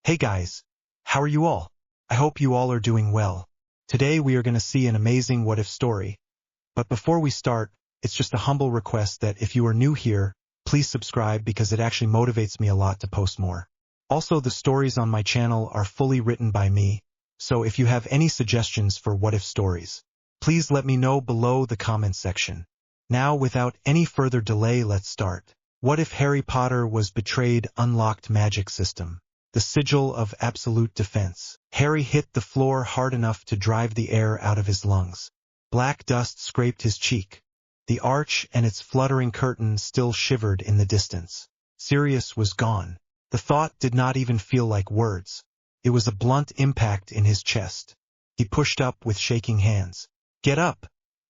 Hey guys, how are you all? I hope you all are doing well. Today we are going to see an amazing what-if story. But before we start, it's just a humble request that if you are new here, please subscribe because it actually motivates me a lot to post more. Also, the stories on my channel are fully written by me, so if you have any suggestions for what-if stories, please let me know below the comment section. Now, without any further delay, let's start. What if Harry Potter was betrayed? Unlocked magic system. The sigil of absolute defense. Harry hit the floor hard enough to drive the air out of his lungs. Black dust scraped his cheek. The arch and its fluttering curtain still shivered in the distance. Sirius was gone. The thought did not even feel like words. It was a blunt impact in his chest. He pushed up with shaking hands. "Get up!"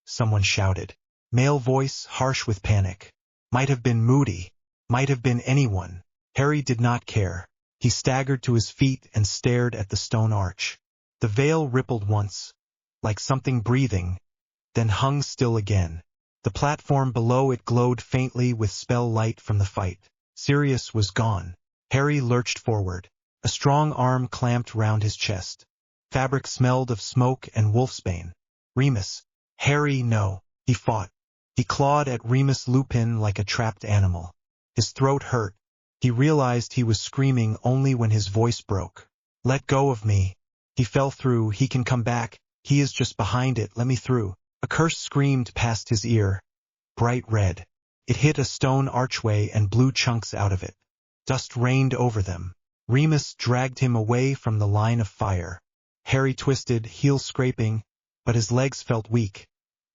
someone shouted. Male voice, harsh with panic. Might have been Moody. Might have been anyone. Harry did not care. He staggered to his feet and stared at the stone arch. The veil rippled once, like something breathing, then hung still again. The platform below it glowed faintly with spell light from the fight. Sirius was gone. Harry lurched forward. A strong arm clamped round his chest. Fabric smelled of smoke and wolfsbane. Remus. Harry, no. He fought. He clawed at Remus Lupin like a trapped animal. His throat hurt. He realized he was screaming only when his voice broke. "Let go of me." He fell through. "He can come back. He is just behind it. Let me through." A curse screamed past his ear. Bright red. It hit a stone archway and blew chunks out of it. Dust rained over them. Remus dragged him away from the line of fire. Harry twisted, heel scraping, but his legs felt weak,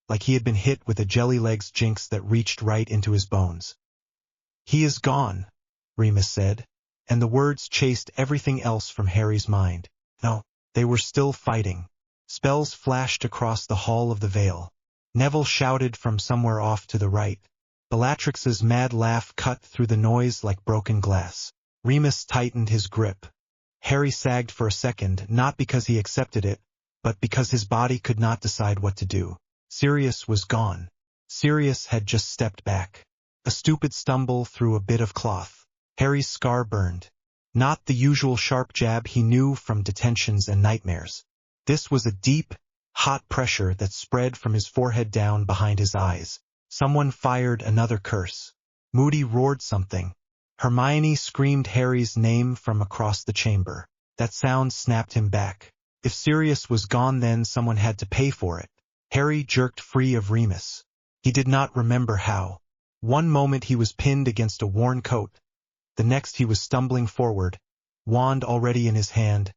like he had been hit with a jelly-legs jinx that reached right into his bones. "He is gone," Remus said, and the words chased everything else from Harry's mind. No, they were still fighting. Spells flashed across the hall of the Vale. Neville shouted from somewhere off to the right. Bellatrix's mad laugh cut through the noise like broken glass. Remus tightened his grip. Harry sagged for a second, not because he accepted it, but because his body could not decide what to do. Sirius was gone. Sirius had just stepped back. A stupid stumble through a bit of cloth. Harry's scar burned. Not the usual sharp jab he knew from detentions and nightmares. This was a deep, hot pressure that spread from his forehead down behind his eyes. Someone fired another curse. Moody roared something. Hermione screamed Harry's name from across the chamber. That sound snapped him back. If Sirius was gone, then someone had to pay for it. Harry jerked free of Remus. He did not remember how. One moment he was pinned against a worn coat. The next he was stumbling forward, wand already in his hand,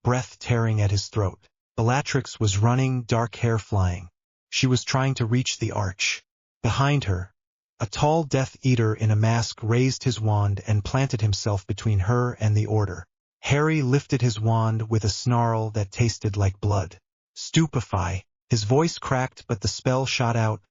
breath tearing at his throat. Bellatrix was running, dark hair flying. She was trying to reach the arch. Behind her, a tall Death Eater in a mask raised his wand and planted himself between her and the Order. Harry lifted his wand with a snarl that tasted like blood. "Stupefy." His voice cracked, but the spell shot out,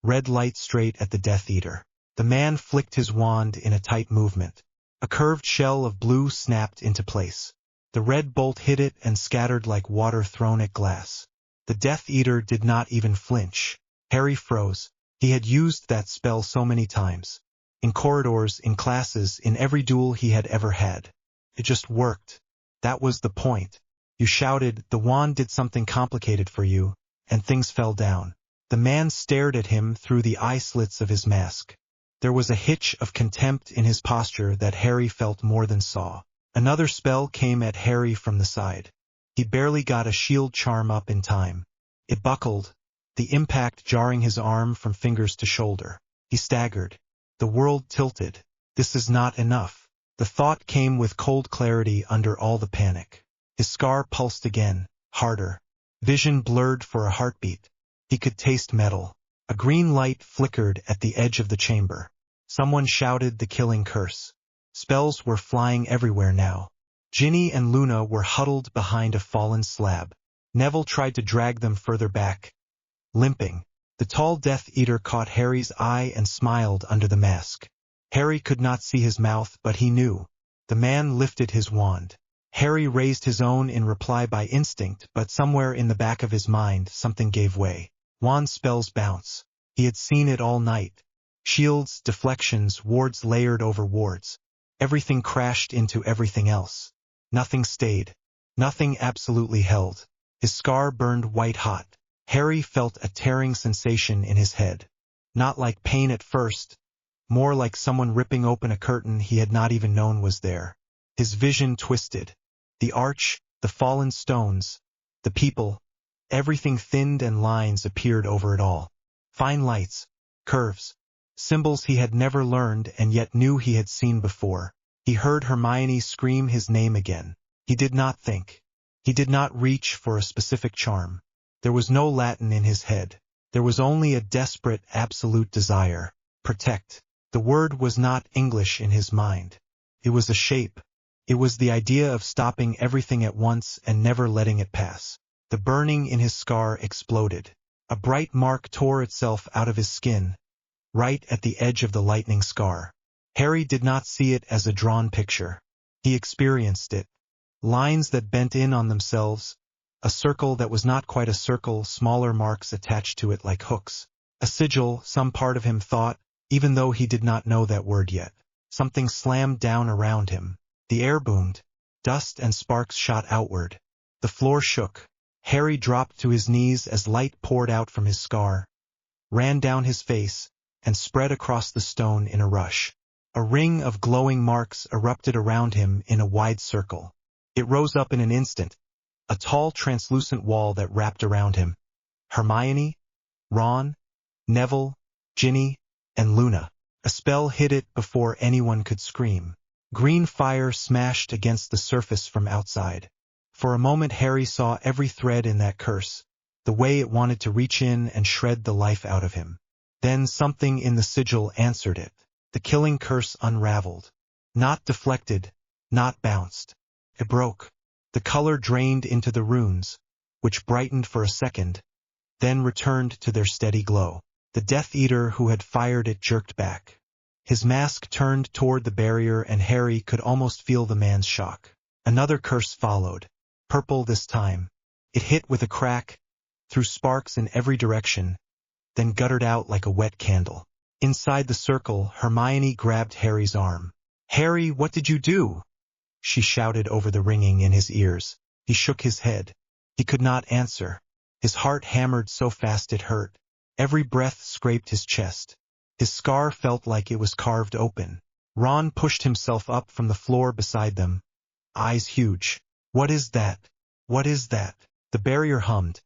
red light straight at the Death Eater. The man flicked his wand in a tight movement. A curved shell of blue snapped into place. The red bolt hit it and scattered like water thrown at glass. The Death Eater did not even flinch. Harry froze. He had used that spell so many times. In corridors, in classes, in every duel he had ever had. It just worked. That was the point. You shouted, "The wand did something complicated for you," and things fell down. The man stared at him through the eye slits of his mask. There was a hitch of contempt in his posture that Harry felt more than saw. Another spell came at Harry from the side. He barely got a shield charm up in time. It buckled, the impact jarring his arm from fingers to shoulder. He staggered. The world tilted. This is not enough. The thought came with cold clarity under all the panic. His scar pulsed again, harder. Vision blurred for a heartbeat. He could taste metal. A green light flickered at the edge of the chamber. Someone shouted the killing curse. Spells were flying everywhere now. Ginny and Luna were huddled behind a fallen slab. Neville tried to drag them further back, limping. The tall Death Eater caught Harry's eye and smiled under the mask. Harry could not see his mouth, but he knew. The man lifted his wand. Harry raised his own in reply by instinct, but somewhere in the back of his mind something gave way. Wand spells bounce. He had seen it all night. Shields, deflections, wards layered over wards. Everything crashed into everything else. Nothing stayed. Nothing absolutely held. His scar burned white-hot. Harry felt a tearing sensation in his head. Not like pain at first, more like someone ripping open a curtain he had not even known was there. His vision twisted. The arch, the fallen stones, the people, everything thinned and lines appeared over it all. Fine lights, curves, symbols he had never learned and yet knew he had seen before. He heard Hermione scream his name again. He did not think. He did not reach for a specific charm. There was no Latin in his head. There was only a desperate, absolute desire. Protect. The word was not English in his mind. It was a shape. It was the idea of stopping everything at once and never letting it pass. The burning in his scar exploded. A bright mark tore itself out of his skin, right at the edge of the lightning scar. Harry did not see it as a drawn picture. He experienced it. Lines that bent in on themselves, a circle that was not quite a circle, smaller marks attached to it like hooks. A sigil, some part of him thought, even though he did not know that word yet. Something slammed down around him. The air boomed. Dust and sparks shot outward. The floor shook. Harry dropped to his knees as light poured out from his scar, ran down his face, and spread across the stone in a rush. A ring of glowing marks erupted around him in a wide circle. It rose up in an instant, a tall translucent wall that wrapped around him. Hermione, Ron, Neville, Ginny, and Luna. A spell hid it before anyone could scream. Green fire smashed against the surface from outside. For a moment Harry saw every thread in that curse, the way it wanted to reach in and shred the life out of him. Then something in the sigil answered it. The killing curse unraveled. Not deflected, not bounced. It broke. The color drained into the runes, which brightened for a second, then returned to their steady glow. The Death Eater who had fired it jerked back. His mask turned toward the barrier and Harry could almost feel the man's shock. Another curse followed, purple this time. It hit with a crack, threw sparks in every direction, then guttered out like a wet candle. Inside the circle, Hermione grabbed Harry's arm. "Harry, what did you do?" she shouted over the ringing in his ears. He shook his head. He could not answer. His heart hammered so fast it hurt. Every breath scraped his chest. His scar felt like it was carved open. Ron pushed himself up from the floor beside them, eyes huge. "What is that? What is that?" The barrier hummed,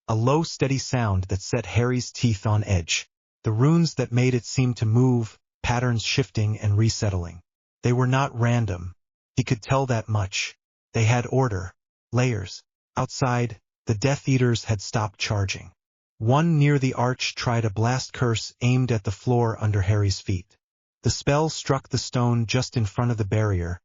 a low steady sound that set Harry's teeth on edge. The runes that made it seemed to move, patterns shifting and resettling. They were not random. He could tell that much. They had order, layers. Outside, the Death Eaters had stopped charging. One near the arch tried a blast curse aimed at the floor under Harry's feet. The spell struck the stone just in front of the barrier,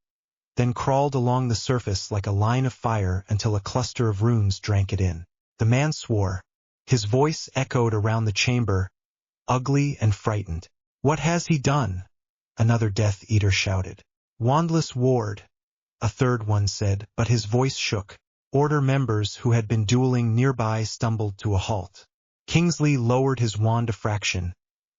then crawled along the surface like a line of fire until a cluster of runes drank it in. The man swore. His voice echoed around the chamber, ugly and frightened. "What has he done?" another Death Eater shouted. "Wandless ward," a third one said, but his voice shook. Order members who had been dueling nearby stumbled to a halt. Kingsley lowered his wand a fraction,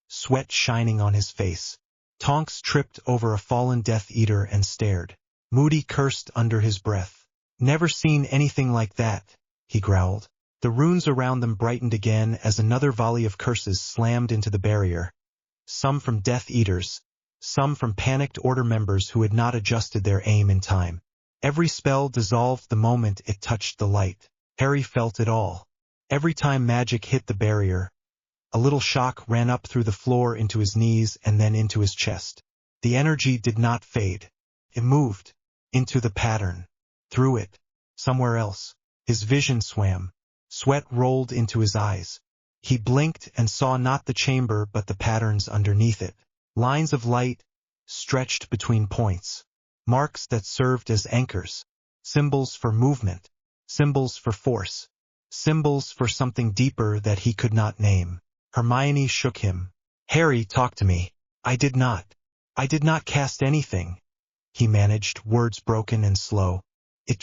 sweat shining on his face. Tonks tripped over a fallen Death Eater and stared. Moody cursed under his breath. "Never seen anything like that," he growled. The runes around them brightened again as another volley of curses slammed into the barrier. Some from Death Eaters, some from panicked Order members who had not adjusted their aim in time. Every spell dissolved the moment it touched the light. Harry felt it all. Every time magic hit the barrier, a little shock ran up through the floor into his knees and then into his chest. The energy did not fade. It moved. Into the pattern. Through it. Somewhere else. His vision swam. Sweat rolled into his eyes. He blinked and saw not the chamber but the patterns underneath it. Lines of light, stretched between points. Marks that served as anchors. Symbols for movement. Symbols for force. Symbols for something deeper that he could not name. Hermione shook him. "Harry, talk to me." I did not cast anything," he managed, words broken and slow. It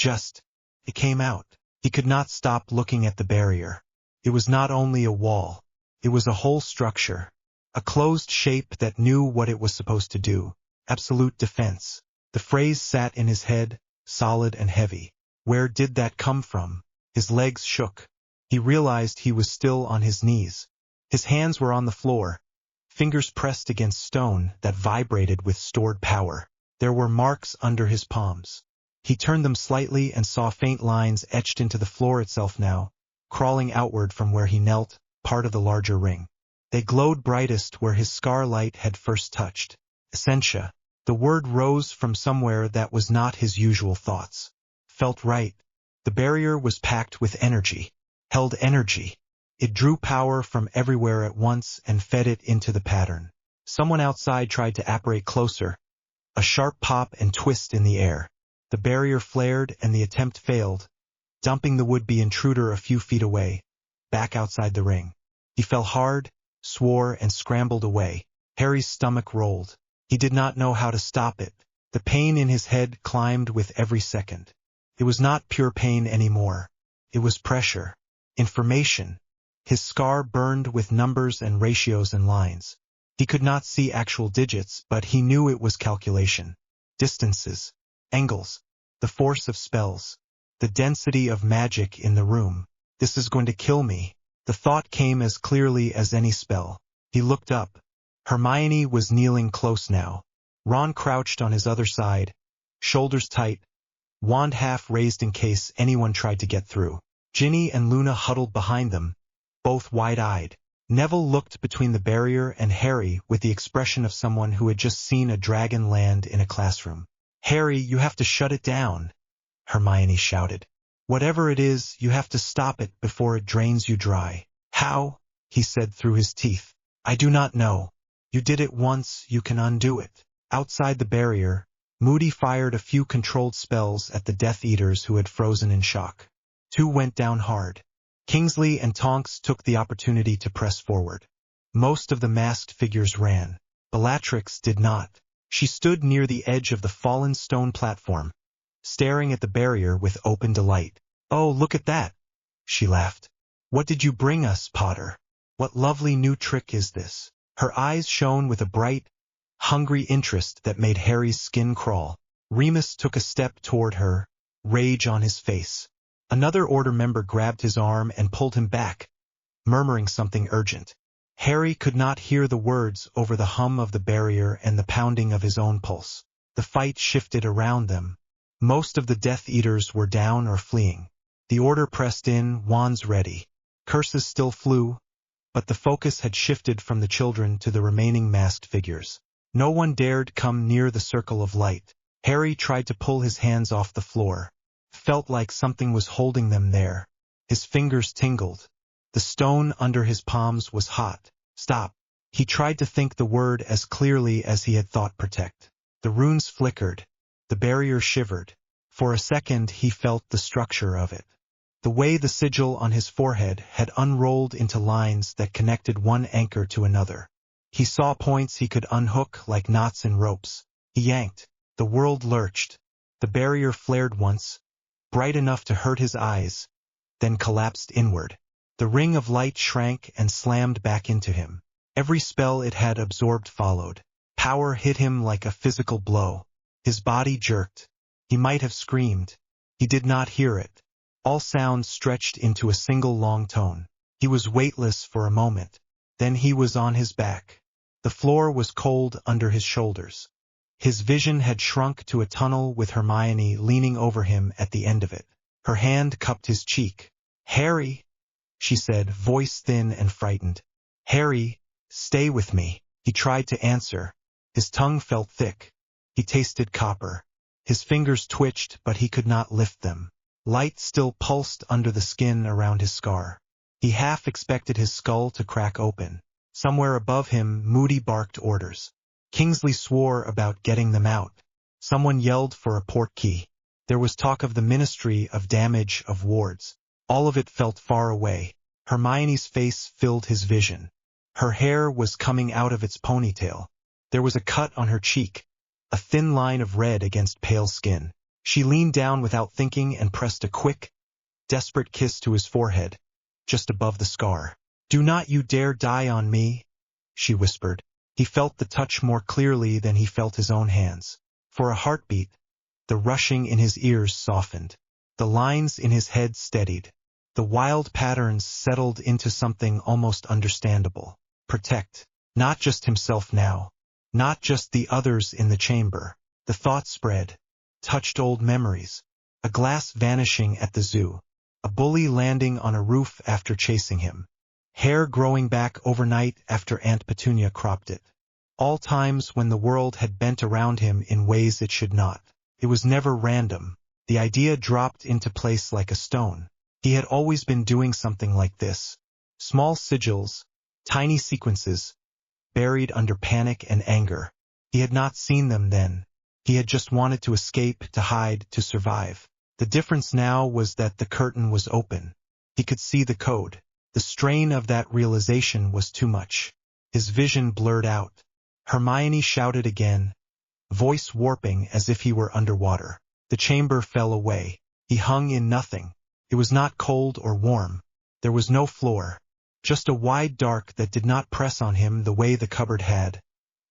came out. He could not stop looking at the barrier. It was not only a wall. It was a whole structure. A closed shape that knew what it was supposed to do. Absolute defense. The phrase sat in his head, solid and heavy. Where did that come from? His legs shook. He realized he was still on his knees. His hands were on the floor, fingers pressed against stone that vibrated with stored power. There were marks under his palms. He turned them slightly and saw faint lines etched into the floor itself now, crawling outward from where he knelt, part of the larger ring. They glowed brightest where his scar light had first touched. Essentia. The word rose from somewhere that was not his usual thoughts. Felt right. The barrier was packed with energy. Held energy. It drew power from everywhere at once and fed it into the pattern. Someone outside tried to apparate closer. A sharp pop and twist in the air. The barrier flared and the attempt failed, dumping the would-be intruder a few feet away, back outside the ring. He fell hard, swore, and scrambled away. Harry's stomach rolled. He did not know how to stop it. The pain in his head climbed with every second. It was not pure pain anymore. It was pressure. Information. His scar burned with numbers and ratios and lines. He could not see actual digits, but he knew it was calculation. Distances. Angles. The force of spells. The density of magic in the room. This is going to kill me. The thought came as clearly as any spell. He looked up. Hermione was kneeling close now. Ron crouched on his other side, shoulders tight, wand half raised in case anyone tried to get through. Ginny and Luna huddled behind them, both wide-eyed. Neville looked between the barrier and Harry with the expression of someone who had just seen a dragon land in a classroom. "Harry, you have to shut it down," Hermione shouted. "Whatever it is, you have to stop it before it drains you dry." "How?" he said through his teeth. "I do not know. You did it once, you can undo it." Outside the barrier, Moody fired a few controlled spells at the Death Eaters who had frozen in shock. 2 went down hard. Kingsley and Tonks took the opportunity to press forward. Most of the masked figures ran. Bellatrix did not. She stood near the edge of the fallen stone platform, staring at the barrier with open delight. "Oh, look at that!" she laughed. "What did you bring us, Potter? What lovely new trick is this?" Her eyes shone with a bright, hungry interest that made Harry's skin crawl. Remus took a step toward her, rage on his face. Another Order member grabbed his arm and pulled him back, murmuring something urgent. Harry could not hear the words over the hum of the barrier and the pounding of his own pulse. The fight shifted around them. Most of the Death Eaters were down or fleeing. The Order pressed in, wands ready. Curses still flew, but the focus had shifted from the children to the remaining masked figures. No one dared come near the circle of light. Harry tried to pull his hands off the floor. Felt like something was holding them there. His fingers tingled. The stone under his palms was hot. "Stop." He tried to think the word as clearly as he had thought protect. The runes flickered. The barrier shivered. For a second he felt the structure of it. The way the sigil on his forehead had unrolled into lines that connected one anchor to another. He saw points he could unhook like knots in ropes. He yanked. The world lurched. The barrier flared once, bright enough to hurt his eyes, then collapsed inward. The ring of light shrank and slammed back into him. Every spell it had absorbed followed. Power hit him like a physical blow. His body jerked. He might have screamed. He did not hear it. All sounds stretched into a single long tone. He was weightless for a moment. Then he was on his back. The floor was cold under his shoulders. His vision had shrunk to a tunnel with Hermione leaning over him at the end of it. Her hand cupped his cheek. "Harry," she said, voice thin and frightened. "Harry, stay with me." He tried to answer. His tongue felt thick. He tasted copper. His fingers twitched, but he could not lift them. Light still pulsed under the skin around his scar. He half expected his skull to crack open. Somewhere above him, Moody barked orders. Kingsley swore about getting them out. Someone yelled for a port key. There was talk of the Ministry of Damage of Wards. All of it felt far away. Hermione's face filled his vision. Her hair was coming out of its ponytail. There was a cut on her cheek, a thin line of red against pale skin. She leaned down without thinking and pressed a quick, desperate kiss to his forehead, just above the scar. "Do not you dare die on me," she whispered. He felt the touch more clearly than he felt his own hands. For a heartbeat, The rushing in his ears softened. The lines in his head steadied. The wild patterns settled into something almost understandable. Protect. Not just himself now. Not just the others in the chamber. The thought spread. Touched old memories. A glass vanishing at the zoo. A bully landing on a roof after chasing him. Hair growing back overnight after Aunt Petunia cropped it. All times when the world had bent around him in ways it should not. It was never random. The idea dropped into place like a stone. He had always been doing something like this. Small sigils, tiny sequences, buried under panic and anger. He had not seen them then. He had just wanted to escape, to hide, to survive. The difference now was that the curtain was open. He could see the code. The strain of that realization was too much. His vision blurred out. Hermione shouted again, voice warping as if he were underwater. The chamber fell away. He hung in nothing. It was not cold or warm. There was no floor. Just a wide dark that did not press on him the way the cupboard had,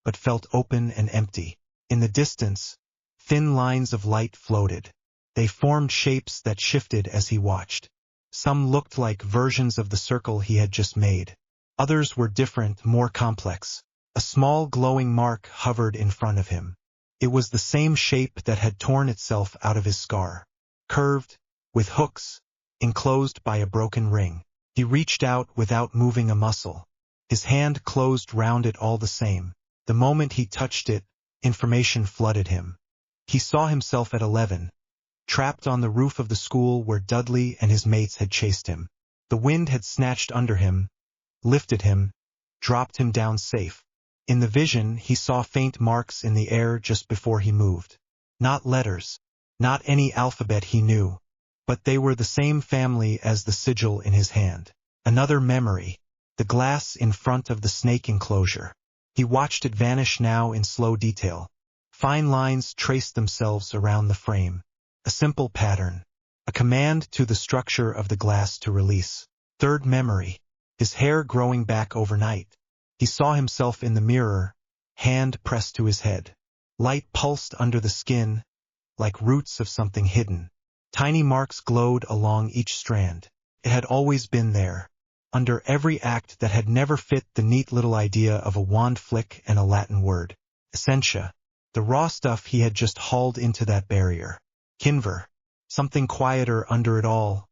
but felt open and empty. In the distance, thin lines of light floated. They formed shapes that shifted as he watched. Some looked like versions of the circle he had just made. Others were different, more complex. A small glowing mark hovered in front of him. It was the same shape that had torn itself out of his scar. Curved, with hooks, enclosed by a broken ring. He reached out without moving a muscle. His hand closed round it all the same. The moment he touched it, information flooded him. He saw himself at 11, trapped on the roof of the school where Dudley and his mates had chased him. The wind had snatched under him, lifted him, dropped him down safe. In the vision, he saw faint marks in the air just before he moved. Not letters, not any alphabet he knew, but they were the same family as the sigil in his hand. Another memory, the glass in front of the snake enclosure. He watched it vanish now in slow detail. Fine lines traced themselves around the frame. A simple pattern, a command to the structure of the glass to release. Third memory, his hair growing back overnight. He saw himself in the mirror, hand pressed to his head. Light pulsed under the skin, like roots of something hidden. Tiny marks glowed along each strand. It had always been there, under every act that had never fit the neat little idea of a wand flick and a Latin word. Essentia, the raw stuff he had just hauled into that barrier. Kinver, something quieter under it all,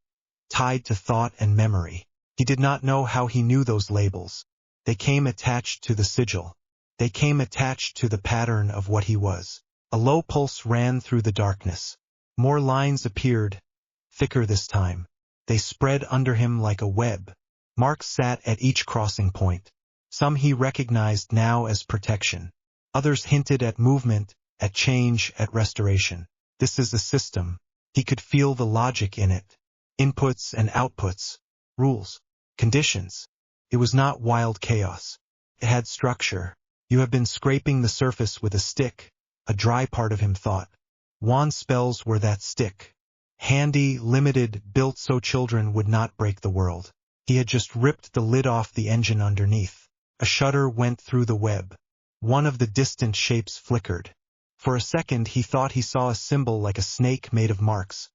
tied to thought and memory. He did not know how he knew those labels. They came attached to the sigil. They came attached to the pattern of what he was. A low pulse ran through the darkness. More lines appeared, thicker this time. They spread under him like a web. Marks sat at each crossing point. Some he recognized now as protection. Others hinted at movement, at change, at restoration. This is a system. He could feel the logic in it. Inputs and outputs. Rules. Conditions. It was not wild chaos. It had structure. You have been scraping the surface with a stick, a dry part of him thought. Wand spells were that stick. Handy, limited, built so children would not break the world. He had just ripped the lid off the engine underneath. A shudder went through the web. One of the distant shapes flickered. For a second he thought he saw a symbol like a snake made of marks,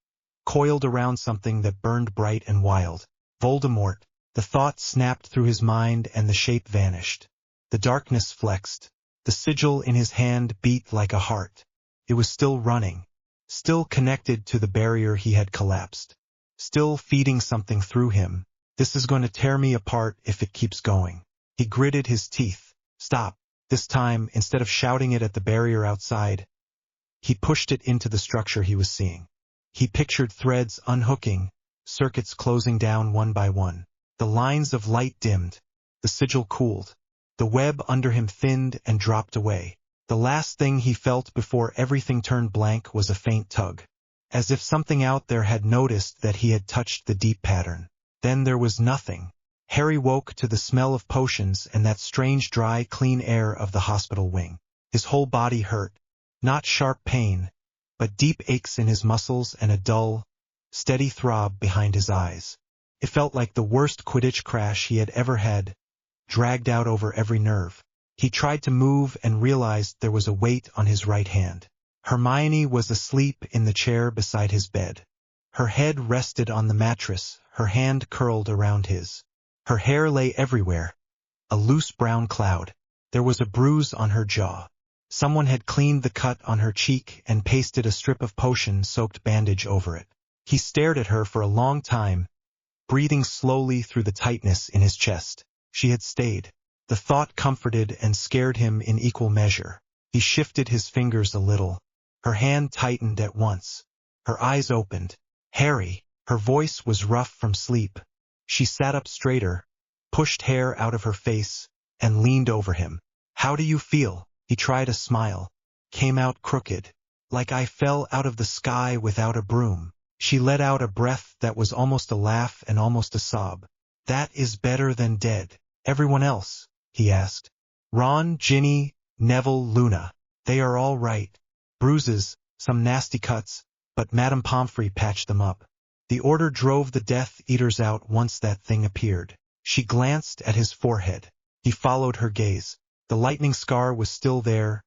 coiled around something that burned bright and wild. Voldemort. The thought snapped through his mind and the shape vanished. The darkness flexed. The sigil in his hand beat like a heart. It was still running, still connected to the barrier he had collapsed, still feeding something through him. This is going to tear me apart if it keeps going. He gritted his teeth. Stop. This time, instead of shouting it at the barrier outside, he pushed it into the structure he was seeing. He pictured threads unhooking, circuits closing down one by one. The lines of light dimmed. The sigil cooled. The web under him thinned and dropped away. The last thing he felt before everything turned blank was a faint tug, as if something out there had noticed that he had touched the deep pattern. Then there was nothing. Harry woke to the smell of potions and that strange dry, clean air of the hospital wing. His whole body hurt. Not sharp pain, but deep aches in his muscles and a dull, steady throb behind his eyes. It felt like the worst Quidditch crash he had ever had, dragged out over every nerve. He tried to move and realized there was a weight on his right hand. Hermione was asleep in the chair beside his bed. Her head rested on the mattress, her hand curled around his. Her hair lay everywhere, a loose brown cloud. There was a bruise on her jaw. Someone had cleaned the cut on her cheek and pasted a strip of potion-soaked bandage over it. He stared at her for a long time, breathing slowly through the tightness in his chest. She had stayed. The thought comforted and scared him in equal measure. He shifted his fingers a little. Her hand tightened at once. Her eyes opened. "Harry." Her voice was rough from sleep. She sat up straighter, pushed hair out of her face, and leaned over him. "How do you feel?" He tried a smile. Came out crooked. "Like I fell out of the sky without a broom." She let out a breath that was almost a laugh and almost a sob. "That is better than dead." "Everyone else?" he asked. "Ron, Ginny, Neville, Luna. They are all right. Bruises, some nasty cuts, but Madame Pomfrey patched them up. The order drove the Death Eaters out once that thing appeared." She glanced at his forehead. He followed her gaze. The lightning scar was still there,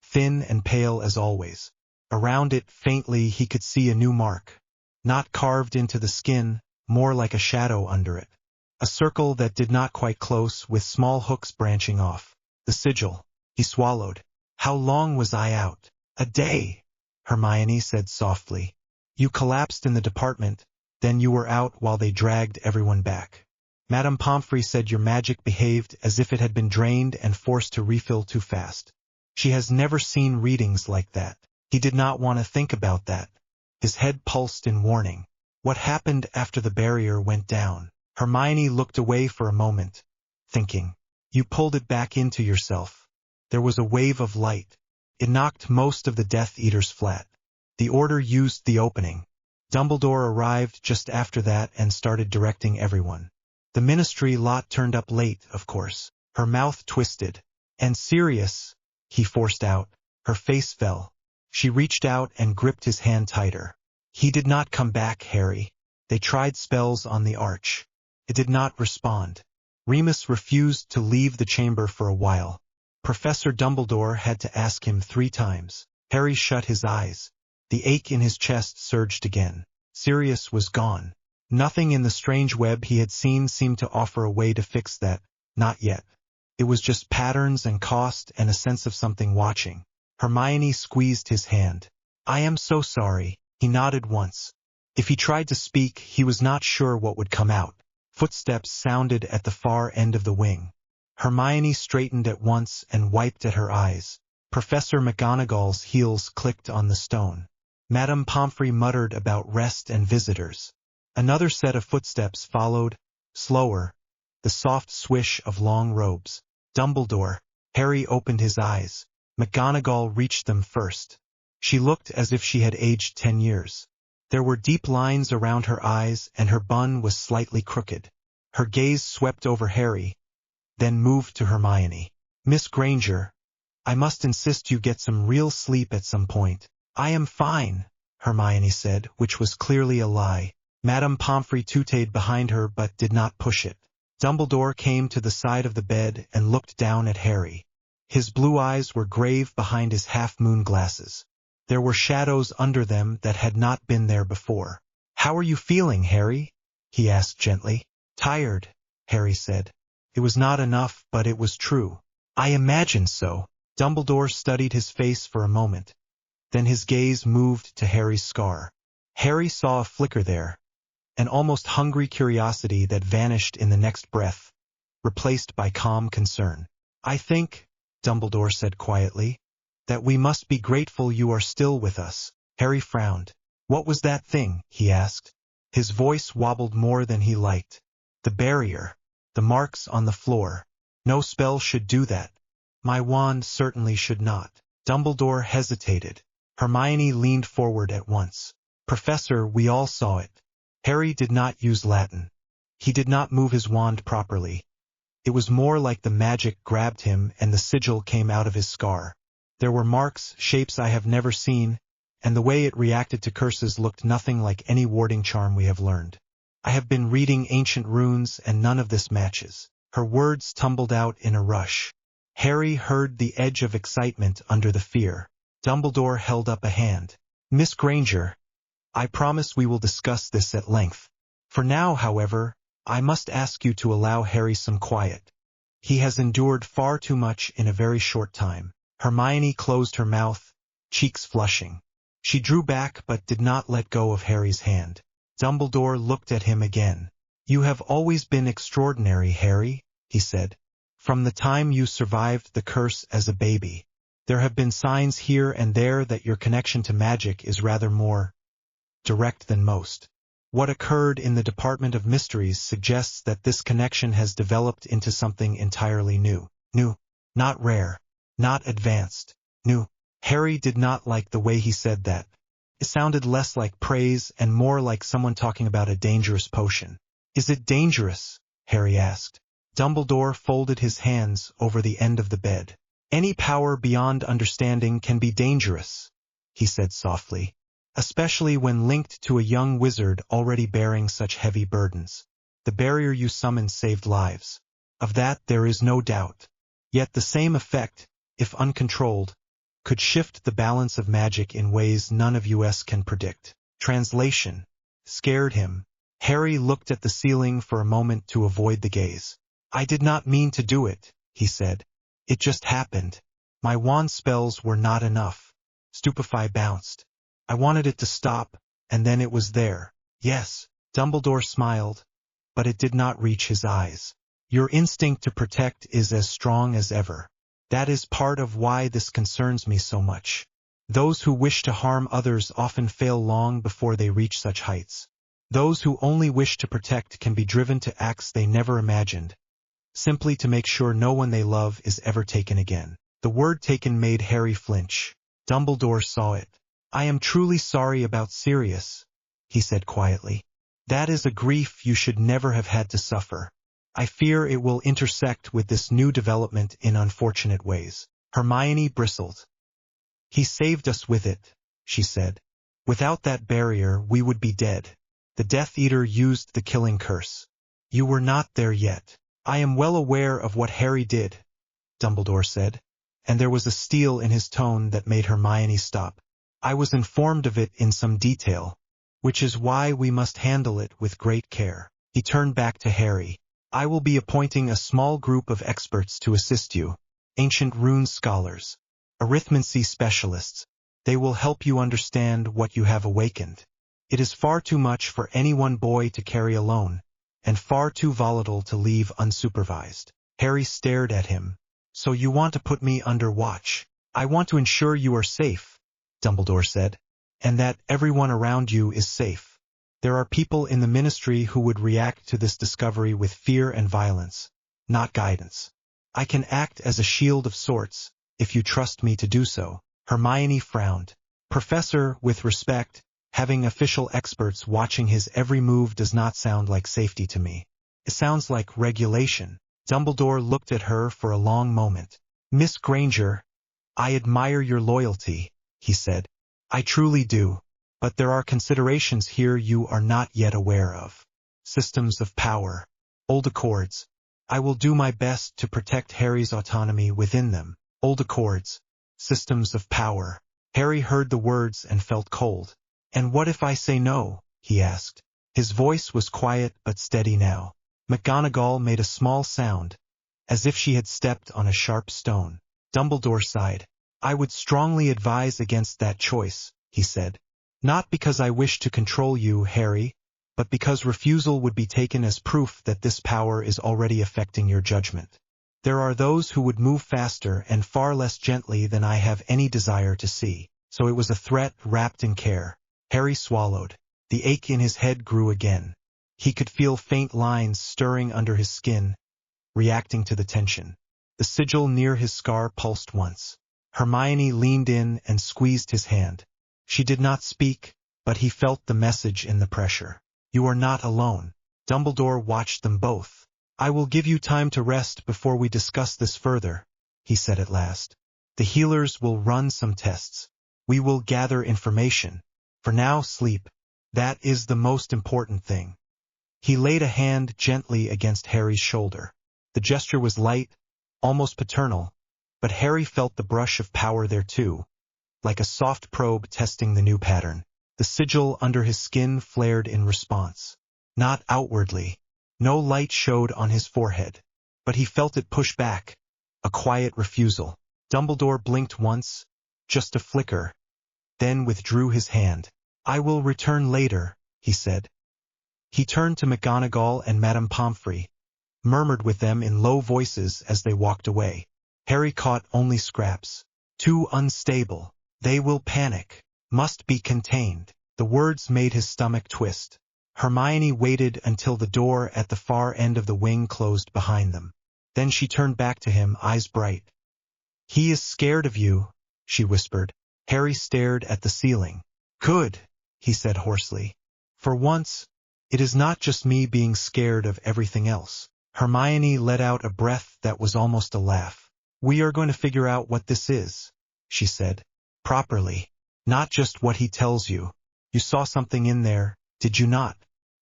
thin and pale as always. Around it, faintly, he could see a new mark. Not carved into the skin, more like a shadow under it. A circle that did not quite close, with small hooks branching off. The sigil. He swallowed. "How long was I out?" "A day," Hermione said softly. "You collapsed in the department, then you were out while they dragged everyone back. Madame Pomfrey said your magic behaved as if it had been drained and forced to refill too fast. She has never seen readings like that." He did not want to think about that. His head pulsed in warning. "What happened after the barrier went down?" Hermione looked away for a moment, thinking. "You pulled it back into yourself." There was a wave of light. It knocked most of the Death Eaters flat. The Order used the opening. Dumbledore arrived just after that and started directing everyone. The Ministry lot turned up late, of course. Her mouth twisted. "And Sirius," he forced out. Her face fell. She reached out and gripped his hand tighter. "He did not come back, Harry. They tried spells on the arch. It did not respond." Remus refused to leave the chamber for a while. Professor Dumbledore had to ask him 3 times. Harry shut his eyes. The ache in his chest surged again. Sirius was gone. Nothing in the strange web he had seen seemed to offer a way to fix that. Not yet. It was just patterns and cost and a sense of something watching. Hermione squeezed his hand. "I am so sorry." He nodded once. If he tried to speak, he was not sure what would come out. Footsteps sounded at the far end of the wing. Hermione straightened at once and wiped at her eyes. Professor McGonagall's heels clicked on the stone. Madame Pomfrey muttered about rest and visitors. Another set of footsteps followed, slower, the soft swish of long robes. "Dumbledore." Harry opened his eyes. McGonagall reached them first. She looked as if she had aged 10 years. There were deep lines around her eyes and her bun was slightly crooked. Her gaze swept over Harry, then moved to Hermione. "Miss Granger, I must insist you get some real sleep at some point." "I am fine," Hermione said, which was clearly a lie. Madame Pomfrey tutted behind her but did not push it. Dumbledore came to the side of the bed and looked down at Harry. His blue eyes were grave behind his half-moon glasses. There were shadows under them that had not been there before. "How are you feeling, Harry?" he asked gently. "Tired," Harry said. It was not enough, but it was true. "I imagine so." Dumbledore studied his face for a moment. Then his gaze moved to Harry's scar. Harry saw a flicker there, an almost hungry curiosity that vanished in the next breath, replaced by calm concern. "I think," Dumbledore said quietly, "that we must be grateful you are still with us." Harry frowned. "What was that thing?" he asked. His voice wobbled more than he liked. "The barrier. The marks on the floor. No spell should do that. My wand certainly should not." Dumbledore hesitated. Hermione leaned forward at once. "Professor, we all saw it." Harry did not use Latin. He did not move his wand properly. It was more like the magic grabbed him and the sigil came out of his scar. There were marks, shapes I have never seen, and the way it reacted to curses looked nothing like any warding charm we have learned. I have been reading ancient runes and none of this matches. Her words tumbled out in a rush. Harry heard the edge of excitement under the fear. Dumbledore held up a hand. Miss Granger, I promise we will discuss this at length. For now, however, I must ask you to allow Harry some quiet. He has endured far too much in a very short time. Hermione closed her mouth, cheeks flushing. She drew back but did not let go of Harry's hand. Dumbledore looked at him again. You have always been extraordinary, Harry, he said. From the time you survived the curse as a baby. There have been signs here and there that your connection to magic is rather more direct than most. What occurred in the Department of Mysteries suggests that this connection has developed into something entirely new. New, not rare, not advanced, new. Harry did not like the way he said that. It sounded less like praise and more like someone talking about a dangerous potion. Is it dangerous? Harry asked. Dumbledore folded his hands over the end of the bed. Any power beyond understanding can be dangerous, he said softly, especially when linked to a young wizard already bearing such heavy burdens. The barrier you summoned saved lives. Of that there is no doubt. Yet the same effect, if uncontrolled, could shift the balance of magic in ways none of us can predict. Translation scared him. Harry looked at the ceiling for a moment to avoid the gaze. I did not mean to do it, he said. It just happened. My wand spells were not enough. Stupefy bounced. I wanted it to stop, and then it was there. Yes, Dumbledore smiled, but it did not reach his eyes. Your instinct to protect is as strong as ever. That is part of why this concerns me so much. Those who wish to harm others often fail long before they reach such heights. Those who only wish to protect can be driven to acts they never imagined, simply to make sure no one they love is ever taken again. The word taken made Harry flinch. Dumbledore saw it. I am truly sorry about Sirius, he said quietly. That is a grief you should never have had to suffer. I fear it will intersect with this new development in unfortunate ways. Hermione bristled. He saved us with it, she said. Without that barrier, we would be dead. The Death Eater used the killing curse. You were not there yet. I am well aware of what Harry did, Dumbledore said, and there was a steel in his tone that made Hermione stop. I was informed of it in some detail, which is why we must handle it with great care. He turned back to Harry. I will be appointing a small group of experts to assist you, ancient rune scholars, arithmancy specialists. They will help you understand what you have awakened. It is far too much for any one boy to carry alone, and far too volatile to leave unsupervised. Harry stared at him. So you want to put me under watch? I want to ensure you are safe, Dumbledore said, and that everyone around you is safe. There are people in the Ministry who would react to this discovery with fear and violence, not guidance. I can act as a shield of sorts, if you trust me to do so. Hermione frowned. Professor, with respect, having official experts watching his every move does not sound like safety to me. It sounds like regulation. Dumbledore looked at her for a long moment. Miss Granger, I admire your loyalty, he said. I truly do. But there are considerations here you are not yet aware of. Systems of power. Old accords. I will do my best to protect Harry's autonomy within them. Old accords. Systems of power. Harry heard the words and felt cold. And what if I say no? He asked. His voice was quiet but steady now. McGonagall made a small sound, as if she had stepped on a sharp stone. Dumbledore sighed. I would strongly advise against that choice, he said. Not because I wish to control you, Harry, but because refusal would be taken as proof that this power is already affecting your judgment. There are those who would move faster and far less gently than I have any desire to see. So it was a threat wrapped in care. Harry swallowed. The ache in his head grew again. He could feel faint lines stirring under his skin, reacting to the tension. The sigil near his scar pulsed once. Hermione leaned in and squeezed his hand. She did not speak, but he felt the message in the pressure. You are not alone. Dumbledore watched them both. I will give you time to rest before we discuss this further, he said at last. The healers will run some tests. We will gather information. For now, sleep. That is the most important thing. He laid a hand gently against Harry's shoulder. The gesture was light, almost paternal, but Harry felt the brush of power there too, like a soft probe testing the new pattern. The sigil under his skin flared in response. Not outwardly. No light showed on his forehead. But he felt it push back. A quiet refusal. Dumbledore blinked once, just a flicker, then withdrew his hand. "I will return later," he said. He turned to McGonagall and Madame Pomfrey, murmured with them in low voices as they walked away. Harry caught only scraps. "Too unstable. They will panic. Must be contained." The words made his stomach twist. Hermione waited until the door at the far end of the wing closed behind them. Then she turned back to him, eyes bright. "He is scared of you," she whispered. Harry stared at the ceiling. "Good," he said hoarsely. "For once, it is not just me being scared of everything else." Hermione let out a breath that was almost a laugh. "We are going to figure out what this is," she said. "Properly. Not just what he tells you. You saw something in there, did you not?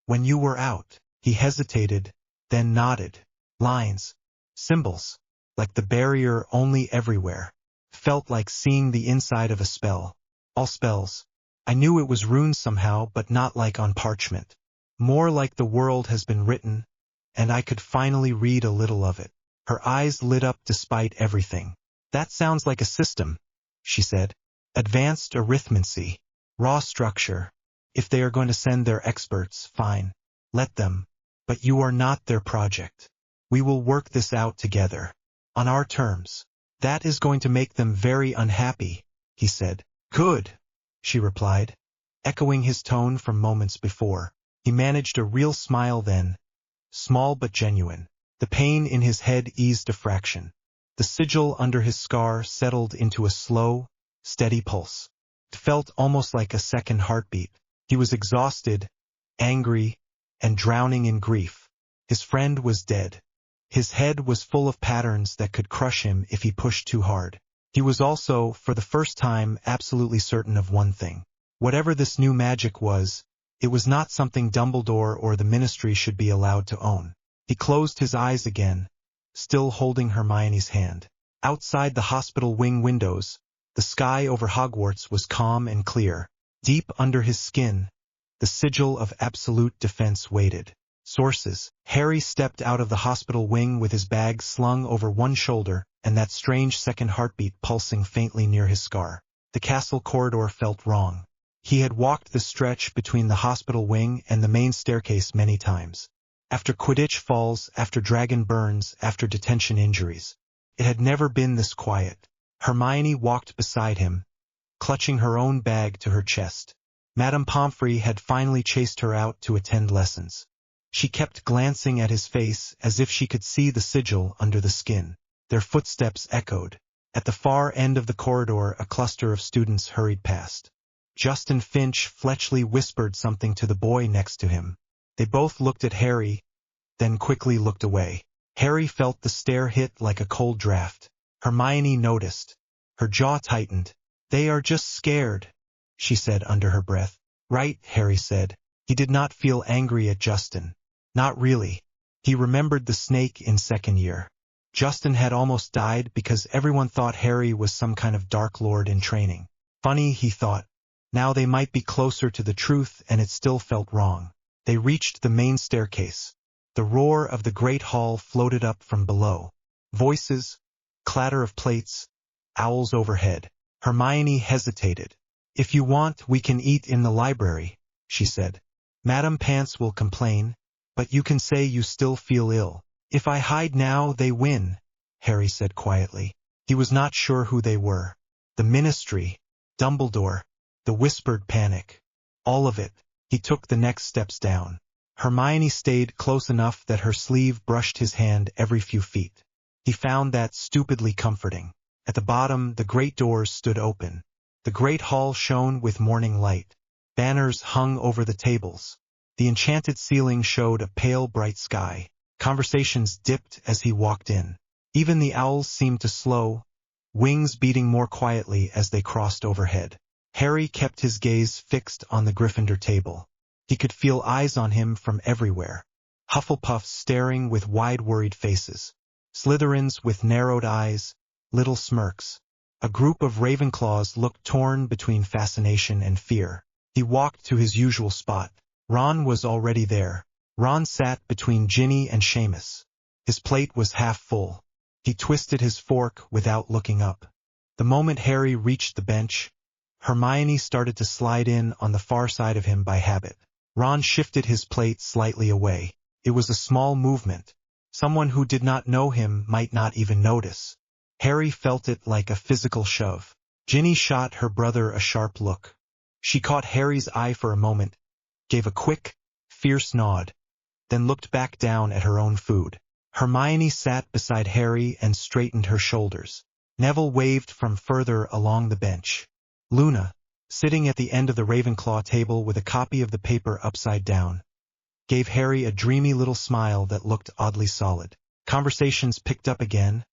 When you were out." He hesitated, then nodded. "Lines. Symbols. Like the barrier only everywhere. Felt like seeing the inside of a spell. All spells. I knew it was runes somehow, but not like on parchment. More like the world has been written, and I could finally read a little of it." Her eyes lit up despite everything. "That sounds like a system," she said. "Advanced arithmancy. Raw structure. If they are going to send their experts, fine. Let them. But you are not their project. We will work this out together. On our terms. That is going to make them very unhappy," he said. "Good," she replied, echoing his tone from moments before. He managed a real smile then, small but genuine. The pain in his head eased a fraction. The sigil under his scar settled into a slow, steady pulse. It felt almost like a second heartbeat. He was exhausted, angry, and drowning in grief. His friend was dead. His head was full of patterns that could crush him if he pushed too hard. He was also, for the first time, absolutely certain of one thing. Whatever this new magic was, it was not something Dumbledore or the Ministry should be allowed to own. He closed his eyes again, still holding Hermione's hand. Outside the hospital wing windows, the sky over Hogwarts was calm and clear. Deep under his skin, the sigil of absolute defense waited. Sources. Harry stepped out of the hospital wing with his bag slung over one shoulder and that strange second heartbeat pulsing faintly near his scar. The castle corridor felt wrong. He had walked the stretch between the hospital wing and the main staircase many times. After Quidditch falls, after dragon burns, after detention injuries. It had never been this quiet. Hermione walked beside him, clutching her own bag to her chest. Madame Pomfrey had finally chased her out to attend lessons. She kept glancing at his face as if she could see the sigil under the skin. Their footsteps echoed. At the far end of the corridor, a cluster of students hurried past. Justin Finch Fletchley whispered something to the boy next to him. They both looked at Harry, then quickly looked away. Harry felt the stare hit like a cold draft. Hermione noticed. Her jaw tightened. "They are just scared," she said under her breath. "Right," Harry said. He did not feel angry at Justin. Not really. He remembered the snake in second year. Justin had almost died because everyone thought Harry was some kind of Dark Lord in training. Funny, he thought. Now they might be closer to the truth, and it still felt wrong. They reached the main staircase. The roar of the great hall floated up from below. Voices, clatter of plates, owls overhead. Hermione hesitated. "If you want, we can eat in the library," she said. "Madame Pants will complain, but you can say you still feel ill." "If I hide now, they win," Harry said quietly. He was not sure who they were. The Ministry, Dumbledore, the whispered panic. All of it. He took the next steps down. Hermione stayed close enough that her sleeve brushed his hand every few feet. He found that stupidly comforting. At the bottom, the great doors stood open. The great hall shone with morning light. Banners hung over the tables. The enchanted ceiling showed a pale bright sky. Conversations dipped as he walked in. Even the owls seemed to slow, wings beating more quietly as they crossed overhead. Harry kept his gaze fixed on the Gryffindor table. He could feel eyes on him from everywhere. Hufflepuffs staring with wide worried faces. Slytherins with narrowed eyes, little smirks. A group of Ravenclaws looked torn between fascination and fear. He walked to his usual spot. Ron was already there. Ron sat between Ginny and Seamus. His plate was half full. He twisted his fork without looking up. The moment Harry reached the bench, Hermione started to slide in on the far side of him by habit. Ron shifted his plate slightly away. It was a small movement. Someone who did not know him might not even notice. Harry felt it like a physical shove. Ginny shot her brother a sharp look. She caught Harry's eye for a moment, gave a quick, fierce nod, then looked back down at her own food. Hermione sat beside Harry and straightened her shoulders. Neville waved from further along the bench. Luna, sitting at the end of the Ravenclaw table with a copy of the paper upside down, gave Harry a dreamy little smile that looked oddly solid. Conversations picked up again,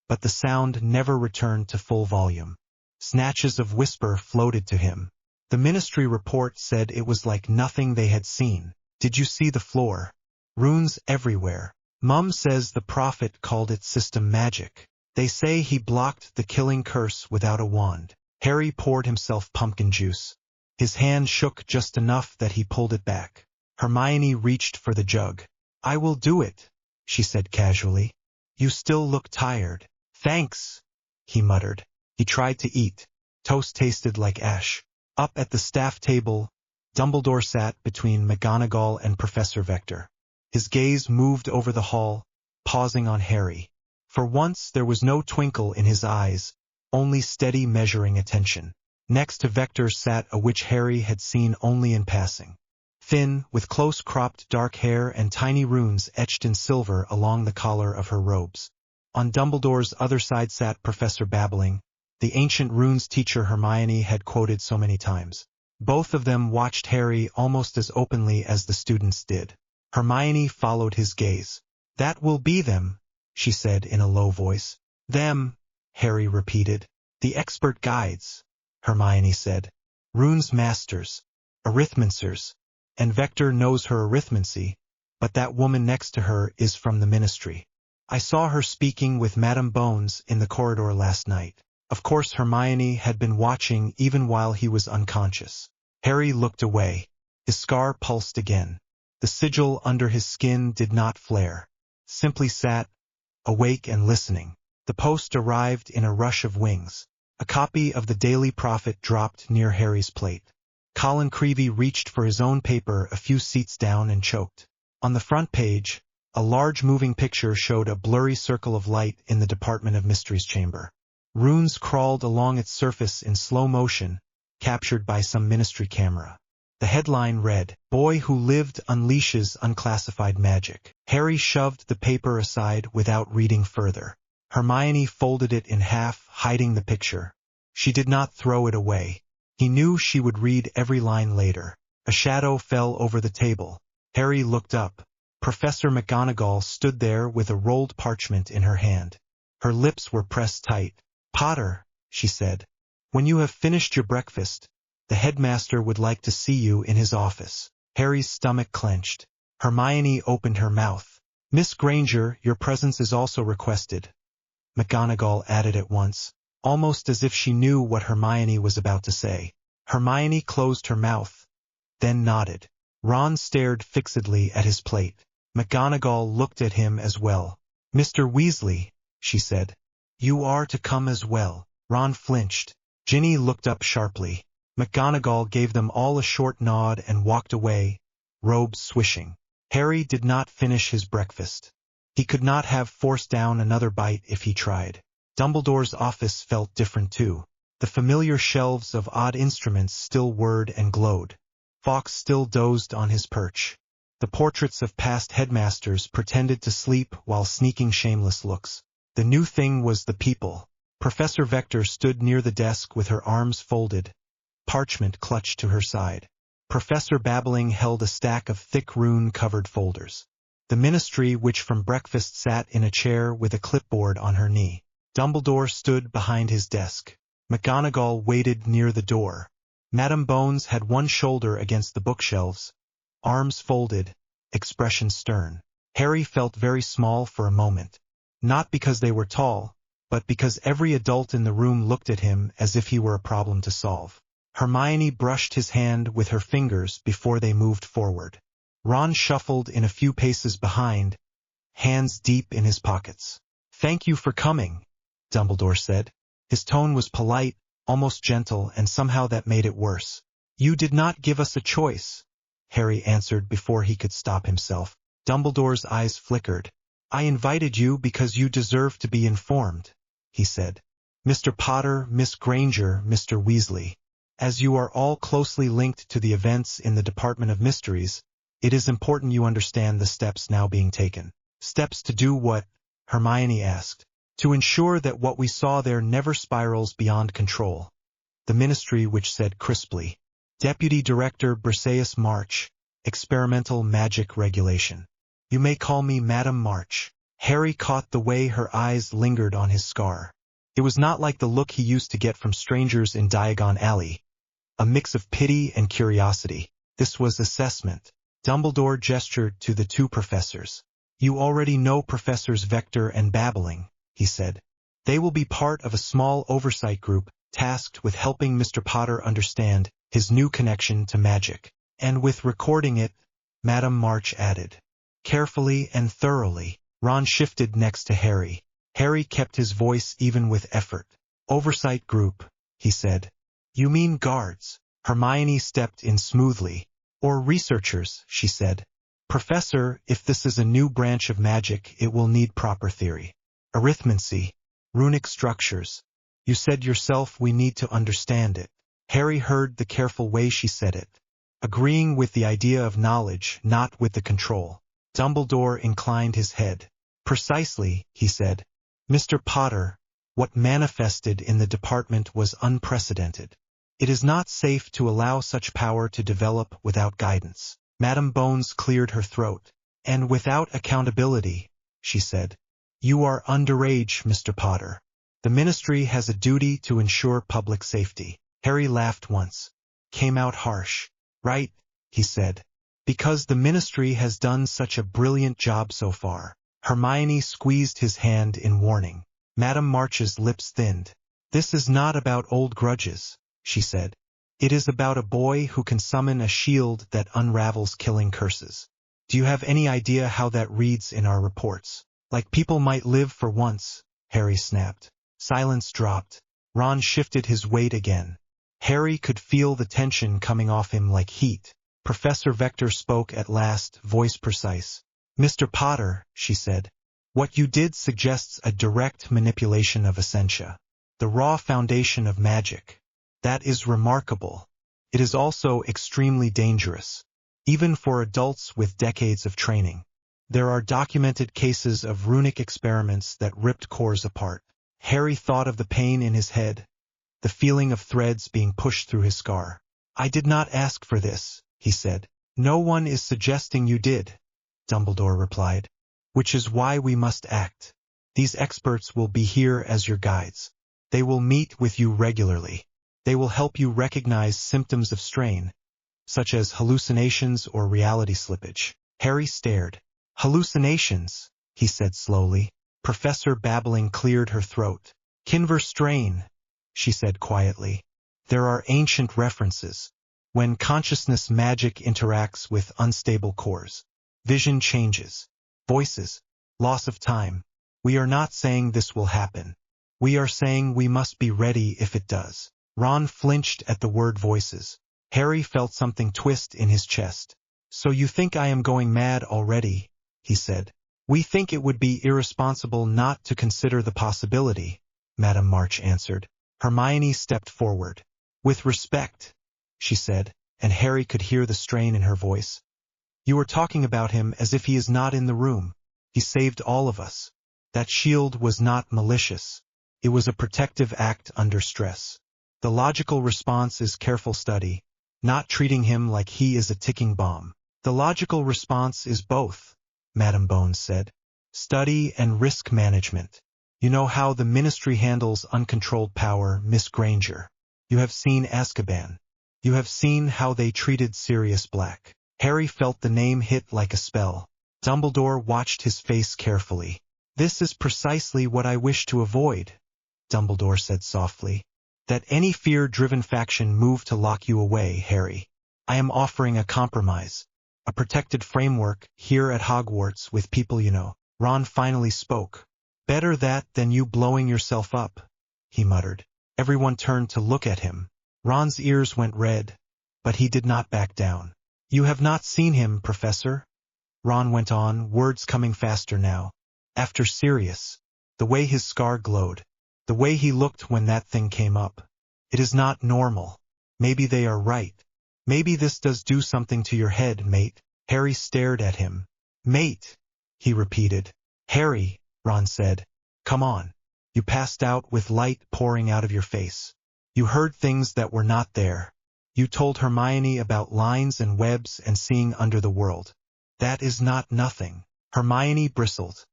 but the sound never returned to full volume. Snatches of whisper floated to him. The ministry report said it was like nothing they had seen. Did you see the floor? Runes everywhere. Mum says the prophet called it system magic. They say he blocked the killing curse without a wand. Harry poured himself pumpkin juice. His hand shook just enough that he pulled it back. Hermione reached for the jug. I will do it, she said casually. You still look tired. Thanks, he muttered. He tried to eat. Toast tasted like ash. Up at the staff table, Dumbledore sat between McGonagall and Professor Vector. His gaze moved over the hall, pausing on Harry. For once there was no twinkle in his eyes, only steady measuring attention. Next to Vector sat a witch Harry had seen only in passing. Thin, with close-cropped dark hair and tiny runes etched in silver along the collar of her robes. On Dumbledore's other side sat Professor Babbling, the ancient runes teacher Hermione had quoted so many times. Both of them watched Harry almost as openly as the students did. Hermione followed his gaze. That will be them, she said in a low voice. Them, Harry repeated. The expert guides, Hermione said. Runes masters, arithmancers, and Vector knows her arithmancy, but that woman next to her is from the ministry. I saw her speaking with Madame Bones in the corridor last night. Of course Hermione had been watching even while he was unconscious. Harry looked away. His scar pulsed again. The sigil under his skin did not flare. Simply sat, awake and listening. The post arrived in a rush of wings. A copy of the Daily Prophet dropped near Harry's plate. Colin Creevey reached for his own paper a few seats down and choked. On the front page, a large moving picture showed a blurry circle of light in the Department of Mysteries chamber. Runes crawled along its surface in slow motion, captured by some ministry camera. The headline read, Boy Who Lived Unleashes Unclassified Magic. Harry shoved the paper aside without reading further. Hermione folded it in half, hiding the picture. She did not throw it away. He knew she would read every line later. A shadow fell over the table. Harry looked up. Professor McGonagall stood there with a rolled parchment in her hand. Her lips were pressed tight. Potter, she said, when you have finished your breakfast, the headmaster would like to see you in his office. Harry's stomach clenched. Hermione opened her mouth. Miss Granger, your presence is also requested. McGonagall added at once, almost as if she knew what Hermione was about to say. Hermione closed her mouth, then nodded. Ron stared fixedly at his plate. McGonagall looked at him as well. Mr. Weasley, she said, you are to come as well. Ron flinched. Ginny looked up sharply. McGonagall gave them all a short nod and walked away, robes swishing. Harry did not finish his breakfast. He could not have forced down another bite if he tried. Dumbledore's office felt different too. The familiar shelves of odd instruments still whirred and glowed. Fawkes still dozed on his perch. The portraits of past headmasters pretended to sleep while sneaking shameless looks. The new thing was the people. Professor Vector stood near the desk with her arms folded, parchment clutched to her side. Professor Babbling held a stack of thick rune-covered folders. The ministry which from breakfast sat in a chair with a clipboard on her knee. Dumbledore stood behind his desk. McGonagall waited near the door. Madame Bones had one shoulder against the bookshelves, arms folded, expression stern. Harry felt very small for a moment. Not because they were tall, but because every adult in the room looked at him as if he were a problem to solve. Hermione brushed his hand with her fingers before they moved forward. Ron shuffled in a few paces behind, hands deep in his pockets. "Thank you for coming," Dumbledore said. His tone was polite, almost gentle, and somehow that made it worse. "You did not give us a choice," Harry answered before he could stop himself. Dumbledore's eyes flickered. "I invited you because you deserve to be informed," he said. "Mr. Potter, Miss Granger, Mr. Weasley. As you are all closely linked to the events in the Department of Mysteries, it is important you understand the steps now being taken." "Steps to do what?" Hermione asked. "To ensure that what we saw there never spirals beyond control," the ministry which said crisply. "Deputy Director Briseus March, Experimental Magic Regulation." "You may call me Madam March." Harry caught the way her eyes lingered on his scar. It was not like the look he used to get from strangers in Diagon Alley. A mix of pity and curiosity. This was assessment. Dumbledore gestured to the two professors. "You already know Professors Vector and Babbling," he said. "They will be part of a small oversight group tasked with helping Mr. Potter understand his new connection to magic. And with recording it," Madam March added. "Carefully and thoroughly." Ron shifted next to Harry. Harry kept his voice even with effort. "Oversight group," he said. "You mean guards?" Hermione stepped in smoothly. "Or researchers," she said. "Professor, if this is a new branch of magic, it will need proper theory. Arithmancy, runic structures. You said yourself we need to understand it." Harry heard the careful way she said it, agreeing with the idea of knowledge, not with the control. Dumbledore inclined his head. "Precisely," he said. "Mr. Potter, what manifested in the department was unprecedented. It is not safe to allow such power to develop without guidance." Madam Bones cleared her throat. "And without accountability," she said. "You are underage, Mr. Potter. The ministry has a duty to ensure public safety." Harry laughed once. Came out harsh. "Right," he said. "Because the ministry has done such a brilliant job so far." Hermione squeezed his hand in warning. Madam March's lips thinned. "This is not about old grudges," she said. "It is about a boy who can summon a shield that unravels killing curses. Do you have any idea how that reads in our reports?" "Like people might live for once," Harry snapped. Silence dropped. Ron shifted his weight again. Harry could feel the tension coming off him like heat. Professor Vector spoke at last, voice precise. "Mr. Potter," she said, "what you did suggests a direct manipulation of essentia, the raw foundation of magic. That is remarkable. It is also extremely dangerous, even for adults with decades of training. There are documented cases of runic experiments that ripped cores apart." Harry thought of the pain in his head, the feeling of threads being pushed through his scar. "I did not ask for this," he said. "No one is suggesting you did," Dumbledore replied. "Which is why we must act. These experts will be here as your guides. They will meet with you regularly. They will help you recognize symptoms of strain, such as hallucinations or reality slippage." Harry stared. "Hallucinations," he said slowly. Professor Babbling cleared her throat. "Kinver strain," she said quietly. "There are ancient references. When consciousness magic interacts with unstable cores, vision changes, voices, loss of time. We are not saying this will happen. We are saying we must be ready if it does." Ron flinched at the word voices. Harry felt something twist in his chest. "So you think I am going mad already?" he said. "We think it would be irresponsible not to consider the possibility," Madam March answered. Hermione stepped forward. "With respect," she said, and Harry could hear the strain in her voice. "You are talking about him as if he is not in the room. He saved all of us. That shield was not malicious. It was a protective act under stress. The logical response is careful study, not treating him like he is a ticking bomb." "The logical response is both," Madam Bones said. "Study and risk management. You know how the ministry handles uncontrolled power, Miss Granger. You have seen Azkaban. You have seen how they treated Sirius Black." Harry felt the name hit like a spell. Dumbledore watched his face carefully. "This is precisely what I wish to avoid," Dumbledore said softly. That any fear-driven faction move to lock you away, Harry. I am offering a compromise. A protected framework here at Hogwarts with people you know. Ron finally spoke. Better that than you blowing yourself up, he muttered. Everyone turned to look at him. Ron's ears went red, but he did not back down. You have not seen him, Professor? Ron went on, words coming faster now. After Sirius. The way his scar glowed. The way he looked when that thing came up. It is not normal. Maybe they are right. Maybe this does do something to your head, mate. Harry stared at him. Mate, he repeated. Harry, Ron said. Come on. You passed out with light pouring out of your face. You heard things that were not there. You told Hermione about lines and webs and seeing under the world. That is not nothing. Hermione bristled.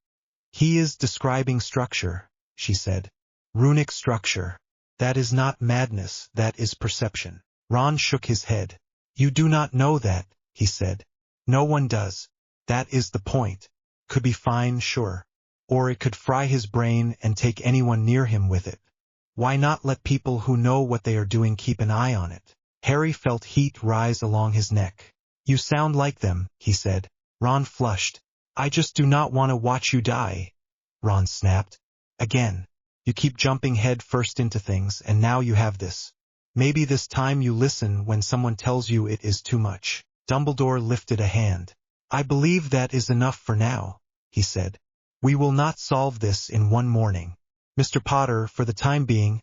He is describing structure, she said. Runic structure. That is not madness, that is perception. Ron shook his head. You do not know that, he said. No one does. That is the point. Could be fine, sure. Or it could fry his brain and take anyone near him with it. Why not let people who know what they are doing keep an eye on it? Harry felt heat rise along his neck. You sound like them, he said. Ron flushed. I just do not want to watch you die. Ron snapped. Again. You keep jumping head first into things, and now you have this. Maybe this time you listen when someone tells you it is too much. Dumbledore lifted a hand. I believe that is enough for now, he said. We will not solve this in one morning. Mr. Potter, for the time being,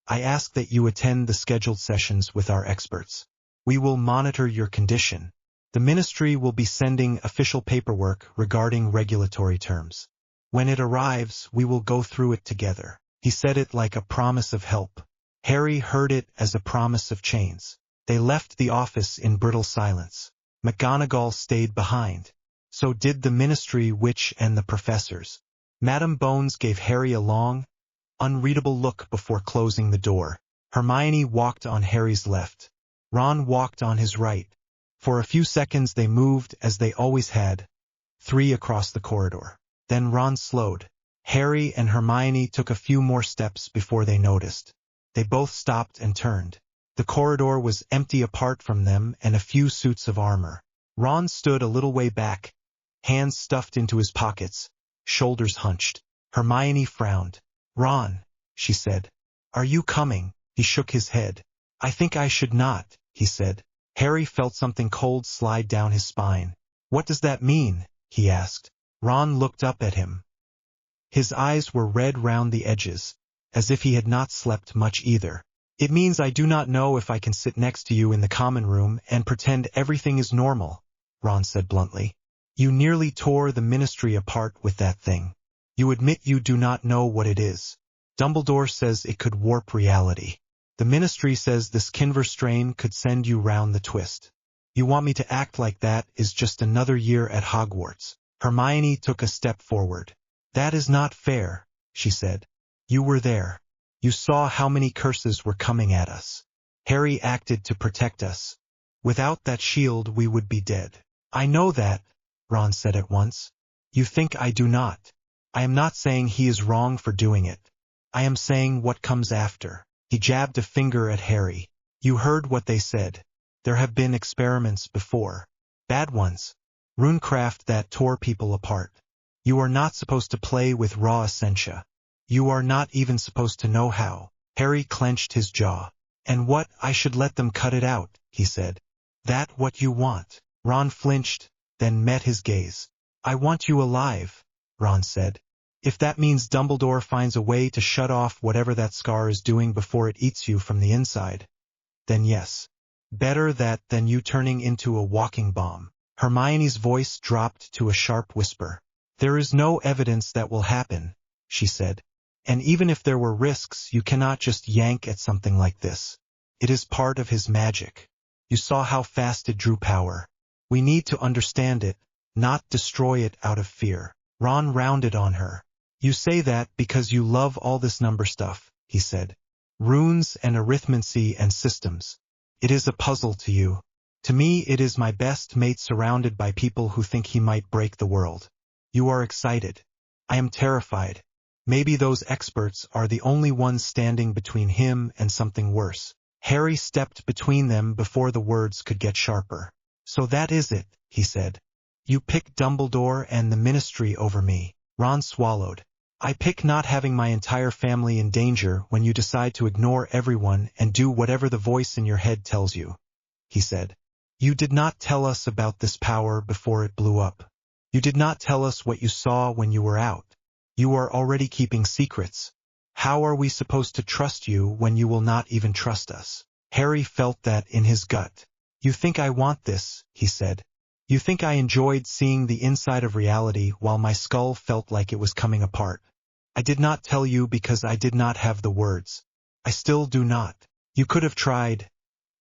I ask that you attend the scheduled sessions with our experts. We will monitor your condition. The Ministry will be sending official paperwork regarding regulatory terms. When it arrives, we will go through it together. He said it like a promise of help. Harry heard it as a promise of chains. They left the office in brittle silence. McGonagall stayed behind. So did the Ministry Witch and the professors. Madame Bones gave Harry a long, unreadable look before closing the door. Hermione walked on Harry's left. Ron walked on his right. For a few seconds they moved as they always had, 3 across the corridor. Then Ron slowed. Harry and Hermione took a few more steps before they noticed. They both stopped and turned. The corridor was empty apart from them and a few suits of armor. Ron stood a little way back, hands stuffed into his pockets, shoulders hunched. Hermione frowned. Ron, she said. Are you coming? He shook his head. I think I should not, he said. Harry felt something cold slide down his spine. What does that mean? He asked. Ron looked up at him. His eyes were red round the edges, as if he had not slept much either. It means I do not know if I can sit next to you in the common room and pretend everything is normal, Ron said bluntly. You nearly tore the Ministry apart with that thing. You admit you do not know what it is. Dumbledore says it could warp reality. The Ministry says this Kinver strain could send you round the twist. You want me to act like that is just another year at Hogwarts. Hermione took a step forward. That is not fair, she said. You were there. You saw how many curses were coming at us. Harry acted to protect us. Without that shield we would be dead. I know that, Ron said at once. You think I do not. I am not saying he is wrong for doing it. I am saying what comes after. He jabbed a finger at Harry. You heard what they said. There have been experiments before. Bad ones. Runecraft that tore people apart. You are not supposed to play with raw essentia. You are not even supposed to know how. Harry clenched his jaw. And what, I should let them cut it out, he said. That what you want? Ron flinched, then met his gaze. I want you alive, Ron said. If that means Dumbledore finds a way to shut off whatever that scar is doing before it eats you from the inside, then yes. Better that than you turning into a walking bomb. Hermione's voice dropped to a sharp whisper. There is no evidence that will happen, she said. And even if there were risks, you cannot just yank at something like this. It is part of his magic. You saw how fast it drew power. We need to understand it, not destroy it out of fear. Ron rounded on her. You say that because you love all this number stuff, he said. Runes and arithmancy and systems. It is a puzzle to you. To me it is my best mate surrounded by people who think he might break the world. You are excited. I am terrified. Maybe those experts are the only ones standing between him and something worse. Harry stepped between them before the words could get sharper. So that is it, he said. You pick Dumbledore and the Ministry over me. Ron swallowed. I pick not having my entire family in danger when you decide to ignore everyone and do whatever the voice in your head tells you, he said. You did not tell us about this power before it blew up. You did not tell us what you saw when you were out. You are already keeping secrets. How are we supposed to trust you when you will not even trust us? Harry felt that in his gut. You think I want this, he said. You think I enjoyed seeing the inside of reality while my skull felt like it was coming apart. I did not tell you because I did not have the words. I still do not. You could have tried.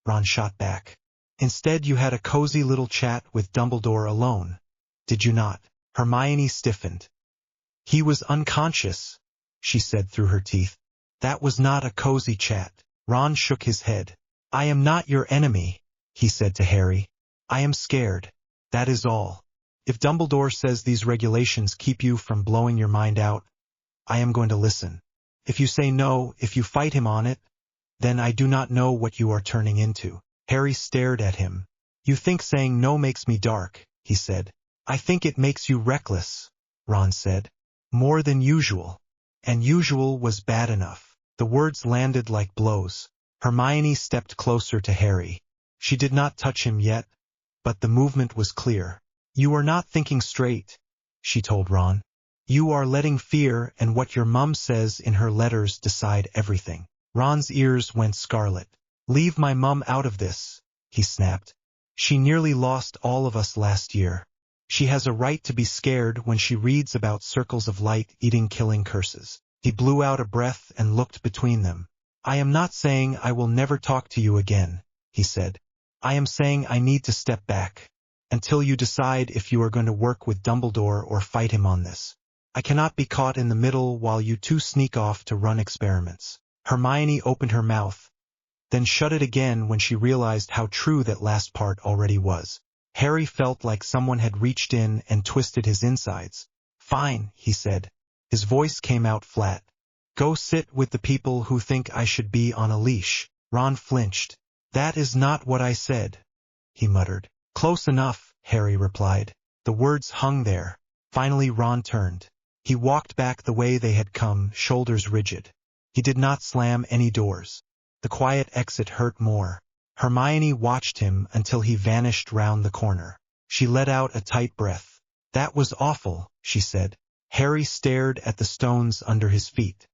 Ron shot back. Instead you had a cozy little chat with Dumbledore alone. Did you not? Hermione stiffened. He was unconscious, she said through her teeth. That was not a cozy chat. Ron shook his head. I am not your enemy, he said to Harry. I am scared. That is all. If Dumbledore says these regulations keep you from blowing your mind out, I am going to listen. If you say no, if you fight him on it, then I do not know what you are turning into. Harry stared at him. You think saying no makes me dark, he said. I think it makes you reckless, Ron said. More than usual. And usual was bad enough. The words landed like blows. Hermione stepped closer to Harry. She did not touch him yet, but the movement was clear. You are not thinking straight, she told Ron. You are letting fear and what your mum says in her letters decide everything. Ron's ears went scarlet. Leave my mum out of this, he snapped. She nearly lost all of us last year. She has a right to be scared when she reads about circles of light eating killing curses. He blew out a breath and looked between them. I am not saying I will never talk to you again, he said. I am saying I need to step back. Until you decide if you are going to work with Dumbledore or fight him on this. I cannot be caught in the middle while you two sneak off to run experiments. Hermione opened her mouth, then shut it again when she realized how true that last part already was. Harry felt like someone had reached in and twisted his insides. Fine, he said. His voice came out flat. Go sit with the people who think I should be on a leash. Ron flinched. That is not what I said, he muttered. Close enough, Harry replied. The words hung there. Finally Ron turned. He walked back the way they had come, shoulders rigid. He did not slam any doors. The quiet exit hurt more. Hermione watched him until he vanished round the corner. She let out a tight breath. That was awful, she said. Harry stared at the stones under his feet.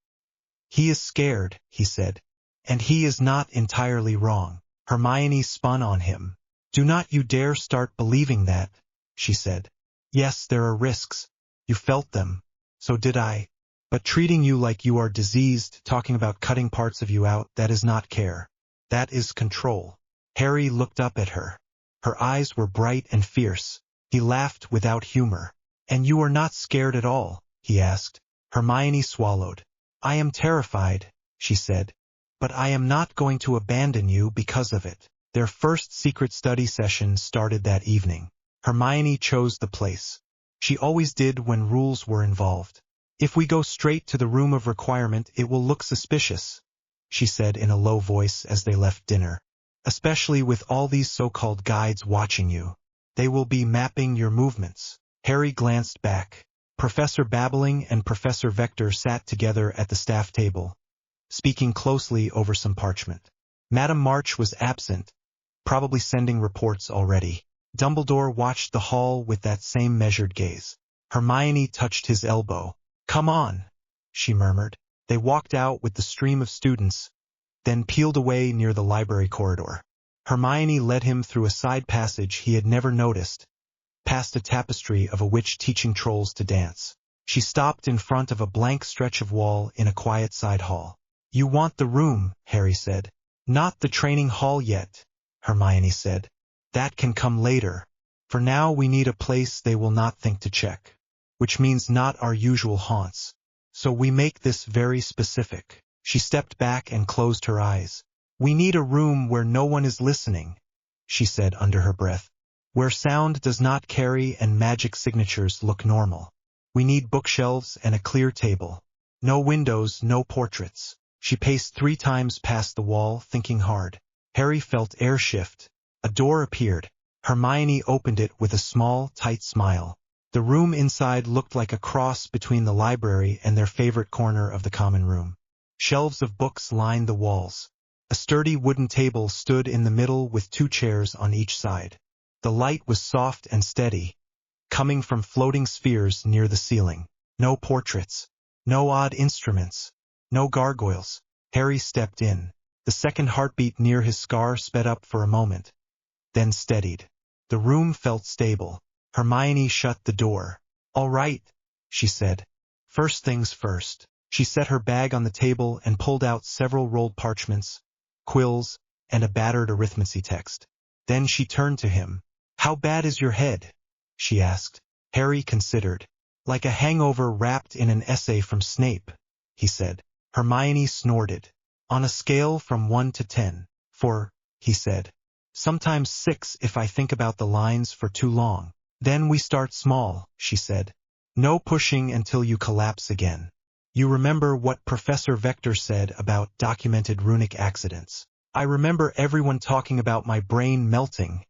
He is scared, he said. And he is not entirely wrong. Hermione spun on him. Do not you dare start believing that, she said. Yes, there are risks. You felt them. So did I. But treating you like you are diseased, talking about cutting parts of you out, that is not care. That is control. Harry looked up at her. Her eyes were bright and fierce. He laughed without humor. And you are not scared at all, he asked. Hermione swallowed. I am terrified, she said. But I am not going to abandon you because of it. Their first secret study session started that evening. Hermione chose the place. She always did when rules were involved. If we go straight to the room of requirement, it will look suspicious, she said in a low voice as they left dinner. Especially with all these so-called guides watching you. They will be mapping your movements. Harry glanced back. Professor Babbling and Professor Vector sat together at the staff table, speaking closely over some parchment. Madame March was absent, probably sending reports already. Dumbledore watched the hall with that same measured gaze. Hermione touched his elbow. Come on, she murmured. They walked out with the stream of students, then peeled away near the library corridor. Hermione led him through a side passage he had never noticed, past a tapestry of a witch teaching trolls to dance. She stopped in front of a blank stretch of wall in a quiet side hall. You want the room, Harry said. Not the training hall yet, Hermione said. That can come later. For now we need a place they will not think to check, which means not our usual haunts. So we make this very specific. She stepped back and closed her eyes. We need a room where no one is listening, she said under her breath. Where sound does not carry and magic signatures look normal. We need bookshelves and a clear table. No windows, no portraits. She paced 3 times past the wall, thinking hard. Harry felt air shift. A door appeared. Hermione opened it with a small, tight smile. The room inside looked like a cross between the library and their favorite corner of the common room. Shelves of books lined the walls. A sturdy wooden table stood in the middle with 2 chairs on each side. The light was soft and steady, coming from floating spheres near the ceiling. No portraits. No odd instruments. No gargoyles. Harry stepped in. The second heartbeat near his scar sped up for a moment, then steadied. The room felt stable. Hermione shut the door. "All right," she said. "First things first." She set her bag on the table and pulled out several rolled parchments, quills, and a battered arithmancy text. Then she turned to him. "How bad is your head?" she asked. Harry considered. "Like a hangover wrapped in an essay from Snape," he said. Hermione snorted. "On a scale from 1 to 10. 4, he said. "Sometimes 6 if I think about the lines for too long." "Then we start small," she said. "No pushing until you collapse again. You remember what Professor Vector said about documented runic accidents?" "I remember everyone talking about my brain melting,"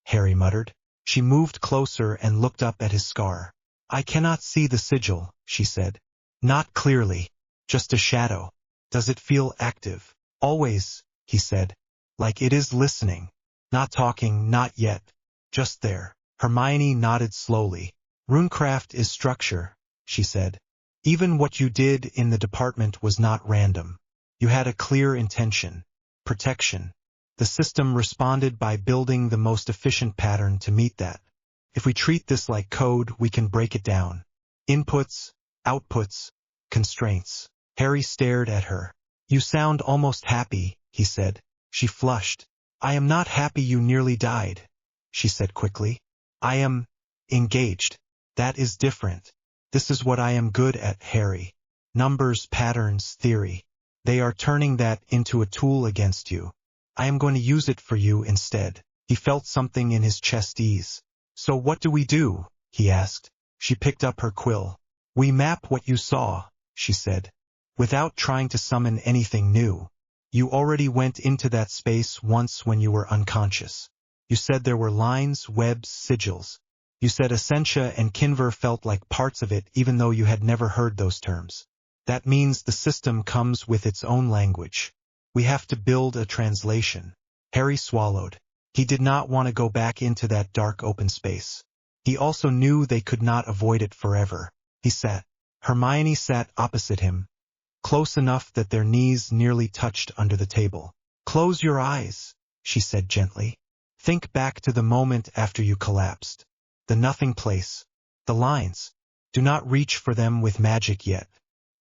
Harry muttered. She moved closer and looked up at his scar. "I cannot see the sigil," she said. "Not clearly. Just a shadow." "Does it feel active?" "Always," he said. "Like it is listening. Not talking, not yet. Just there." Hermione nodded slowly. "Runecraft is structure," she said. "Even what you did in the department was not random. You had a clear intention. Protection. The system responded by building the most efficient pattern to meet that. If we treat this like code, we can break it down. Inputs, outputs, constraints." Harry stared at her. "You sound almost happy," he said. She flushed. "I am not happy you nearly died," she said quickly. "I am engaged. That is different. This is what I am good at, Harry. Numbers, patterns, theory. They are turning that into a tool against you. I am going to use it for you instead." He felt something in his chest ease. "So what do we do?" he asked. She picked up her quill. "We map what you saw," she said, "without trying to summon anything new. You already went into that space once when you were unconscious. You said there were lines, webs, sigils. You said Essentia and Kinver felt like parts of it even though you had never heard those terms. That means the system comes with its own language. We have to build a translation." Harry swallowed. He did not want to go back into that dark open space. He also knew they could not avoid it forever. He sat. Hermione sat opposite him, close enough that their knees nearly touched under the table. "Close your eyes," she said gently. "Think back to the moment after you collapsed. The nothing place. The lines. Do not reach for them with magic yet.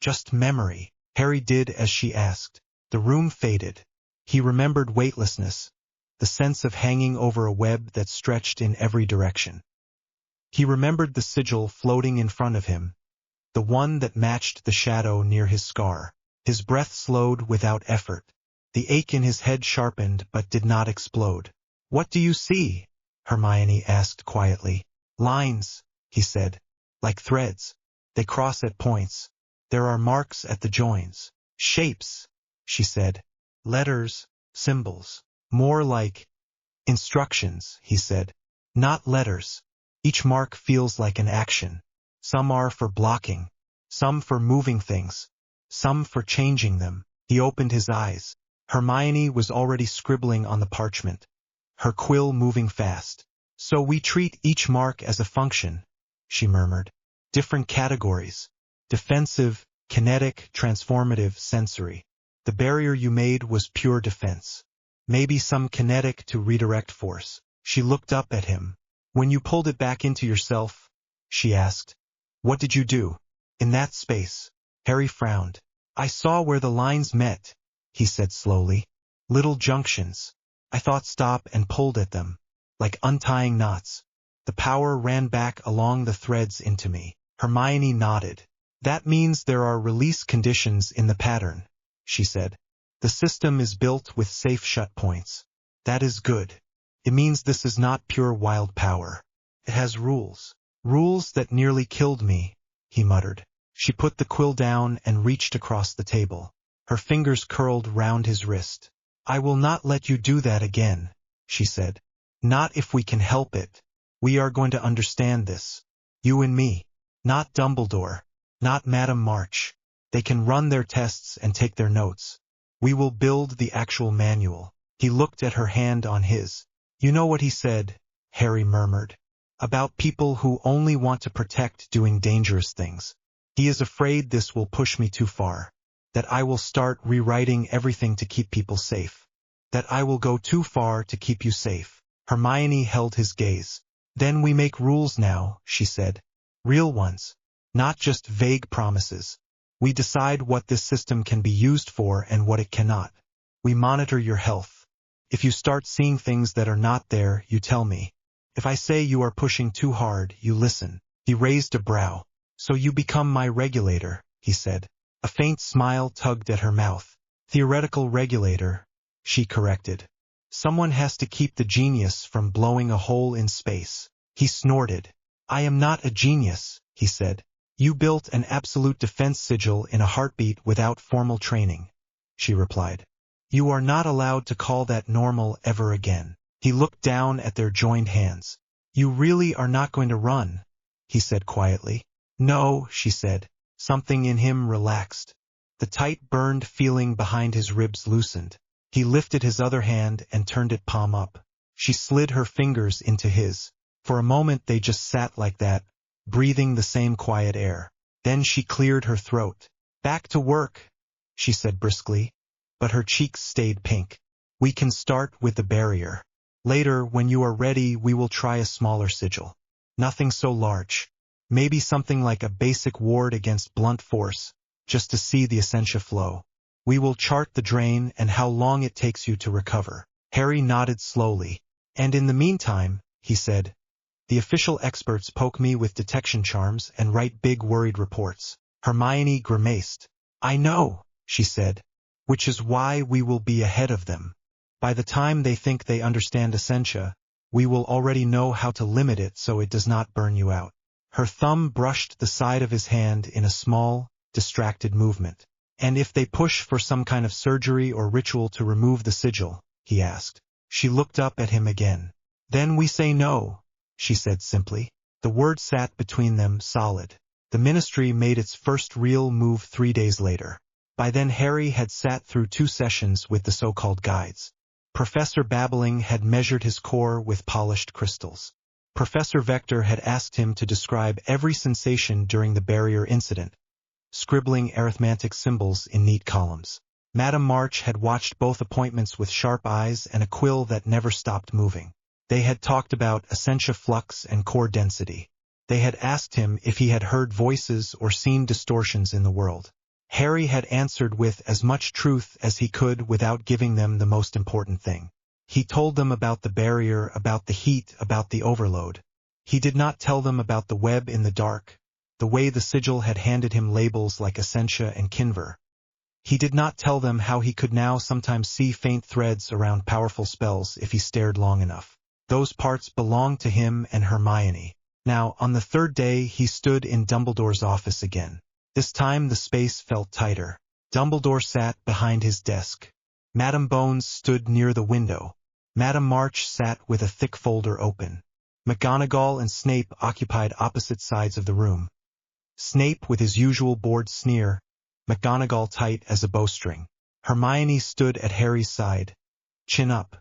Just memory." Harry did as she asked. The room faded. He remembered weightlessness, the sense of hanging over a web that stretched in every direction. He remembered the sigil floating in front of him, the one that matched the shadow near his scar. His breath slowed without effort. The ache in his head sharpened but did not explode. "What do you see?" Hermione asked quietly. "Lines," he said. "Like threads. They cross at points. There are marks at the joins." "Shapes," she said. "Letters, symbols. More like instructions," he said. "Not letters. Each mark feels like an action. Some are for blocking, some for moving things, some for changing them." He opened his eyes. Hermione was already scribbling on the parchment, her quill moving fast. "So we treat each mark as a function," she murmured. "Different categories. Defensive, kinetic, transformative, sensory. The barrier you made was pure defense. Maybe some kinetic to redirect force." She looked up at him. "When you pulled it back into yourself," she asked, "what did you do? In that space?" Harry frowned. "I saw where the lines met," he said slowly. "Little junctions. I thought stop and pulled at them, like untying knots. The power ran back along the threads into me." Hermione nodded. "That means there are release conditions in the pattern," she said. "The system is built with safe shut points. That is good. It means this is not pure wild power. It has rules. Rules that nearly killed me," he muttered. She put the quill down and reached across the table. Her fingers curled round his wrist. "I will not let you do that again," she said. "Not if we can help it. We are going to understand this. You and me. Not Dumbledore. Not Madame March. They can run their tests and take their notes. We will build the actual manual." He looked at her hand on his. "You know what he said," Harry murmured, "about people who only want to protect doing dangerous things. He is afraid this will push me too far. That I will start rewriting everything to keep people safe. That I will go too far to keep you safe." Hermione held his gaze. "Then we make rules now," she said. "Real ones. Not just vague promises. We decide what this system can be used for and what it cannot. We monitor your health. If you start seeing things that are not there, you tell me. If I say you are pushing too hard, you listen." He raised a brow. "So you become my regulator," he said. A faint smile tugged at her mouth. "Theoretical regulator," she corrected. "Someone has to keep the genius from blowing a hole in space." He snorted. "I am not a genius," he said. "You built an absolute defense sigil in a heartbeat without formal training," she replied. "You are not allowed to call that normal ever again." He looked down at their joined hands. "You really are not going to run," he said quietly. "No," she said. Something in him relaxed. The tight burned feeling behind his ribs loosened. He lifted his other hand and turned it palm up. She slid her fingers into his. For a moment they just sat like that, breathing the same quiet air. Then she cleared her throat. "Back to work," she said briskly. But her cheeks stayed pink. "We can start with the barrier. Later, when you are ready, we will try a smaller sigil. Nothing so large. Maybe something like a basic ward against blunt force, just to see the essentia flow. We will chart the drain and how long it takes you to recover." Harry nodded slowly. "And in the meantime," he said, "the official experts poke me with detection charms and write big worried reports." Hermione grimaced. "I know," she said. "Which is why we will be ahead of them. By the time they think they understand essentia, we will already know how to limit it so it does not burn you out." Her thumb brushed the side of his hand in a small, distracted movement. "And if they push for some kind of surgery or ritual to remove the sigil?" he asked. She looked up at him again. "Then we say no," she said simply. The word sat between them solid. The ministry made its first real move 3 days later. By then Harry had sat through 2 sessions with the so-called guides. Professor Babbling had measured his core with polished crystals. Professor Vector had asked him to describe every sensation during the barrier incident, scribbling arithmetic symbols in neat columns. Madame March had watched both appointments with sharp eyes and a quill that never stopped moving. They had talked about essentia flux and core density. They had asked him if he had heard voices or seen distortions in the world. Harry had answered with as much truth as he could without giving them the most important thing. He told them about the barrier, about the heat, about the overload. He did not tell them about the web in the dark, the way the sigil had handed him labels like essentia and kinver. He did not tell them how he could now sometimes see faint threads around powerful spells if he stared long enough. Those parts belonged to him and Hermione. Now, on the 3rd day, he stood in Dumbledore's office again. This time the space felt tighter. Dumbledore sat behind his desk. Madame Bones stood near the window. Madame March sat with a thick folder open. McGonagall and Snape occupied opposite sides of the room. Snape with his usual bored sneer, McGonagall tight as a bowstring. Hermione stood at Harry's side, chin up.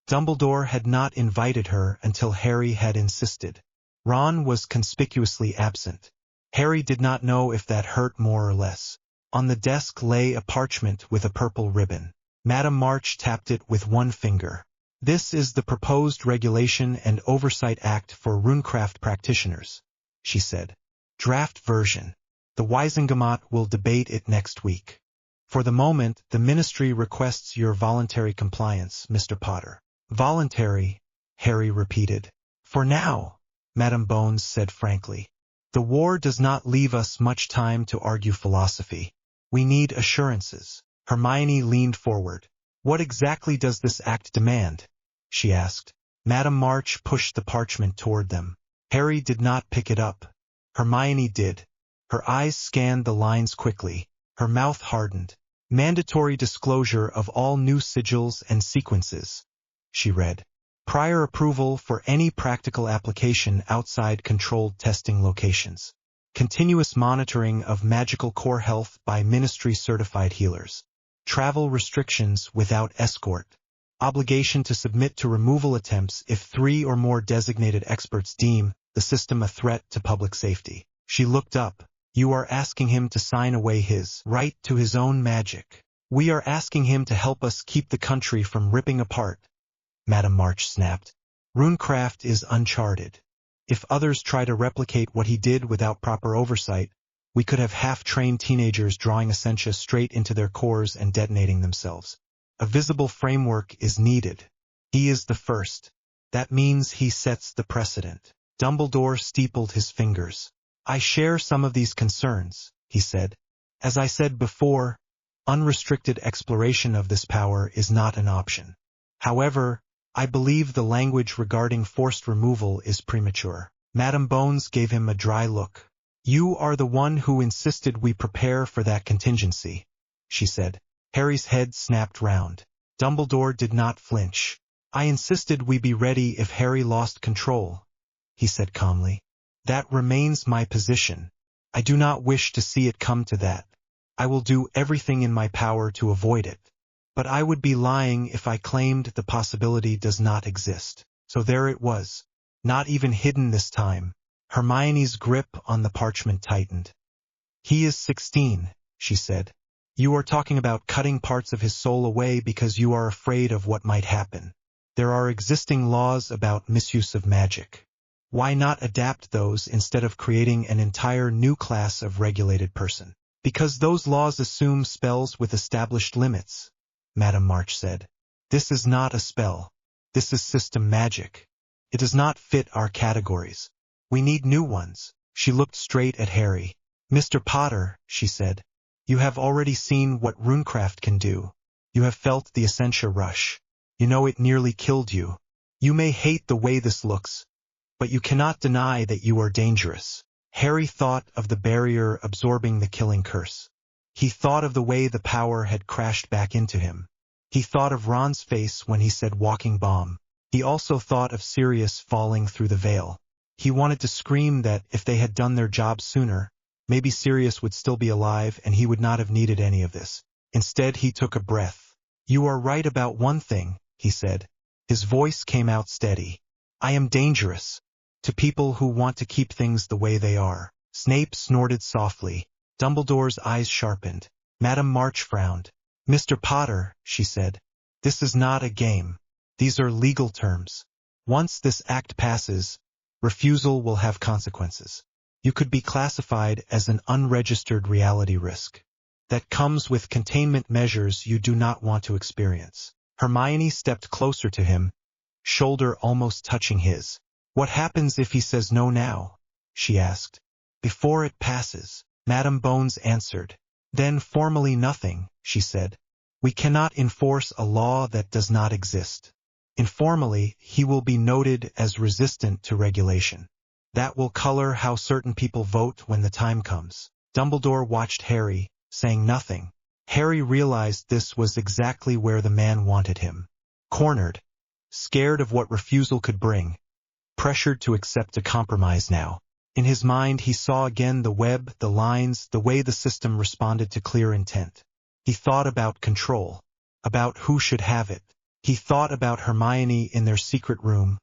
Dumbledore had not invited her until Harry had insisted. Ron was conspicuously absent. Harry did not know if that hurt more or less. On the desk lay a parchment with a purple ribbon. Madame March tapped it with one finger. "This is the proposed Regulation and Oversight Act for Runecraft practitioners," she said. "Draft version. The Wisengamot will debate it next week. For the moment, the Ministry requests your voluntary compliance, Mr. Potter." "Voluntary," Harry repeated. "For now," Madame Bones said frankly. "The war does not leave us much time to argue philosophy. We need assurances." Hermione leaned forward. "What exactly does this act demand?" she asked. Madame March pushed the parchment toward them. Harry did not pick it up. Hermione did. Her eyes scanned the lines quickly. Her mouth hardened. Mandatory disclosure of all new sigils and sequences, she read. Prior approval for any practical application outside controlled testing locations. Continuous monitoring of magical core health by ministry-certified healers. Travel restrictions without escort. Obligation to submit to removal attempts if 3 or more designated experts deem the system a threat to public safety. She looked up. You are asking him to sign away his right to his own magic. We are asking him to help us keep the country from ripping apart, Madame March snapped. Runecraft is uncharted. If others try to replicate what he did without proper oversight, we could have half-trained teenagers drawing essentia straight into their cores and detonating themselves. A visible framework is needed. He is the first. That means he sets the precedent. Dumbledore steepled his fingers. I share some of these concerns, he said. As I said before, unrestricted exploration of this power is not an option. However, I believe the language regarding forced removal is premature. Madame Bones gave him a dry look. You are the one who insisted we prepare for that contingency, she said. Harry's head snapped round. Dumbledore did not flinch. I insisted we be ready if Harry lost control, he said calmly. That remains my position. I do not wish to see it come to that. I will do everything in my power to avoid it. But I would be lying if I claimed the possibility does not exist. So there it was. Not even hidden this time. Hermione's grip on the parchment tightened. He is 16, she said. You are talking about cutting parts of his soul away because you are afraid of what might happen. There are existing laws about misuse of magic. Why not adapt those instead of creating an entire new class of regulated person? Because those laws assume spells with established limits, Madame March said. This is not a spell. This is system magic. It does not fit our categories. We need new ones. She looked straight at Harry. Mr. Potter, she said, you have already seen what Runecraft can do. You have felt the Essentia rush. You know it nearly killed you. You may hate the way this looks, but you cannot deny that you are dangerous. Harry thought of the barrier absorbing the killing curse. He thought of the way the power had crashed back into him. He thought of Ron's face when he said walking bomb. He also thought of Sirius falling through the veil. He wanted to scream that if they had done their job sooner, maybe Sirius would still be alive and he would not have needed any of this. Instead, he took a breath. You are right about one thing, he said. His voice came out steady. I am dangerous. To people who want to keep things the way they are. Snape snorted softly. Dumbledore's eyes sharpened. Madame March frowned. Mr. Potter, she said, this is not a game. These are legal terms. Once this act passes, refusal will have consequences. You could be classified as an unregistered reality risk. That comes with containment measures you do not want to experience. Hermione stepped closer to him, shoulder almost touching his. What happens if he says no now? She asked. Before it passes, Madame Bones answered. Then formally nothing, she said. We cannot enforce a law that does not exist. Informally, he will be noted as resistant to regulation. That will color how certain people vote when the time comes. Dumbledore watched Harry, saying nothing. Harry realized this was exactly where the man wanted him. Cornered, scared of what refusal could bring, pressured to accept a compromise now. In his mind he saw again the web, the lines, the way the system responded to clear intent. He thought about control, about who should have it. He thought about Hermione in their secret room,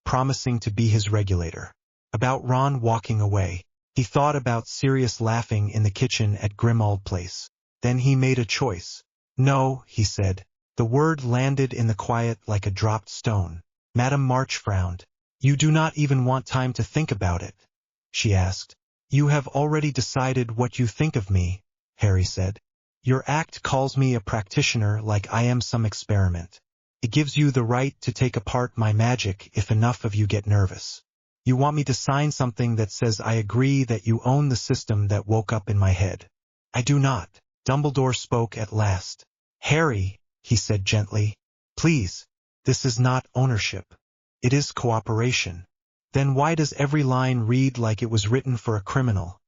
promising to be his regulator. About Ron walking away. He thought about Sirius laughing in the kitchen at Grimmauld Place. Then he made a choice. No, he said. The word landed in the quiet like a dropped stone. Madame March frowned. You do not even want time to think about it, she asked. You have already decided what you think of me, Harry said. Your act calls me a practitioner like I am some experiment. It gives you the right to take apart my magic if enough of you get nervous. You want me to sign something that says I agree that you own the system that woke up in my head. I do not. Dumbledore spoke at last. Harry, he said gently, please, this is not ownership. It is cooperation. Then why does every line read like it was written for a criminal?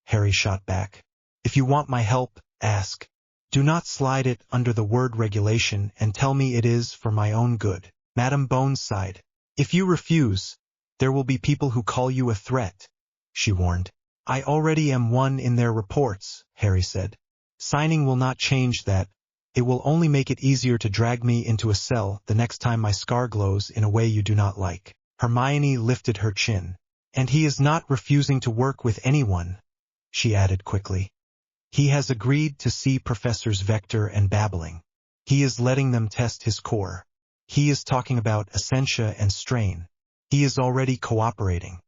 Harry shot back. If you want my help, ask. Do not slide it under the word regulation and tell me it is for my own good. Madame Bones sighed. If you refuse, there will be people who call you a threat, she warned. I already am one in their reports, Harry said. Signing will not change that. It will only make it easier to drag me into a cell the next time my scar glows in a way you do not like. Hermione lifted her chin. And he is not refusing to work with anyone, she added quickly. He has agreed to see Professors Vector and Babbling. He is letting them test his core. He is talking about Essentia and Strain. He is already cooperating.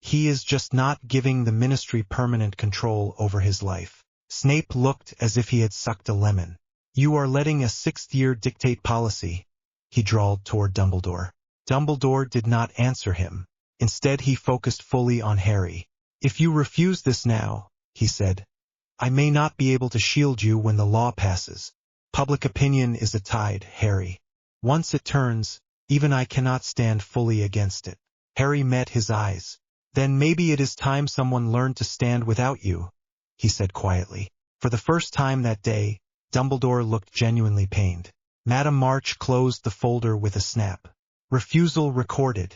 He is just not giving the Ministry permanent control over his life. Snape looked as if he had sucked a lemon. You are letting a sixth-year dictate policy, he drawled toward Dumbledore. Dumbledore did not answer him. Instead he focused fully on Harry. If you refuse this now, he said, I may not be able to shield you when the law passes. Public opinion is a tide, Harry. Once it turns, even I cannot stand fully against it. Harry met his eyes. Then maybe it is time someone learned to stand without you, he said quietly. For the first time that day, Dumbledore looked genuinely pained. Madame March closed the folder with a snap. Refusal recorded,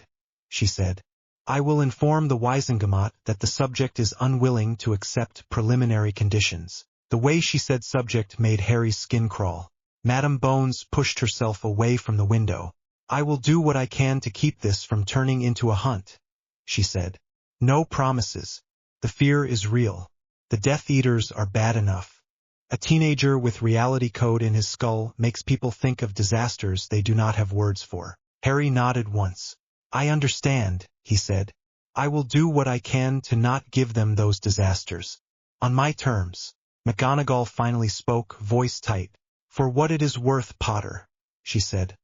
she said. I will inform the Wisengamot that the subject is unwilling to accept preliminary conditions. The way she said subject made Harry's skin crawl. Madame Bones pushed herself away from the window. I will do what I can to keep this from turning into a hunt, she said. No promises. The fear is real. The Death Eaters are bad enough. A teenager with reality code in his skull makes people think of disasters they do not have words for. Harry nodded once. I understand, he said. I will do what I can to not give them those disasters. On my terms. McGonagall finally spoke, voice tight. For what it is worth, Potter, she said.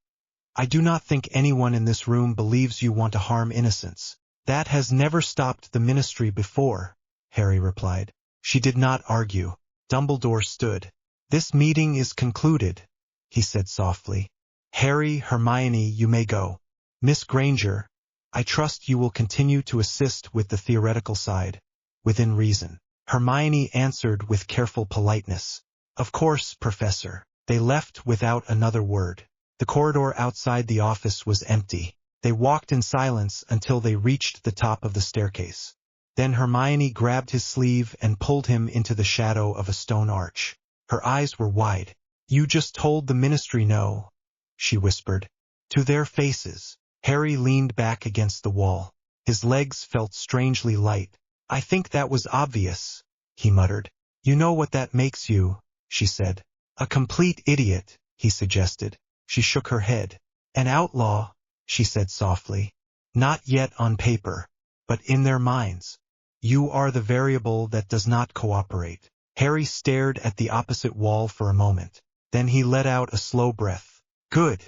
I do not think anyone in this room believes you want to harm innocents. That has never stopped the Ministry before, Harry replied. She did not argue. Dumbledore stood. This meeting is concluded, he said softly. Harry, Hermione, you may go. Miss Granger, I trust you will continue to assist with the theoretical side, within reason. Hermione answered with careful politeness. Of course, Professor. They left without another word. The corridor outside the office was empty. They walked in silence until they reached the top of the staircase. Then Hermione grabbed his sleeve and pulled him into the shadow of a stone arch. Her eyes were wide. You just told the Ministry no, she whispered. To their faces. Harry leaned back against the wall. His legs felt strangely light. I think that was obvious, he muttered. You know what that makes you, she said. A complete idiot, he suggested. She shook her head. An outlaw, she said softly. Not yet on paper, but in their minds. You are the variable that does not cooperate. Harry stared at the opposite wall for a moment. Then he let out a slow breath. Good,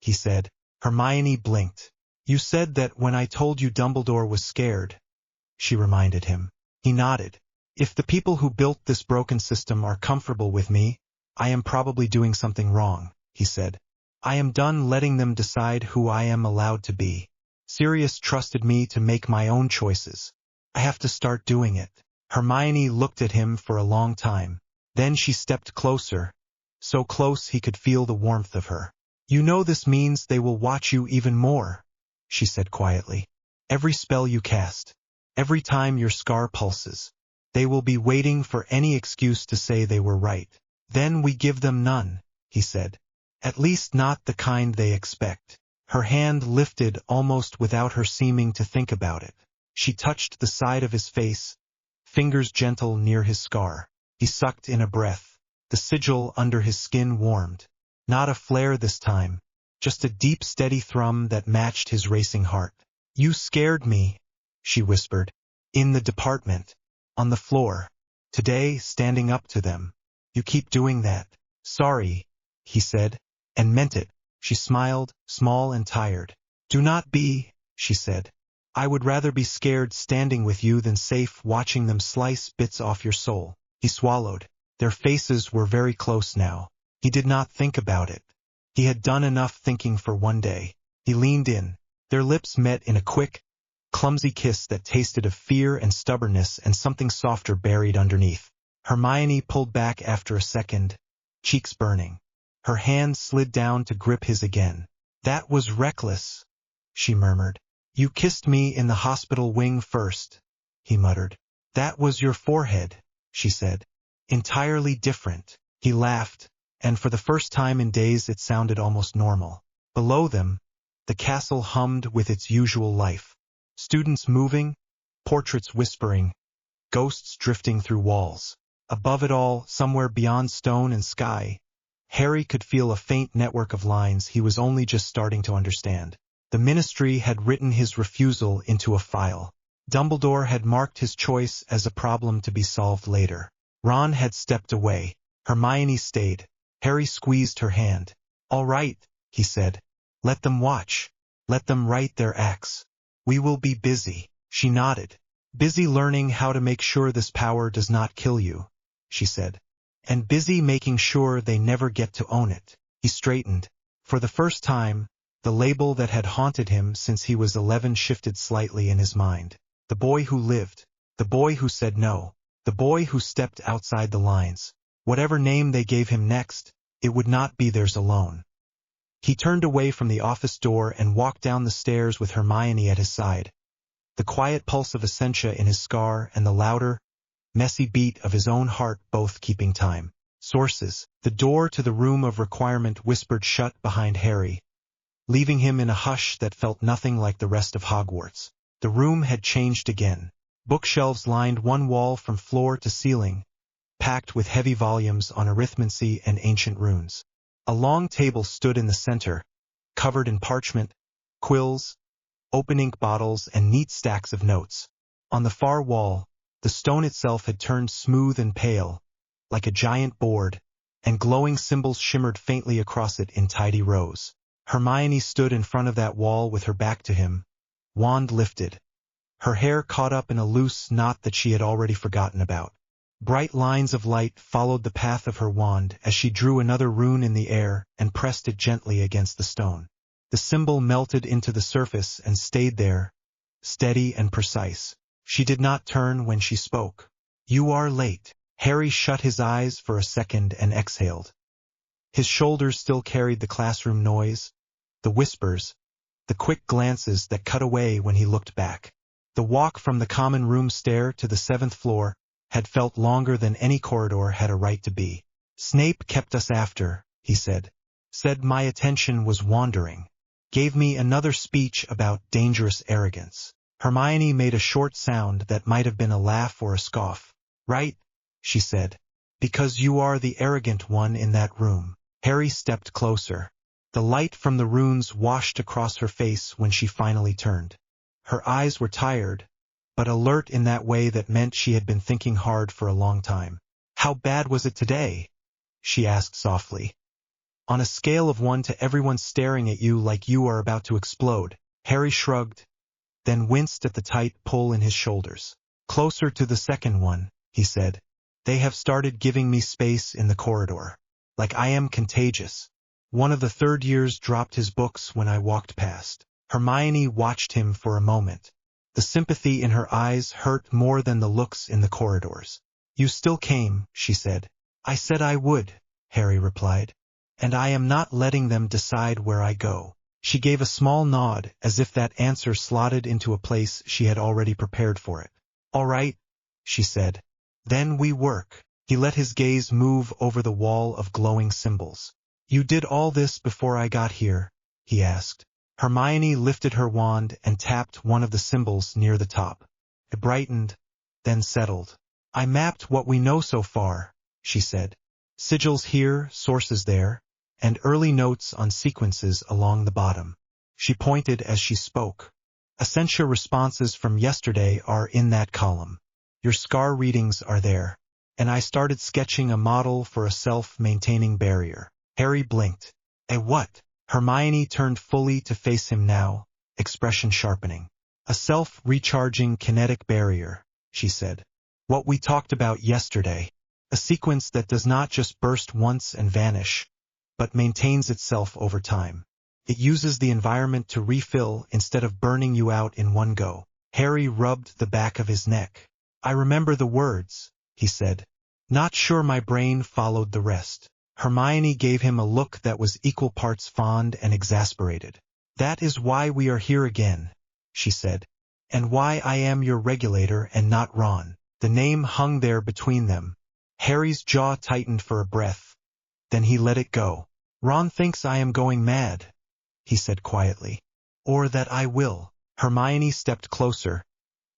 he said. Hermione blinked. You said that when I told you Dumbledore was scared, she reminded him. He nodded. If the people who built this broken system are comfortable with me, I am probably doing something wrong, he said. I am done letting them decide who I am allowed to be. Sirius trusted me to make my own choices. I have to start doing it. Hermione looked at him for a long time. Then she stepped closer, so close he could feel the warmth of her. You know this means they will watch you even more, she said quietly. Every spell you cast, every time your scar pulses, they will be waiting for any excuse to say they were right. Then we give them none, he said. At least not the kind they expect. Her hand lifted almost without her seeming to think about it. She touched the side of his face, fingers gentle near his scar. He sucked in a breath. The sigil under his skin warmed. Not a flare this time, just a deep steady thrum that matched his racing heart. You scared me, she whispered. In the department, on the floor, today standing up to them. You keep doing that. Sorry, he said, and meant it. She smiled, small and tired. Do not be, she said. I would rather be scared standing with you than safe watching them slice bits off your soul. He swallowed. Their faces were very close now. He did not think about it. He had done enough thinking for one day. He leaned in. Their lips met in a quick, clumsy kiss that tasted of fear and stubbornness and something softer buried underneath. Hermione pulled back after a second, cheeks burning. Her hand slid down to grip his again. "That was reckless," she murmured. "You kissed me in the hospital wing first," he muttered. "That was your forehead," she said. "Entirely different." He laughed, and for the first time in days it sounded almost normal. Below them, the castle hummed with its usual life. Students moving, portraits whispering, ghosts drifting through walls. Above it all, somewhere beyond stone and sky, Harry could feel a faint network of lines he was only just starting to understand. The Ministry had written his refusal into a file. Dumbledore had marked his choice as a problem to be solved later. Ron had stepped away. Hermione stayed. Harry squeezed her hand. "All right," he said. "Let them watch. Let them write their acts. We will be busy." She nodded. "Busy learning how to make sure this power does not kill you," she said. "And busy making sure they never get to own it." He straightened. For the first time, the label that had haunted him since he was 11 shifted slightly in his mind. The boy who lived. The boy who said no. The boy who stepped outside the lines. Whatever name they gave him next, it would not be theirs alone. He turned away from the office door and walked down the stairs with Hermione at his side. The quiet pulse of Essentia in his scar and the louder, messy beat of his own heart both keeping time. Sources. The door to the room of requirement whispered shut behind Harry, leaving him in a hush that felt nothing like the rest of Hogwarts. The room had changed again. Bookshelves lined one wall from floor to ceiling, packed with heavy volumes on arithmancy and ancient runes. A long table stood in the center, covered in parchment, quills, open ink bottles, and neat stacks of notes. On the far wall, the stone itself had turned smooth and pale, like a giant board, and glowing symbols shimmered faintly across it in tidy rows. Hermione stood in front of that wall with her back to him, wand lifted. Her hair caught up in a loose knot that she had already forgotten about. Bright lines of light followed the path of her wand as she drew another rune in the air and pressed it gently against the stone. The symbol melted into the surface and stayed there, steady and precise. She did not turn when she spoke. "You are late." Harry shut his eyes for a second and exhaled. His shoulders still carried the classroom noise, the whispers, the quick glances that cut away when he looked back. The walk from the common room stair to the 7th floor had felt longer than any corridor had a right to be. "Snape kept us after," he said. "Said my attention was wandering. Gave me another speech about dangerous arrogance." Hermione made a short sound that might have been a laugh or a scoff. "Right," she said. "Because you are the arrogant one in that room." Harry stepped closer. The light from the runes washed across her face when she finally turned. Her eyes were tired, but alert in that way that meant she had been thinking hard for a long time. "How bad was it today?" she asked softly. "On a scale of 1 to everyone staring at you like you are about to explode." Harry shrugged, then winced at the tight pull in his shoulders. "Closer to the second one," he said. "They have started giving me space in the corridor. Like I am contagious." One of the third years dropped his books when I walked past. Hermione watched him for a moment. The sympathy in her eyes hurt more than the looks in the corridors. "You still came," she said. "I said I would," Harry replied. "And I am not letting them decide where I go." She gave a small nod as if that answer slotted into a place she had already prepared for it. "All right," she said. "Then we work." He let his gaze move over the wall of glowing symbols. "You did all this before I got here?" he asked. Hermione lifted her wand and tapped one of the symbols near the top. It brightened, then settled. "I mapped what we know so far," she said. "Sigils here, sources there, and early notes on sequences along the bottom." She pointed as she spoke. "Essentia responses from yesterday are in that column. Your scar readings are there. And I started sketching a model for a self-maintaining barrier." Harry blinked. "A what?" Hermione turned fully to face him now, expression sharpening. "A self-recharging kinetic barrier," she said. "What we talked about yesterday. A sequence that does not just burst once and vanish, but maintains itself over time. It uses the environment to refill instead of burning you out in one go." Harry rubbed the back of his neck. I remember the words, he said. Not sure my brain followed the rest. Hermione gave him a look that was equal parts fond and exasperated. That is why we are here again, she said. And why I am your regulator and not Ron. The name hung there between them. Harry's jaw tightened for a breath. Then he let it go. Ron thinks I am going mad, he said quietly. Or that I will. Hermione stepped closer,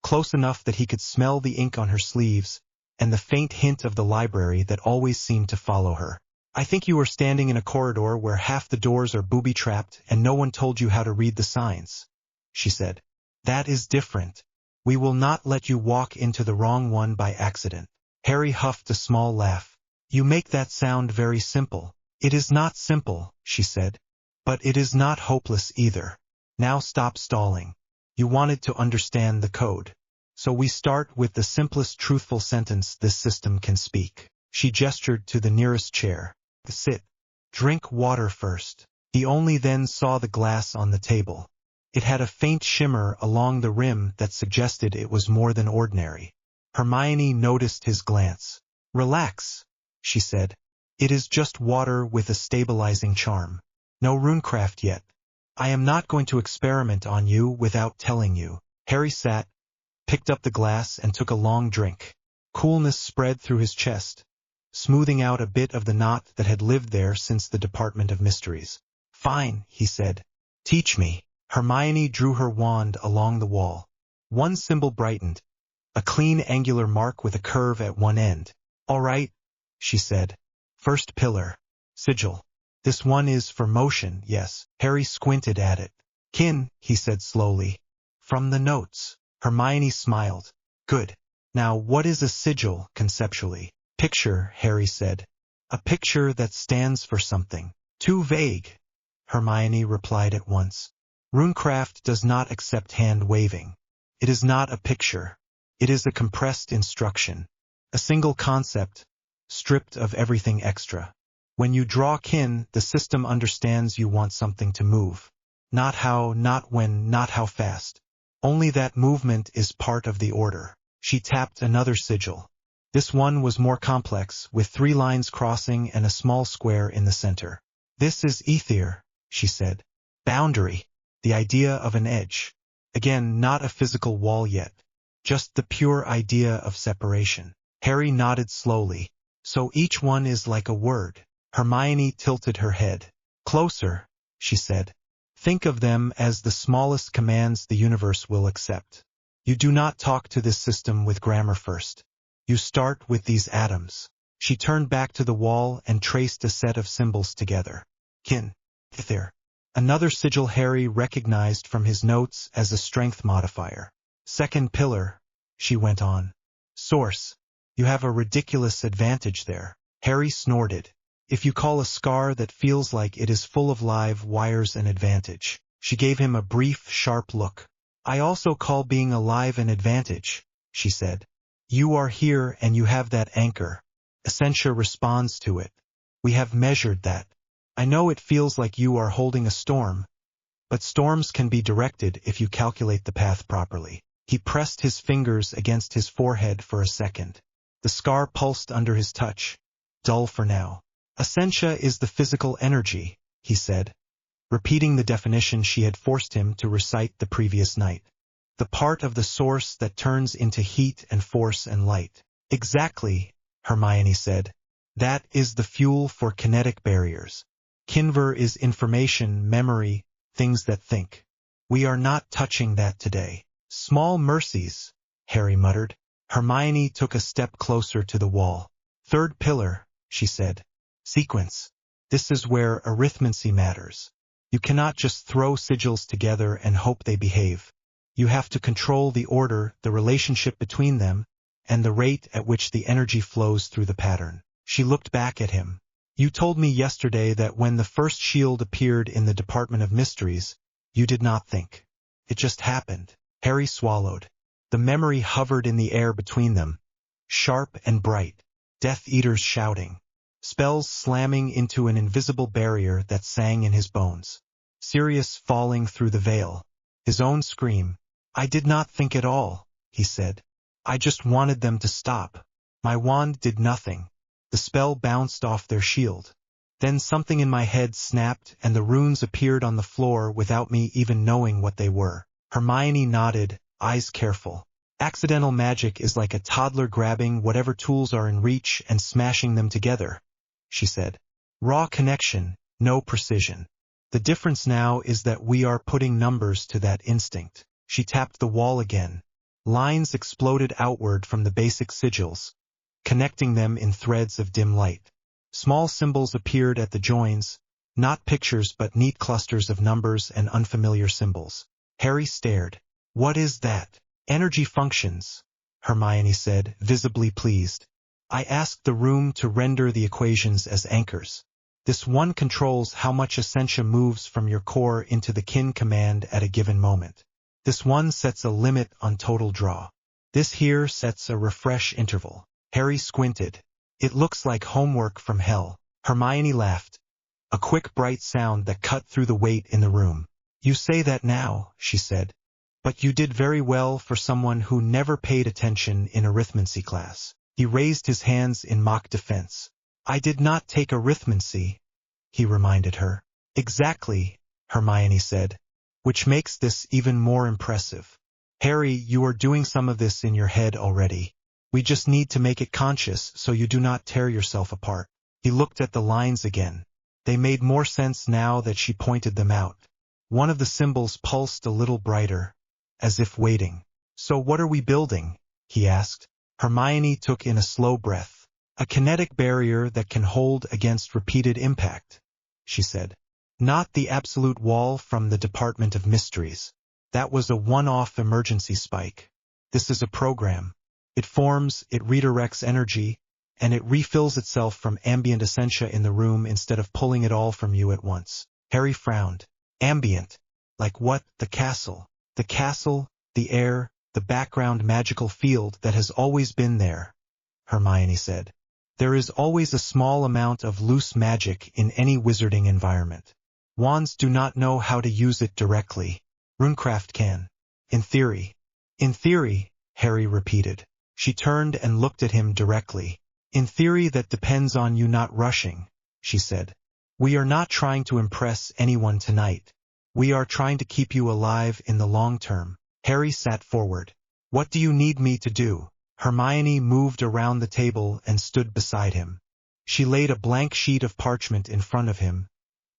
close enough that he could smell the ink on her sleeves, and the faint hint of the library that always seemed to follow her. I think you were standing in a corridor where half the doors are booby-trapped and no one told you how to read the signs, she said. That is different. We will not let you walk into the wrong one by accident. Harry huffed a small laugh. You make that sound very simple. It is not simple, she said. But it is not hopeless either. Now stop stalling. You wanted to understand the code. So we start with the simplest truthful sentence this system can speak. She gestured to the nearest chair. Sit. Drink water first. He only then saw the glass on the table. It had a faint shimmer along the rim that suggested it was more than ordinary. Hermione noticed his glance. Relax, she said. It is just water with a stabilizing charm. No runecraft yet. I am not going to experiment on you without telling you. Harry sat, picked up the glass and took a long drink. Coolness spread through his chest, smoothing out a bit of the knot that had lived there since the Department of Mysteries. Fine, he said. Teach me. Hermione drew her wand along the wall. One symbol brightened, a clean angular mark with a curve at one end. All right, she said. First pillar. Sigil. This one is for motion, yes. Harry squinted at it. Kin, he said slowly. From the notes. Hermione smiled. Good. Now what is a sigil, conceptually? Picture, Harry said. A picture that stands for something. Too vague, Hermione replied at once. Runecraft does not accept hand-waving. It is not a picture. It is a compressed instruction. A single concept, stripped of everything extra. When you draw kin, the system understands you want something to move. Not how, not when, not how fast. Only that movement is part of the order. She tapped another sigil. This one was more complex, with 3 lines crossing and a small square in the center. This is ether, she said. Boundary. The idea of an edge. Again, not a physical wall yet. Just the pure idea of separation. Harry nodded slowly. So each one is like a word. Hermione tilted her head. Closer, she said. Think of them as the smallest commands the universe will accept. You do not talk to this system with grammar first. You start with these atoms. She turned back to the wall and traced a set of symbols together. Kin. Ether. Another sigil Harry recognized from his notes as a strength modifier. Second pillar, she went on. Source. You have a ridiculous advantage there. Harry snorted. If you call a scar that feels like it is full of live wires an advantage. She gave him a brief, sharp look. I also call being alive an advantage, she said. You are here and you have that anchor. Essentia responds to it. We have measured that. I know it feels like you are holding a storm, but storms can be directed if you calculate the path properly. He pressed his fingers against his forehead for a second. The scar pulsed under his touch. Dull for now. Essentia is the physical energy, he said, repeating the definition she had forced him to recite the previous night. The part of the source that turns into heat and force and light. Exactly, Hermione said. That is the fuel for kinetic barriers. Kinver is information, memory, things that think. We are not touching that today. Small mercies, Harry muttered. Hermione took a step closer to the wall. Third pillar, she said. Sequence. This is where arithmancy matters. You cannot just throw sigils together and hope they behave. You have to control the order, the relationship between them, and the rate at which the energy flows through the pattern. She looked back at him. You told me yesterday that when the first shield appeared in the Department of Mysteries, you did not think. It just happened. Harry swallowed. The memory hovered in the air between them, sharp and bright. Death Eaters shouting. Spells slamming into an invisible barrier that sang in his bones. Sirius falling through the veil. His own scream. I did not think at all, he said. I just wanted them to stop. My wand did nothing. The spell bounced off their shield. Then something in my head snapped and the runes appeared on the floor without me even knowing what they were. Hermione nodded, eyes careful. Accidental magic is like a toddler grabbing whatever tools are in reach and smashing them together, she said. Raw connection, no precision. The difference now is that we are putting numbers to that instinct. She tapped the wall again. Lines exploded outward from the basic sigils, connecting them in threads of dim light. Small symbols appeared at the joins, not pictures but neat clusters of numbers and unfamiliar symbols. Harry stared. What is that? Energy functions, Hermione said, visibly pleased. I asked the room to render the equations as anchors. This one controls how much essentia moves from your core into the kin command at a given moment. This one sets a limit on total draw. This here sets a refresh interval. Harry squinted. It looks like homework from hell. Hermione laughed. A quick bright sound that cut through the weight in the room. You say that now, she said. But you did very well for someone who never paid attention in arithmancy class. He raised his hands in mock defense. I did not take arithmancy, he reminded her. Exactly, Hermione said, which makes this even more impressive. Harry, you are doing some of this in your head already. We just need to make it conscious so you do not tear yourself apart. He looked at the lines again. They made more sense now that she pointed them out. One of the symbols pulsed a little brighter, as if waiting. So what are we building? He asked. Hermione took in a slow breath. A kinetic barrier that can hold against repeated impact, she said. Not the absolute wall from the Department of Mysteries. That was a one-off emergency spike. This is a program. It forms, it redirects energy, and it refills itself from ambient essentia in the room instead of pulling it all from you at once. Harry frowned. Ambient. Like what? The castle. The castle, the air, the background magical field that has always been there, Hermione said. There is always a small amount of loose magic in any wizarding environment. Wands do not know how to use it directly. Runecraft can. In theory. In theory, Harry repeated. She turned and looked at him directly. In theory that depends on you not rushing, she said. We are not trying to impress anyone tonight. We are trying to keep you alive in the long term. Harry sat forward. What do you need me to do? Hermione moved around the table and stood beside him. She laid a blank sheet of parchment in front of him,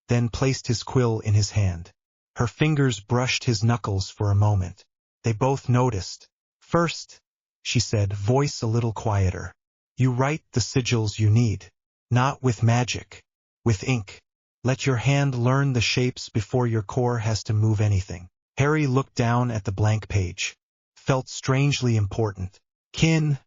then placed his quill in his hand. Her fingers brushed his knuckles for a moment. They both noticed. First, she said, voice a little quieter. You write the sigils you need. Not with magic. With ink. Let your hand learn the shapes before your core has to move anything. Harry looked down at the blank page. Felt strangely important. Kin,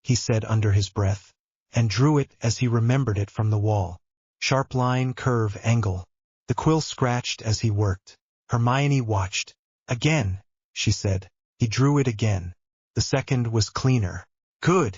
he said under his breath, and drew it as he remembered it from the wall. Sharp line, curve, angle. The quill scratched as he worked. Hermione watched. Again, she said. He drew it again. The second was cleaner. Good,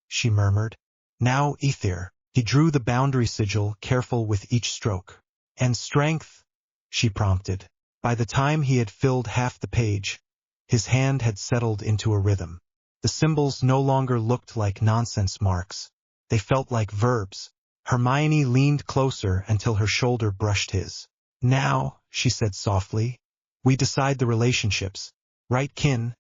she murmured. Now ether. He drew the boundary sigil, careful with each stroke. And strength, she prompted. By the time he had filled half the page, his hand had settled into a rhythm. The symbols no longer looked like nonsense marks. They felt like verbs. Hermione leaned closer until her shoulder brushed his. Now, she said softly, we decide the relationships. Right kin,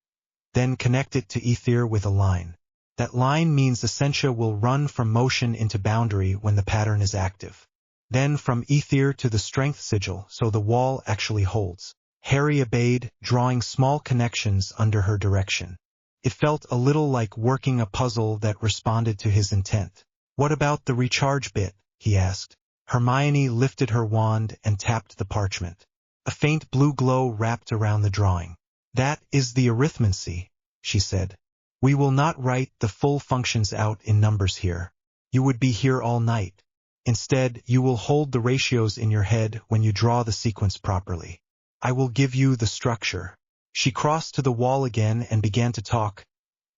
then connect it to ether with a line. That line means essentia will run from motion into boundary when the pattern is active. Then from ether to the strength sigil so the wall actually holds. Harry obeyed, drawing small connections under her direction. It felt a little like working a puzzle that responded to his intent. What about the recharge bit? He asked. Hermione lifted her wand and tapped the parchment. A faint blue glow wrapped around the drawing. That is the arithmancy, she said. We will not write the full functions out in numbers here. You would be here all night. Instead, you will hold the ratios in your head when you draw the sequence properly. I will give you the structure. She crossed to the wall again and began to talk,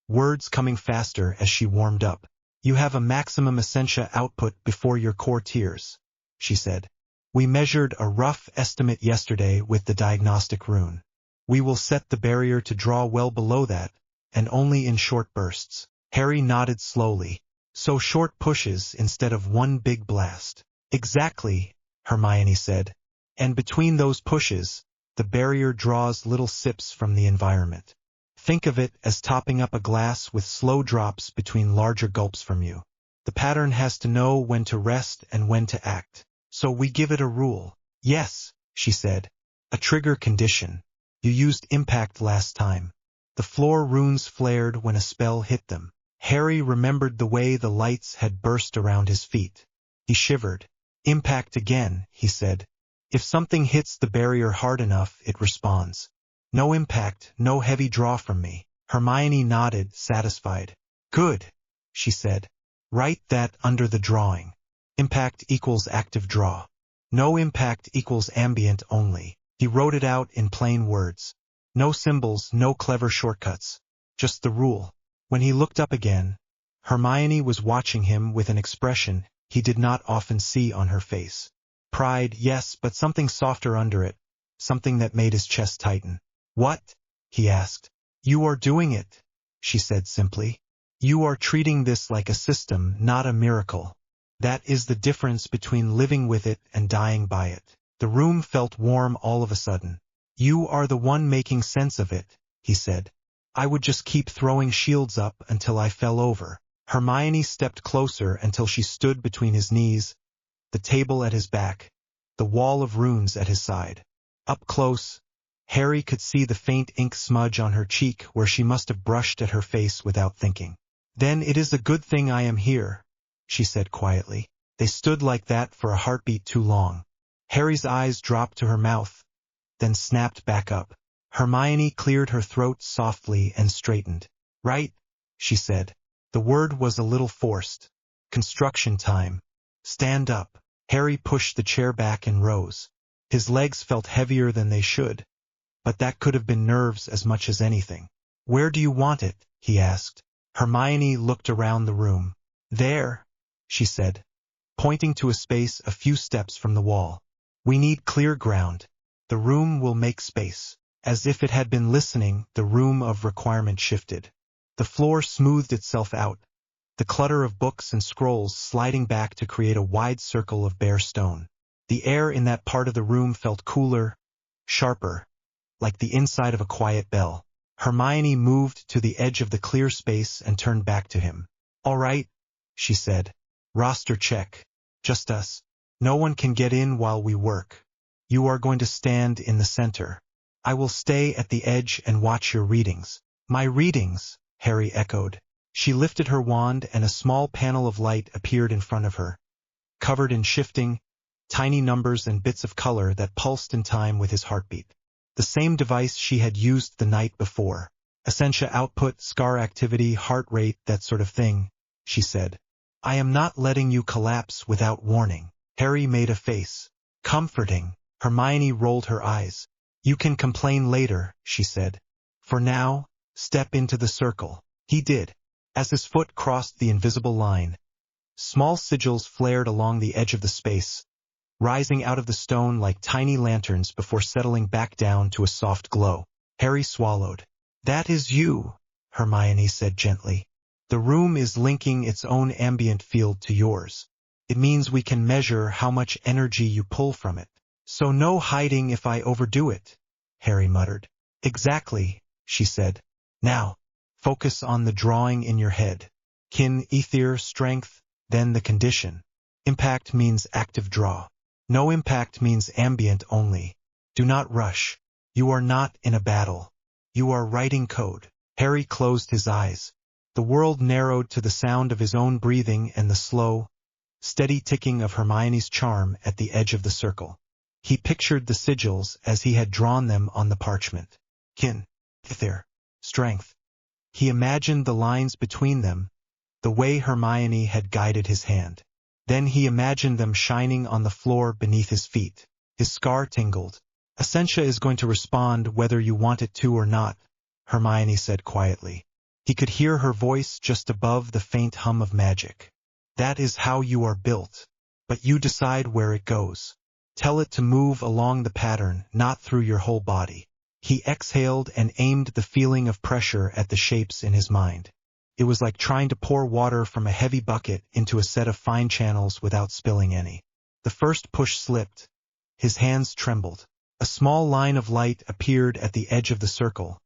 words coming faster as she warmed up. You have a maximum essentia output before your core tears, she said. We measured a rough estimate yesterday with the diagnostic rune. We will set the barrier to draw well below that, and only in short bursts. Harry nodded slowly. So short pushes instead of one big blast. Exactly, Hermione said. And between those pushes, the barrier draws little sips from the environment. Think of it as topping up a glass with slow drops between larger gulps from you. The pattern has to know when to rest and when to act. So we give it a rule. Yes, she said. A trigger condition. You used impact last time. The floor runes flared when a spell hit them. Harry remembered the way the lights had burst around his feet. He shivered. Impact again, he said. If something hits the barrier hard enough, it responds. No impact, no heavy draw from me. Hermione nodded, satisfied. Good, she said. Write that under the drawing. Impact equals active draw. No impact equals ambient only. He wrote it out in plain words. No symbols, no clever shortcuts. Just the rule. When he looked up again, Hermione was watching him with an expression he did not often see on her face. Pride, yes, but something softer under it, something that made his chest tighten. What? He asked. You are doing it, she said simply. You are treating this like a system, not a miracle. That is the difference between living with it and dying by it. The room felt warm all of a sudden. You are the one making sense of it, he said. I would just keep throwing shields up until I fell over. Hermione stepped closer until she stood between his knees, the table at his back, the wall of runes at his side. Up close, Harry could see the faint ink smudge on her cheek where she must have brushed at her face without thinking. Then it is a good thing I am here, she said quietly. They stood like that for a heartbeat too long. Harry's eyes dropped to her mouth, then snapped back up. Hermione cleared her throat softly and straightened. Right, she said. The word was a little forced. Construction time. Stand up. Harry pushed the chair back and rose. His legs felt heavier than they should, but that could have been nerves as much as anything. Where do you want it? He asked. Hermione looked around the room. There, she said, pointing to a space a few steps from the wall. We need clear ground. The room will make space. As if it had been listening, the room of requirement shifted. The floor smoothed itself out, the clutter of books and scrolls sliding back to create a wide circle of bare stone. The air in that part of the room felt cooler, sharper, like the inside of a quiet bell. Hermione moved to the edge of the clear space and turned back to him. All right, she said. Roster check. Just us. No one can get in while we work. You are going to stand in the center. I will stay at the edge and watch your readings. My readings, Harry echoed. She lifted her wand and a small panel of light appeared in front of her, covered in shifting, tiny numbers and bits of color that pulsed in time with his heartbeat. The same device she had used the night before. Essentia output, scar activity, heart rate, that sort of thing, she said. I am not letting you collapse without warning. Harry made a face. Comforting. Hermione rolled her eyes. You can complain later, she said. For now, step into the circle. He did. As his foot crossed the invisible line, small sigils flared along the edge of the space, rising out of the stone like tiny lanterns before settling back down to a soft glow. Harry swallowed. That is you, Hermione said gently. The room is linking its own ambient field to yours. It means we can measure how much energy you pull from it. So no hiding if I overdo it, Harry muttered. Exactly, she said. Now, focus on the drawing in your head. Kin, ether, strength, then the condition. Impact means active draw. No impact means ambient only. Do not rush. You are not in a battle. You are writing code. Harry closed his eyes. The world narrowed to the sound of his own breathing and the slow, steady ticking of Hermione's charm at the edge of the circle. He pictured the sigils as he had drawn them on the parchment. Kin, ether, strength. He imagined the lines between them, the way Hermione had guided his hand. Then he imagined them shining on the floor beneath his feet. His scar tingled. Essentia is going to respond whether you want it to or not, Hermione said quietly. He could hear her voice just above the faint hum of magic. That is how you are built. But you decide where it goes. Tell it to move along the pattern, not through your whole body. He exhaled and aimed the feeling of pressure at the shapes in his mind. It was like trying to pour water from a heavy bucket into a set of fine channels without spilling any. The first push slipped. His hands trembled. A small line of light appeared at the edge of the circle,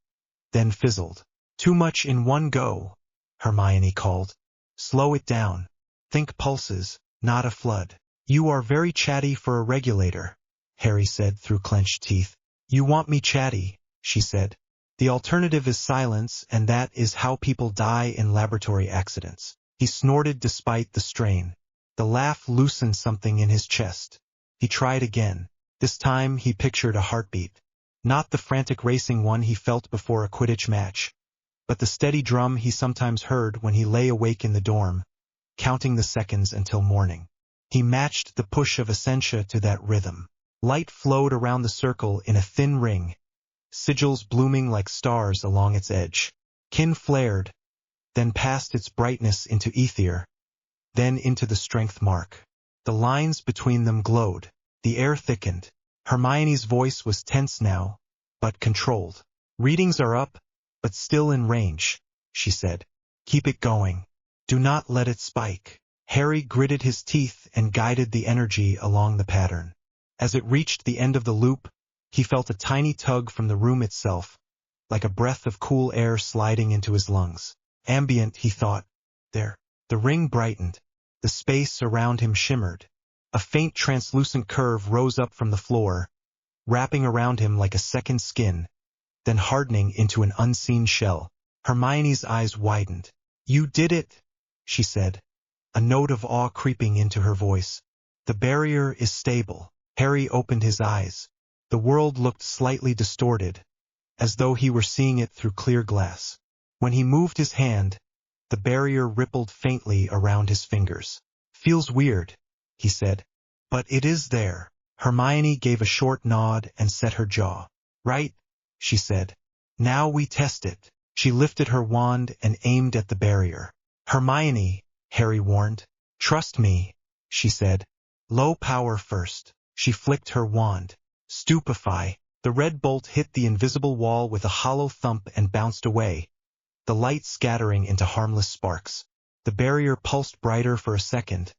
then fizzled. "Too much in one go," Hermione called. "Slow it down. Think pulses, not a flood." "You are very chatty for a regulator," Harry said through clenched teeth. "You want me chatty," she said. "The alternative is silence, and that is how people die in laboratory accidents." He snorted despite the strain. The laugh loosened something in his chest. He tried again. This time he pictured a heartbeat. Not the frantic racing one he felt before a Quidditch match, but the steady drum he sometimes heard when he lay awake in the dorm, counting the seconds until morning. He matched the push of Essentia to that rhythm. Light flowed around the circle in a thin ring, sigils blooming like stars along its edge. Kin flared, then passed its brightness into ether, then into the strength mark. The lines between them glowed. The air thickened. Hermione's voice was tense now, but controlled. "Readings are up, but still in range," she said. "Keep it going. Do not let it spike." Harry gritted his teeth and guided the energy along the pattern. As it reached the end of the loop, he felt a tiny tug from the room itself, like a breath of cool air sliding into his lungs. Ambient, he thought. There. The ring brightened. The space around him shimmered. A faint translucent curve rose up from the floor, wrapping around him like a second skin, then hardening into an unseen shell. Hermione's eyes widened. "You did it," she said, a note of awe creeping into her voice. "The barrier is stable." Harry opened his eyes. The world looked slightly distorted, as though he were seeing it through clear glass. When he moved his hand, the barrier rippled faintly around his fingers. "Feels weird," he said. "But it is there." Hermione gave a short nod and set her jaw. "Right," she said. "Now we test it." She lifted her wand and aimed at the barrier. "Hermione," Harry warned. "Trust me," she said. "Low power first." She flicked her wand. Stupefy. The red bolt hit the invisible wall with a hollow thump and bounced away, the light scattering into harmless sparks. The barrier pulsed brighter for a second,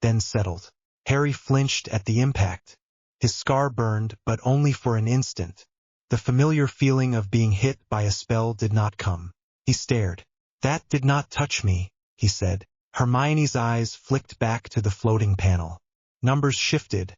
then settled. Harry flinched at the impact. His scar burned, but only for an instant. The familiar feeling of being hit by a spell did not come. He stared. "That did not touch me," he said. Hermione's eyes flicked back to the floating panel. Numbers shifted,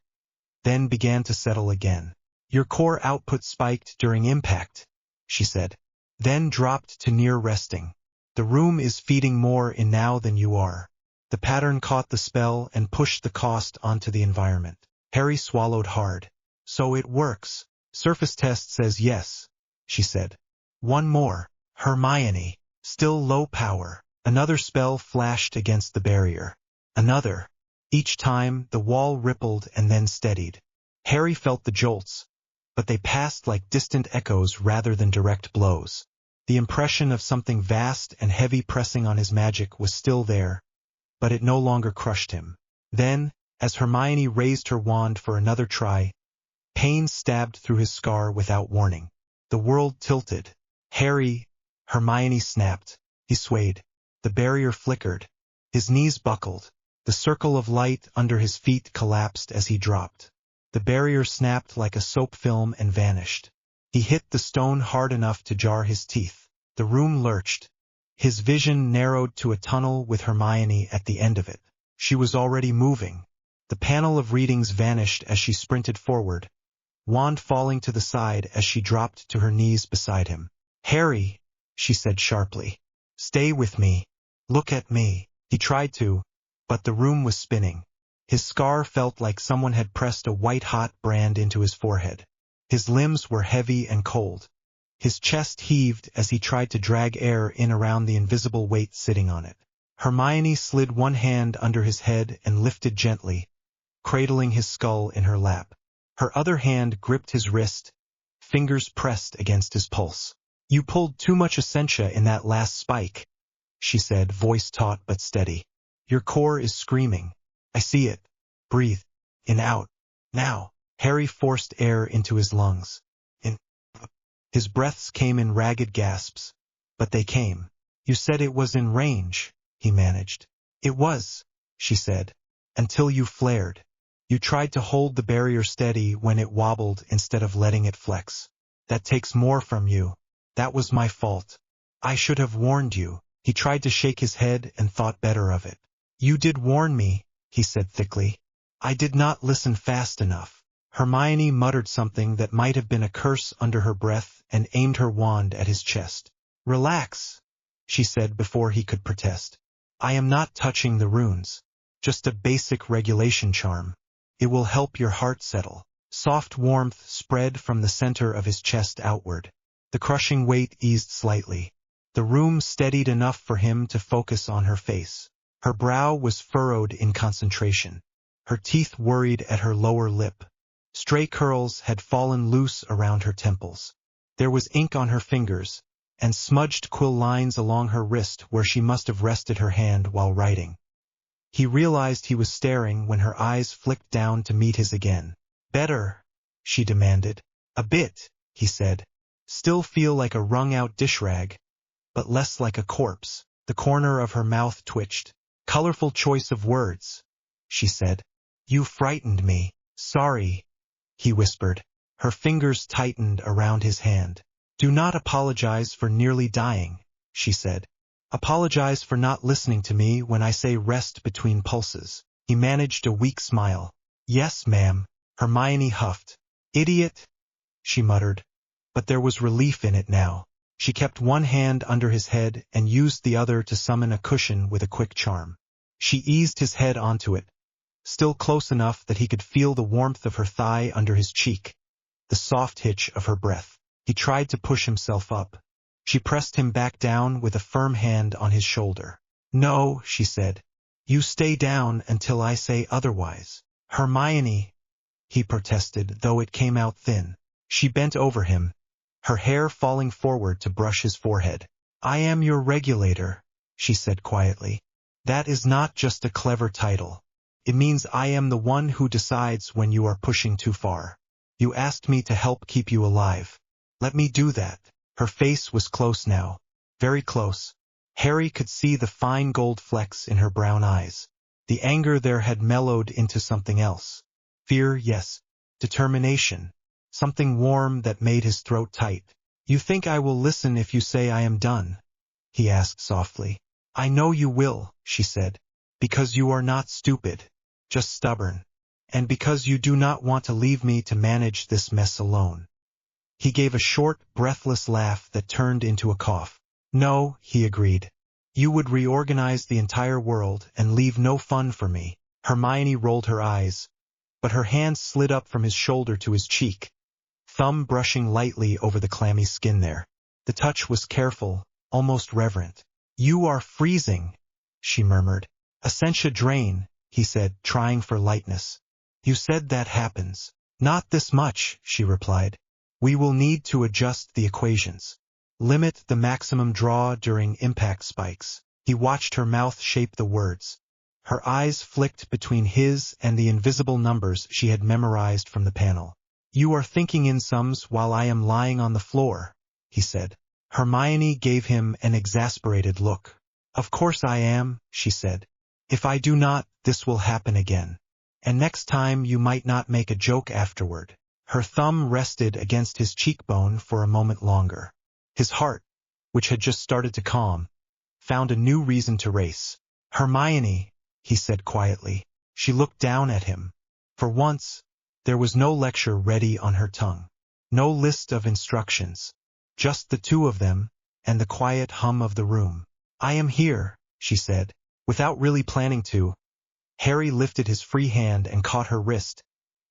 then began to settle again. "Your core output spiked during impact," she said, then dropped to near resting. "The room is feeding more in now than you are." The pattern caught the spell and pushed the cost onto the environment. Harry swallowed hard. "So it works." "Surface test says yes," she said. "One more." Hermione. Still low power. Another spell flashed against the barrier. Another. Each time, the wall rippled and then steadied. Harry felt the jolts, but they passed like distant echoes rather than direct blows. The impression of something vast and heavy pressing on his magic was still there, but it no longer crushed him. Then, as Hermione raised her wand for another try, pain stabbed through his scar without warning. The world tilted. "Harry," Hermione snapped. He swayed. The barrier flickered. His knees buckled. The circle of light under his feet collapsed as he dropped. The barrier snapped like a soap film and vanished. He hit the stone hard enough to jar his teeth. The room lurched. His vision narrowed to a tunnel with Hermione at the end of it. She was already moving. The panel of readings vanished as she sprinted forward, wand falling to the side as she dropped to her knees beside him. "Harry," she said sharply. "Stay with me. Look at me." He tried to, but the room was spinning. His scar felt like someone had pressed a white-hot brand into his forehead. His limbs were heavy and cold. His chest heaved as he tried to drag air in around the invisible weight sitting on it. Hermione slid one hand under his head and lifted gently, cradling his skull in her lap. Her other hand gripped his wrist, fingers pressed against his pulse. "You pulled too much Essentia in that last spike," she said, voice taut but steady. "Your core is screaming. I see it. Breathe. In, out. Now." Harry forced air into his lungs. In. His breaths came in ragged gasps, but they came. You said it was in range, he managed. It was, she said, until you flared. You tried to hold the barrier steady when it wobbled instead of letting it flex. That takes more from you. That was my fault. I should have warned you. He tried to shake his head and thought better of it. You did warn me, he said thickly. I did not listen fast enough. Hermione muttered something that might have been a curse under her breath and aimed her wand at his chest. Relax, she said before he could protest. I am not touching the runes. Just a basic regulation charm. It will help your heart settle. Soft warmth spread from the center of his chest outward. The crushing weight eased slightly. The room steadied enough for him to focus on her face. Her brow was furrowed in concentration. Her teeth worried at her lower lip. Stray curls had fallen loose around her temples. There was ink on her fingers, and smudged quill lines along her wrist where she must have rested her hand while writing. He realized he was staring when her eyes flicked down to meet his again. Better, she demanded. A bit, he said. Still feel like a wrung-out dish rag, but less like a corpse. The corner of her mouth twitched. Colorful choice of words, she said. You frightened me. Sorry, he whispered. Her fingers tightened around his hand. Do not apologize for nearly dying, she said. Apologize for not listening to me when I say rest between pulses. He managed a weak smile. Yes, ma'am, Hermione huffed. Idiot, she muttered. But there was relief in it now. She kept one hand under his head and used the other to summon a cushion with a quick charm. She eased his head onto it, still close enough that he could feel the warmth of her thigh under his cheek, the soft hitch of her breath. He tried to push himself up. She pressed him back down with a firm hand on his shoulder. No, she said. You stay down until I say otherwise. Hermione, he protested, though it came out thin. She bent over him, her hair falling forward to brush his forehead. I am your regulator, she said quietly. That is not just a clever title. It means I am the one who decides when you are pushing too far. You asked me to help keep you alive. Let me do that. Her face was close now, very close. Harry could see the fine gold flecks in her brown eyes. The anger there had mellowed into something else. Fear, yes. Determination. Something warm that made his throat tight. You think I will listen if you say I am done? He asked softly. I know you will, she said. Because you are not stupid, just stubborn. And because you do not want to leave me to manage this mess alone. He gave a short, breathless laugh that turned into a cough. No, he agreed. You would reorganize the entire world and leave no fun for me. Hermione rolled her eyes, but her hand slid up from his shoulder to his cheek, thumb brushing lightly over the clammy skin there. The touch was careful, almost reverent. You are freezing, she murmured. Essentia drain, he said, trying for lightness. You said that happens. Not this much, she replied. We will need to adjust the equations. Limit the maximum draw during impact spikes. He watched her mouth shape the words. Her eyes flicked between his and the invisible numbers she had memorized from the panel. You are thinking in sums while I am lying on the floor, he said. Hermione gave him an exasperated look. Of course I am, she said. If I do not, this will happen again. And next time you might not make a joke afterward. Her thumb rested against his cheekbone for a moment longer. His heart, which had just started to calm, found a new reason to race. Hermione, he said quietly. She looked down at him. For once, there was no lecture ready on her tongue. No list of instructions. Just the two of them, and the quiet hum of the room. I am here, she said, without really planning to. Harry lifted his free hand and caught her wrist,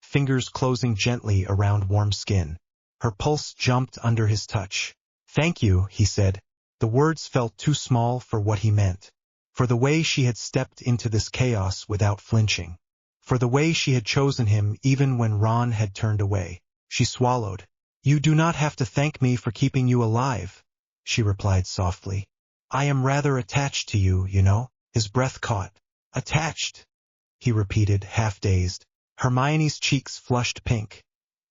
fingers closing gently around warm skin. Her pulse jumped under his touch. Thank you, he said. The words felt too small for what he meant. For the way she had stepped into this chaos without flinching. For the way she had chosen him even when Ron had turned away. She swallowed. You do not have to thank me for keeping you alive, she replied softly. I am rather attached to you, you know. His breath caught. Attached, he repeated, half-dazed. Hermione's cheeks flushed pink,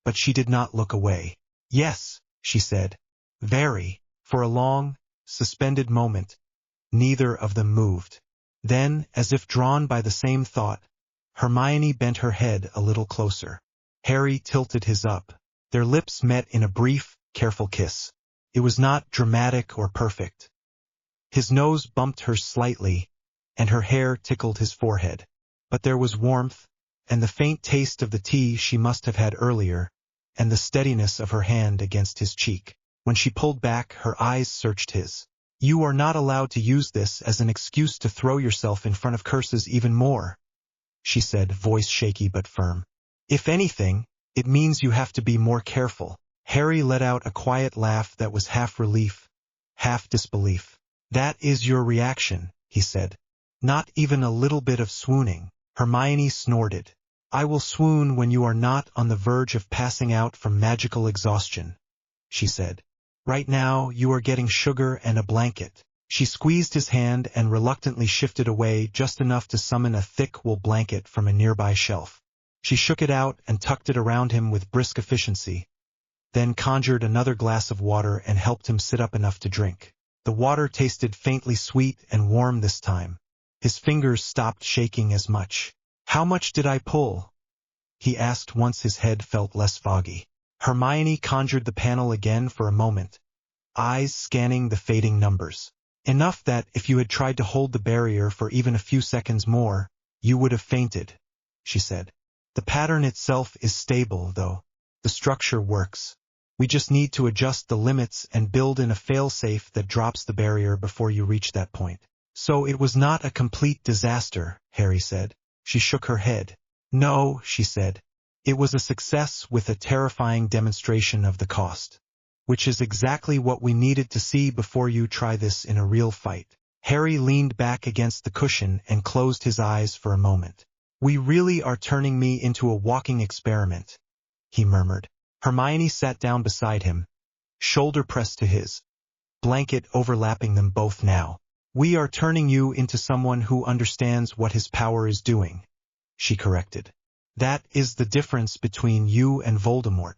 but she did not look away. Yes, she said, Very. For a long, suspended moment, neither of them moved. Then, as if drawn by the same thought, Hermione bent her head a little closer. Harry tilted his up. Their lips met in a brief, careful kiss. It was not dramatic or perfect. His nose bumped hers slightly, and her hair tickled his forehead. But there was warmth, and the faint taste of the tea she must have had earlier, and the steadiness of her hand against his cheek. When she pulled back, her eyes searched his. "You are not allowed to use this as an excuse to throw yourself in front of curses even more," she said, voice shaky but firm. "If anything, it means you have to be more careful." Harry let out a quiet laugh that was half relief, half disbelief. "That is your reaction," he said. "Not even a little bit of swooning." Hermione snorted. "I will swoon when you are not on the verge of passing out from magical exhaustion," she said. "Right now, you are getting sugar and a blanket." She squeezed his hand and reluctantly shifted away just enough to summon a thick wool blanket from a nearby shelf. She shook it out and tucked it around him with brisk efficiency, then conjured another glass of water and helped him sit up enough to drink. The water tasted faintly sweet and warm this time. His fingers stopped shaking as much. "How much did I pull?" he asked once his head felt less foggy. Hermione conjured the panel again for a moment, eyes scanning the fading numbers. "Enough that, if you had tried to hold the barrier for even a few seconds more, you would have fainted," she said. "The pattern itself is stable, though. The structure works. We just need to adjust the limits and build in a failsafe that drops the barrier before you reach that point." "So it was not a complete disaster," Harry said. She shook her head. "No," she said. "It was a success with a terrifying demonstration of the cost. Which is exactly what we needed to see before you try this in a real fight." Harry leaned back against the cushion and closed his eyes for a moment. "We really are turning me into a walking experiment," he murmured. Hermione sat down beside him, shoulder pressed to his, blanket overlapping them both now. "We are turning you into someone who understands what his power is doing," she corrected. "That is the difference between you and Voldemort.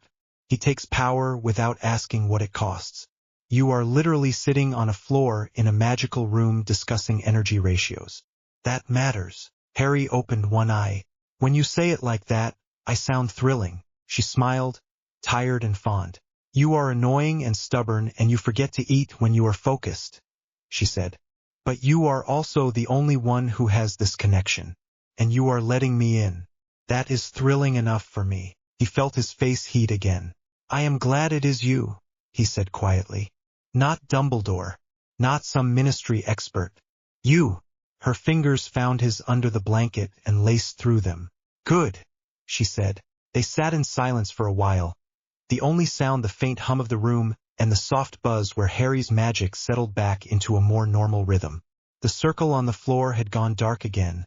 He takes power without asking what it costs. You are literally sitting on a floor in a magical room discussing energy ratios. That matters." Harry opened one eye. "When you say it like that, I sound thrilling." She smiled, tired and fond. "You are annoying and stubborn and you forget to eat when you are focused," she said. "But you are also the only one who has this connection. And you are letting me in. That is thrilling enough for me." He felt his face heat again. "I am glad it is you," he said quietly. "Not Dumbledore. Not some ministry expert. You." Her fingers found his under the blanket and laced through them. "Good," she said. They sat in silence for a while, the only sound the faint hum of the room and the soft buzz where Harry's magic settled back into a more normal rhythm. The circle on the floor had gone dark again,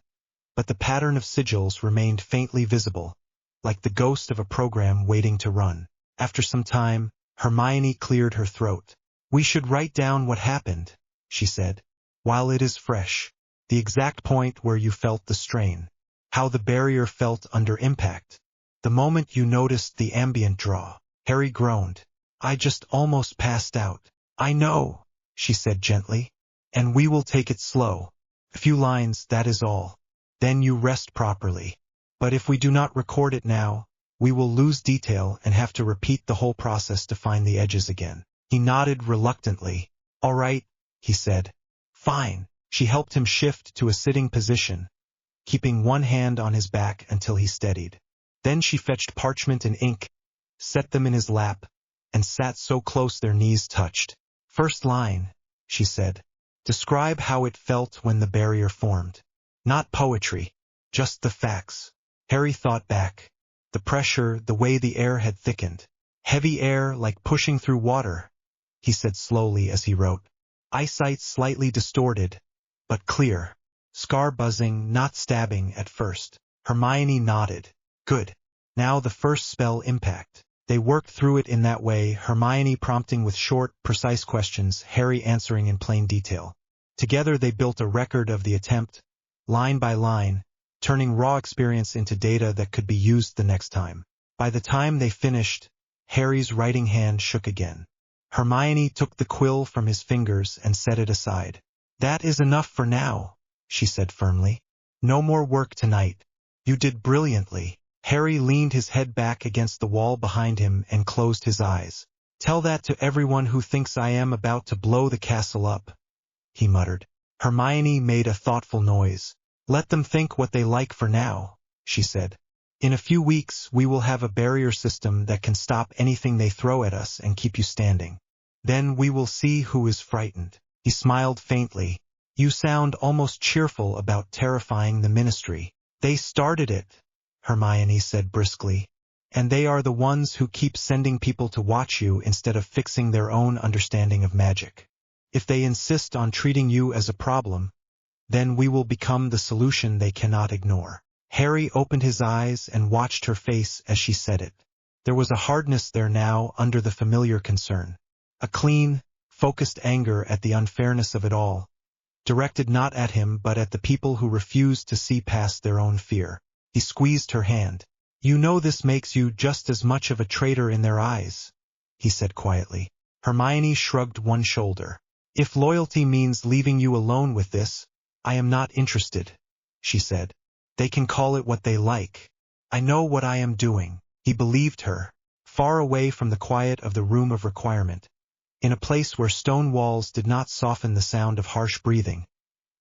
but the pattern of sigils remained faintly visible, like the ghost of a program waiting to run. After some time, Hermione cleared her throat. "We should write down what happened," she said, "while it is fresh. The exact point where you felt the strain. How the barrier felt under impact. The moment you noticed the ambient draw." Harry groaned. "I just almost passed out." "I know," she said gently. "And we will take it slow. A few lines, that is all. Then you rest properly. But if we do not record it now, we will lose detail and have to repeat the whole process to find the edges again." He nodded reluctantly. "All right," he said. "Fine." She helped him shift to a sitting position, keeping one hand on his back until he steadied. Then she fetched parchment and ink, set them in his lap, and sat so close their knees touched. "First line," she said. "Describe how it felt when the barrier formed. Not poetry, just the facts." Harry thought back. The pressure, the way the air had thickened. "Heavy air like pushing through water," he said slowly as he wrote. "Eyesight slightly distorted, but clear. Scar buzzing, not stabbing at first." Hermione nodded. "Good. Now the first spell impact." They worked through it in that way, Hermione prompting with short, precise questions, Harry answering in plain detail. Together they built a record of the attempt, line by line, turning raw experience into data that could be used the next time. By the time they finished, Harry's writing hand shook again. Hermione took the quill from his fingers and set it aside. "That is enough for now," she said firmly. "No more work tonight. You did brilliantly." Harry leaned his head back against the wall behind him and closed his eyes. "Tell that to everyone who thinks I am about to blow the castle up," he muttered. Hermione made a thoughtful noise. "Let them think what they like for now," she said. "In a few weeks we will have a barrier system that can stop anything they throw at us and keep you standing. Then we will see who is frightened." He smiled faintly. "You sound almost cheerful about terrifying the Ministry." "They started it," Hermione said briskly. "And they are the ones who keep sending people to watch you instead of fixing their own understanding of magic. If they insist on treating you as a problem, then we will become the solution they cannot ignore." Harry opened his eyes and watched her face as she said it. There was a hardness there now under the familiar concern. A clean, focused anger at the unfairness of it all, directed not at him but at the people who refused to see past their own fear. He squeezed her hand. "You know this makes you just as much of a traitor in their eyes," he said quietly. Hermione shrugged one shoulder. "If loyalty means leaving you alone with this, I am not interested," she said. "They can call it what they like. I know what I am doing." He believed her. Far away from the quiet of the room of requirement, in a place where stone walls did not soften the sound of harsh breathing,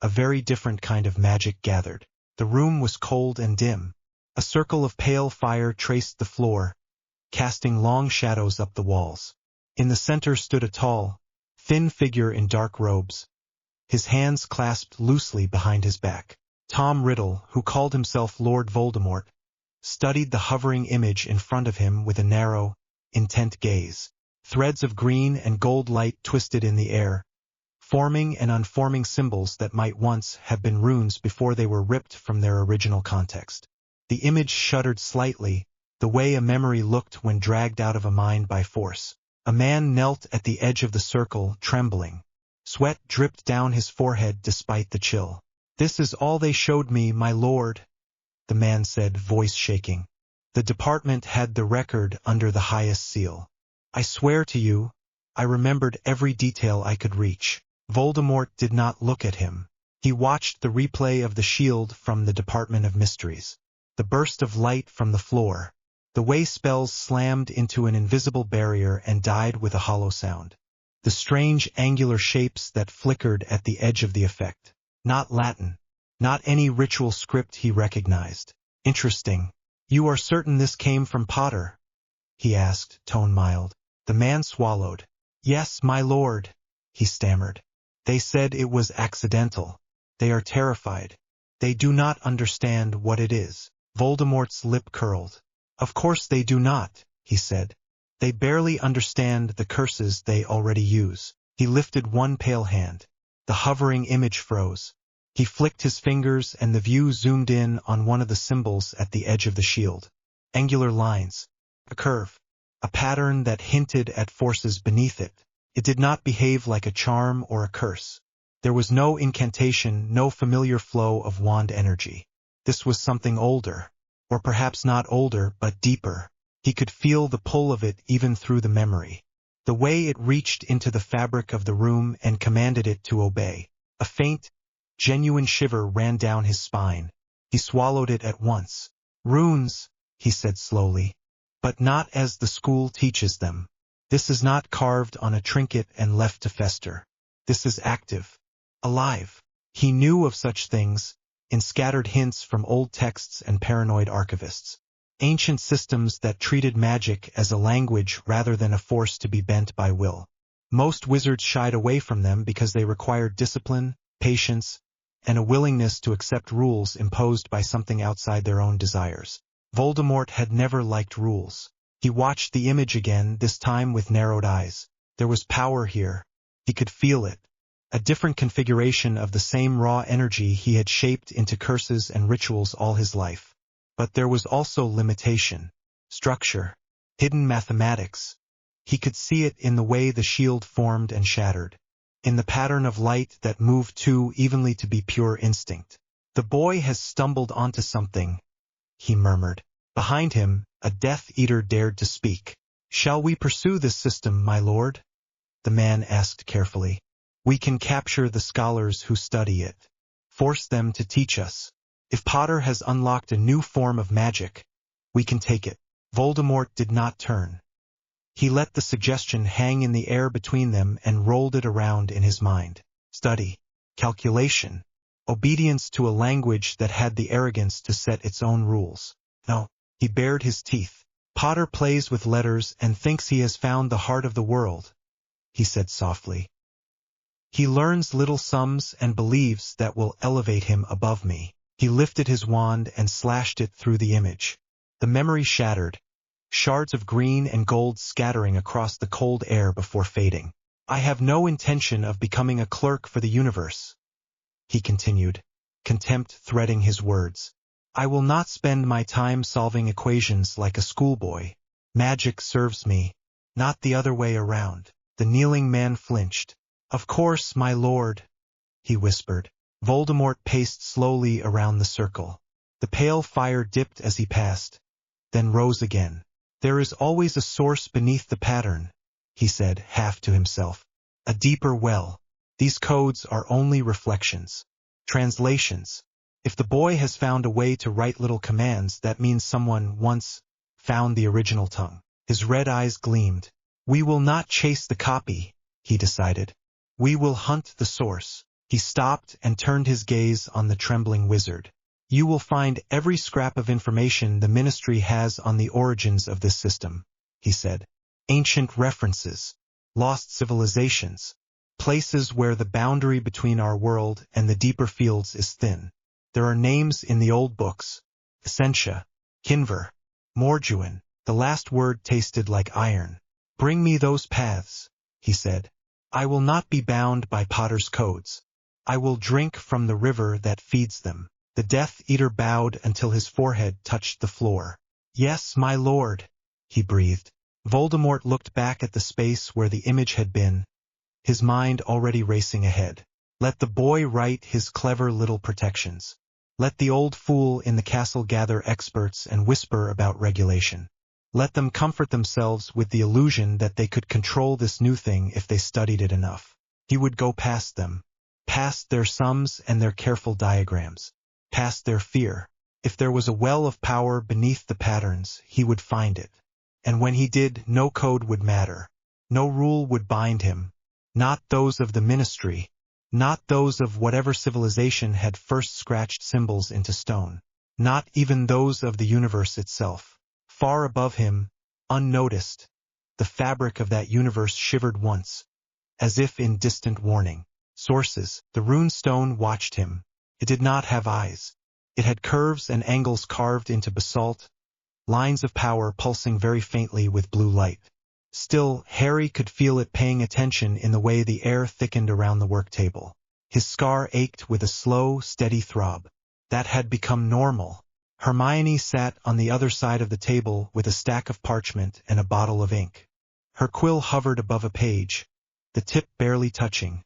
a very different kind of magic gathered. The room was cold and dim. A circle of pale fire traced the floor, casting long shadows up the walls. In the center stood a tall, thin figure in dark robes, his hands clasped loosely behind his back. Tom Riddle, who called himself Lord Voldemort, studied the hovering image in front of him with a narrow, intent gaze. Threads of green and gold light twisted in the air, forming and unforming symbols that might once have been runes before they were ripped from their original context. The image shuddered slightly, the way a memory looked when dragged out of a mind by force. A man knelt at the edge of the circle, trembling. Sweat dripped down his forehead despite the chill. "This is all they showed me, my lord," the man said, voice shaking. "The department had the record under the highest seal. I swear to you, I remembered every detail I could reach." Voldemort did not look at him. He watched the replay of the shield from the Department of Mysteries. The burst of light from the floor. The way spells slammed into an invisible barrier and died with a hollow sound. The strange angular shapes that flickered at the edge of the effect. Not Latin. Not any ritual script he recognized. "Interesting. You are certain this came from Potter?" he asked, tone mild. The man swallowed. "Yes, my lord," he stammered. "They said it was accidental. They are terrified. They do not understand what it is." Voldemort's lip curled. "Of course they do not," he said. "They barely understand the curses they already use." He lifted one pale hand. The hovering image froze. He flicked his fingers and the view zoomed in on one of the symbols at the edge of the shield. Angular lines. A curve. A pattern that hinted at forces beneath it. It did not behave like a charm or a curse. There was no incantation, no familiar flow of wand energy. This was something older. Or perhaps not older, but deeper. He could feel the pull of it even through the memory. The way it reached into the fabric of the room and commanded it to obey. A faint, genuine shiver ran down his spine. He swallowed it at once. "Runes," he said slowly. "But not as the school teaches them. This is not carved on a trinket and left to fester. This is active. Alive." He knew of such things, in scattered hints from old texts and paranoid archivists. Ancient systems that treated magic as a language rather than a force to be bent by will. Most wizards shied away from them because they required discipline, patience, and a willingness to accept rules imposed by something outside their own desires. Voldemort had never liked rules. He watched the image again, this time with narrowed eyes. There was power here. He could feel it. A different configuration of the same raw energy he had shaped into curses and rituals all his life. But there was also limitation, structure, hidden mathematics. He could see it in the way the shield formed and shattered, in the pattern of light that moved too evenly to be pure instinct. "The boy has stumbled onto something," he murmured. Behind him, a Death Eater dared to speak. "Shall we pursue this system, my lord?" the man asked carefully. We can capture the scholars who study it. Force them to teach us. If Potter has unlocked a new form of magic, we can take it. Voldemort did not turn. He let the suggestion hang in the air between them and rolled it around in his mind. Study, calculation, obedience to a language that had the arrogance to set its own rules. No, he bared his teeth. Potter plays with letters and thinks he has found the heart of the world, he said softly. He learns little sums and believes that will elevate him above me. He lifted his wand and slashed it through the image. The memory shattered, shards of green and gold scattering across the cold air before fading. I have no intention of becoming a clerk for the universe, he continued, contempt threading his words. I will not spend my time solving equations like a schoolboy. Magic serves me, not the other way around. The kneeling man flinched. Of course, my lord, he whispered. Voldemort paced slowly around the circle. The pale fire dipped as he passed, then rose again. There is always a source beneath the pattern, he said, half to himself. A deeper well. These codes are only reflections, translations. If the boy has found a way to write little commands, that means someone once found the original tongue. His red eyes gleamed. We will not chase the copy, he decided. We will hunt the source. He stopped and turned his gaze on the trembling wizard. You will find every scrap of information the Ministry has on the origins of this system, he said. Ancient references, lost civilizations, places where the boundary between our world and the deeper fields is thin. There are names in the old books, Essentia, Kinver, Morduin. The last word tasted like iron. Bring me those paths, he said. I will not be bound by Potter's codes. I will drink from the river that feeds them. The Death Eater bowed until his forehead touched the floor. Yes, my lord, he breathed. Voldemort looked back at the space where the image had been, his mind already racing ahead. Let the boy write his clever little protections. Let the old fool in the castle gather experts and whisper about regulation. Let them comfort themselves with the illusion that they could control this new thing if they studied it enough. He would go past them, past their sums and their careful diagrams, past their fear. If there was a well of power beneath the patterns, he would find it. And when he did, no code would matter. No rule would bind him. Not those of the Ministry. Not those of whatever civilization had first scratched symbols into stone. Not even those of the universe itself. Far above him, unnoticed, the fabric of that universe shivered once, as if in distant warning. Sources. The rune stone watched him. It did not have eyes. It had curves and angles carved into basalt, lines of power pulsing very faintly with blue light. Still, Harry could feel it paying attention in the way the air thickened around the work table. His scar ached with a slow, steady throb. That had become normal. Hermione sat on the other side of the table with a stack of parchment and a bottle of ink. Her quill hovered above a page, the tip barely touching,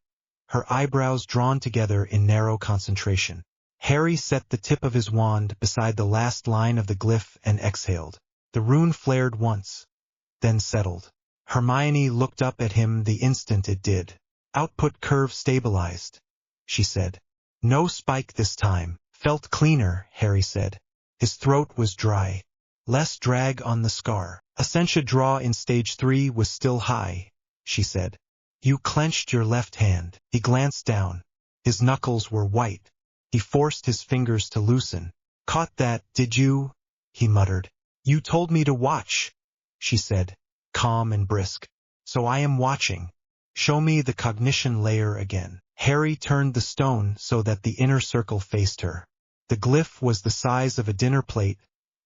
her eyebrows drawn together in narrow concentration. Harry set the tip of his wand beside the last line of the glyph and exhaled. The rune flared once, then settled. Hermione looked up at him the instant it did. Output curve stabilized, she said. No spike this time. Felt cleaner, Harry said. His throat was dry. Less drag on the scar. Essentia draw in stage 3 was still high, she said. You clenched your left hand. He glanced down. His knuckles were white. He forced his fingers to loosen. Caught that, did you? He muttered. You told me to watch, she said, calm and brisk. So I am watching. Show me the cognition layer again. Harry turned the stone so that the inner circle faced her. The glyph was the size of a dinner plate,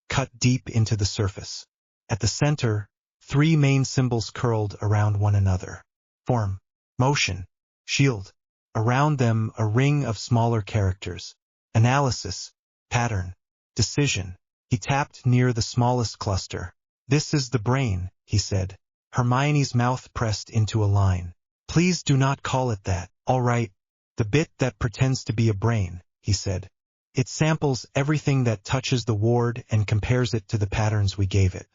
cut deep into the surface. At the center, 3 main symbols curled around one another. Form, motion, shield. Around them a ring of smaller characters. Analysis, pattern, decision. He tapped near the smallest cluster. This is the brain, he said. Hermione's mouth pressed into a line. Please do not call it that. All right. The bit that pretends to be a brain, he said. It samples everything that touches the ward and compares it to the patterns we gave it.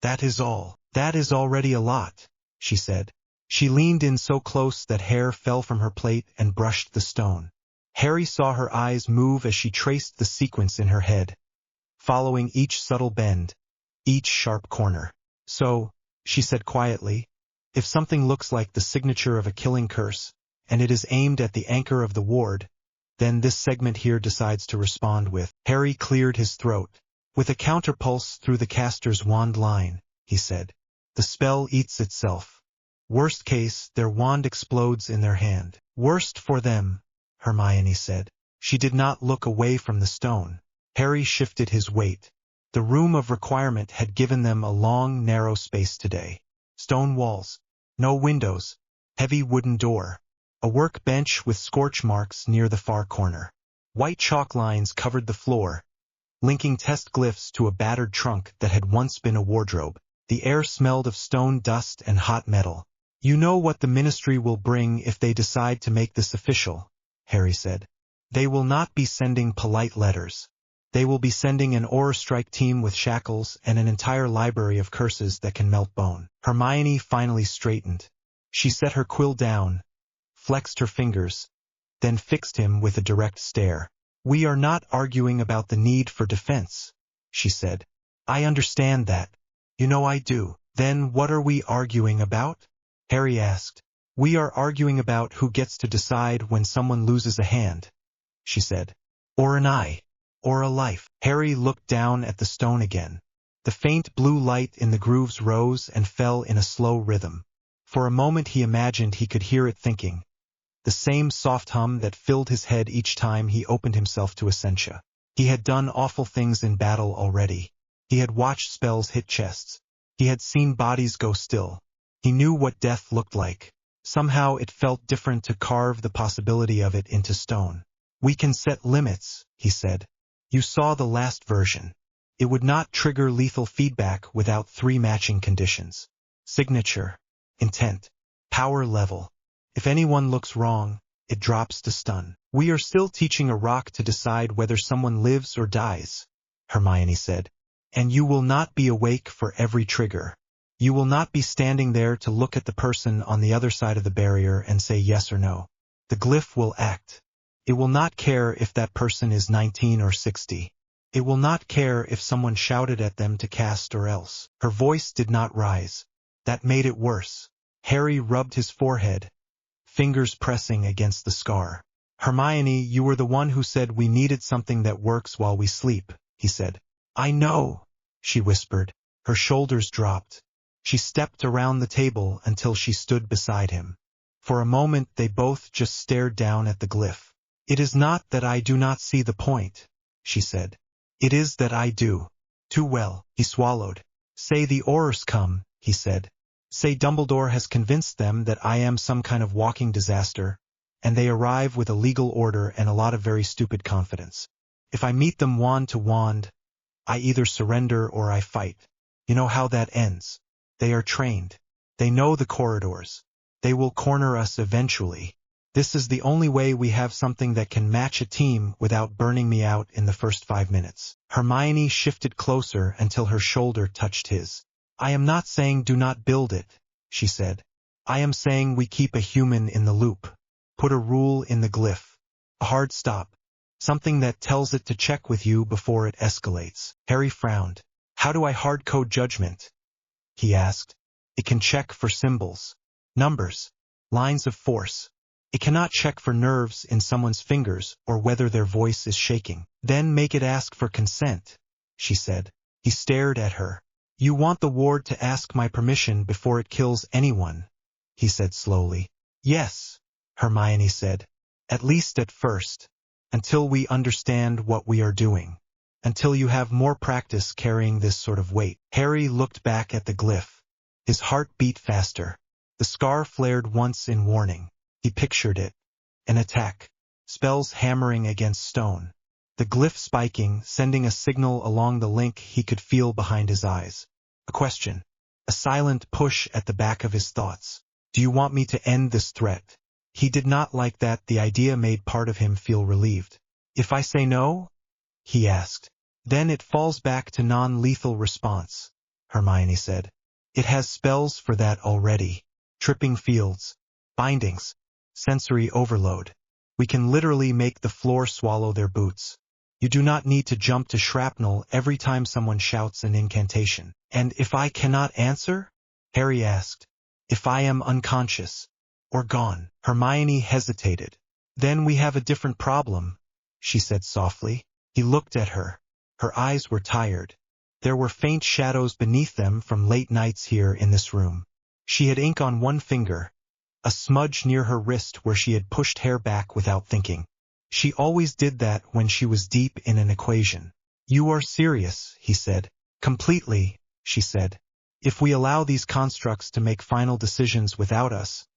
That is all. That is already a lot, she said. She leaned in so close that hair fell from her plate and brushed the stone. Harry saw her eyes move as she traced the sequence in her head, following each subtle bend, each sharp corner. So, she said quietly, if something looks like the signature of a killing curse, and it is aimed at the anchor of the ward, then this segment here decides to respond with. Harry cleared his throat. With a counterpulse through the caster's wand line, he said. The spell eats itself. Worst case, their wand explodes in their hand. Worst for them, Hermione said. She did not look away from the stone. Harry shifted his weight. The room of requirement had given them a long, narrow space today. Stone walls, no windows, heavy wooden door, a workbench with scorch marks near the far corner. White chalk lines covered the floor, linking test glyphs to a battered trunk that had once been a wardrobe. The air smelled of stone dust and hot metal. You know what the ministry will bring if they decide to make this official, Harry said. They will not be sending polite letters. They will be sending an aura strike team with shackles and an entire library of curses that can melt bone. Hermione finally straightened. She set her quill down, flexed her fingers, then fixed him with a direct stare. We are not arguing about the need for defense, she said. I understand that. You know I do. Then what are we arguing about? Harry asked. We are arguing about who gets to decide when someone loses a hand, she said. Or an eye. Or a life. Harry looked down at the stone again. The faint blue light in the grooves rose and fell in a slow rhythm. For a moment he imagined he could hear it thinking. The same soft hum that filled his head each time he opened himself to Essentia. He had done awful things in battle already. He had watched spells hit chests. He had seen bodies go still. He knew what death looked like. Somehow it felt different to carve the possibility of it into stone. We can set limits, he said. You saw the last version. It would not trigger lethal feedback without 3 matching conditions. Signature, intent, power level. If anyone looks wrong, it drops to stun. We are still teaching a rock to decide whether someone lives or dies, Hermione said. And you will not be awake for every trigger. You will not be standing there to look at the person on the other side of the barrier and say yes or no. The glyph will act. It will not care if that person is 19 or 60. It will not care if someone shouted at them to cast or else. Her voice did not rise. That made it worse. Harry rubbed his forehead, fingers pressing against the scar. Hermione, you were the one who said we needed something that works while we sleep, he said. I know, she whispered. Her shoulders dropped. She stepped around the table until she stood beside him. For a moment they both just stared down at the glyph. It is not that I do not see the point, she said. It is that I do. Too well, he swallowed. Say the Aurors come, he said. Say Dumbledore has convinced them that I am some kind of walking disaster, and they arrive with a legal order and a lot of very stupid confidence. If I meet them wand to wand, I either surrender or I fight. You know how that ends. They are trained. They know the corridors. They will corner us eventually. This is the only way we have something that can match a team without burning me out in the first 5 minutes. Hermione shifted closer until her shoulder touched his. I am not saying do not build it, she said. I am saying we keep a human in the loop. Put a rule in the glyph. A hard stop. Something that tells it to check with you before it escalates. Harry frowned. How do I hard-code judgment? He asked. It can check for symbols, numbers, lines of force. It cannot check for nerves in someone's fingers or whether their voice is shaking. Then make it ask for consent, she said. He stared at her. You want the ward to ask my permission before it kills anyone, he said slowly. Yes, Hermione said. At least at first. Until we understand what we are doing. Until you have more practice carrying this sort of weight. Harry looked back at the glyph. His heart beat faster. The scar flared once in warning. He pictured it. An attack. Spells hammering against stone. The glyph spiking, sending a signal along the link he could feel behind his eyes. A question. A silent push at the back of his thoughts. Do you want me to end this threat? He did not like that. The idea made part of him feel relieved. If I say no? He asked. Then it falls back to non-lethal response, Hermione said. It has spells for that already. tripping fields, bindings, sensory overload. We can literally make the floor swallow their boots. You do not need to jump to shrapnel every time someone shouts an incantation. And if I cannot answer? Harry asked. If I am unconscious or gone? Hermione hesitated. Then we have a different problem, she said softly. He looked at her. Her eyes were tired. There were faint shadows beneath them from late nights here in this room. She had ink on one finger, a smudge near her wrist where she had pushed hair back without thinking. She always did that when she was deep in an equation. You are serious, he said. Completely, she said. If we allow these constructs to make final decisions without us,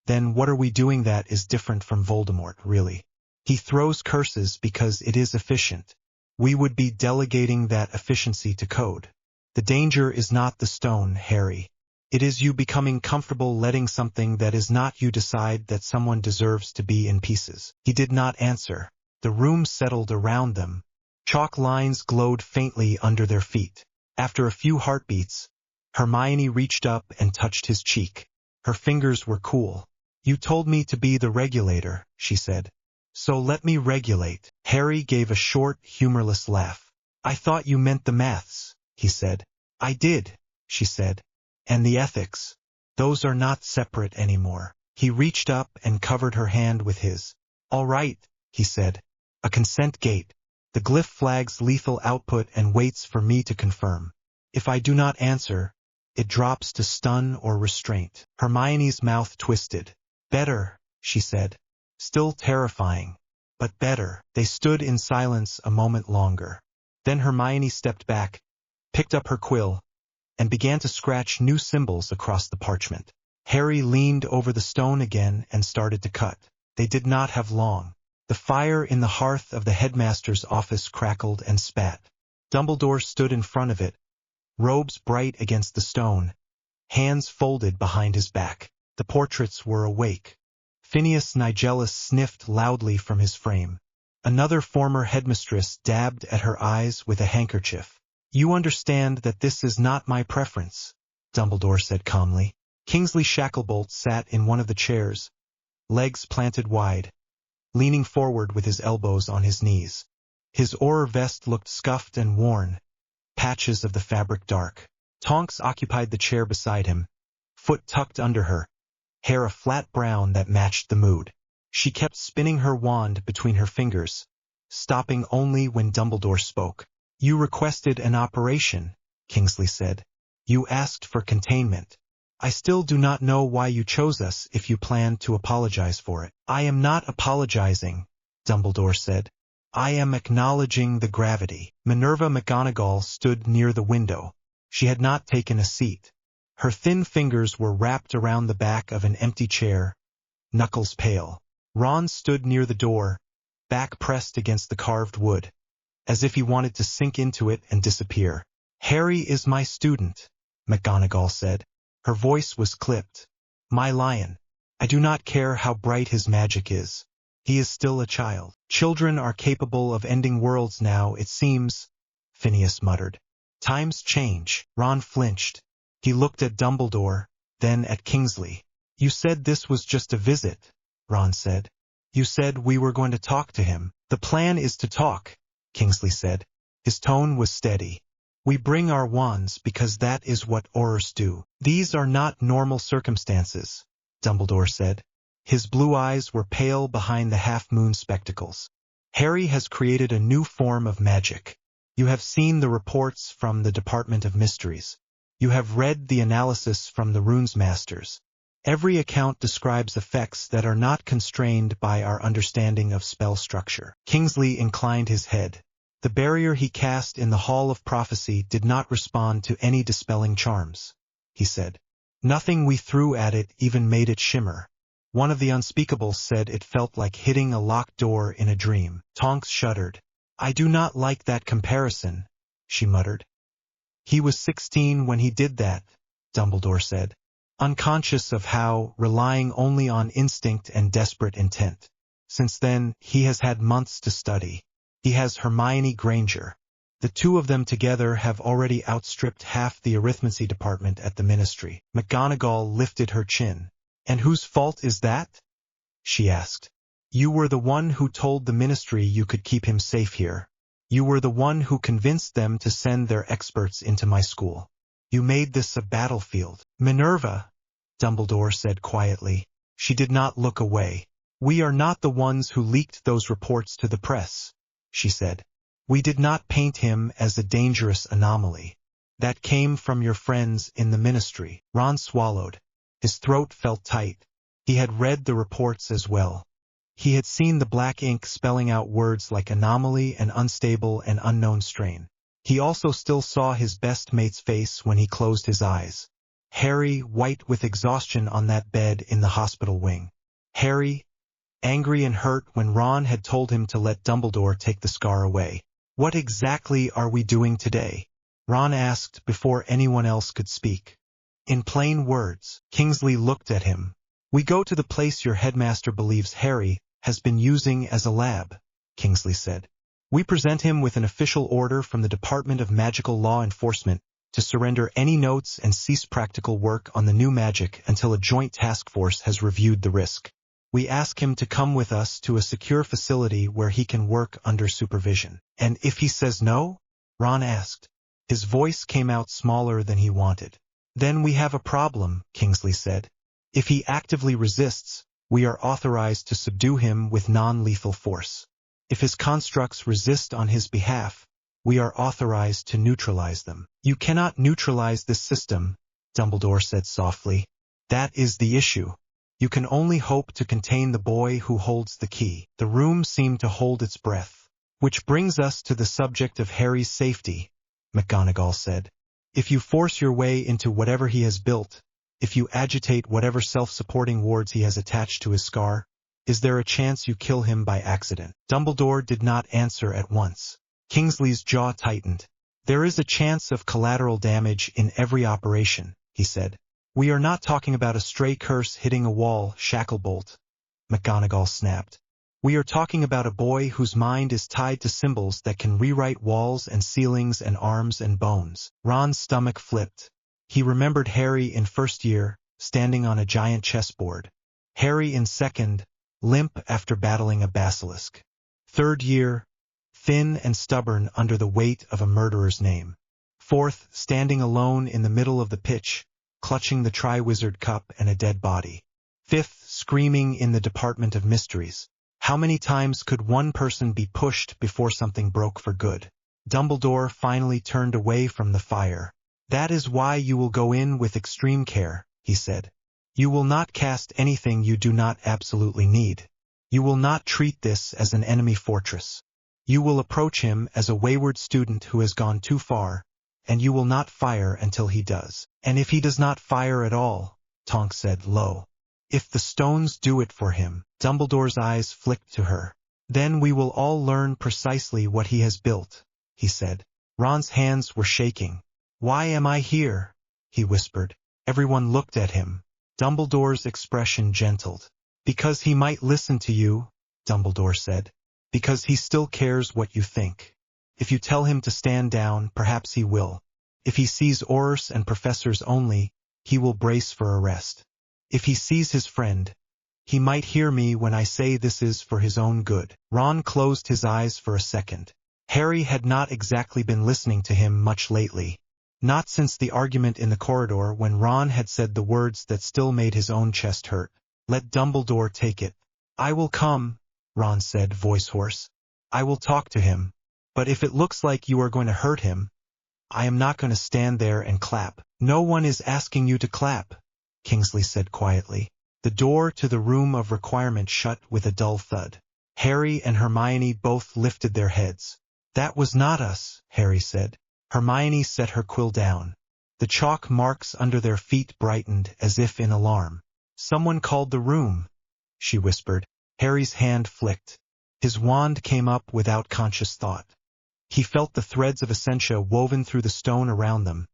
then what are we doing that is different from Voldemort, really? He throws curses because it is efficient. We would be delegating that efficiency to code. The danger is not the stone, Harry. It is you becoming comfortable letting something that is not you decide that someone deserves to be in pieces. He did not answer. The room settled around them. Chalk lines glowed faintly under their feet. After a few heartbeats, Hermione reached up and touched his cheek. Her fingers were cool. You told me to be the regulator, she said. So let me regulate. Harry gave a short, humorless laugh. I thought you meant the maths, he said. I did, she said. And the ethics. Those are not separate anymore. He reached up and covered her hand with his. All right, he said. A consent gate. The glyph flags lethal output and waits for me to confirm. If I do not answer, it drops to stun or restraint. Hermione's mouth twisted. Better, she said. Still terrifying, but better. They stood in silence a moment longer. Then Hermione stepped back, picked up her quill, and began to scratch new symbols across the parchment. Harry leaned over the stone again and started to cut. They did not have long. The fire in the hearth of the headmaster's office crackled and spat. Dumbledore stood in front of it, robes bright against the stone, hands folded behind his back. The portraits were awake. Phineas Nigellus sniffed loudly from his frame. Another former headmistress dabbed at her eyes with a handkerchief. You understand that this is not my preference, Dumbledore said calmly. Kingsley Shacklebolt sat in one of the chairs, legs planted wide, leaning forward with his elbows on his knees. His Auror vest looked scuffed and worn, patches of the fabric dark. Tonks occupied the chair beside him, foot tucked under her, hair a flat brown that matched the mood. She kept spinning her wand between her fingers, stopping only when Dumbledore spoke. You requested an operation, Kingsley said. You asked for containment. I still do not know why you chose us if you plan to apologize for it. I am not apologizing, Dumbledore said. I am acknowledging the gravity. Minerva McGonagall stood near the window. She had not taken a seat. Her thin fingers were wrapped around the back of an empty chair, knuckles pale. Ron stood near the door, back pressed against the carved wood, as if he wanted to sink into it and disappear. Harry is my student, McGonagall said. Her voice was clipped. My lion. I do not care how bright his magic is. He is still a child. Children are capable of ending worlds now, it seems, Phineas muttered. Times change. Ron flinched. He looked at Dumbledore, then at Kingsley. You said this was just a visit, Ron said. You said we were going to talk to him. The plan is to talk, Kingsley said. His tone was steady. We bring our wands because that is what Aurors do. These are not normal circumstances, Dumbledore said. His blue eyes were pale behind the half-moon spectacles. Harry has created a new form of magic. You have seen the reports from the Department of Mysteries. You have read the analysis from the Runes Masters. Every account describes effects that are not constrained by our understanding of spell structure. Kingsley inclined his head. The barrier he cast in the Hall of Prophecy did not respond to any dispelling charms, he said. Nothing we threw at it even made it shimmer. One of the unspeakables said it felt like hitting a locked door in a dream. Tonks shuddered. I do not like that comparison, she muttered. He was 16 when he did that, Dumbledore said, unconscious of how, relying only on instinct and desperate intent. Since then, he has had months to study. He has Hermione Granger. The two of them together have already outstripped half the arithmancy department at the ministry. McGonagall lifted her chin. And whose fault is that? She asked. You were the one who told the ministry you could keep him safe here. You were the one who convinced them to send their experts into my school. You made this a battlefield. Minerva, Dumbledore said quietly. She did not look away. We are not the ones who leaked those reports to the press, she said. We did not paint him as a dangerous anomaly. That came from your friends in the ministry. Ron swallowed. His throat felt tight. He had read the reports as well. He had seen the black ink spelling out words like anomaly and unstable and unknown strain. He also still saw his best mate's face when he closed his eyes. Harry, white with exhaustion on that bed in the hospital wing. Harry, angry and hurt when Ron had told him to let Dumbledore take the scar away. What exactly are we doing today? Ron asked before anyone else could speak. In plain words, Kingsley looked at him. We go to the place your headmaster believes Harry has been using as a lab, Kingsley said. We present him with an official order from the Department of Magical Law Enforcement to surrender any notes and cease practical work on the new magic until a joint task force has reviewed the risk. We ask him to come with us to a secure facility where he can work under supervision. And if he says no? Ron asked. His voice came out smaller than he wanted. Then we have a problem, Kingsley said. If he actively resists, we are authorized to subdue him with non-lethal force. If his constructs resist on his behalf, we are authorized to neutralize them. You cannot neutralize this system, Dumbledore said softly. That is the issue. You can only hope to contain the boy who holds the key. The room seemed to hold its breath. Which brings us to the subject of Harry's safety, McGonagall said. If you force your way into whatever he has built, if you agitate whatever self-supporting wards he has attached to his scar, is there a chance you kill him by accident? Dumbledore did not answer at once. Kingsley's jaw tightened. There is a chance of collateral damage in every operation, he said. We are not talking about a stray curse hitting a wall, Shacklebolt, McGonagall snapped. We are talking about a boy whose mind is tied to symbols that can rewrite walls and ceilings and arms and bones. Ron's stomach flipped. He remembered Harry in first year, standing on a giant chessboard. Harry in second, limp after battling a basilisk. Third year, thin and stubborn under the weight of a murderer's name. Fourth, standing alone in the middle of the pitch, clutching the Triwizard Cup and a dead body. Fifth, screaming in the Department of Mysteries. How many times could one person be pushed before something broke for good? Dumbledore finally turned away from the fire. That is why you will go in with extreme care, he said. You will not cast anything you do not absolutely need. You will not treat this as an enemy fortress. You will approach him as a wayward student who has gone too far, and you will not fire until he does. And if he does not fire at all, Tonks said low. If the stones do it for him, Dumbledore's eyes flicked to her. Then we will all learn precisely what he has built, he said. Ron's hands were shaking. Why am I here? He whispered. Everyone looked at him. Dumbledore's expression gentled. Because he might listen to you, Dumbledore said. Because he still cares what you think. If you tell him to stand down, perhaps he will. If he sees Aurors and professors only, he will brace for arrest. If he sees his friend, he might hear me when I say this is for his own good. Ron closed his eyes for a second. Harry had not exactly been listening to him much lately. Not since the argument in the corridor when Ron had said the words that still made his own chest hurt. Let Dumbledore take it. I will come, Ron said, voice hoarse. I will talk to him. But if it looks like you are going to hurt him, I am not going to stand there and clap. No one is asking you to clap, Kingsley said quietly. The door to the room of requirement shut with a dull thud. Harry and Hermione both lifted their heads. That was not us, Harry said. Hermione set her quill down. The chalk marks under their feet brightened as if in alarm. Someone called the room, she whispered. Harry's hand flicked. His wand came up without conscious thought. He felt the threads of essentia woven through the stone around them,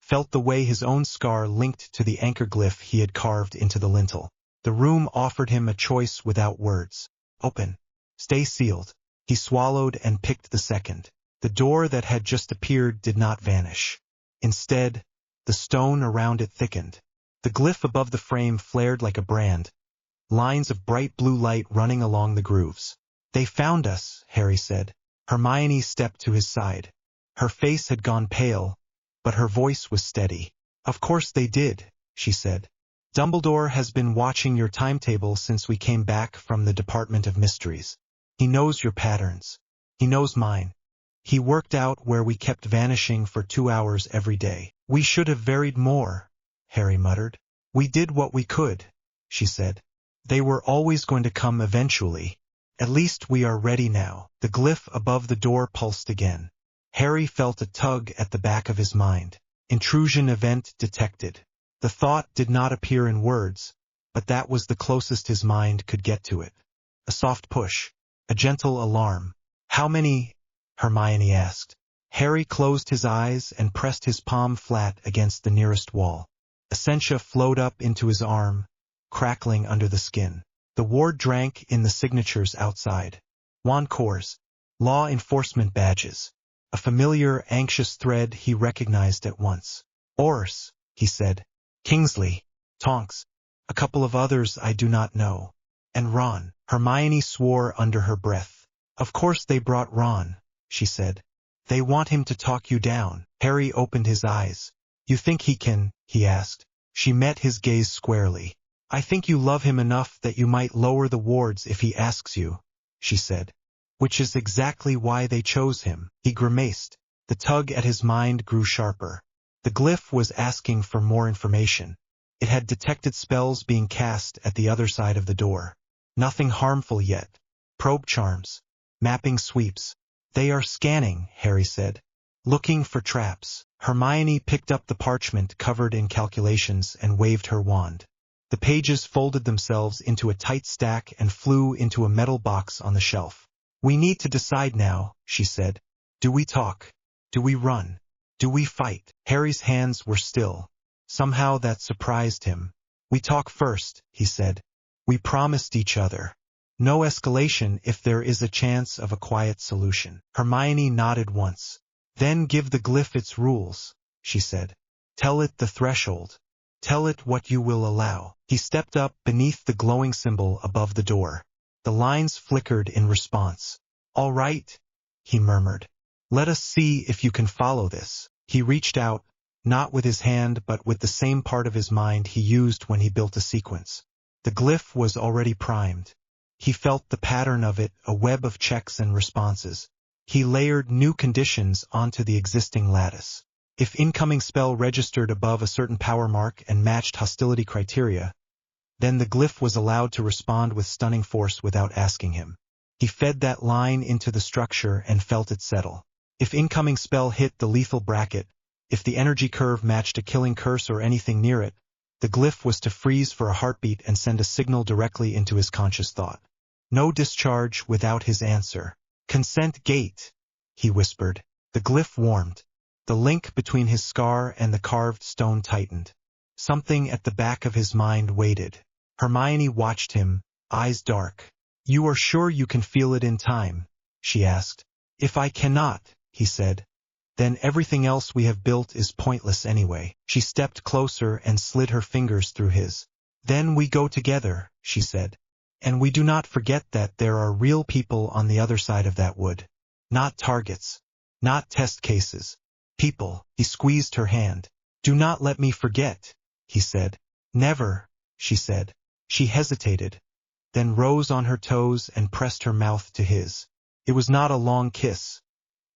felt the way his own scar linked to the anchor glyph he had carved into the lintel. The room offered him a choice without words. Open. Stay sealed. He swallowed and picked the second. The door that had just appeared did not vanish. Instead, the stone around it thickened. The glyph above the frame flared like a brand, lines of bright blue light running along the grooves. "They found us," Harry said. Hermione stepped to his side. Her face had gone pale, but her voice was steady. "Of course they did," she said. "Dumbledore has been watching your timetable since we came back from the Department of Mysteries. He knows your patterns. He knows mine. He worked out where we kept vanishing for 2 hours every day." "We should have varied more," Harry muttered. "We did what we could," she said. "They were always going to come eventually. At least we are ready now." The glyph above the door pulsed again. Harry felt a tug at the back of his mind. Intrusion event detected. The thought did not appear in words, but that was the closest his mind could get to it. A soft push. A gentle alarm. "How many?" Hermione asked. Harry closed his eyes and pressed his palm flat against the nearest wall. Essentia flowed up into his arm, crackling under the skin. The ward drank in the signatures outside. Wand cores. Law enforcement badges. A familiar, anxious thread he recognized at once. "Oris," he said. "Kingsley. Tonks. A couple of others I do not know. And Ron." Hermione swore under her breath. "Of course they brought Ron," she said. "They want him to talk you down." Harry opened his eyes. "You think he can?" he asked. She met his gaze squarely. "I think you love him enough that you might lower the wards if he asks you," she said. "Which is exactly why they chose him." He grimaced. The tug at his mind grew sharper. The glyph was asking for more information. It had detected spells being cast at the other side of the door. Nothing harmful yet. Probe charms. Mapping sweeps. "They are scanning," Harry said. "Looking for traps." Hermione picked up the parchment covered in calculations and waved her wand. The pages folded themselves into a tight stack and flew into a metal box on the shelf. "We need to decide now," she said. "Do we talk? Do we run? Do we fight?" Harry's hands were still. Somehow that surprised him. "We talk first," he said. "We promised each other. No escalation if there is a chance of a quiet solution." Hermione nodded once. "Then give the glyph its rules," she said. "Tell it the threshold. Tell it what you will allow." He stepped up beneath the glowing symbol above the door. The lines flickered in response. "All right," he murmured. "Let us see if you can follow this." He reached out, not with his hand but with the same part of his mind he used when he built a sequence. The glyph was already primed. He felt the pattern of it, a web of checks and responses. He layered new conditions onto the existing lattice. If incoming spell registered above a certain power mark and matched hostility criteria, then the glyph was allowed to respond with stunning force without asking him. He fed that line into the structure and felt it settle. If incoming spell hit the lethal bracket, if the energy curve matched a killing curse or anything near it, the glyph was to freeze for a heartbeat and send a signal directly into his conscious thought. No discharge without his answer. "Consent gate," he whispered. The glyph warmed. The link between his scar and the carved stone tightened. Something at the back of his mind waited. Hermione watched him, eyes dark. "You are sure you can feel it in time?" she asked. "If I cannot," he said, "then everything else we have built is pointless anyway." She stepped closer and slid her fingers through his. "Then we go together," she said. "And we do not forget that there are real people on the other side of that wood. Not targets. Not test cases. People." He squeezed her hand. "Do not let me forget," he said. "Never," she said. She hesitated, then rose on her toes and pressed her mouth to his. It was not a long kiss.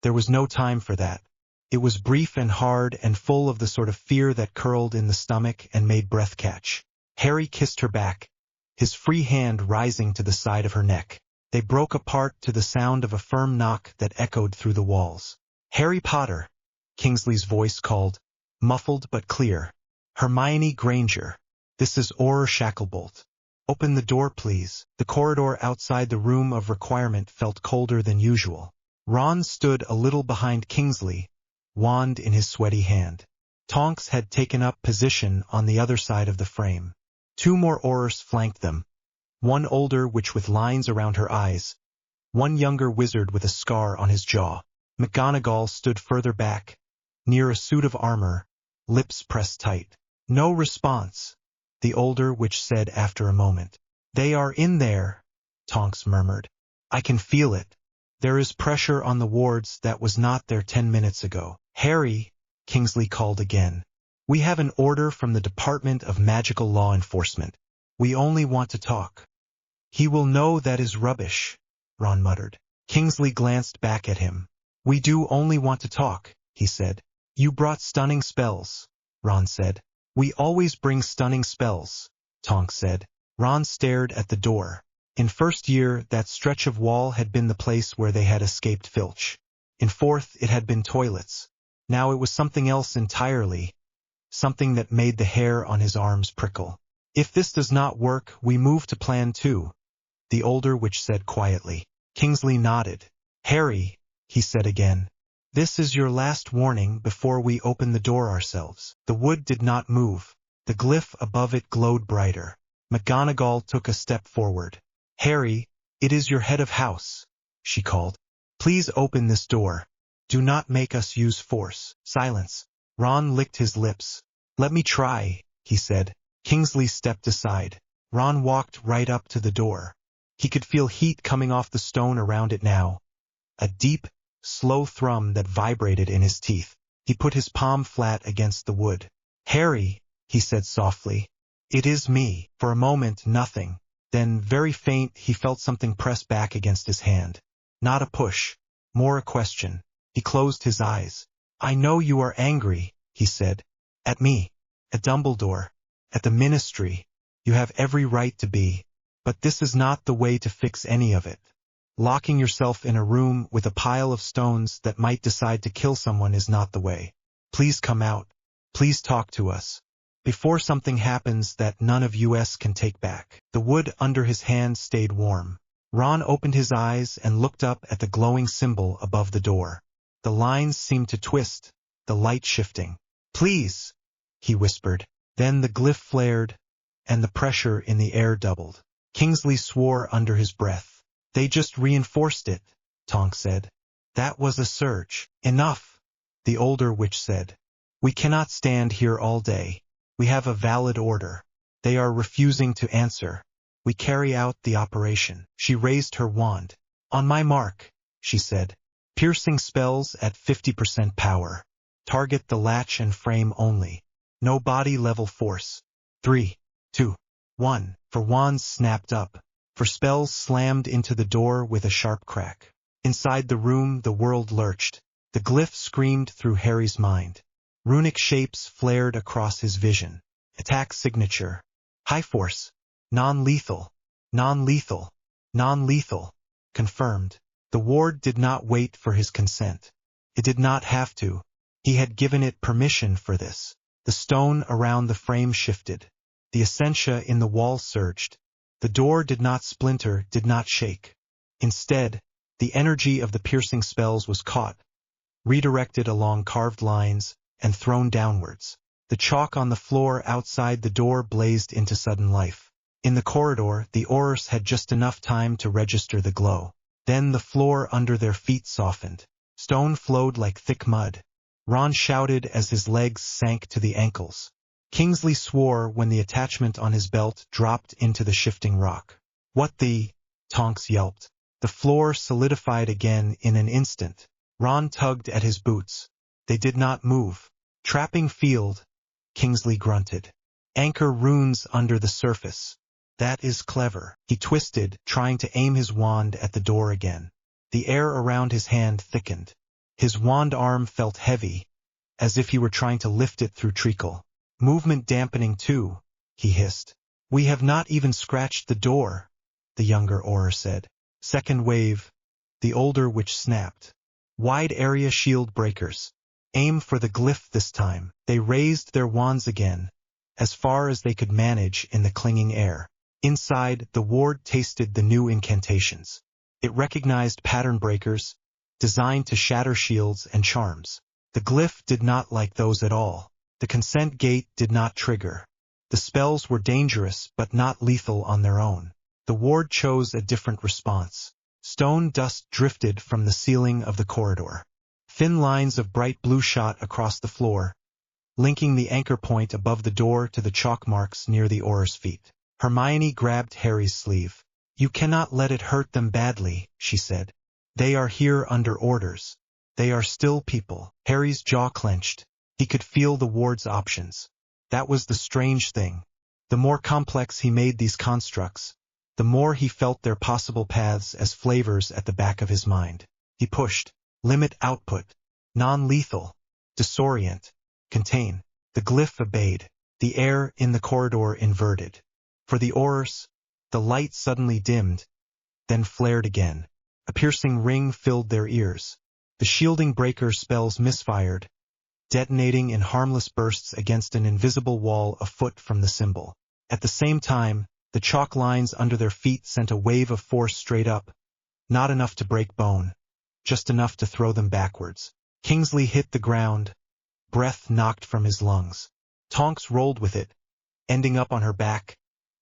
There was no time for that. It was brief and hard and full of the sort of fear that curled in the stomach and made breath catch. Harry kissed her back, his free hand rising to the side of her neck. They broke apart to the sound of a firm knock that echoed through the walls. "Harry Potter," Kingsley's voice called, muffled but clear. "Hermione Granger. This is Auror Shacklebolt. Open the door, please." The corridor outside the room of requirement felt colder than usual. Ron stood a little behind Kingsley, wand in his sweaty hand. Tonks had taken up position on the other side of the frame. 2 more Aurors flanked them, one older witch with lines around her eyes, one younger wizard with a scar on his jaw. McGonagall stood further back, near a suit of armor, lips pressed tight. No response, the older witch said after a moment. They are in there, Tonks murmured. I can feel it. There is pressure on the wards that was not there 10 minutes ago. Harry, Kingsley called again. We have an order from the Department of Magical Law Enforcement. We only want to talk. He will know that is rubbish, Ron muttered. Kingsley glanced back at him. We do only want to talk, he said. You brought stunning spells, Ron said. We always bring stunning spells, Tonks said. Ron stared at the door. In first year, that stretch of wall had been the place where they had escaped Filch. In fourth, it had been toilets. Now it was something else entirely, something that made the hair on his arms prickle. If this does not work, we move to plan 2, the older witch said quietly. Kingsley nodded. Harry, he said again, this is your last warning before we open the door ourselves. The wood did not move. The glyph above it glowed brighter. McGonagall took a step forward. Harry, it is your head of house, she called. Please open this door. Do not make us use force. Silence. Ron licked his lips. Let me try, he said. Kingsley stepped aside. Ron walked right up to the door. He could feel heat coming off the stone around it now. A deep, slow thrum that vibrated in his teeth. He put his palm flat against the wood. Harry, he said softly. It is me. For a moment, nothing. Then, very faint, he felt something press back against his hand. Not a push. More a question. He closed his eyes. I know you are angry, he said. At me. At Dumbledore. At the Ministry. You have every right to be. But this is not the way to fix any of it. Locking yourself in a room with a pile of stones that might decide to kill someone is not the way. Please come out. Please talk to us. Before something happens that none of us can take back. The wood under his hand stayed warm. Ron opened his eyes and looked up at the glowing symbol above the door. The lines seemed to twist, the light shifting. Please, he whispered. Then the glyph flared, and the pressure in the air doubled. Kingsley swore under his breath. They just reinforced it, Tonks said. That was a surge. Enough, the older witch said. We cannot stand here all day. We have a valid order. They are refusing to answer. We carry out the operation. She raised her wand. On my mark, she said. Piercing spells at 50% power. Target the latch and frame only. No body level force. 3, 2, 1. For wands snapped up. For spells slammed into the door with a sharp crack. Inside the room the world lurched. The glyph screamed through Harry's mind. Runic shapes flared across his vision. Attack signature. High force. Non-lethal. Non-lethal. Non-lethal. Confirmed. The ward did not wait for his consent. It did not have to. He had given it permission for this. The stone around the frame shifted. The essentia in the wall surged. The door did not splinter, did not shake. Instead, the energy of the piercing spells was caught, redirected along carved lines, and thrown downwards. The chalk on the floor outside the door blazed into sudden life. In the corridor, the aurors had just enough time to register the glow. Then the floor under their feet softened. Stone flowed like thick mud. Ron shouted as his legs sank to the ankles. Kingsley swore when the attachment on his belt dropped into the shifting rock. What the? Tonks yelped. The floor solidified again in an instant. Ron tugged at his boots. They did not move. Trapping field, Kingsley grunted. Anchor runes under the surface. That is clever. He twisted, trying to aim his wand at the door again. The air around his hand thickened. His wand arm felt heavy, as if he were trying to lift it through treacle. Movement dampening too, he hissed. We have not even scratched the door, the younger auror said. Second wave, the older witch snapped. Wide area shield breakers. Aim for the glyph this time. They raised their wands again, as far as they could manage in the clinging air. Inside, the ward tasted the new incantations. It recognized pattern breakers, designed to shatter shields and charms. The glyph did not like those at all. The consent gate did not trigger. The spells were dangerous but not lethal on their own. The ward chose a different response. Stone dust drifted from the ceiling of the corridor. Thin lines of bright blue shot across the floor, linking the anchor point above the door to the chalk marks near the Auror's feet. Hermione grabbed Harry's sleeve. "You cannot let it hurt them badly," she said. "They are here under orders. They are still people." Harry's jaw clenched. He could feel the ward's options. That was the strange thing. The more complex he made these constructs, the more he felt their possible paths as flavors at the back of his mind. He pushed. Limit output. Non-lethal. Disorient. Contain. The glyph obeyed. The air in the corridor inverted. For the Aurors, the light suddenly dimmed, then flared again. A piercing ring filled their ears. The shielding breaker spells misfired, detonating in harmless bursts against an invisible wall a foot from the symbol. At the same time, the chalk lines under their feet sent a wave of force straight up, not enough to break bone, just enough to throw them backwards. Kingsley hit the ground, breath knocked from his lungs. Tonks rolled with it, ending up on her back,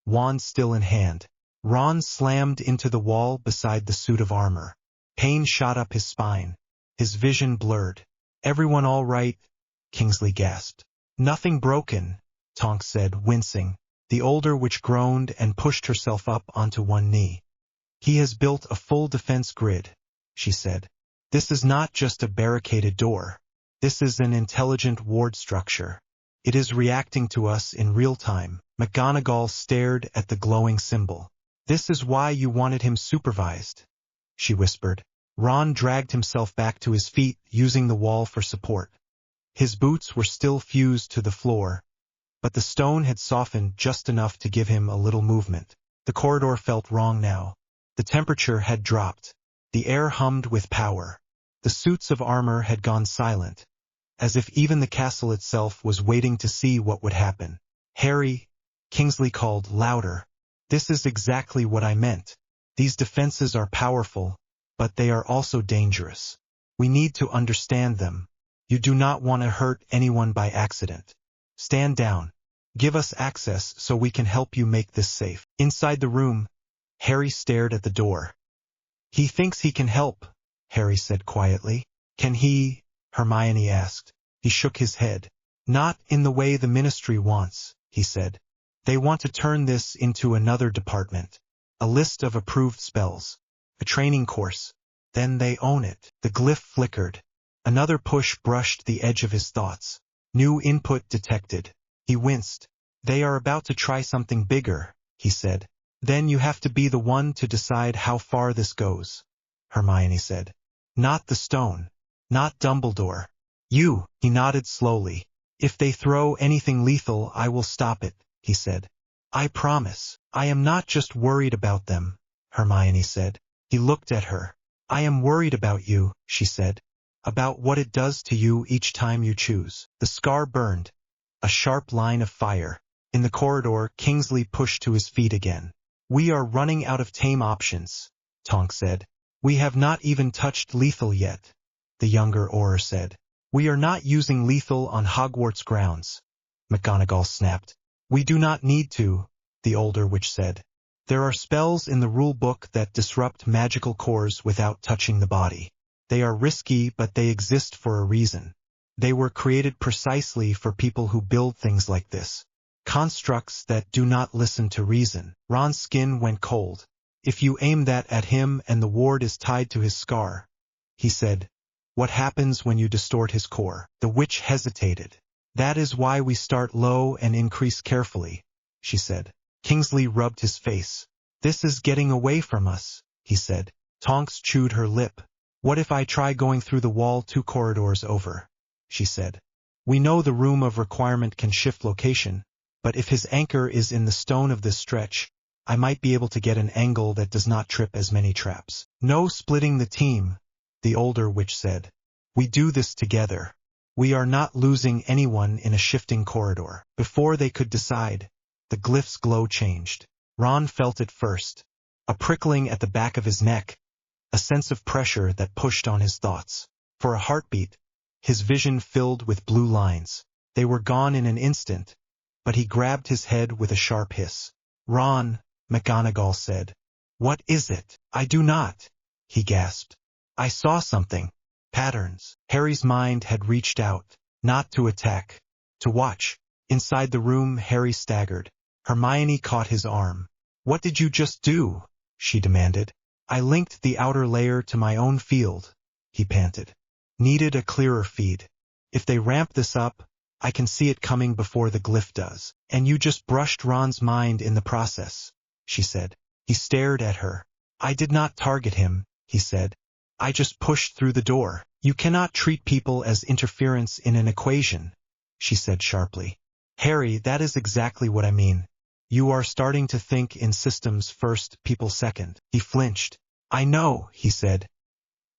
wand still in hand. Ron slammed into the wall beside the suit of armor. Pain shot up his spine. His vision blurred. "Everyone all right?" Kingsley gasped. "Nothing broken," Tonks said, wincing. The older witch groaned and pushed herself up onto one knee. "He has built a full defense grid," she said. "This is not just a barricaded door. This is an intelligent ward structure. It is reacting to us in real time." McGonagall stared at the glowing symbol. "This is why you wanted him supervised," she whispered. Ron dragged himself back to his feet, using the wall for support. His boots were still fused to the floor, but the stone had softened just enough to give him a little movement. The corridor felt wrong now. The temperature had dropped. The air hummed with power. The suits of armor had gone silent, as if even the castle itself was waiting to see what would happen. "Harry," Kingsley called louder. "This is exactly what I meant. These defenses are powerful, but they are also dangerous. We need to understand them. You do not want to hurt anyone by accident. Stand down. Give us access so we can help you make this safe." Inside the room, Harry stared at the door. "He thinks he can help," Harry said quietly. "Can he?" Hermione asked. He shook his head. "Not in the way the Ministry wants," he said. "They want to turn this into another department. A list of approved spells. A training course. Then they own it." The glyph flickered. Another push brushed the edge of his thoughts. New input detected. He winced. "They are about to try something bigger," he said. "Then you have to be the one to decide how far this goes," Hermione said. "Not the stone. Not Dumbledore. You." He nodded slowly. "If they throw anything lethal, I will stop it," he said. "I promise." "I am not just worried about them," Hermione said. He looked at her. "I am worried about you," she said. "About what it does to you each time you choose." The scar burned. A sharp line of fire. In the corridor, Kingsley pushed to his feet again. "We are running out of tame options," Tonks said. "We have not even touched lethal yet," the younger Auror said. "We are not using lethal on Hogwarts grounds," McGonagall snapped. "We do not need to," the older witch said. "There are spells in the rule book that disrupt magical cores without touching the body. They are risky, but they exist for a reason. They were created precisely for people who build things like this. Constructs that do not listen to reason." Ron's skin went cold. "If you aim that at him and the ward is tied to his scar," he said, "what happens when you distort his core?" The witch hesitated. "That is why we start low and increase carefully," she said. Kingsley rubbed his face. "This is getting away from us," he said. Tonks chewed her lip. "What if I try going through the wall 2 corridors over?" she said. "We know the room of requirement can shift location, but if his anchor is in the stone of this stretch, I might be able to get an angle that does not trip as many traps." "No splitting the team," the older witch said. "We do this together. We are not losing anyone in a shifting corridor." Before they could decide, the glyph's glow changed. Ron felt it first. A prickling at the back of his neck, a sense of pressure that pushed on his thoughts. For a heartbeat, his vision filled with blue lines. They were gone in an instant, but he grabbed his head with a sharp hiss. "Ron," McGonagall said. "What is it?" "I do not," he gasped. "I saw something." Patterns. Harry's mind had reached out, not to attack, to watch. Inside the room, Harry staggered. Hermione caught his arm. "What did you just do?" she demanded. "I linked the outer layer to my own field," he panted. "Needed a clearer feed. If they ramp this up, I can see it coming before the glyph does. And you just brushed Ron's mind in the process," she said. He stared at her. "I did not target him," he said. "I just pushed through the door." "You cannot treat people as interference in an equation," she said sharply. "Harry, that is exactly what I mean. You are starting to think in systems first, people second." He flinched. "I know," he said.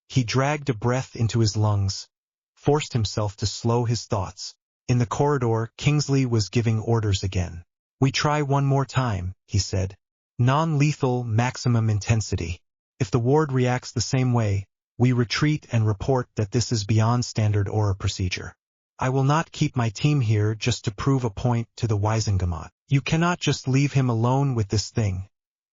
He dragged a breath into his lungs, forced himself to slow his thoughts. In the corridor, Kingsley was giving orders again. "We try one more time," he said. "Non-lethal, maximum intensity. If the ward reacts the same way, we retreat and report that this is beyond standard aura procedure. I will not keep my team here just to prove a point to the Wisengamot." "You cannot just leave him alone with this thing,"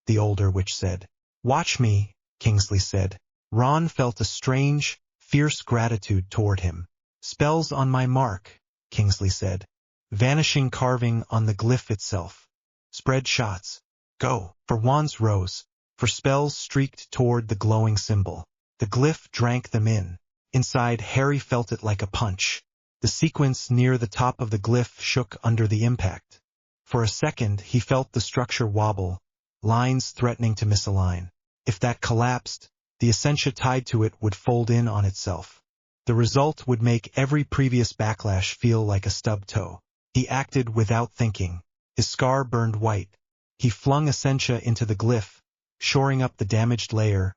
the older witch said. "Watch me," Kingsley said. Ron felt a strange, fierce gratitude toward him. "Spells on my mark," Kingsley said. "Vanishing carving on the glyph itself. Spread shots. Go." For wands rose, for spells streaked toward the glowing symbol. The glyph drank them in. Inside, Harry felt it like a punch. The sequence near the top of the glyph shook under the impact. For a second, he felt the structure wobble, lines threatening to misalign. If that collapsed, the essentia tied to it would fold in on itself. The result would make every previous backlash feel like a stubbed toe. He acted without thinking. His scar burned white. He flung essentia into the glyph, shoring up the damaged layer,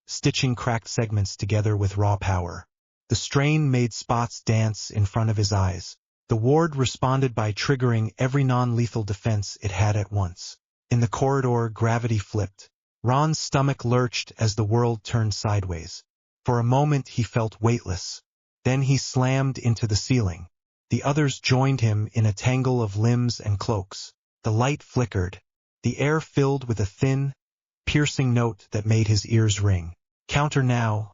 stitching cracked segments together with raw power. The strain made spots dance in front of his eyes. The ward responded by triggering every non-lethal defense it had at once. In the corridor, gravity flipped. Ron's stomach lurched as the world turned sideways. For a moment he felt weightless. Then he slammed into the ceiling. The others joined him in a tangle of limbs and cloaks. The light flickered. The air filled with a thin, piercing note that made his ears ring. "Counter now,"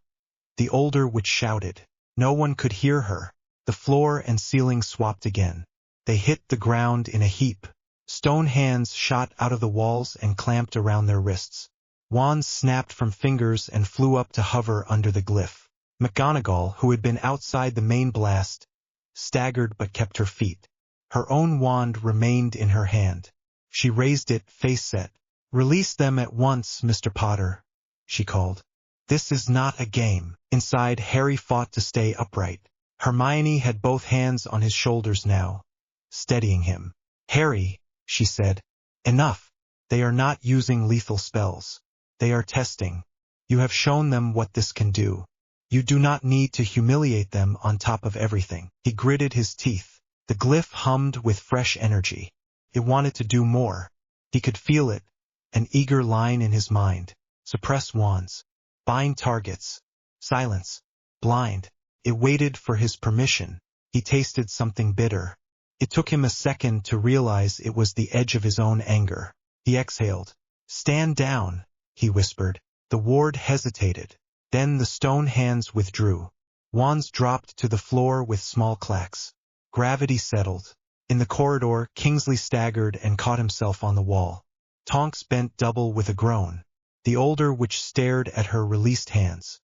the older witch shouted. No one could hear her. The floor and ceiling swapped again. They hit the ground in a heap. Stone hands shot out of the walls and clamped around their wrists. Wands snapped from fingers and flew up to hover under the glyph. McGonagall, who had been outside the main blast, staggered but kept her feet. Her own wand remained in her hand. She raised it, face set. "Release them at once, Mr. Potter," she called. "This is not a game." Inside, Harry fought to stay upright. Hermione had both hands on his shoulders now, steadying him. "Harry," she said, "enough. They are not using lethal spells. They are testing. You have shown them what this can do. You do not need to humiliate them on top of everything." He gritted his teeth. The glyph hummed with fresh energy. It wanted to do more. He could feel it, an eager line in his mind. Suppress wands. Bind targets. Silence. Blind. It waited for his permission. He tasted something bitter. It took him a second to realize it was the edge of his own anger. He exhaled. "Stand down," he whispered. The ward hesitated. Then the stone hands withdrew. Wands dropped to the floor with small clacks. Gravity settled. In the corridor, Kingsley staggered and caught himself on the wall. Tonks bent double with a groan. The older witch stared at her released hands.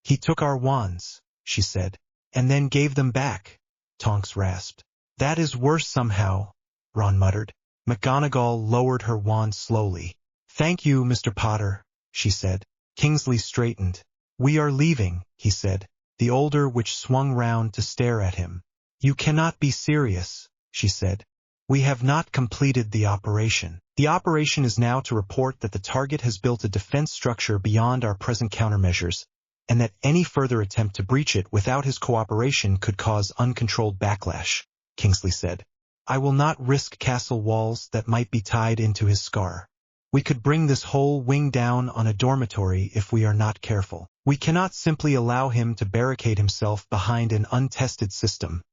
"He took our wands," she said, "and then gave them back," Tonks rasped. "That is worse somehow," Ron muttered. McGonagall lowered her wand slowly. "Thank you, Mr. Potter," she said. Kingsley straightened. "We are leaving," he said. The older witch swung round to stare at him. "You cannot be serious," she said. "We have not completed the operation. The operation is now to report that the target has built a defense structure beyond our present countermeasures, and that any further attempt to breach it without his cooperation could cause uncontrolled backlash," Kingsley said. "I will not risk castle walls that might be tied into his scar. We could bring this whole wing down on a dormitory if we are not careful. We cannot simply allow him to barricade himself behind an untested system,"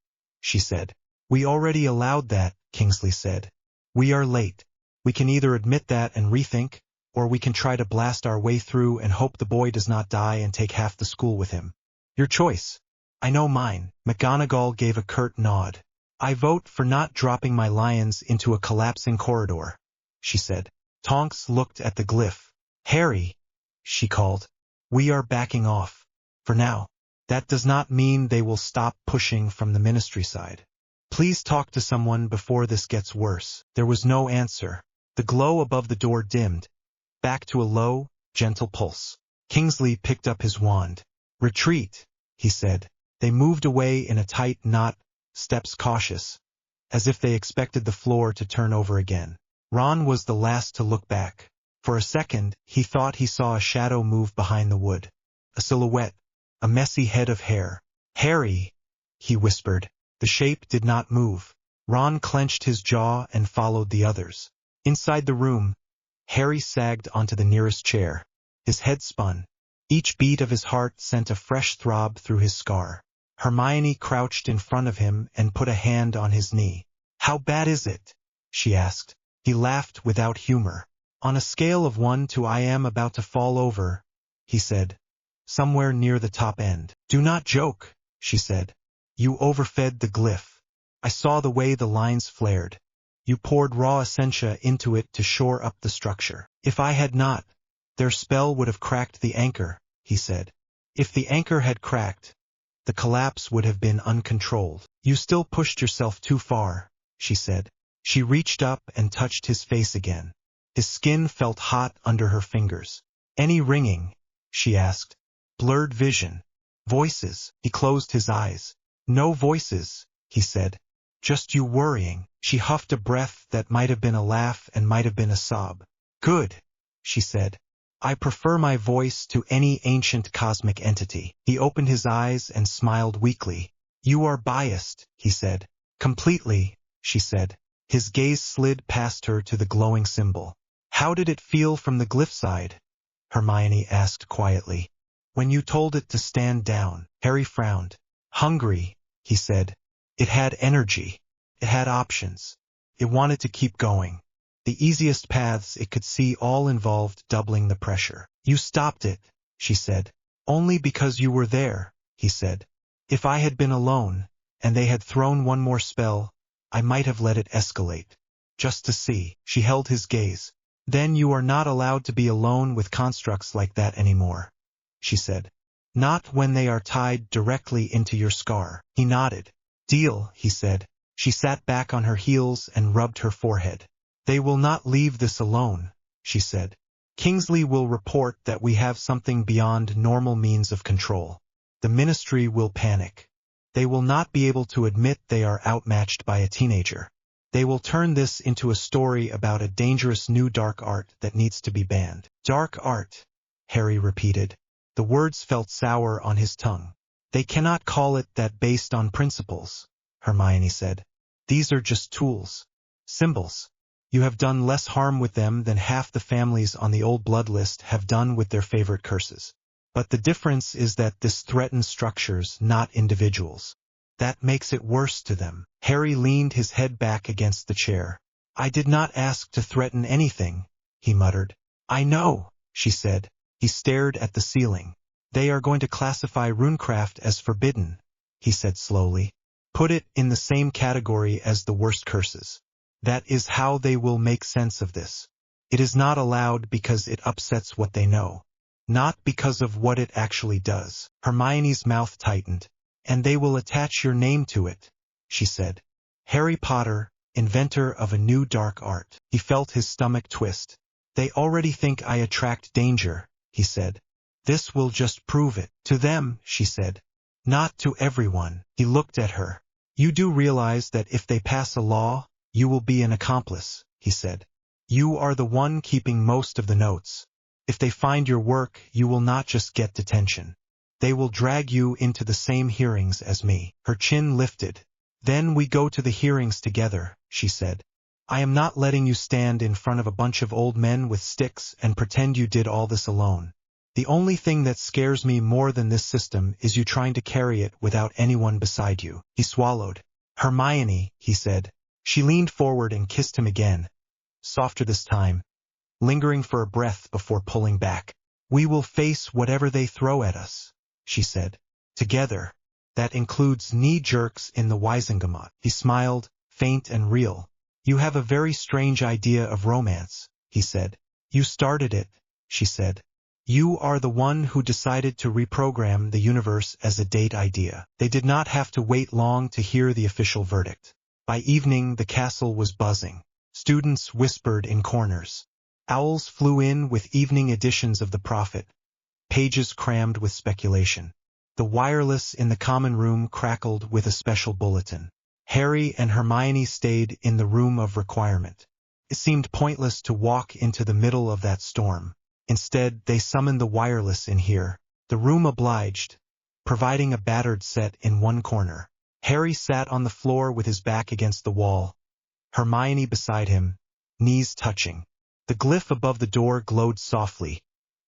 she said. "We already allowed that," Kingsley said. "We are late. We can either admit that and rethink, or we can try to blast our way through and hope the boy does not die and take half the school with him." Your choice. I know mine. McGonagall gave a curt nod. I vote for not dropping my lions into a collapsing corridor, she said. Tonks looked at the glyph. Harry, she called. We are backing off. For now. That does not mean they will stop pushing from the ministry side. Please talk to someone before this gets worse. There was no answer. The glow above the door dimmed, back to a low, gentle pulse. Kingsley picked up his wand. Retreat, he said. They moved away in a tight knot, steps cautious, as if they expected the floor to turn over again. Ron was the last to look back. For a second, he thought he saw a shadow move behind the wood. A silhouette, a messy head of hair. Harry, he whispered. The shape did not move. Ron clenched his jaw and followed the others. Inside the room, Harry sagged onto the nearest chair. His head spun. Each beat of his heart sent a fresh throb through his scar. Hermione crouched in front of him and put a hand on his knee. How bad is it? She asked. He laughed without humor. On a scale of 1 to I am about to fall over, he said. Somewhere near the top end. Do not joke, she said. You overfed the glyph. I saw the way the lines flared. You poured raw essentia into it to shore up the structure. If I had not, their spell would have cracked the anchor, he said. If the anchor had cracked, the collapse would have been uncontrolled. You still pushed yourself too far, she said. She reached up and touched his face again. His skin felt hot under her fingers. Any ringing? She asked. Blurred vision. Voices. He closed his eyes. No voices, he said. Just you worrying. She huffed a breath that might have been a laugh and might have been a sob. Good, she said. I prefer my voice to any ancient cosmic entity. He opened his eyes and smiled weakly. You are biased, he said. Completely, she said. His gaze slid past her to the glowing symbol. How did it feel from the glyph side? Hermione asked quietly. When you told it to stand down. Harry frowned. Hungry, he said. It had energy. It had options. It wanted to keep going. The easiest paths it could see all involved doubling the pressure. You stopped it, she said. Only because you were there, he said. If I had been alone, and they had thrown one more spell, I might have let it escalate. Just to see. She held his gaze. Then you are not allowed to be alone with constructs like that anymore, she said. Not when they are tied directly into your scar. He nodded. Deal, he said. She sat back on her heels and rubbed her forehead. They will not leave this alone, she said. Kingsley will report that we have something beyond normal means of control. The ministry will panic. They will not be able to admit they are outmatched by a teenager. They will turn this into a story about a dangerous new dark art that needs to be banned. Dark art, Harry repeated. The words felt sour on his tongue. They cannot call it that based on principles, Hermione said. These are just tools. Symbols. You have done less harm with them than half the families on the old blood list have done with their favorite curses. But the difference is that this threatens structures, not individuals. That makes it worse to them. Harry leaned his head back against the chair. I did not ask to threaten anything, he muttered. I know, she said. He stared at the ceiling. They are going to classify runecraft as forbidden, he said slowly. Put it in the same category as the worst curses. That is how they will make sense of this. It is not allowed because it upsets what they know. Not because of what it actually does. Hermione's mouth tightened. And they will attach your name to it, she said. Harry Potter, inventor of a new dark art. He felt his stomach twist. They already think I attract danger, he said. This will just prove it. To them, she said. Not to everyone. He looked at her. You do realize that if they pass a law, you will be an accomplice, he said. You are the one keeping most of the notes. If they find your work, you will not just get detention. They will drag you into the same hearings as me. Her chin lifted. Then we go to the hearings together, she said. I am not letting you stand in front of a bunch of old men with sticks and pretend you did all this alone. The only thing that scares me more than this system is you trying to carry it without anyone beside you. He swallowed. Hermione, he said. She leaned forward and kissed him again. Softer this time, lingering for a breath before pulling back. We will face whatever they throw at us, she said. Together. That includes knee jerks in the Wiesengemot. He smiled, faint and real. You have a very strange idea of romance, he said. You started it, she said. You are the one who decided to reprogram the universe as a date idea. They did not have to wait long to hear the official verdict. By evening, the castle was buzzing. Students whispered in corners. Owls flew in with evening editions of The Prophet, pages crammed with speculation. The wireless in the common room crackled with a special bulletin. Harry and Hermione stayed in the room of requirement. It seemed pointless to walk into the middle of that storm. Instead, they summoned the wireless in here. The room obliged, providing a battered set in one corner. Harry sat on the floor with his back against the wall, Hermione beside him, knees touching. The glyph above the door glowed softly,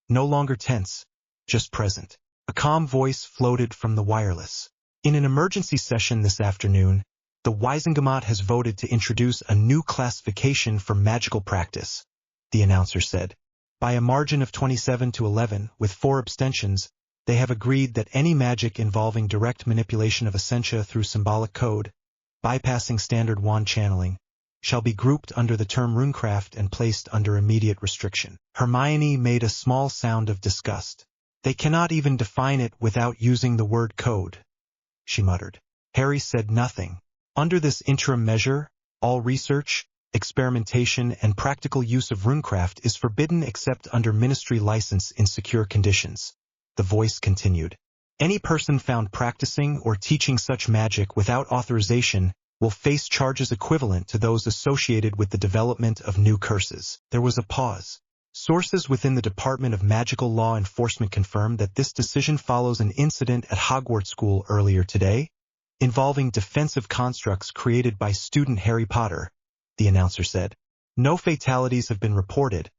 no longer tense, just present. A calm voice floated from the wireless. In an emergency session this afternoon, the Wiesengemot has voted to introduce a new classification for magical practice, the announcer said. By a margin of 27-11, with 4 abstentions, they have agreed that any magic involving direct manipulation of essentia through symbolic code, bypassing standard wand channeling, shall be grouped under the term runecraft and placed under immediate restriction. Hermione made a small sound of disgust. They cannot even define it without using the word code, she muttered. Harry said nothing. Under this interim measure, all research, experimentation, and practical use of runecraft is forbidden except under ministry license in secure conditions. The voice continued. Any person found practicing or teaching such magic without authorization will face charges equivalent to those associated with the development of new curses. There was a pause. Sources within the Department of Magical Law Enforcement confirmed that this decision follows an incident at Hogwarts School earlier today, involving defensive constructs created by student Harry Potter, the announcer said. No fatalities have been reported,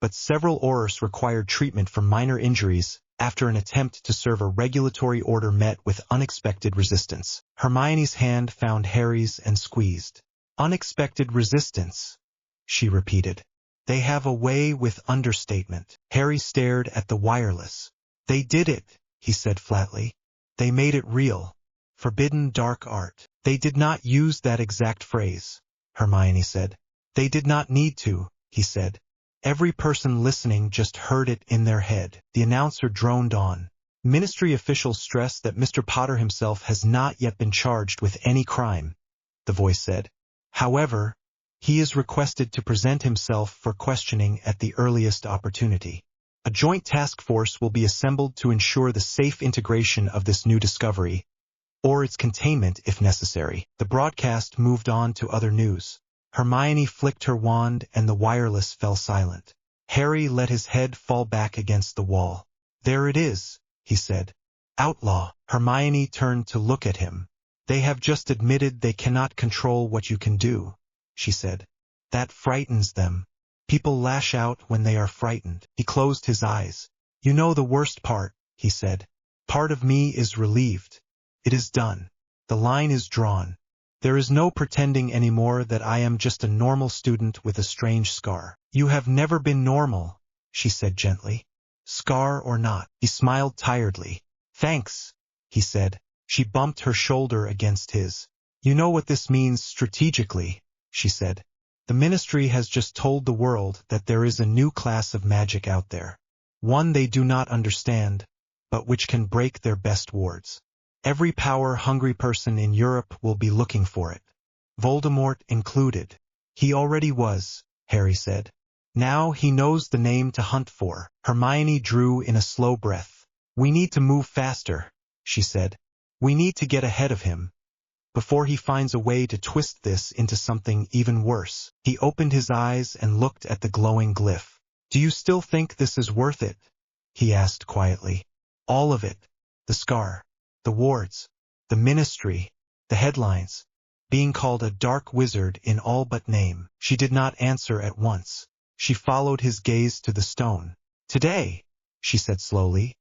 but several Aurors required treatment for minor injuries after an attempt to serve a regulatory order met with unexpected resistance. Hermione's hand found Harry's and squeezed. Unexpected resistance, she repeated. They have a way with understatement. Harry stared at the wireless. They did it, he said flatly. They made it real. Forbidden dark art. They did not use that exact phrase, Hermione said. They did not need to, he said. Every person listening just heard it in their head. The announcer droned on. Ministry officials stress that Mr. Potter himself has not yet been charged with any crime, the voice said. However, he is requested to present himself for questioning at the earliest opportunity. A joint task force will be assembled to ensure the safe integration of this new discovery, or its containment if necessary. The broadcast moved on to other news. Hermione flicked her wand and the wireless fell silent. Harry let his head fall back against the wall. There it is, he said. Outlaw. Hermione turned to look at him. They have just admitted they cannot control what you can do, she said. That frightens them. People lash out when they are frightened. He closed his eyes. You know the worst part, he said. Part of me is relieved. It is done. The line is drawn. There is no pretending anymore that I am just a normal student with a strange scar. You have never been normal, she said gently. Scar or not. He smiled tiredly. Thanks, he said. She bumped her shoulder against his. You know what this means strategically, she said. The ministry has just told the world that there is a new class of magic out there. One they do not understand, but which can break their best wards. Every power-hungry person in Europe will be looking for it. Voldemort included. He already was, Harry said. Now he knows the name to hunt for. Hermione drew in a slow breath. We need to move faster, she said. We need to get ahead of him, before he finds a way to twist this into something even worse. He opened his eyes and looked at the glowing glyph. Do you still think this is worth it? He asked quietly. All of it. The scar. The wards, the ministry, the headlines, being called a dark wizard in all but name. She did not answer at once. She followed his gaze to the stone. Today, she said slowly,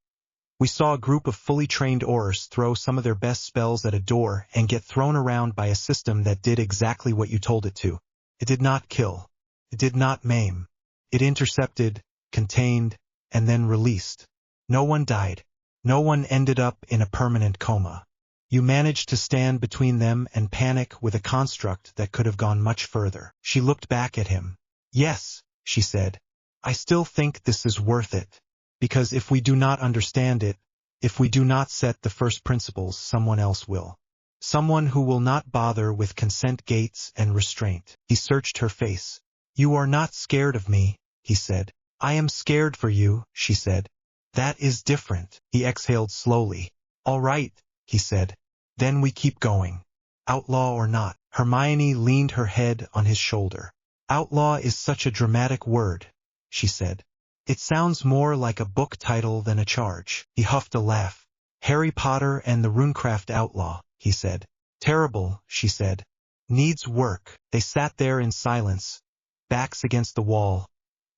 we saw a group of fully trained Aurors throw some of their best spells at a door and get thrown around by a system that did exactly what you told it to. It did not kill. It did not maim. It intercepted, contained, and then released. No one died. No one ended up in a permanent coma. You managed to stand between them and panic with a construct that could have gone much further. She looked back at him. Yes, she said. I still think this is worth it. Because if we do not understand it, if we do not set the first principles, someone else will. Someone who will not bother with consent gates and restraint. He searched her face. You are not scared of me, he said. I am scared for you, she said. That is different. He exhaled slowly. All right, he said. Then we keep going. Outlaw or not. Hermione leaned her head on his shoulder. Outlaw is such a dramatic word, she said. It sounds more like a book title than a charge. He huffed a laugh. Harry Potter and the Runecraft Outlaw, he said. Terrible, she said. Needs work. They sat there in silence, backs against the wall,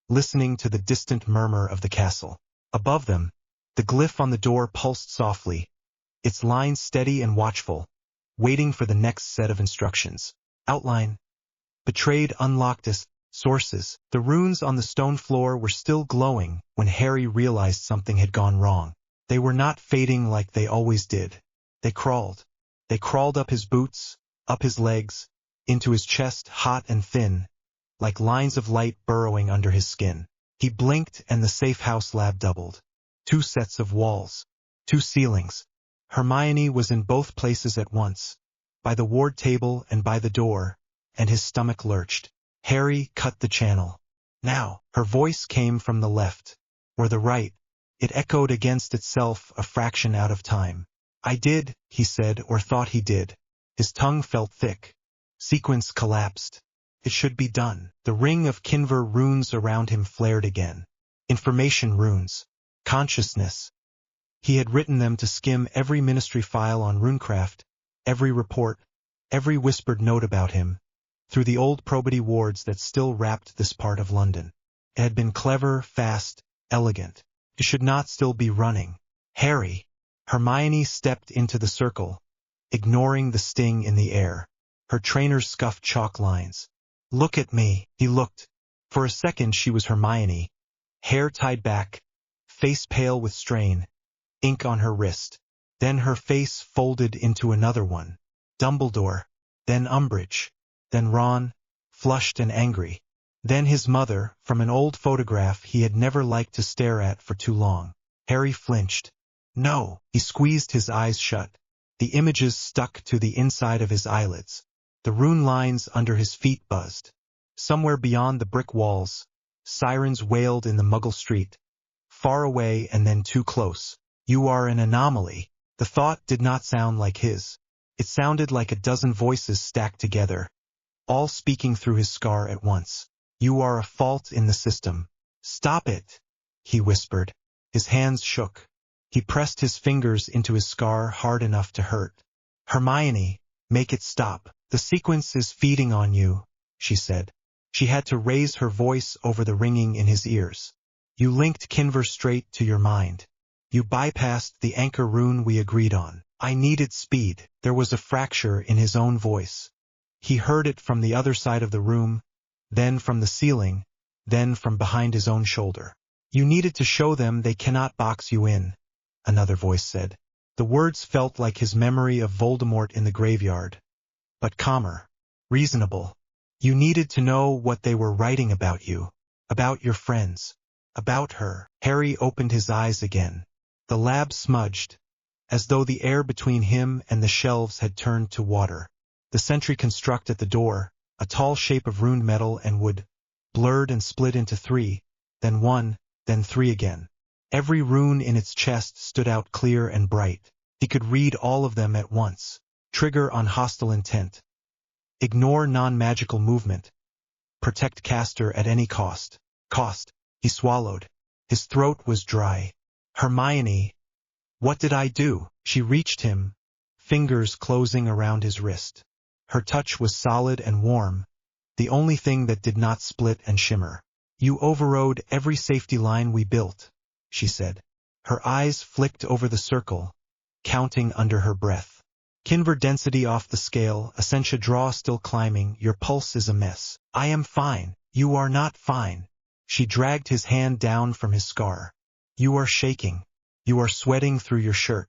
listening to the distant murmur of the castle. Above them, the glyph on the door pulsed softly, its lines steady and watchful, waiting for the next set of instructions. Outline. Betrayed unlocked as sources. The runes on the stone floor were still glowing when Harry realized something had gone wrong. They were not fading like they always did. They crawled. They crawled up his boots, up his legs, into his chest, hot and thin, like lines of light burrowing under his skin. He blinked and the safe house lab doubled. 2 sets of walls. 2 ceilings. Hermione was in both places at once, by the ward table and by the door, and his stomach lurched. Harry cut the channel. Now, her voice came from the left, or the right. It echoed against itself a fraction out of time. I did, he said, or thought he did. His tongue felt thick. Sequence collapsed. It should be done. The ring of Kinver runes around him flared again. Information runes. Consciousness. He had written them to skim every ministry file on Runecraft, every report, every whispered note about him, through the old probity wards that still wrapped this part of London. It had been clever, fast, elegant. It should not still be running. Harry. Hermione stepped into the circle, ignoring the sting in the air. Her trainers scuffed chalk lines. Look at me. He looked. For a second she was Hermione, hair tied back, face pale with strain, ink on her wrist. Then her face folded into another one. Dumbledore, then Umbridge, then Ron, flushed and angry. Then his mother, from an old photograph he had never liked to stare at for too long. Harry flinched. No, he squeezed his eyes shut. The images stuck to the inside of his eyelids. The rune lines under his feet buzzed. Somewhere beyond the brick walls, sirens wailed in the Muggle street. Far away and then too close. You are an anomaly. The thought did not sound like his. It sounded like a dozen voices stacked together, all speaking through his scar at once. You are a fault in the system. Stop it, he whispered. His hands shook. He pressed his fingers into his scar hard enough to hurt. Hermione, make it stop. The sequence is feeding on you, she said. She had to raise her voice over the ringing in his ears. You linked Kinver straight to your mind. You bypassed the anchor rune we agreed on. I needed speed. There was a fracture in his own voice. He heard it from the other side of the room, then from the ceiling, then from behind his own shoulder. You needed to show them they cannot box you in, another voice said. The words felt like his memory of Voldemort in the graveyard, but calmer, reasonable. You needed to know what they were writing about you, about your friends, about her. Harry opened his eyes again. The lab smudged, as though the air between him and the shelves had turned to water. The sentry construct at the door, a tall shape of runed metal and wood, blurred and split into 3, then 1, then 3 again. Every rune in its chest stood out clear and bright. He could read all of them at once. Trigger on hostile intent. Ignore non-magical movement. Protect caster at any cost. Cost. He swallowed. His throat was dry. Hermione. What did I do? She reached him, fingers closing around his wrist. Her touch was solid and warm, the only thing that did not split and shimmer. You overrode every safety line we built, she said. Her eyes flicked over the circle, counting under her breath. Kinver density off the scale, Essentia draw still climbing, your pulse is a mess. I am fine. You are not fine. She dragged his hand down from his scar. You are shaking. You are sweating through your shirt.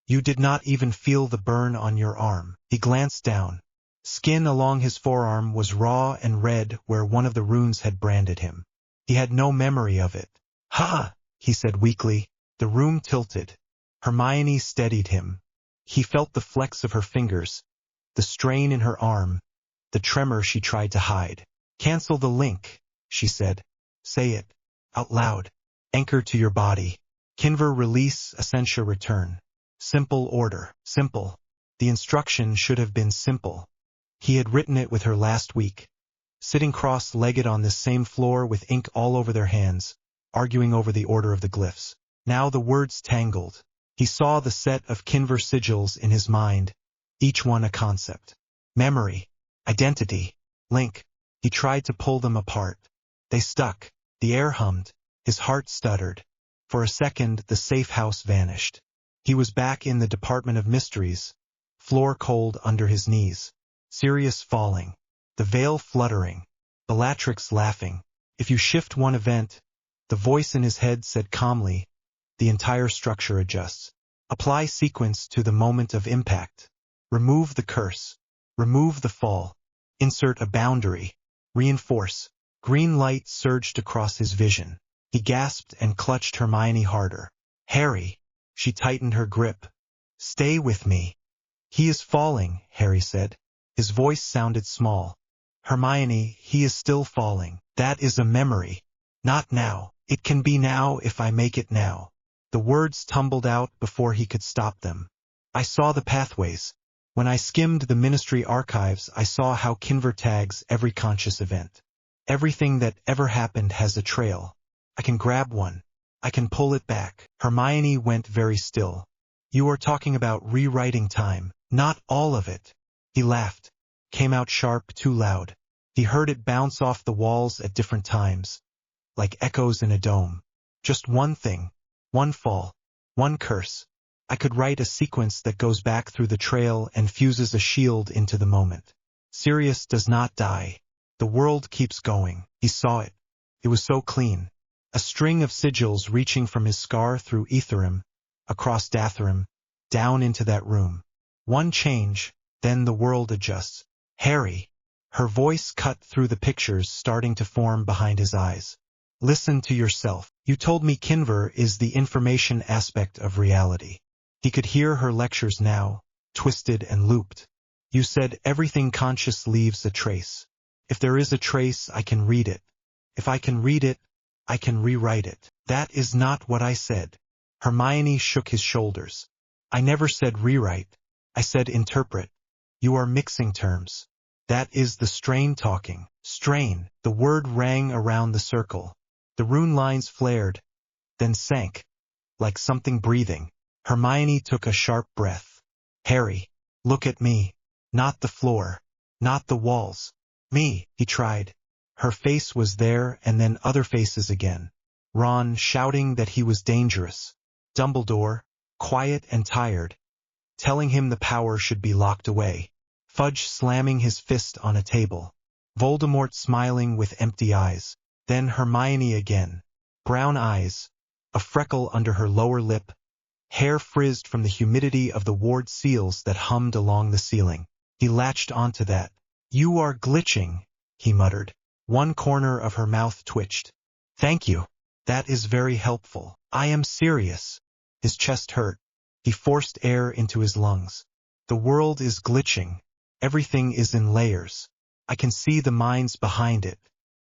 You did not even feel the burn on your arm. He glanced down. Skin along his forearm was raw and red where one of the runes had branded him. He had no memory of it. "Ha!" he said weakly. The room tilted. Hermione steadied him. He felt the flex of her fingers, the strain in her arm, the tremor she tried to hide. "Cancel the link," she said. "Say it. Out loud. Anchor to your body. Kinver release, Essentia return." Simple order. Simple. The instruction should have been simple. He had written it with her last week, sitting cross-legged on this same floor with ink all over their hands, arguing over the order of the glyphs. Now the words tangled. He saw the set of Kinver sigils in his mind, each one a concept. Memory, identity, link. He tried to pull them apart. They stuck. The air hummed. His heart stuttered. For a second, the safe house vanished. He was back in the Department of Mysteries, floor cold under his knees. Sirius falling. The veil fluttering. Bellatrix laughing. If you shift one event, the voice in his head said calmly, the entire structure adjusts. Apply sequence to the moment of impact. Remove the curse. Remove the fall. Insert a boundary. Reinforce. Green light surged across his vision. He gasped and clutched Hermione harder. "Harry." She tightened her grip. "Stay with me." "He is falling," Harry said. His voice sounded small. "Hermione, he is still falling. That is a memory. Not now. It can be now if I make it now." The words tumbled out before he could stop them. "I saw the pathways. When I skimmed the Ministry archives, I saw how Kinver tags every conscious event. Everything that ever happened has a trail. I can grab one. I can pull it back." Hermione went very still. "You are talking about rewriting time. Not all of it." He laughed. Came out sharp, too loud. He heard it bounce off the walls at different times, like echoes in a dome. "Just one thing. One fall. One curse. I could write a sequence that goes back through the trail and fuses a shield into the moment. Sirius does not die. The world keeps going." He saw it. It was so clean. A string of sigils reaching from his scar through Etherim, across Datherim, down into that room. One change, then the world adjusts. "Harry." Her voice cut through the pictures starting to form behind his eyes. "Listen to yourself. You told me Kinver is the information aspect of reality." He could hear her lectures now, twisted and looped. "You said everything conscious leaves a trace. If there is a trace, I can read it. If I can read it, I can rewrite it." "That is not what I said." Hermione shook his shoulders. "I never said rewrite. I said interpret. You are mixing terms. That is the strain talking." Strain. The word rang around the circle. The rune lines flared, then sank, like something breathing. Hermione took a sharp breath. "Harry, look at me. Not the floor. Not the walls. Me." He tried. Her face was there and then other faces again. Ron shouting that he was dangerous. Dumbledore, quiet and tired, telling him the power should be locked away. Fudge slamming his fist on a table. Voldemort smiling with empty eyes. Then Hermione again. Brown eyes, a freckle under her lower lip, hair frizzed from the humidity of the ward seals that hummed along the ceiling. He latched onto that. "You are glitching," he muttered. One corner of her mouth twitched. "Thank you. That is very helpful. I am serious." His chest hurt. He forced air into his lungs. "The world is glitching. Everything is in layers. I can see the minds behind it.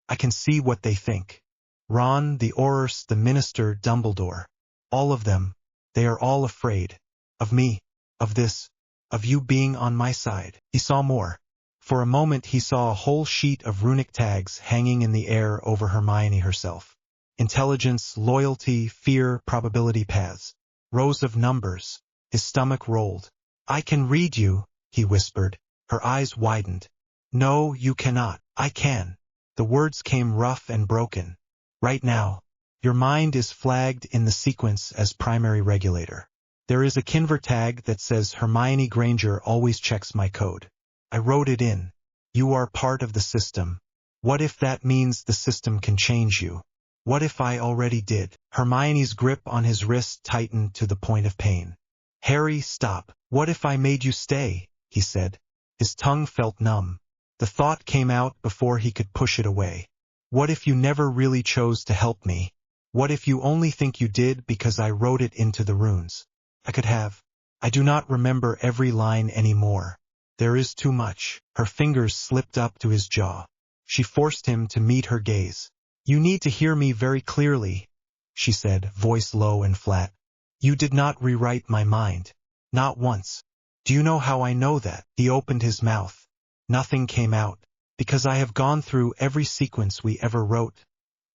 I can see what they think. Ron, the Aurors, the Minister, Dumbledore. All of them. They are all afraid. Of me. Of this. Of you being on my side." He saw more. For a moment he saw a whole sheet of runic tags hanging in the air over Hermione herself. Intelligence, loyalty, fear, probability paths. Rows of numbers. His stomach rolled. "I can read you," he whispered. Her eyes widened. "No, you cannot. I can." The words came rough and broken. "Right now. Your mind is flagged in the sequence as primary regulator. There is a Kinver tag that says Hermione Granger always checks my code. I wrote it in. You are part of the system. What if that means the system can change you? What if I already did? Hermione's grip on his wrist tightened to the point of pain. Harry, stop. What if I made you stay? He said. His tongue felt numb. The thought came out before he could push it away. What if you never really chose to help me? What if you only think you did because I wrote it into the runes? I could have. I do not remember every line anymore. There is too much. Her fingers slipped up to his jaw. She forced him to meet her gaze. You need to hear me very clearly, she said, voice low and flat. You did not rewrite my mind. Not once. Do you know how I know that? He opened his mouth. Nothing came out. Because I have gone through every sequence we ever wrote.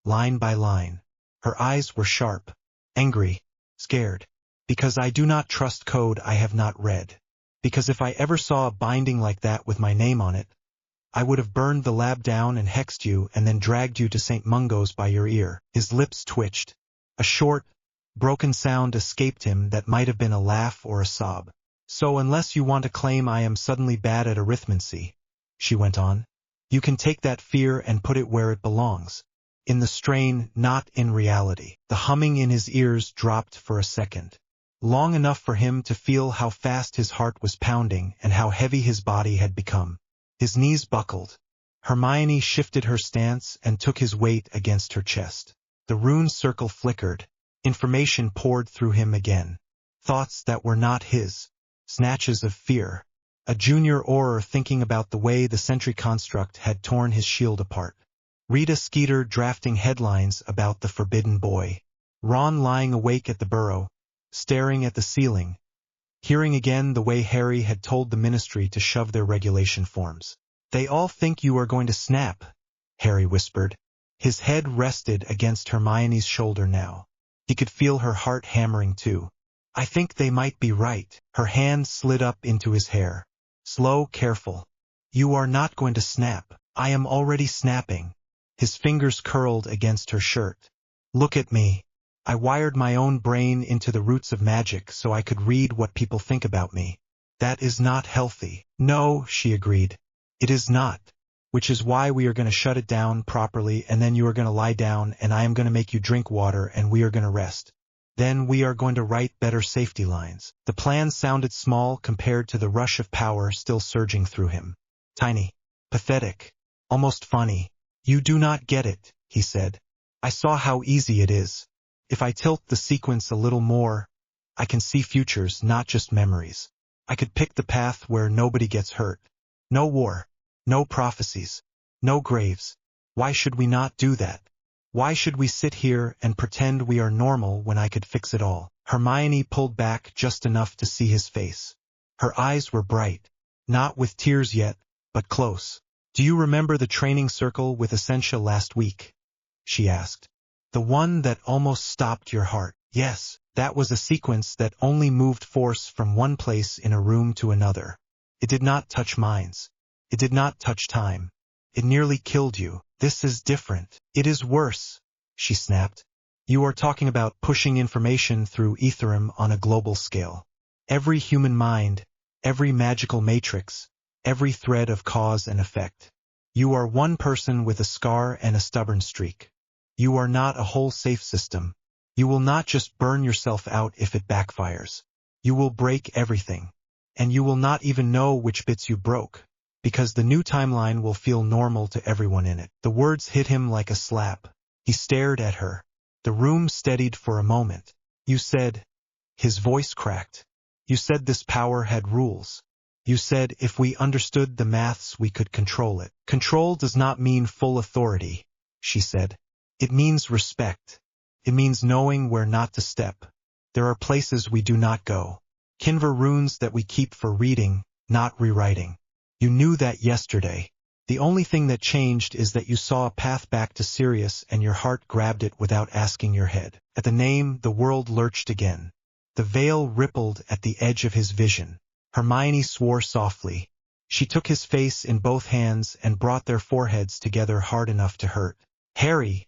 Line by line. Her eyes were sharp, angry, scared. Because I do not trust code I have not read. Because if I ever saw a binding like that with my name on it, I would have burned the lab down and hexed you and then dragged you to St. Mungo's by your ear. His lips twitched. A short, broken sound escaped him that might have been a laugh or a sob. So unless you want to claim I am suddenly bad at arithmancy, she went on, you can take that fear and put it where it belongs. In the strain, not in reality. The humming in his ears dropped for a second. Long enough for him to feel how fast his heart was pounding and how heavy his body had become. His knees buckled. Hermione shifted her stance and took his weight against her chest. The rune circle flickered. Information poured through him again. Thoughts that were not his. Snatches of fear. A junior Auror thinking about the way the sentry construct had torn his shield apart. Rita Skeeter drafting headlines about the forbidden boy. Ron lying awake at the burrow, staring at the ceiling, hearing again the way Harry had told the ministry to shove their regulation forms. They all think you are going to snap, Harry whispered. His head rested against Hermione's shoulder now. He could feel her heart hammering too. I think they might be right. Her hand slid up into his hair. Slow, careful. You are not going to snap. I am already snapping. His fingers curled against her shirt. Look at me. I wired my own brain into the roots of magic so I could read what people think about me. That is not healthy. No, she agreed. It is not. Which is why we are going to shut it down properly and then you are going to lie down and I am going to make you drink water and we are going to rest. Then we are going to write better safety lines. The plan sounded small compared to the rush of power still surging through him. Tiny. Pathetic. Almost funny. You do not get it, he said. I saw how easy it is. If I tilt the sequence a little more, I can see futures, not just memories. I could pick the path where nobody gets hurt. No war. No prophecies. No graves. Why should we not do that? Why should we sit here and pretend we are normal when I could fix it all? Hermione pulled back just enough to see his face. Her eyes were bright. Not with tears yet, but close. Do you remember the training circle with Essentia last week? She asked. The one that almost stopped your heart. Yes, that was a sequence that only moved force from one place in a room to another. It did not touch minds. It did not touch time. It nearly killed you. This is different. It is worse, she snapped. You are talking about pushing information through Ethereum on a global scale. Every human mind, every magical matrix, every thread of cause and effect. You are one person with a scar and a stubborn streak. You are not a whole safe system. You will not just burn yourself out if it backfires. You will break everything. And you will not even know which bits you broke. Because the new timeline will feel normal to everyone in it. The words hit him like a slap. He stared at her. The room steadied for a moment. You said, his voice cracked. You said this power had rules. You said if we understood the maths we could control it. Control does not mean full authority, she said. It means respect. It means knowing where not to step. There are places we do not go. Kinver runes that we keep for reading, not rewriting. You knew that yesterday. The only thing that changed is that you saw a path back to Sirius and your heart grabbed it without asking your head. At the name, the world lurched again. The veil rippled at the edge of his vision. Hermione swore softly. She took his face in both hands and brought their foreheads together hard enough to hurt. Harry,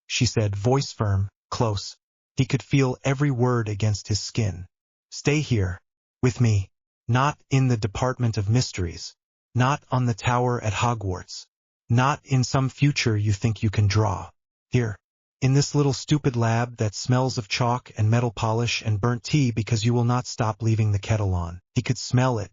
she said, voice firm, close. He could feel every word against his skin. Stay here. With me. Not in the Department of Mysteries. Not on the tower at Hogwarts. Not in some future you think you can draw. Here. In this little stupid lab that smells of chalk and metal polish and burnt tea because you will not stop leaving the kettle on. He could smell it.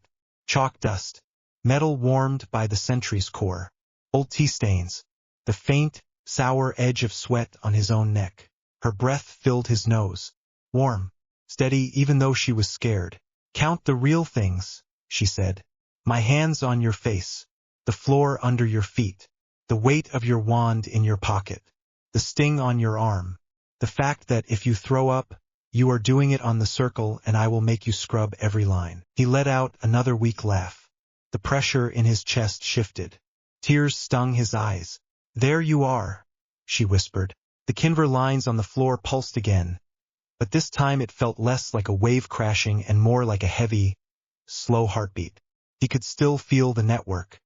Chalk dust. Metal warmed by the century's core. Old tea stains. The faint, sour edge of sweat on his own neck. Her breath filled his nose. Warm. Steady even though she was scared. Count the real things, she said. My hands on your face. The floor under your feet. The weight of your wand in your pocket. The sting on your arm. The fact that if you throw up, you are doing it on the circle and I will make you scrub every line. He let out another weak laugh. The pressure in his chest shifted. Tears stung his eyes. There you are, she whispered. The Kinver lines on the floor pulsed again, but this time it felt less like a wave crashing and more like a heavy, slow heartbeat. He could still feel the network.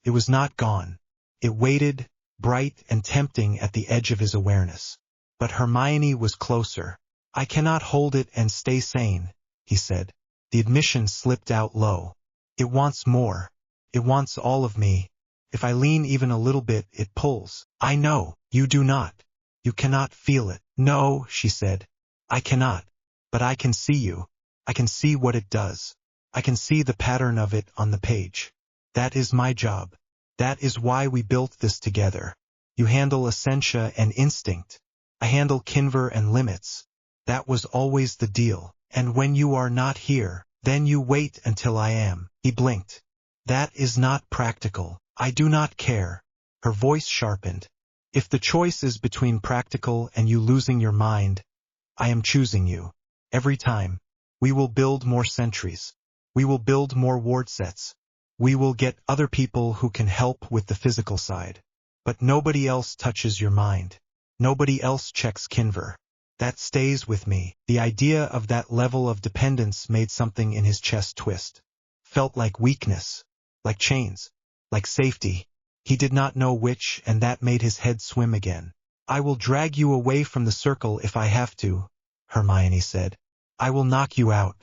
It was not gone. It waited, bright and tempting at the edge of his awareness. But Hermione was closer. I cannot hold it and stay sane, he said. The admission slipped out low. It wants more. It wants all of me. If I lean even a little bit, it pulls. I know, you do not. You cannot feel it. No, she said. I cannot. But I can see you. I can see what it does. I can see the pattern of it on the page. That is my job. That is why we built this together. You handle essentia and instinct. I handle Kinver and limits. That was always the deal. And when you are not here, then you wait until I am. He blinked. That is not practical. I do not care. Her voice sharpened. If the choice is between practical and you losing your mind, I am choosing you. Every time. We will build more sentries. We will build more ward sets. We will get other people who can help with the physical side. But nobody else touches your mind. Nobody else checks Kinver. That stays with me. The idea of that level of dependence made something in his chest twist. Felt like weakness. Like chains. Like safety. He did not know which, and that made his head swim again. I will drag you away from the circle if I have to, Hermione said. I will knock you out.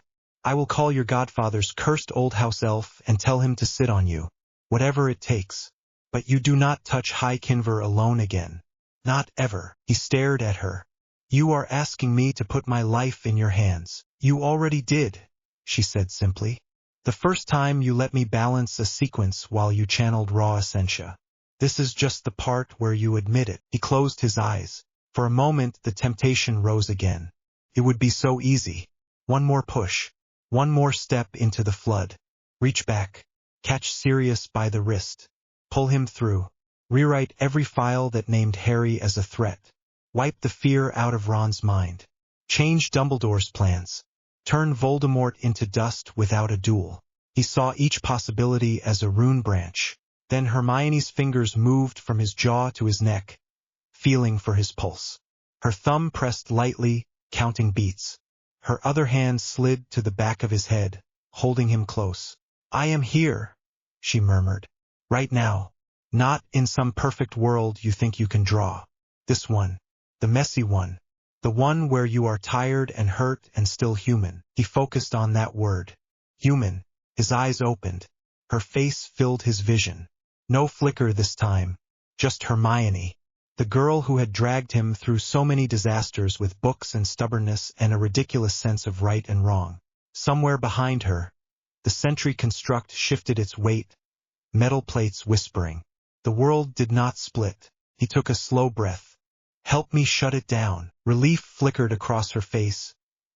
I will call your godfather's cursed old house elf and tell him to sit on you. Whatever it takes. But you do not touch High Kinver alone again. Not ever. He stared at her. You are asking me to put my life in your hands. You already did, she said simply. The first time you let me balance a sequence while you channeled raw essentia. This is just the part where you admit it. He closed his eyes. For a moment the temptation rose again. It would be so easy. One more push. One more step into the flood. Reach back. Catch Sirius by the wrist. Pull him through. Rewrite every file that named Harry as a threat. Wipe the fear out of Ron's mind. Change Dumbledore's plans. Turn Voldemort into dust without a duel. He saw each possibility as a rune branch. Then Hermione's fingers moved from his jaw to his neck, feeling for his pulse. Her thumb pressed lightly, counting beats. Her other hand slid to the back of his head, holding him close. I am here, she murmured. Right now. Not in some perfect world you think you can draw. This one. The messy one. The one where you are tired and hurt and still human. He focused on that word. Human. His eyes opened. Her face filled his vision. No flicker this time. Just Hermione. The girl who had dragged him through so many disasters with books and stubbornness and a ridiculous sense of right and wrong. Somewhere behind her, the sentry construct shifted its weight, metal plates whispering. The world did not split. He took a slow breath. Help me shut it down. Relief flickered across her face,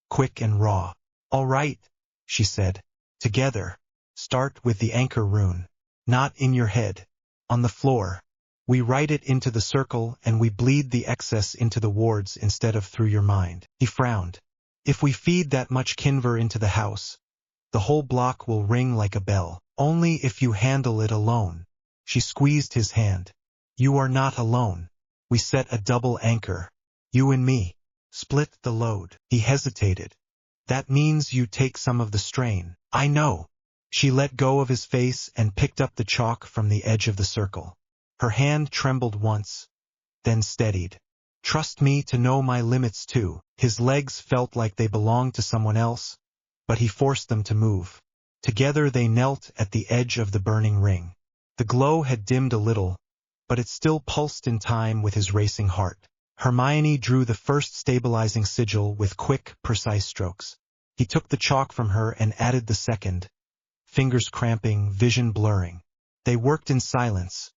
quick and raw. All right, she said. Together. Start with the anchor rune. Not in your head. On the floor. We write it into the circle and we bleed the excess into the wards instead of through your mind. He frowned. If we feed that much Kinver into the house, the whole block will ring like a bell. Only if you handle it alone. She squeezed his hand. You are not alone. We set a double anchor. You and me. Split the load. He hesitated. That means you take some of the strain. I know. She let go of his face and picked up the chalk from the edge of the circle. Her hand trembled once, then steadied. Trust me to know my limits too. His legs felt like they belonged to someone else, but he forced them to move. Together they knelt at the edge of the burning ring. The glow had dimmed a little, but it still pulsed in time with his racing heart. Hermione drew the first stabilizing sigil with quick, precise strokes. He took the chalk from her and added the second, fingers cramping, vision blurring. They worked in silence,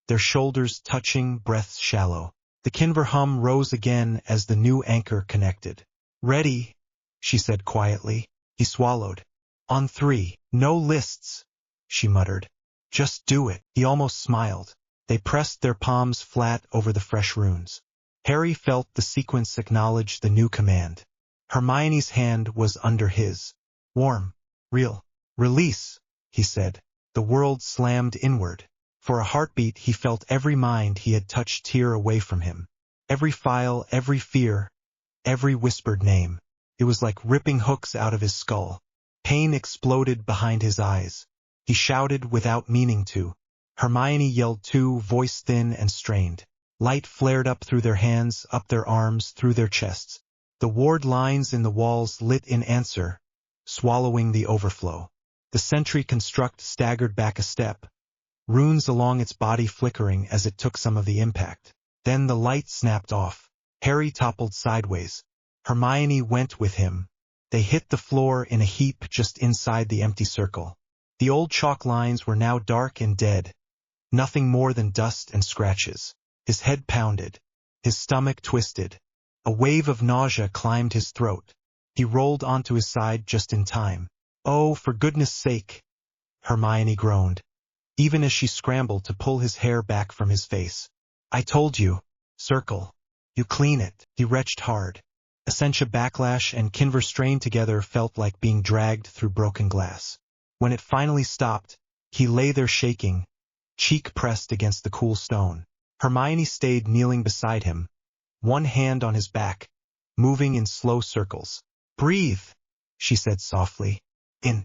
their shoulders touching, breaths shallow. The Kinver hum rose again as the new anchor connected. "Ready," she said quietly. He swallowed. "On 3, no lists," she muttered. "Just do it." He almost smiled. They pressed their palms flat over the fresh runes. Harry felt the sequence acknowledge the new command. Hermione's hand was under his. "Warm. Real. Release," he said. The world slammed inward. For a heartbeat he felt every mind he had touched tear away from him. Every file, every fear, every whispered name. It was like ripping hooks out of his skull. Pain exploded behind his eyes. He shouted without meaning to. Hermione yelled too, voice thin and strained. Light flared up through their hands, up their arms, through their chests. The ward lines in the walls lit in answer, swallowing the overflow. The sentry construct staggered back a step, runes along its body flickering as it took some of the impact. Then the light snapped off. Harry toppled sideways. Hermione went with him. They hit the floor in a heap just inside the empty circle. The old chalk lines were now dark and dead, nothing more than dust and scratches. His head pounded. His stomach twisted. A wave of nausea climbed his throat. He rolled onto his side just in time. "Oh, for goodness sake," Hermione groaned, even as she scrambled to pull his hair back from his face. "I told you. Circle. You clean it." He retched hard. Essentia backlash and Kinver strain together felt like being dragged through broken glass. When it finally stopped, he lay there shaking, cheek pressed against the cool stone. Hermione stayed kneeling beside him, one hand on his back, moving in slow circles. "Breathe," she said softly. "In.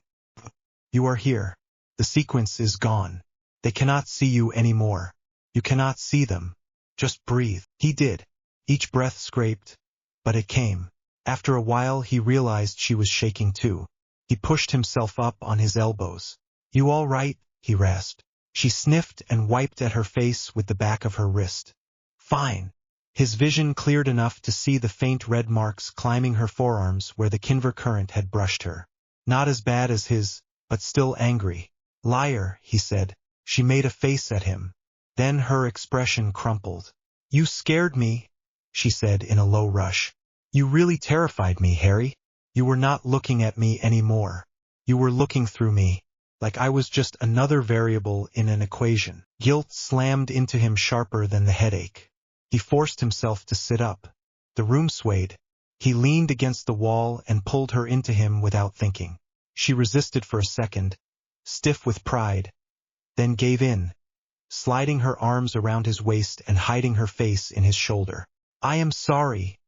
You are here. The sequence is gone. They cannot see you anymore. You cannot see them. Just breathe." He did. Each breath scraped, but it came. After a while he realized she was shaking too. He pushed himself up on his elbows. "You all right?" he rasped. She sniffed and wiped at her face with the back of her wrist. "Fine." His vision cleared enough to see the faint red marks climbing her forearms where the Kinver current had brushed her. Not as bad as his, but still angry. "Liar," he said. She made a face at him. Then her expression crumpled. "You scared me," she said in a low rush. "You really terrified me, Harry. You were not looking at me anymore. You were looking through me, like I was just another variable in an equation." Guilt slammed into him sharper than the headache. He forced himself to sit up. The room swayed. He leaned against the wall and pulled her into him without thinking. She resisted for a second, stiff with pride, then gave in, sliding her arms around his waist and hiding her face in his shoulder. "I am sorry,"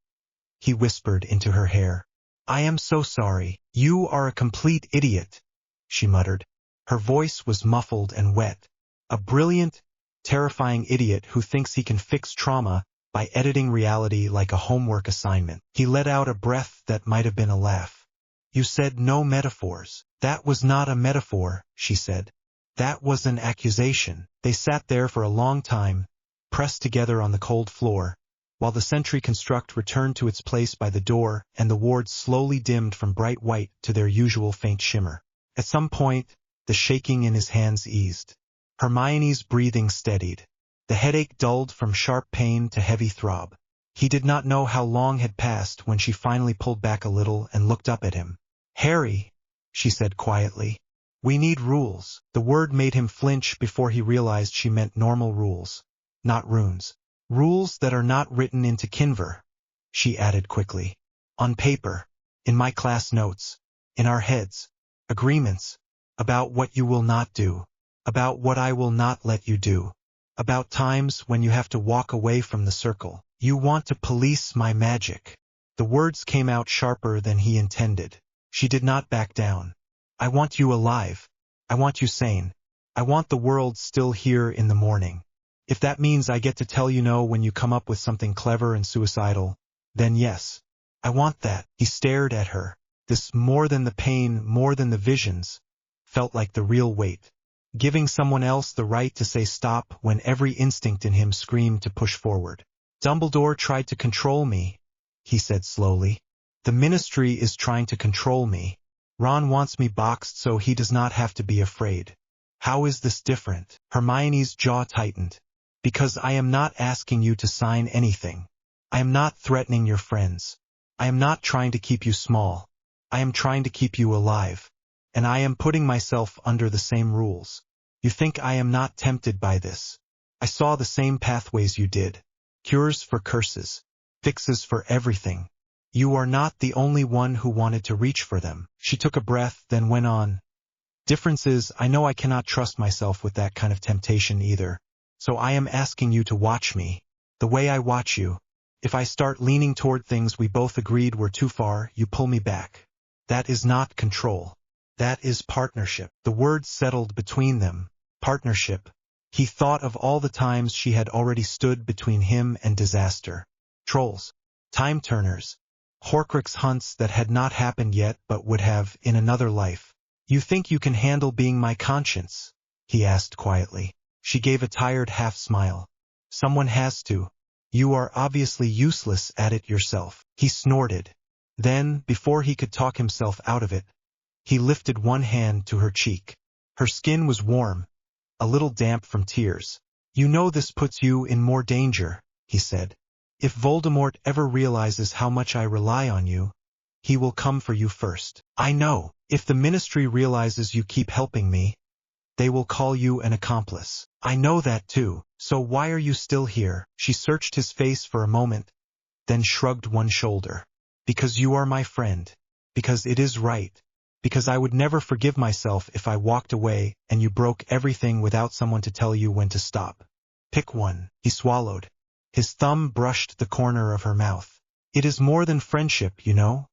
he whispered into her hair. "I am so sorry. You are a complete idiot," she muttered. Her voice was muffled and wet. "A brilliant, terrifying idiot who thinks he can fix trauma by editing reality like a homework assignment." He let out a breath that might have been a laugh. "You said no metaphors." "That was not a metaphor," she said. "That was an accusation." They sat there for a long time, pressed together on the cold floor, while the sentry construct returned to its place by the door and the wards slowly dimmed from bright white to their usual faint shimmer. At some point, the shaking in his hands eased. Hermione's breathing steadied. The headache dulled from sharp pain to heavy throb. He did not know how long had passed when she finally pulled back a little and looked up at him. "Harry," she said quietly, "we need rules." The word made him flinch before he realized she meant normal rules, not runes. "Rules that are not written into Kinver," she added quickly. "On paper, in my class notes, in our heads. Agreements, about what you will not do, about what I will not let you do, about times when you have to walk away from the circle. You want to police my magic." The words came out sharper than he intended. She did not back down. "I want you alive. I want you sane. I want the world still here in the morning. If that means I get to tell you no when you come up with something clever and suicidal, then yes. I want that." He stared at her. This more than the pain, more than the visions, felt like the real weight. Giving someone else the right to say stop when every instinct in him screamed to push forward. Dumbledore tried to control me, he said slowly. The Ministry is trying to control me. Ron wants me boxed so he does not have to be afraid. How is this different? Hermione's jaw tightened. Because I am not asking you to sign anything. I am not threatening your friends. I am not trying to keep you small. I am trying to keep you alive. And I am putting myself under the same rules. You think I am not tempted by this? I saw the same pathways you did. Cures for curses. Fixes for everything. You are not the only one who wanted to reach for them. She took a breath, then went on. Difference is, I know I cannot trust myself with that kind of temptation either. So I am asking you to watch me. The way I watch you. If I start leaning toward things we both agreed were too far, you pull me back. That is not control. That is partnership. The words settled between them. Partnership. He thought of all the times she had already stood between him and disaster. Trolls. Time-turners. Horcrux hunts that had not happened yet but would have in another life. You think you can handle being my conscience? He asked quietly. She gave a tired half-smile. Someone has to. You are obviously useless at it yourself. He snorted. Then, before he could talk himself out of it, he lifted one hand to her cheek. Her skin was warm, a little damp from tears. You know this puts you in more danger, he said. If Voldemort ever realizes how much I rely on you, he will come for you first. I know. If the Ministry realizes you keep helping me, they will call you an accomplice. I know that too. So why are you still here? She searched his face for a moment, then shrugged one shoulder. Because you are my friend. Because it is right. Because I would never forgive myself if I walked away and you broke everything without someone to tell you when to stop. Pick one. He swallowed. His thumb brushed the corner of her mouth. It is more than friendship, you know?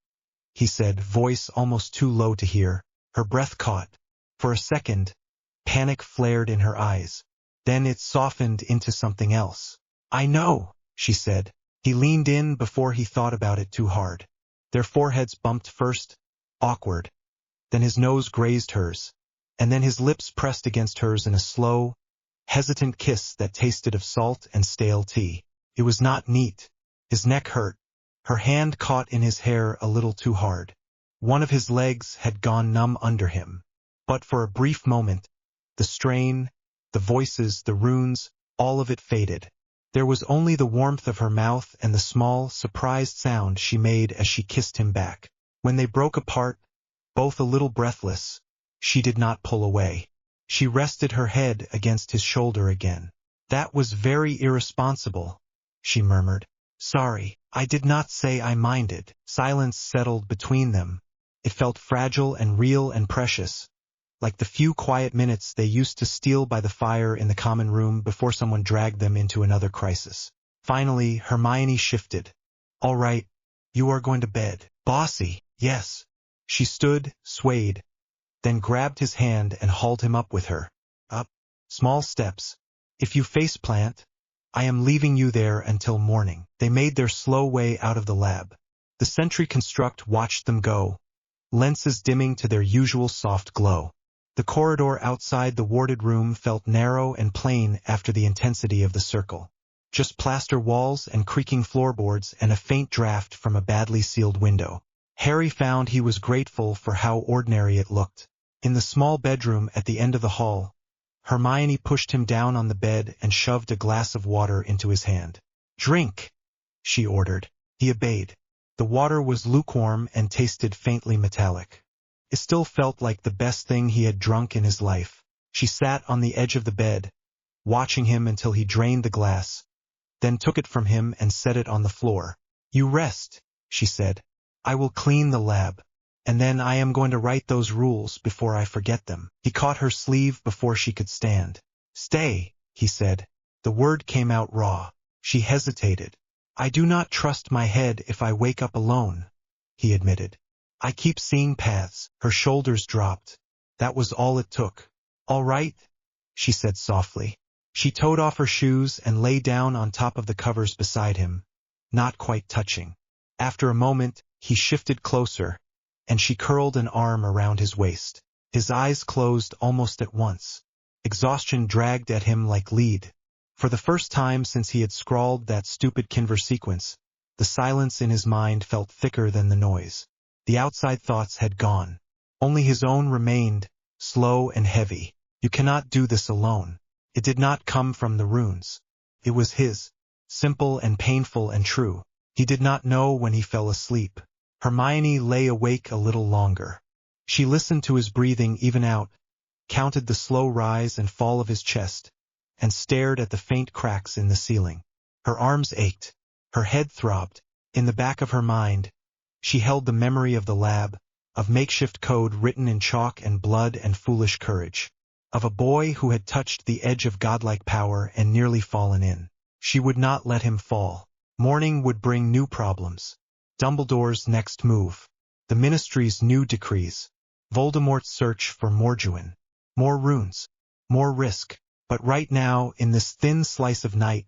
He said, voice almost too low to hear. Her breath caught. For a second, panic flared in her eyes. Then it softened into something else. I know, she said. He leaned in before he thought about it too hard. Their foreheads bumped first, awkward. Then his nose grazed hers, and then his lips pressed against hers in a slow, hesitant kiss that tasted of salt and stale tea. It was not neat. His neck hurt. Her hand caught in his hair a little too hard. One of his legs had gone numb under him. But for a brief moment, the strain, the voices, the runes, all of it faded. There was only the warmth of her mouth and the small, surprised sound she made as she kissed him back. When they broke apart, both a little breathless, she did not pull away. She rested her head against his shoulder again. That was very irresponsible, she murmured. Sorry, I did not say I minded. Silence settled between them. It felt fragile and real and precious, like the few quiet minutes they used to steal by the fire in the common room before someone dragged them into another crisis. Finally, Hermione shifted. All right, you are going to bed. Bossy, yes. She stood, swayed, then grabbed his hand and hauled him up with her. Up. Small steps. If you faceplant, I am leaving you there until morning. They made their slow way out of the lab. The sentry construct watched them go, lenses dimming to their usual soft glow. The corridor outside the warded room felt narrow and plain after the intensity of the circle. Just plaster walls and creaking floorboards and a faint draft from a badly sealed window. Harry found he was grateful for how ordinary it looked. In the small bedroom at the end of the hall, Hermione pushed him down on the bed and shoved a glass of water into his hand. Drink, she ordered. He obeyed. The water was lukewarm and tasted faintly metallic. It still felt like the best thing he had drunk in his life. She sat on the edge of the bed, watching him until he drained the glass, then took it from him and set it on the floor. You rest, she said. I will clean the lab, and then I am going to write those rules before I forget them. He caught her sleeve before she could stand. Stay, he said. The word came out raw. She hesitated. I do not trust my head if I wake up alone, he admitted. I keep seeing paths. Her shoulders dropped. That was all it took. All right, she said softly. She toed off her shoes and lay down on top of the covers beside him, not quite touching. After a moment, he shifted closer, and she curled an arm around his waist. His eyes closed almost at once. Exhaustion dragged at him like lead. For the first time since he had scrawled that stupid Kinver sequence, the silence in his mind felt thicker than the noise. The outside thoughts had gone. Only his own remained, slow and heavy. You cannot do this alone. It did not come from the runes. It was his. Simple and painful and true. He did not know when he fell asleep. Hermione lay awake a little longer. She listened to his breathing even out, counted the slow rise and fall of his chest, and stared at the faint cracks in the ceiling. Her arms ached. Her head throbbed. In the back of her mind, she held the memory of the lab, of makeshift code written in chalk and blood and foolish courage, of a boy who had touched the edge of godlike power and nearly fallen in. She would not let him fall. Morning would bring new problems. Dumbledore's next move. The Ministry's new decrees. Voldemort's search for Morjuin. More runes. More risk. But right now, in this thin slice of night,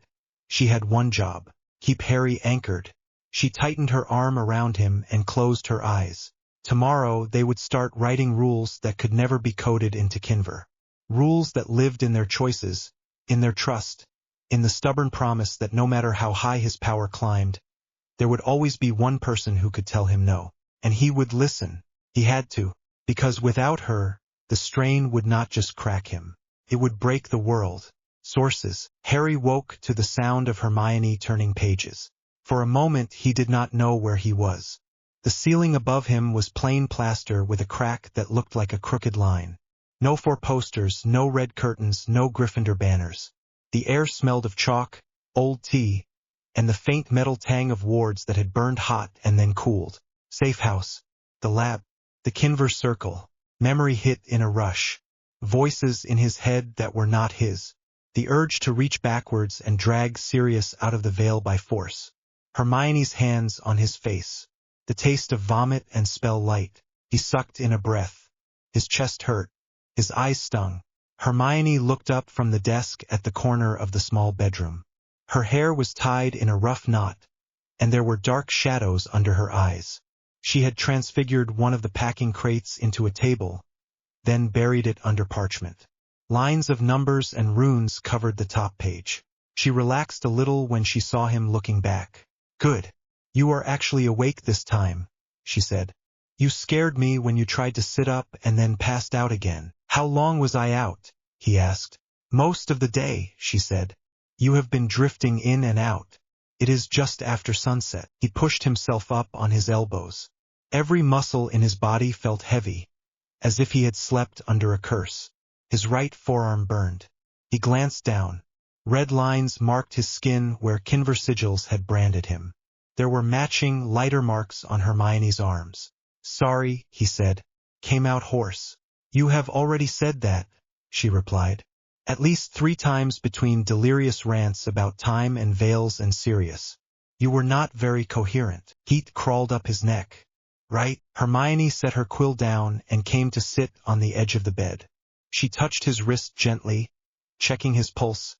she had one job. Keep Harry anchored. She tightened her arm around him and closed her eyes. Tomorrow they would start writing rules that could never be coded into Kinver. Rules that lived in their choices, in their trust, in the stubborn promise that no matter how high his power climbed, there would always be one person who could tell him no. And he would listen. He had to. Because without her, the strain would not just crack him. It would break the world. Sources. Harry woke to the sound of Hermione turning pages. For a moment he did not know where he was. The ceiling above him was plain plaster with a crack that looked like a crooked line. No four posters, no red curtains, no Gryffindor banners. The air smelled of chalk, old tea, and the faint metal tang of wards that had burned hot and then cooled. Safe house. The lab. The Kinver circle. Memory hit in a rush. Voices in his head that were not his. The urge to reach backwards and drag Sirius out of the veil by force. Hermione's hands on his face. The taste of vomit and spell light. He sucked in a breath. His chest hurt. His eyes stung. Hermione looked up from the desk at the corner of the small bedroom. Her hair was tied in a rough knot, and there were dark shadows under her eyes. She had transfigured one of the packing crates into a table, then buried it under parchment. Lines of numbers and runes covered the top page. She relaxed a little when she saw him looking back. Good. You are actually awake this time, she said. You scared me when you tried to sit up and then passed out again. How long was I out? He asked. Most of the day, she said. You have been drifting in and out. It is just after sunset. He pushed himself up on his elbows. Every muscle in his body felt heavy, as if he had slept under a curse. His right forearm burned. He glanced down. Red lines marked his skin where Kinver sigils had branded him. There were matching, lighter marks on Hermione's arms. Sorry, he said. Came out hoarse. You have already said that, she replied. At least 3 times between delirious rants about time and veils and Sirius. You were not very coherent. Heat crawled up his neck. Right? Hermione set her quill down and came to sit on the edge of the bed. She touched his wrist gently, checking his pulse,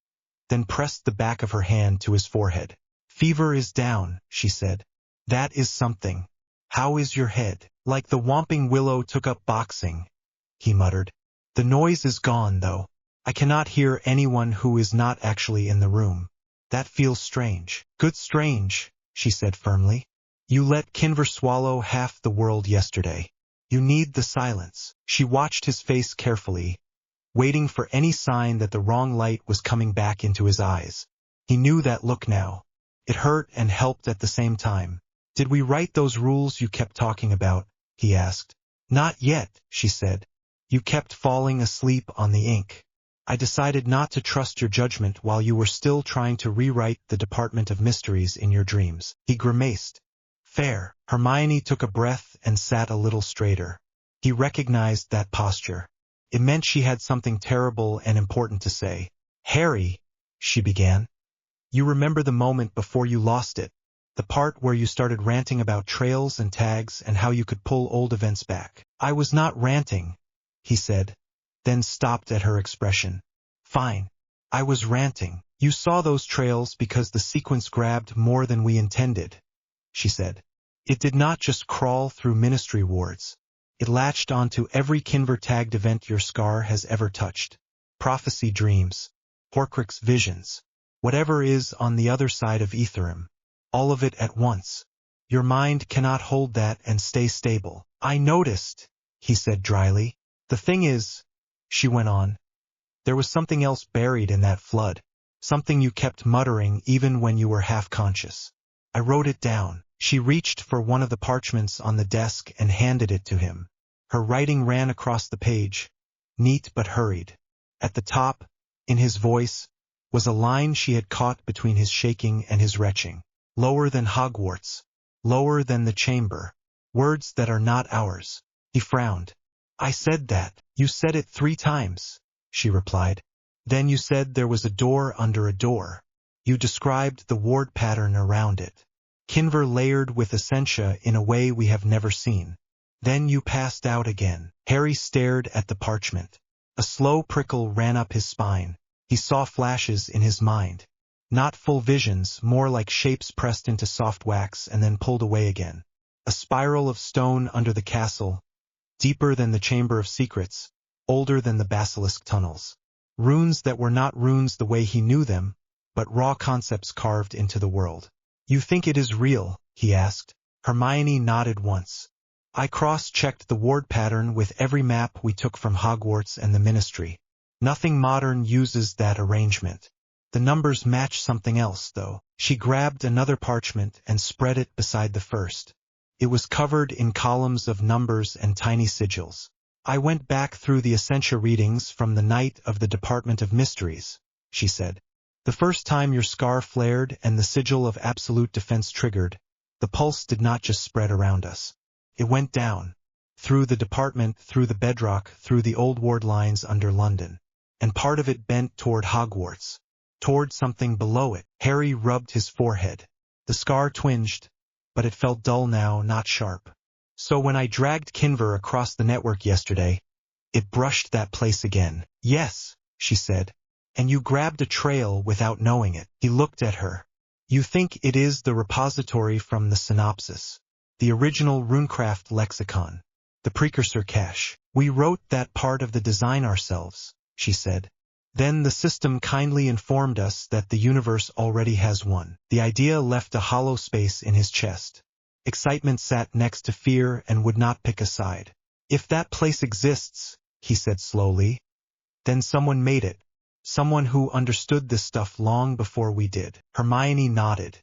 then pressed the back of her hand to his forehead. Fever is down, she said. That is something. How is your head? Like the Whomping Willow took up boxing, he muttered. The noise is gone, though. I cannot hear anyone who is not actually in the room. That feels strange. Good strange, she said firmly. You let Kinver swallow half the world yesterday. You need the silence. She watched his face carefully, waiting for any sign that the wrong light was coming back into his eyes. He knew that look now. It hurt and helped at the same time. Did we write those rules you kept talking about? He asked. Not yet, she said. You kept falling asleep on the ink. I decided not to trust your judgment while you were still trying to rewrite the Department of Mysteries in your dreams. He grimaced. Fair. Hermione took a breath and sat a little straighter. He recognized that posture. It meant she had something terrible and important to say. Harry, she began. You remember the moment before you lost it, the part where you started ranting about trails and tags and how you could pull old events back. I was not ranting, he said, then stopped at her expression. Fine. I was ranting. You saw those trails because the sequence grabbed more than we intended, she said. It did not just crawl through ministry wards. It latched onto every Kinver-tagged event your scar has ever touched. Prophecy dreams. Horcrux visions. Whatever is on the other side of Ethereum. All of it at once. Your mind cannot hold that and stay stable. I noticed, he said dryly. The thing is, she went on, there was something else buried in that flood. Something you kept muttering even when you were half conscious. I wrote it down. She reached for one of the parchments on the desk and handed it to him. Her writing ran across the page, neat but hurried. At the top, in his voice, was a line she had caught between his shaking and his retching. Lower than Hogwarts. Lower than the chamber. Words that are not ours. He frowned. I said that. You said it 3 times, she replied. Then you said there was a door under a door. You described the ward pattern around it. Kinver layered with essentia in a way we have never seen. Then you passed out again. Harry stared at the parchment. A slow prickle ran up his spine. He saw flashes in his mind. Not full visions, more like shapes pressed into soft wax and then pulled away again. A spiral of stone under the castle, deeper than the Chamber of Secrets, older than the basilisk tunnels. Runes that were not runes the way he knew them, but raw concepts carved into the world. You think it is real? He asked. Hermione nodded once. I cross-checked the ward pattern with every map we took from Hogwarts and the Ministry. Nothing modern uses that arrangement. The numbers match something else, though. She grabbed another parchment and spread it beside the first. It was covered in columns of numbers and tiny sigils. I went back through the Essentia readings from the night of the Department of Mysteries, she said. The first time your scar flared and the sigil of absolute defense triggered, the pulse did not just spread around us. It went down. Through the department, through the bedrock, through the old ward lines under London. And part of it bent toward Hogwarts. Toward something below it. Harry rubbed his forehead. The scar twinged, but it felt dull now, not sharp. So when I dragged Kinver across the network yesterday, it brushed that place again. Yes, she said. And you grabbed a trail without knowing it. He looked at her. You think it is the repository from the synopsis, the original Runecraft lexicon, the precursor cache. We wrote that part of the design ourselves, she said. Then the system kindly informed us that the universe already has one. The idea left a hollow space in his chest. Excitement sat next to fear and would not pick a side. If that place exists, he said slowly, then someone made it. Someone who understood this stuff long before we did. Hermione nodded.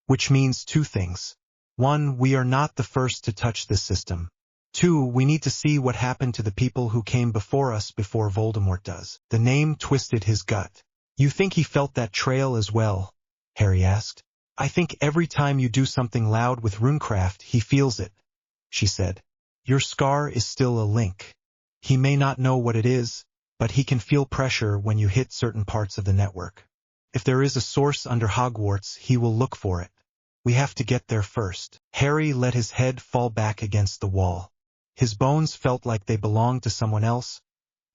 Which means 2 things. 1, we are not the first to touch this system. 2, we need to see what happened to the people who came before us before Voldemort does. The name twisted his gut. You think he felt that trail as well? Harry asked. I think every time you do something loud with Runecraft, he feels it, she said. Your scar is still a link. He may not know what it is, but he can feel pressure when you hit certain parts of the network. If there is a source under Hogwarts, he will look for it. We have to get there first. Harry let his head fall back against the wall. His bones felt like they belonged to someone else,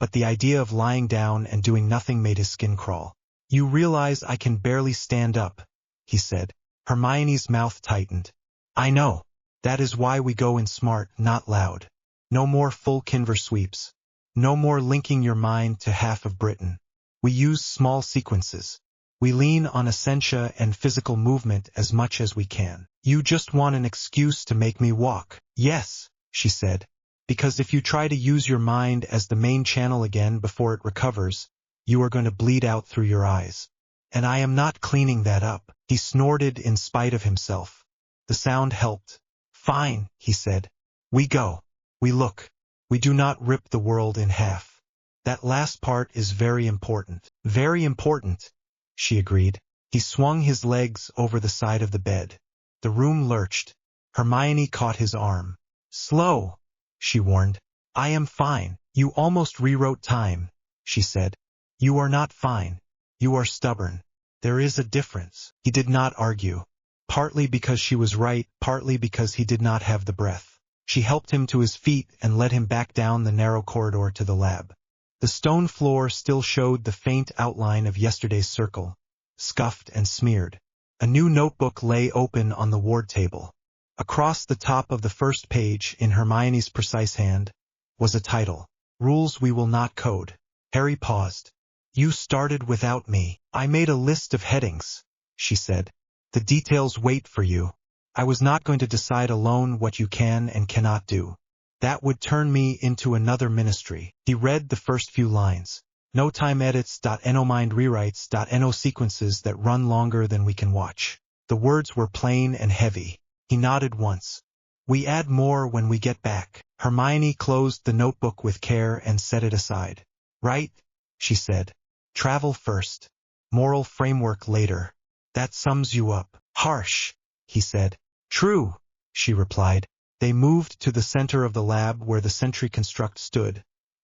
but the idea of lying down and doing nothing made his skin crawl. You realize I can barely stand up, he said. Hermione's mouth tightened. I know. That is why we go in smart, not loud. No more full Kinver sweeps. No more linking your mind to half of Britain. We use small sequences. We lean on essentia and physical movement as much as we can. You just want an excuse to make me walk. Yes, she said. Because if you try to use your mind as the main channel again before it recovers, you are going to bleed out through your eyes. And I am not cleaning that up. He snorted in spite of himself. The sound helped. Fine, he said. We go. We look. We do not rip the world in half. That last part is very important. Very important, she agreed. He swung his legs over the side of the bed. The room lurched. Hermione caught his arm. Slow, she warned. I am fine. You almost rewrote time, she said. You are not fine. You are stubborn. There is a difference. He did not argue. Partly because she was right, partly because he did not have the breath. She helped him to his feet and led him back down the narrow corridor to the lab. The stone floor still showed the faint outline of yesterday's circle, scuffed and smeared. A new notebook lay open on the ward table. Across the top of the first page, in Hermione's precise hand, was a title. Rules we will not code. Harry paused. You started without me. I made a list of headings, she said. The details wait for you. I was not going to decide alone what you can and cannot do. That would turn me into another ministry. He read the first few lines. No time edits.no mind rewrites.no sequences that run longer than we can watch. The words were plain and heavy. He nodded once. We add more when we get back. Hermione closed the notebook with care and set it aside. Right, she said. Travel first. Moral framework later. That sums you up. Harsh, he said. True, she replied. They moved to the center of the lab where the sentry construct stood,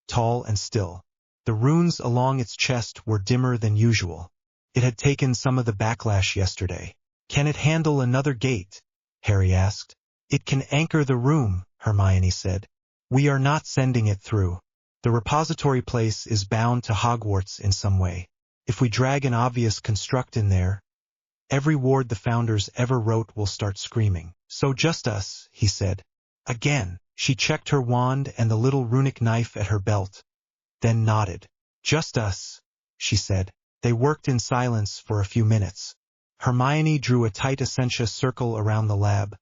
tall and still. The runes along its chest were dimmer than usual. It had taken some of the backlash yesterday. Can it handle another gate? Harry asked. It can anchor the room, Hermione said. We are not sending it through. The repository place is bound to Hogwarts in some way. If we drag an obvious construct in there, every ward the founders ever wrote will start screaming. So just us, he said. Again, she checked her wand and the little runic knife at her belt, then nodded. Just us, she said. They worked in silence for a few minutes. Hermione drew a tight essentia circle around the lab,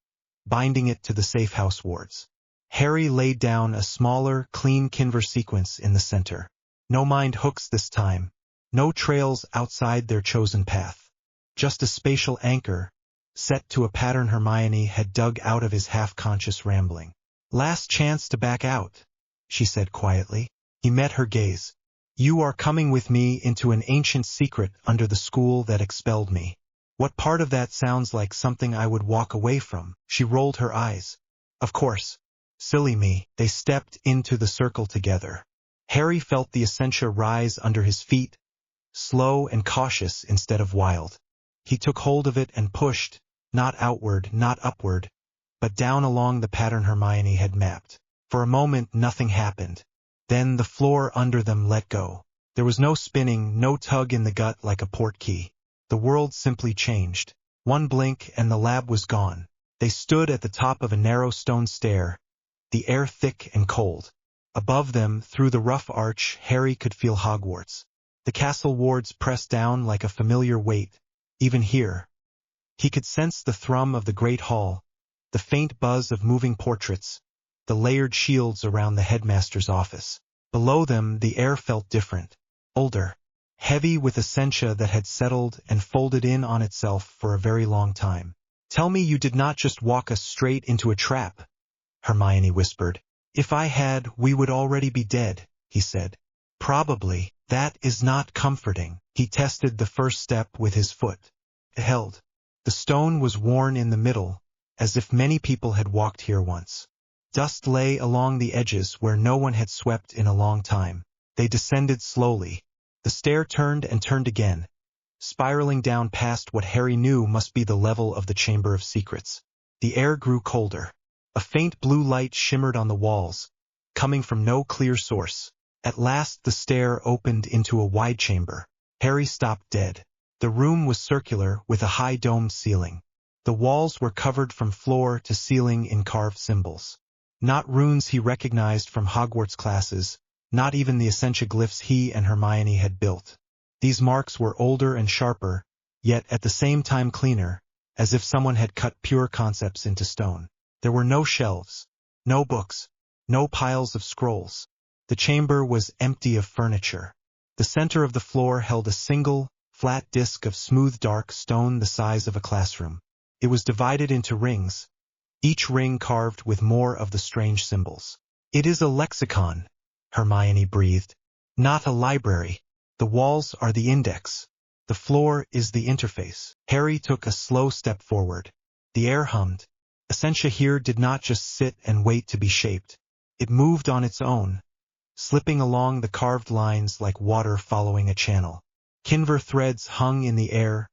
binding it to the safe house wards. Harry laid down a smaller, clean Kinver sequence in the center. No mind hooks this time. No trails outside their chosen path. Just a spatial anchor, set to a pattern Hermione had dug out of his half-conscious rambling. Last chance to back out, she said quietly. He met her gaze. You are coming with me into an ancient secret under the school that expelled me. What part of that sounds like something I would walk away from? She rolled her eyes. Of course. Silly me. They stepped into the circle together. Harry felt the essentia rise under his feet, slow and cautious instead of wild. He took hold of it and pushed, not outward, not upward, but down along the pattern Hermione had mapped. For a moment nothing happened. Then the floor under them let go. There was no spinning, no tug in the gut like a port key. The world simply changed. One blink and the lab was gone. They stood at the top of a narrow stone stair, the air thick and cold. Above them, through the rough arch, Harry could feel Hogwarts. The castle wards pressed down like a familiar weight. Even here, he could sense the thrum of the great hall, the faint buzz of moving portraits, the layered shields around the headmaster's office. Below them, the air felt different, older, heavy with essentia that had settled and folded in on itself for a very long time. Tell me you did not just walk us straight into a trap, Hermione whispered. If I had, we would already be dead, he said. Probably. That is not comforting. He tested the first step with his foot. It held. The stone was worn in the middle, as if many people had walked here once. Dust lay along the edges where no one had swept in a long time. They descended slowly. The stair turned and turned again, spiraling down past what Harry knew must be the level of the Chamber of Secrets. The air grew colder. A faint blue light shimmered on the walls, coming from no clear source. At last the stair opened into a wide chamber. Harry stopped dead. The room was circular with a high domed ceiling. The walls were covered from floor to ceiling in carved symbols. Not runes he recognized from Hogwarts classes, not even the essentia glyphs he and Hermione had built. These marks were older and sharper, yet at the same time cleaner, as if someone had cut pure concepts into stone. There were no shelves, no books, no piles of scrolls. The chamber was empty of furniture. The center of the floor held a single, flat disk of smooth dark stone the size of a classroom. It was divided into rings, each ring carved with more of the strange symbols. It is a lexicon, Hermione breathed. Not a library. The walls are the index. The floor is the interface. Harry took a slow step forward. The air hummed. Essentia here did not just sit and wait to be shaped. It moved on its own, slipping along the carved lines like water following a channel. Kinver threads hung in the air,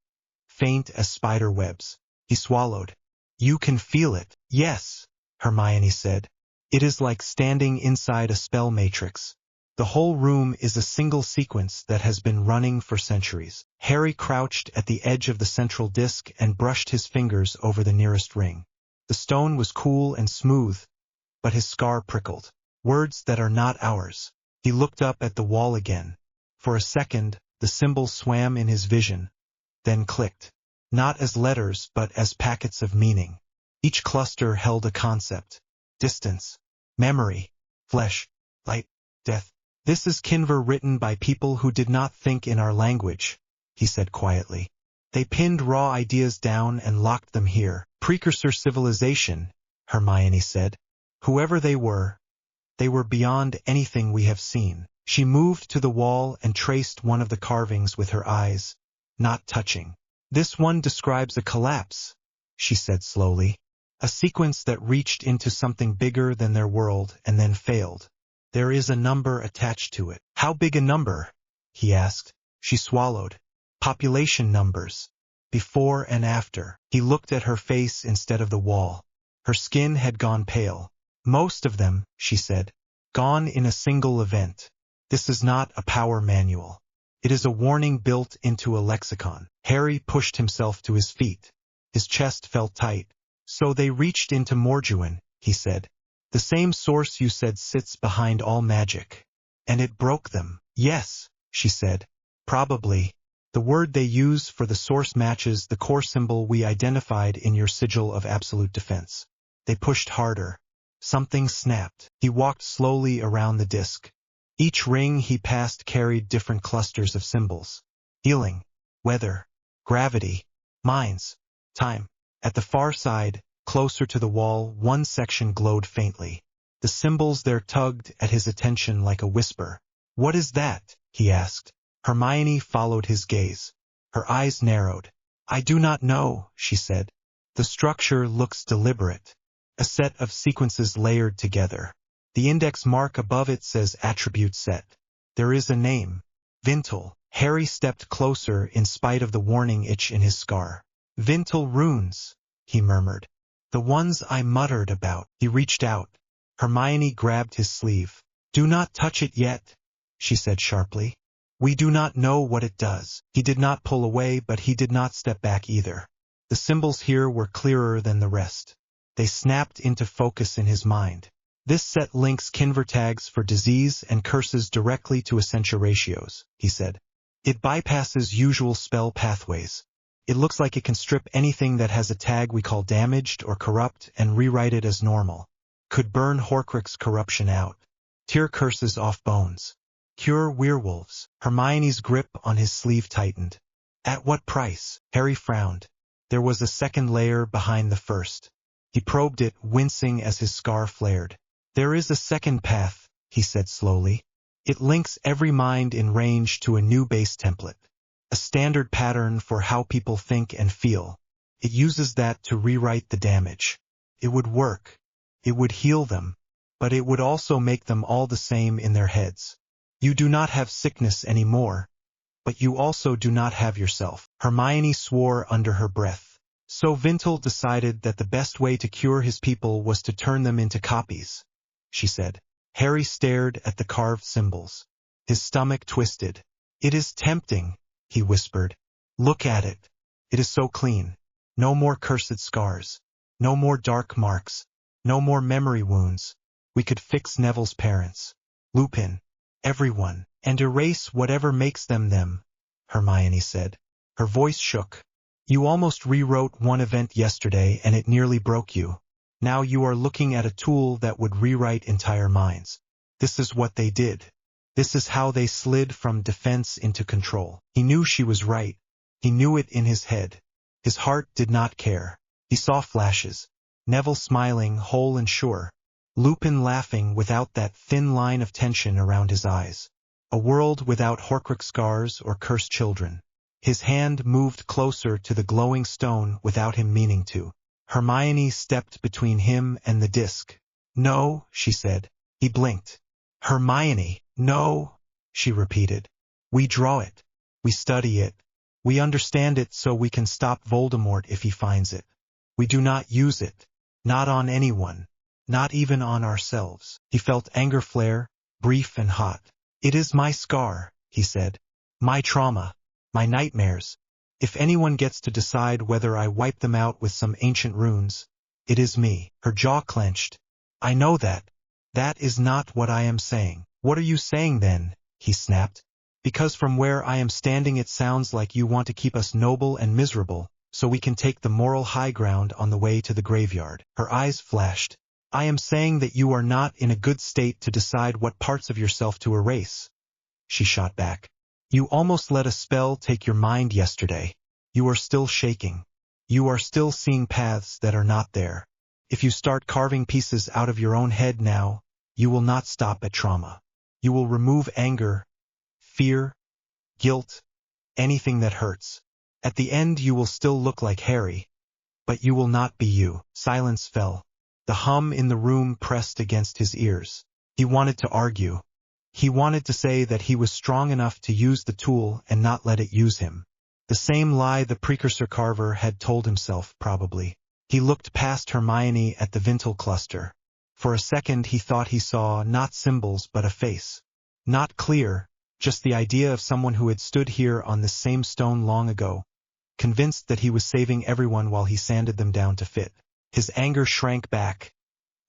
faint as spider webs. He swallowed. You can feel it. Yes, Hermione said. It is like standing inside a spell matrix. The whole room is a single sequence that has been running for centuries. Harry crouched at the edge of the central disk and brushed his fingers over the nearest ring. The stone was cool and smooth, but his scar prickled. Words that are not ours. He looked up at the wall again. For a second, The symbol swam in his vision, then clicked. Not as letters but as packets of meaning. Each cluster held a concept. Distance, memory, flesh, light, death. This is Kinver written by people who did not think in our language, he said quietly. They pinned raw ideas down and locked them here. Precursor civilization, Hermione said. Whoever they were beyond anything we have seen. She moved to the wall and traced one of the carvings with her eyes, not touching. This one describes a collapse, she said slowly. A sequence that reached into something bigger than their world and then failed. There is a number attached to it. How big a number? He asked. She swallowed. Population numbers. Before and after. He looked at her face instead of the wall. Her skin had gone pale. Most of them, she said. Gone in a single event. This is not a power manual. It is a warning built into a lexicon. Harry pushed himself to his feet. His chest felt tight. So they reached into Morjuin, he said. The same source you said sits behind all magic. And it broke them. Yes, she said. Probably. The word they use for the source matches the core symbol we identified in your sigil of absolute defense. They pushed harder. Something snapped. He walked slowly around the disc. Each ring he passed carried different clusters of symbols. Healing, weather, gravity, mines, time. At the far side, closer to the wall, one section glowed faintly. The symbols there tugged at his attention like a whisper. What is that? He asked. Hermione followed his gaze. Her eyes narrowed. I do not know, she said. The structure looks deliberate. A set of sequences layered together. The index mark above it says attribute set. There is a name. Vintel. Harry stepped closer in spite of the warning itch in his scar. Vintel runes, he murmured. The ones I muttered about. He reached out. Hermione grabbed his sleeve. Do not touch it yet, she said sharply. We do not know what it does. He did not pull away, but he did not step back either. The symbols here were clearer than the rest. They snapped into focus in his mind. This set links Kinver tags for disease and curses directly to Essentia ratios, he said. It bypasses usual spell pathways. It looks like it can strip anything that has a tag we call damaged or corrupt and rewrite it as normal. Could burn Horcrux corruption out. Tear curses off bones. Cure werewolves. Hermione's grip on his sleeve tightened. At what price? Harry frowned. There was a second layer behind the first. He probed it, wincing as his scar flared. There is a second path, he said slowly. It links every mind in range to a new base template. A standard pattern for how people think and feel. It uses that to rewrite the damage. It would work. It would heal them. But it would also make them all the same in their heads. You do not have sickness anymore. But you also do not have yourself. Hermione swore under her breath. So Vintel decided that the best way to cure his people was to turn them into copies, she said. Harry stared at the carved symbols. His stomach twisted. It is tempting, he whispered. Look at it. It is so clean. No more cursed scars. No more dark marks. No more memory wounds. We could fix Neville's parents. Lupin. Everyone. And erase whatever makes them them, Hermione said. Her voice shook. You almost rewrote one event yesterday and it nearly broke you. Now you are looking at a tool that would rewrite entire minds. This is what they did. This is how they slid from defense into control. He knew she was right. He knew it in his head. His heart did not care. He saw flashes. Neville smiling, whole and sure. Lupin laughing without that thin line of tension around his eyes. A world without Horcrux scars or cursed children. His hand moved closer to the glowing stone without him meaning to. Hermione stepped between him and the disc. No, she said. He blinked. Hermione, no, she repeated. We draw it. We study it. We understand it so we can stop Voldemort if he finds it. We do not use it. Not on anyone. Not even on ourselves. He felt anger flare, brief and hot. It is my scar, he said. My trauma. My nightmares. If anyone gets to decide whether I wipe them out with some ancient runes, it is me. Her jaw clenched. I know that. That is not what I am saying. What are you saying then? He snapped. Because from where I am standing it sounds like you want to keep us noble and miserable, so we can take the moral high ground on the way to the graveyard. Her eyes flashed. I am saying that you are not in a good state to decide what parts of yourself to erase. She shot back. You almost let a spell take your mind yesterday. You are still shaking. You are still seeing paths that are not there. If you start carving pieces out of your own head now, you will not stop at trauma. You will remove anger, fear, guilt, anything that hurts. At the end you will still look like HAARY, but you will not be you. Silence fell. The hum in the room pressed against his ears. He wanted to argue. He wanted to say that he was strong enough to use the tool and not let it use him. The same lie the precursor carver had told himself, probably. He looked past Hermione at the Vintal cluster. For a second he thought he saw not symbols but a face. Not clear, just the idea of someone who had stood here on this same stone long ago, convinced that he was saving everyone while he sanded them down to fit. His anger shrank back,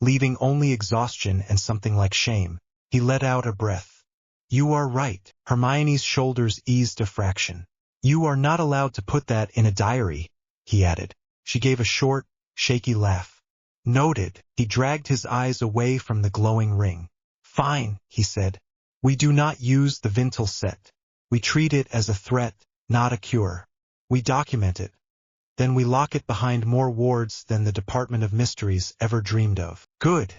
leaving only exhaustion and something like shame. He let out a breath. You are right. Hermione's shoulders eased a fraction. You are not allowed to put that in a diary, he added. She gave a short, shaky laugh. Noted. He dragged his eyes away from the glowing ring. Fine, he said. We do not use the Vintal set. We treat it as a threat, not a cure. We document it. Then we lock it behind more wards than the Department of Mysteries ever dreamed of. Good,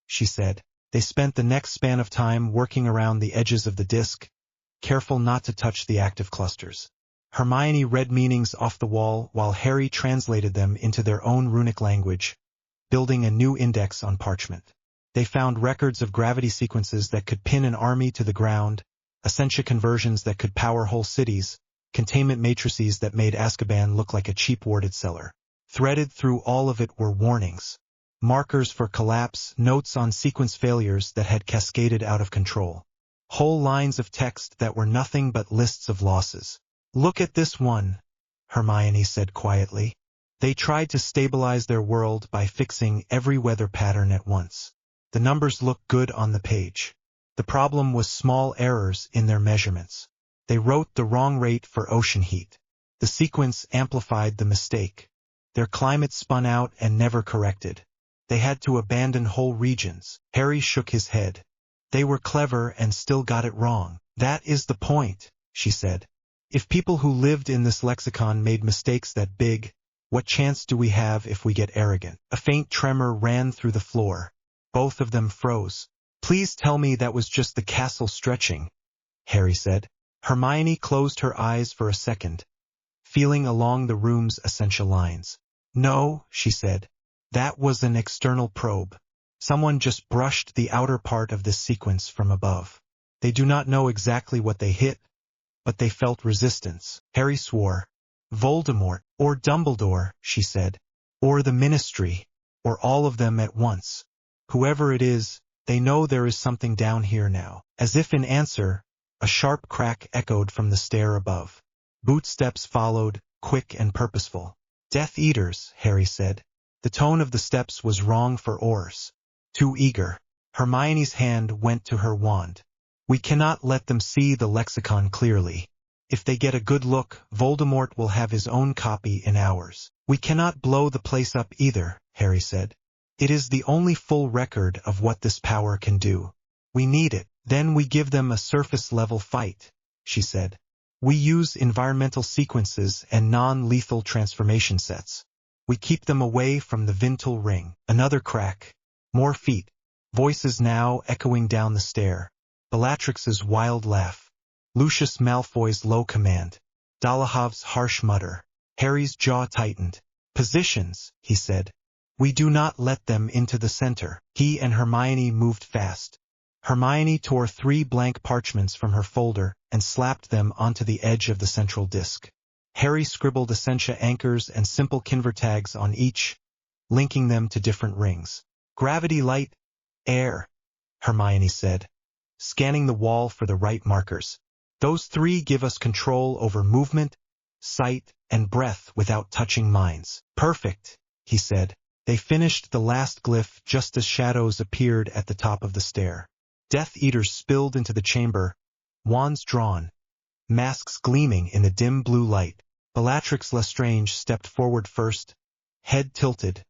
she said. They spent the next span of time working around the edges of the disk, careful not to touch the active clusters. Hermione read meanings off the wall while HAARY translated them into their own runic language, building a new index on parchment. They found records of gravity sequences that could pin an army to the ground, Essentia conversions that could power whole cities, containment matrices that made Azkaban look like a cheap warded cellar. Threaded through all of it were warnings, markers for collapse, notes on sequence failures that had cascaded out of control. Whole lines of text that were nothing but lists of losses. Look at this one, Hermione said quietly. They tried to stabilize their world by fixing every weather pattern at once. The numbers looked good on the page. The problem was small errors in their measurements. They wrote the wrong rate for ocean heat. The sequence amplified the mistake. Their climate spun out and never corrected. They had to abandon whole regions. HAARY shook his head. They were clever and still got it wrong. That is the point, she said. If people who lived in this lexicon made mistakes that big, what chance do we have if we get arrogant? A faint tremor ran through the floor. Both of them froze. Please tell me that was just the castle stretching, HAARY said. Hermione closed her eyes for a second, feeling along the room's essential lines. No, she said. That was an external probe. Someone just brushed the outer part of this sequence from above. They do not know exactly what they hit, but they felt resistance. HAARY swore. Voldemort, or Dumbledore, she said. Or the Ministry, or all of them at once. Whoever it is, they know there is something down here now. As if in answer, a sharp crack echoed from the stair above. Bootsteps followed, quick and purposeful. Death Eaters, HAARY said. The tone of the steps was wrong for oars. Too eager. Hermione's hand went to her wand. We cannot let them see the lexicon clearly. If they get a good look, Voldemort will have his own copy in hours. We cannot blow the place up either, HAARY said. It is the only full record of what this power can do. We need it. Then we give them a surface-level fight, she said. We use environmental sequences and non-lethal transformation sets. We keep them away from the Vintal ring. Another crack. More feet. Voices now echoing down the stair. Bellatrix's wild laugh. Lucius Malfoy's low command. Dolahov's harsh mutter. HAARY's jaw tightened. Positions, he said. We do not let them into the center. He and Hermione moved fast. Hermione tore 3 blank parchments from her folder and slapped them onto the edge of the central disk. HAARY scribbled Essentia anchors and simple Kinver tags on each, linking them to different rings. Gravity, light, air, Hermione said, scanning the wall for the right markers. Those 3 give us control over movement, sight, and breath without touching minds. Perfect, he said. They finished the last glyph just as shadows appeared at the top of the stair. Death Eaters spilled into the chamber, wands drawn, masks gleaming in the dim blue light. Bellatrix Lestrange stepped forward first, head tilted,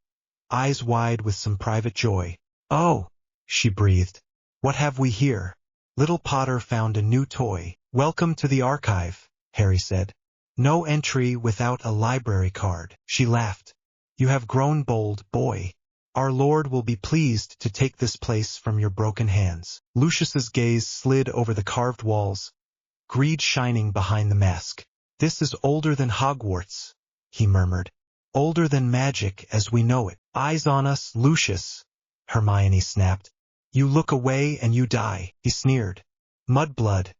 eyes wide with some private joy. "Oh," she breathed. "What have we here?" Little Potter found a new toy. "Welcome to the archive," Harry said. "No entry without a library card." She laughed. "You have grown bold, boy. Our Lord will be pleased to take this place from your broken hands." Lucius's gaze slid over the carved walls, greed shining behind the mask. "This is older than Hogwarts," he murmured. "Older than magic as we know it." "Eyes on us, Lucius," Hermione snapped. "You look away and you die," he sneered. "Mudblood,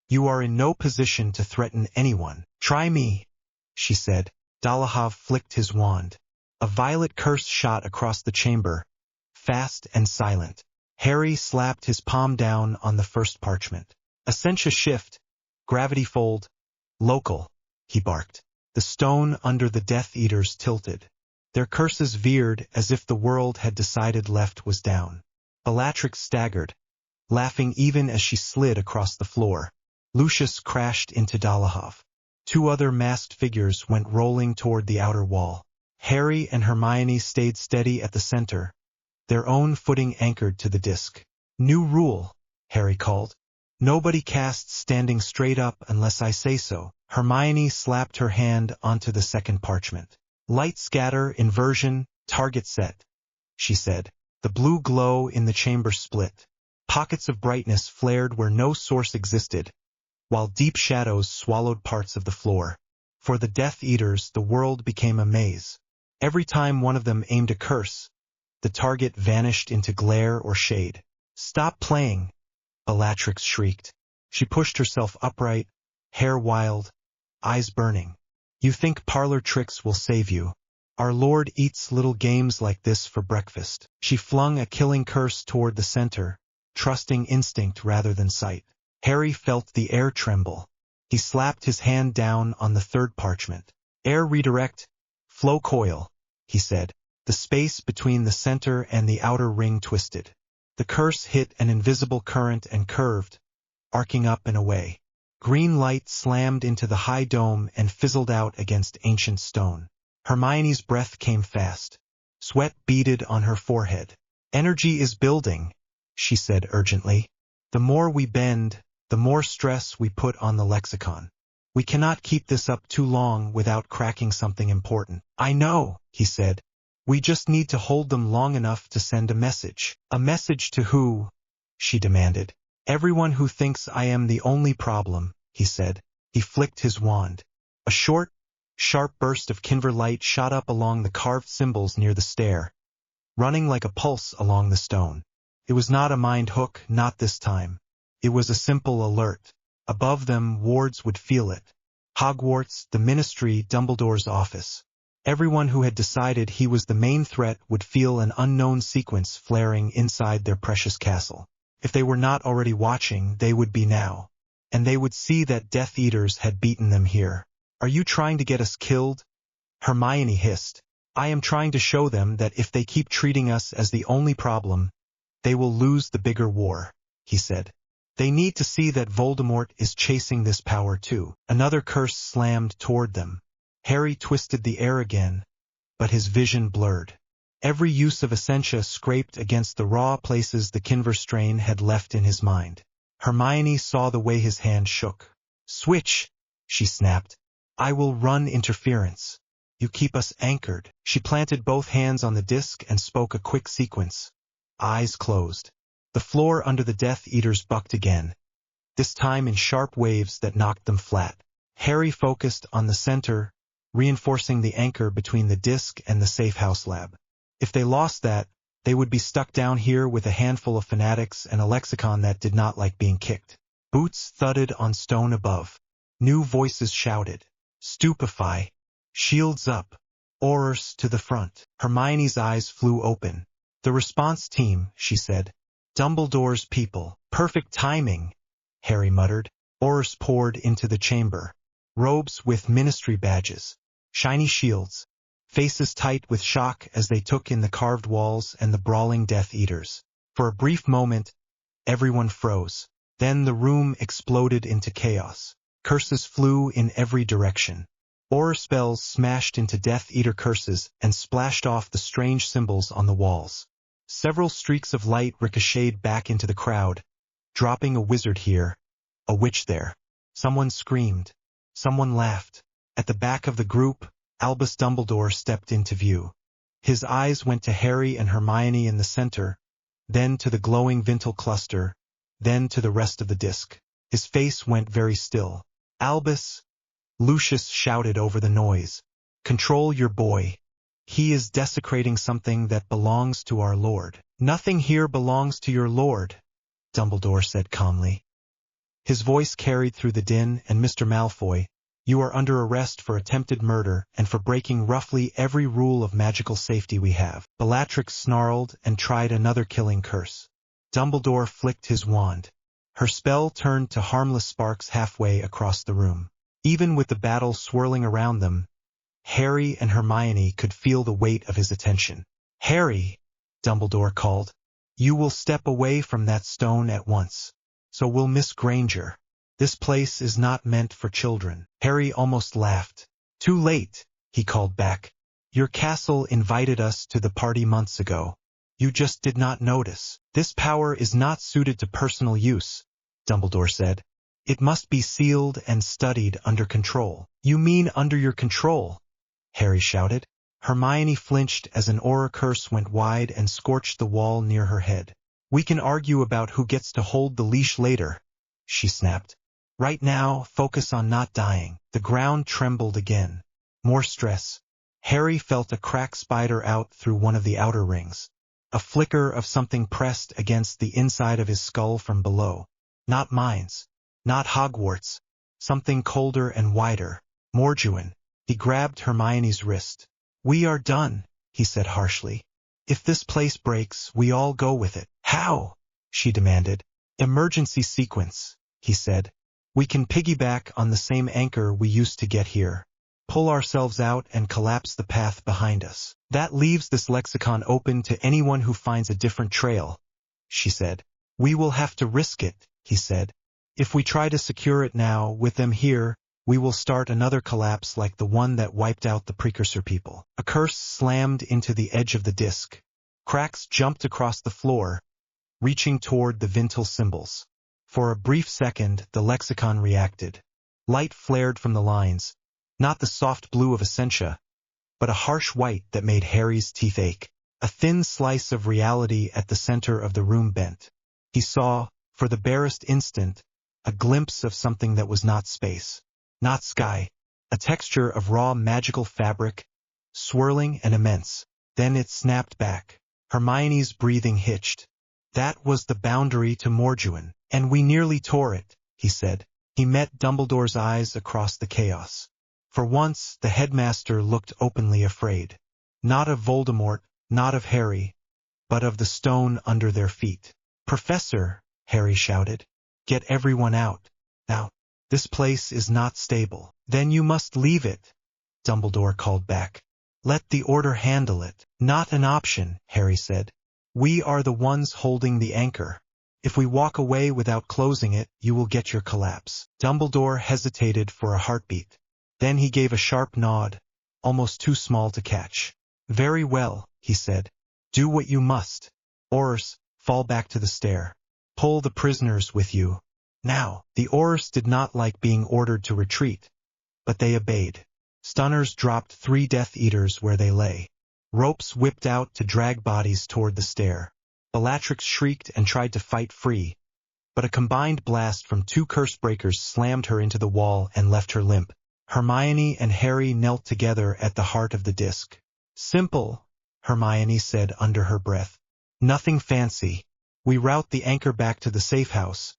you are in no position to threaten anyone." "Try me," she said. Dolohov flicked his wand. A violet curse shot across the chamber, fast and silent. Harry slapped his palm down on the first parchment. "Essentia shift, gravity fold, local," he barked. The stone under the Death Eaters tilted. Their curses veered as if the world had decided left was down. Bellatrix staggered, laughing even as she slid across the floor. Lucius crashed into Dolohov. Two other masked figures went rolling toward the outer wall. Harry and Hermione stayed steady at the center, their own footing anchored to the disc. "New rule," Harry called. "Nobody casts standing straight up unless I say so." Hermione slapped her hand onto the second parchment. "Light scatter, inversion, target set," she said. The blue glow in the chamber split. Pockets of brightness flared where no source existed, while deep shadows swallowed parts of the floor. For the Death Eaters, the world became a maze. Every time one of them aimed a curse, the target vanished into glare or shade. "Stop playing," Bellatrix shrieked. She pushed herself upright, hair wild, eyes burning. "You think parlor tricks will save you? Our Lord eats little games like this for breakfast." She flung a killing curse toward the center, trusting instinct rather than sight. Harry felt the air tremble. He slapped his hand down on the third parchment. "Air redirect, flow coil," he said. The space between the center and the outer ring twisted. The curse hit an invisible current and curved, arcing up and away. Green light slammed into the high dome and fizzled out against ancient stone. Hermione's breath came fast. Sweat beaded on her forehead. "Energy is building," she said urgently. "The more we bend, the more stress we put on the lexicon. We cannot keep this up too long without cracking something important." "I know," he said. "We just need to hold them long enough to send a message." "A message to who?" she demanded. "Everyone who thinks I am the only problem," he said. He flicked his wand. A short, sharp burst of Kinver light shot up along the carved symbols near the stair, running like a pulse along the stone. It was not a mind hook, not this time. It was a simple alert. Above them, wards would feel it. Hogwarts, the Ministry, Dumbledore's office. Everyone who had decided he was the main threat would feel an unknown sequence flaring inside their precious castle. If they were not already watching, they would be now. And they would see that Death Eaters had beaten them here. "Are you trying to get us killed?" Hermione hissed. "I am trying to show them that if they keep treating us as the only problem, they will lose the bigger war," he said. "They need to see that Voldemort is chasing this power too." Another curse slammed toward them. Harry twisted the air again, but his vision blurred. Every use of Essentia scraped against the raw places the Kinver strain had left in his mind. Hermione saw the way his hand shook. "Switch," she snapped. "I will run interference. You keep us anchored." She planted both hands on the disc and spoke a quick sequence. Eyes closed. The floor under the Death Eaters bucked again, this time in sharp waves that knocked them flat. Harry focused on the center, reinforcing the anchor between the disc and the safe house lab. If they lost that, they would be stuck down here with a handful of fanatics and a lexicon that did not like being kicked. Boots thudded on stone above. New voices shouted, "Stupefy! Shields up! Aurors to the front!" Hermione's eyes flew open. "The response team," she said. "Dumbledore's people." "Perfect timing," Harry muttered. Aurors poured into the chamber. Robes with ministry badges. Shiny shields. Faces tight with shock as they took in the carved walls and the brawling Death Eaters. For a brief moment, everyone froze. Then the room exploded into chaos. Curses flew in every direction. Aura spells smashed into Death Eater curses and splashed off the strange symbols on the walls. Several streaks of light ricocheted back into the crowd, dropping a wizard here, a witch there. Someone screamed. Someone laughed. At the back of the group, Albus Dumbledore stepped into view. His eyes went to Harry and Hermione in the center, then to the glowing Vintel cluster, then to the rest of the disc. His face went very still. "Albus," Lucius shouted over the noise, "control your boy. He is desecrating something that belongs to our Lord." "Nothing here belongs to your Lord," Dumbledore said calmly. His voice carried through the din, and Mr. Malfoy, you are under arrest for attempted murder and for breaking roughly every rule of magical safety we have. Bellatrix snarled and tried another killing curse. Dumbledore flicked his wand. Her spell turned to harmless sparks halfway across the room. Even with the battle swirling around them, Harry and Hermione could feel the weight of his attention. "Harry," Dumbledore called, "you will step away from that stone at once. So will Miss Granger. This place is not meant for children." Harry almost laughed. "Too late," he called back. "Your castle invited us to the party months ago. You just did not notice. This power is not suited to personal use," Dumbledore said. "It must be sealed and studied under control." "You mean under your control?" Harry shouted. Hermione flinched as an aura curse went wide and scorched the wall near her head. "We can argue about who gets to hold the leash later," she snapped. "Right now, focus on not dying." The ground trembled again. More stress. Harry felt a crack spider out through one of the outer rings. A flicker of something pressed against the inside of his skull from below. Not mines. Not Hogwarts. Something colder and wider. Morjuin. He grabbed Hermione's wrist. "We are done," he said harshly. "If this place breaks, we all go with it." "How?" she demanded. "Emergency sequence," he said. "We can piggyback on the same anchor we used to get here. Pull ourselves out and collapse the path behind us. That leaves this lexicon open to anyone who finds a different trail," she said. "We will have to risk it," he said. "If we try to secure it now, with them here, we will start another collapse like the one that wiped out the precursor people." A curse slammed into the edge of the disc. Cracks jumped across the floor, reaching toward the Vintel symbols. For a brief second, the lexicon reacted. Light flared from the lines, not the soft blue of Essentia, but a harsh white that made Harry's teeth ache. A thin slice of reality at the center of the room bent. He saw, for the barest instant, a glimpse of something that was not space, not sky, a texture of raw magical fabric, swirling and immense. Then it snapped back. Hermione's breathing hitched. "That was the boundary to Morjuin, and we nearly tore it," he said. He met Dumbledore's eyes across the chaos. For once, the headmaster looked openly afraid. Not of Voldemort, not of Harry, but of the stone under their feet. "Professor," Harry shouted, "get everyone out. Now, this place is not stable." "Then you must leave it," Dumbledore called back. "Let the Order handle it." "Not an option," Harry said. "We are the ones holding the anchor. If we walk away without closing it, you will get your collapse." Dumbledore hesitated for a heartbeat. Then he gave a sharp nod, almost too small to catch. "Very well," he said. "Do what you must. Aurors, fall back to the stair. Pull the prisoners with you. Now." The Aurors did not like being ordered to retreat, but they obeyed. Stunners dropped 3 Death Eaters where they lay. Ropes whipped out to drag bodies toward the stair. Bellatrix shrieked and tried to fight free, but a combined blast from 2 curse breakers slammed her into the wall and left her limp. Hermione and Harry knelt together at the heart of the disc. "Simple," Hermione said under her breath. "Nothing fancy. We route the anchor back to the safe house,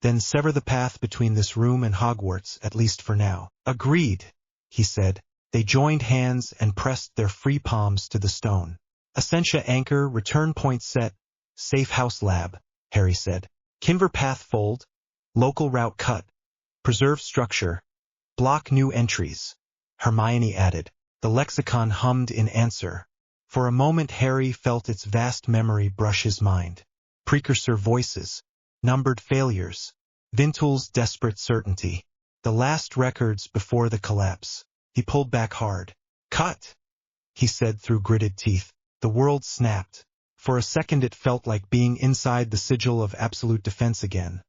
then sever the path between this room and Hogwarts, at least for now." "Agreed," he said. They joined hands and pressed their free palms to the stone. "Essentia anchor, return point set, safe house lab," Harry said. "Kinver path fold, local route cut, preserve structure, block new entries," Hermione added. The lexicon hummed in answer. For a moment Harry felt its vast memory brush his mind. Precursor voices, numbered failures, Vintel's desperate certainty. The last records before the collapse. He pulled back hard. Cut, he said through gritted teeth. The world snapped. For a second it felt like being inside the sigil of absolute defense again.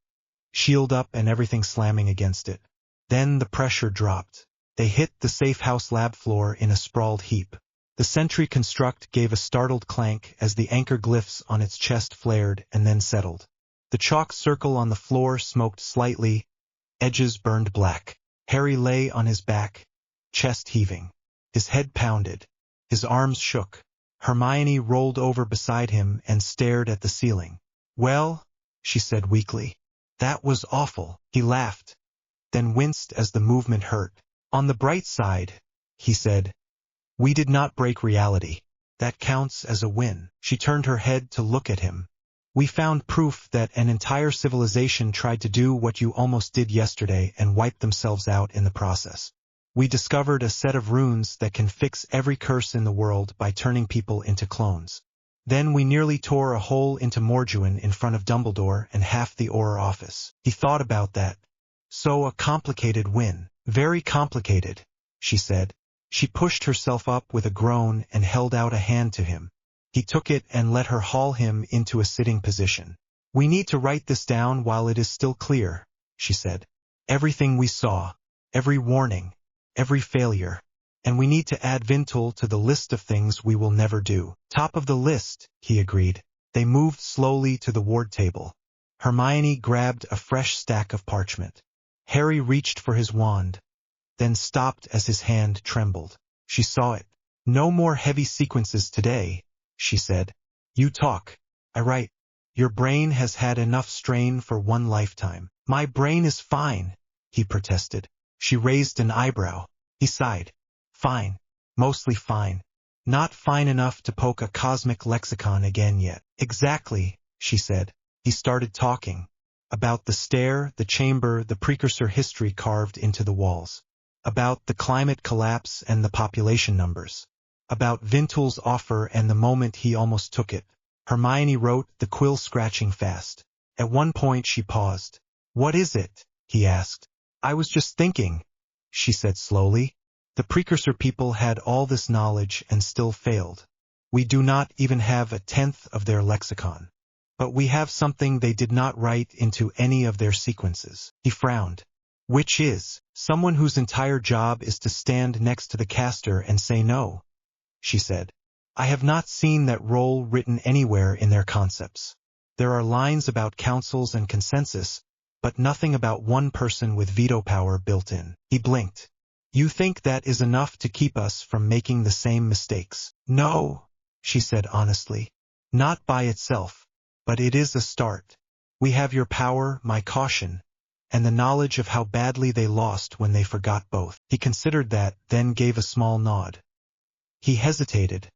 Shield up and everything slamming against it. Then the pressure dropped. They hit the safe house lab floor in a sprawled heap. The sentry construct gave a startled clank as the anchor glyphs on its chest flared and then settled. The chalk circle on the floor smoked slightly, edges burned black. Harry lay on his back, chest heaving. His head pounded. His arms shook. Hermione rolled over beside him and stared at the ceiling. Well, she said weakly. That was awful. He laughed, then winced as the movement hurt. On the bright side, he said, we did not break reality. That counts as a win. She turned her head to look at him. We found proof that an entire civilization tried to do what you almost did yesterday and wiped themselves out in the process. We discovered a set of runes that can fix every curse in the world by turning people into clones. Then we nearly tore a hole into Morjuin in front of Dumbledore and half the Auror office. He thought about that. So a complicated win. Very complicated, she said. She pushed herself up with a groan and held out a hand to him. He took it and let her haul him into a sitting position. We need to write this down while it is still clear, she said. Everything we saw, every warning, every failure. And we need to add Vintul to the list of things we will never do. Top of the list, he agreed. They moved slowly to the ward table. Hermione grabbed a fresh stack of parchment. Harry reached for his wand, then stopped as his hand trembled. She saw it. No more heavy sequences today, she said. You talk. I write. Your brain has had enough strain for one lifetime. My brain is fine, he protested. She raised an eyebrow. He sighed. Fine. Mostly fine. Not fine enough to poke a cosmic lexicon again yet. Exactly, she said. He started talking. About the stair, the chamber, the precursor history carved into the walls. About the climate collapse and the population numbers. About Vintul's offer and the moment he almost took it. Hermione wrote, the quill scratching fast. At one point she paused. What is it? He asked. I was just thinking, she said slowly. The precursor people had all this knowledge and still failed. We do not even have a tenth of their lexicon. But we have something they did not write into any of their sequences. He frowned. Which is, someone whose entire job is to stand next to the caster and say no, she said. I have not seen that role written anywhere in their concepts. There are lines about councils and consensus, but nothing about one person with veto power built in. He blinked. You think that is enough to keep us from making the same mistakes? No, she said honestly. Not by itself. But it is a start. We have your power, my caution, and the knowledge of how badly they lost when they forgot both. He considered that, then gave a small nod. He hesitated,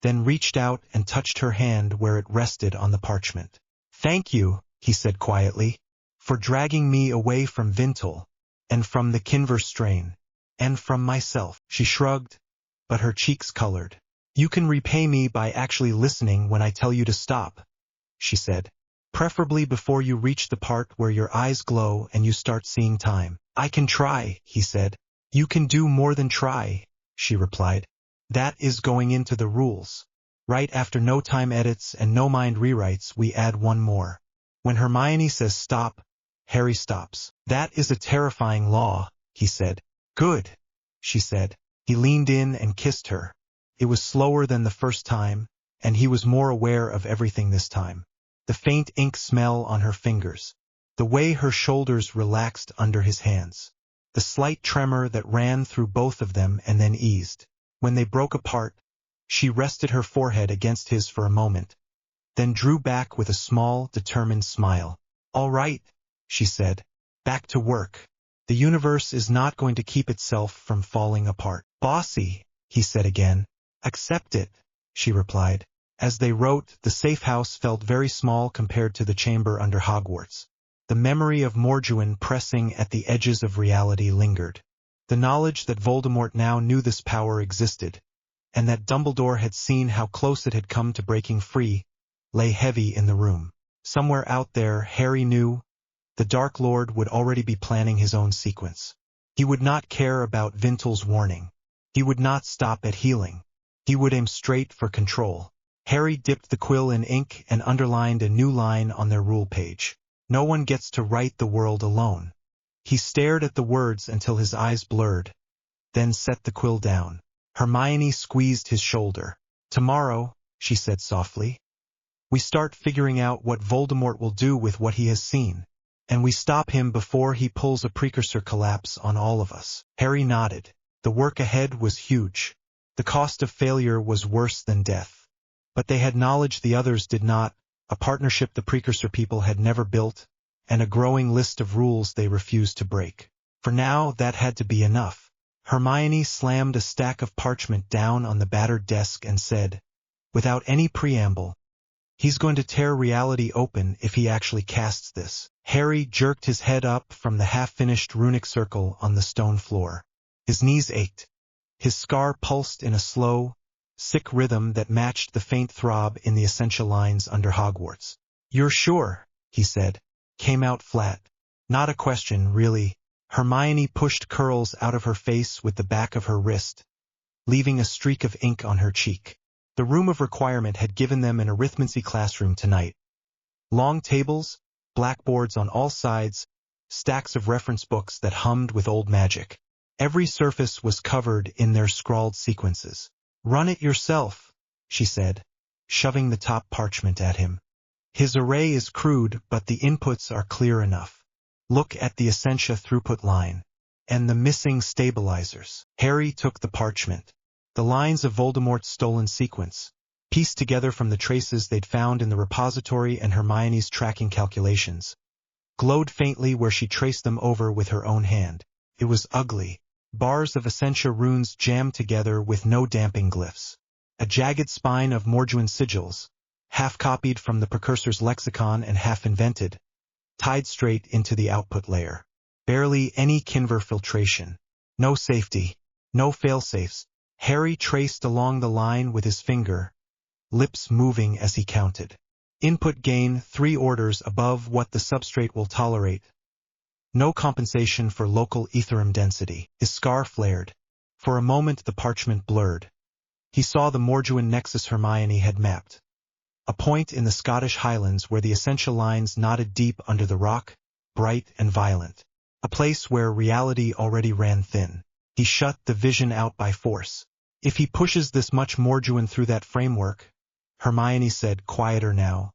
then reached out and touched her hand where it rested on the parchment. Thank you, he said quietly, for dragging me away from Vintul, and from the Kinver strain, and from myself. She shrugged, but her cheeks colored. You can repay me by actually listening when I tell you to stop, she said. Preferably before you reach the part where your eyes glow and you start seeing time. I can try, he said. You can do more than try, she replied. That is going into the rules. Right after no time edits and no mind rewrites, we add one more. When Hermione says stop, Harry stops. That is a terrifying law, he said. Good, she said. He leaned in and kissed her. It was slower than the first time, and he was more aware of everything this time. The faint ink smell on her fingers, the way her shoulders relaxed under his hands, the slight tremor that ran through both of them and then eased. When they broke apart, she rested her forehead against his for a moment, then drew back with a small, determined smile. All right, she said. Back to work. The universe is not going to keep itself from falling apart. Bossy, he said again. Accept it, she replied. As they wrote, the safe house felt very small compared to the chamber under Hogwarts. The memory of Morjuin pressing at the edges of reality lingered. The knowledge that Voldemort now knew this power existed, and that Dumbledore had seen how close it had come to breaking free, lay heavy in the room. Somewhere out there, Harry knew, the Dark Lord would already be planning his own sequence. He would not care about Vintel's warning. He would not stop at healing. He would aim straight for control. Harry dipped the quill in ink and underlined a new line on their rule page. No one gets to write the world alone. He stared at the words until his eyes blurred, then set the quill down. Hermione squeezed his shoulder. "Tomorrow," she said softly, "we start figuring out what Voldemort will do with what he has seen, and we stop him before he pulls a precursor collapse on all of us." Harry nodded. The work ahead was huge. The cost of failure was worse than death. But they had knowledge the others did not, a partnership the precursor people had never built, and a growing list of rules they refused to break. For now, that had to be enough. Hermione slammed a stack of parchment down on the battered desk and said, without any preamble, "He's going to tear reality open if he actually casts this." Harry jerked his head up from the half-finished runic circle on the stone floor. His knees ached. His scar pulsed in a slow, sick rhythm that matched the faint throb in the essential lines under Hogwarts. "You're sure?" he said. Came out flat. Not a question, really. Hermione pushed curls out of her face with the back of her wrist, leaving a streak of ink on her cheek. The room of requirement had given them an arithmancy classroom tonight. Long tables, blackboards on all sides, stacks of reference books that hummed with old magic. Every surface was covered in their scrawled sequences. "Run it yourself," she said, shoving the top parchment at him. "His array is crude, but the inputs are clear enough. Look at the Essentia throughput line. And the missing stabilizers." Harry took the parchment. The lines of Voldemort's stolen sequence, pieced together from the traces they'd found in the repository and Hermione's tracking calculations, glowed faintly where she traced them over with her own hand. It was ugly. Bars of Essentia runes jammed together with no damping glyphs. A jagged spine of Morduan sigils, half copied from the precursor's lexicon and half invented, tied straight into the output layer. Barely any Kinver filtration. No safety. No failsafes. Harry traced along the line with his finger, lips moving as he counted. Input gain 3 orders above what the substrate will tolerate. No compensation for local ethereum density. His scar flared. For a moment the parchment blurred. He saw the Morduan nexus Hermione had mapped. A point in the Scottish Highlands where the essential lines knotted deep under the rock, bright and violent. A place where reality already ran thin. He shut the vision out by force. "If he pushes this much Morduan through that framework," Hermione said, quieter now,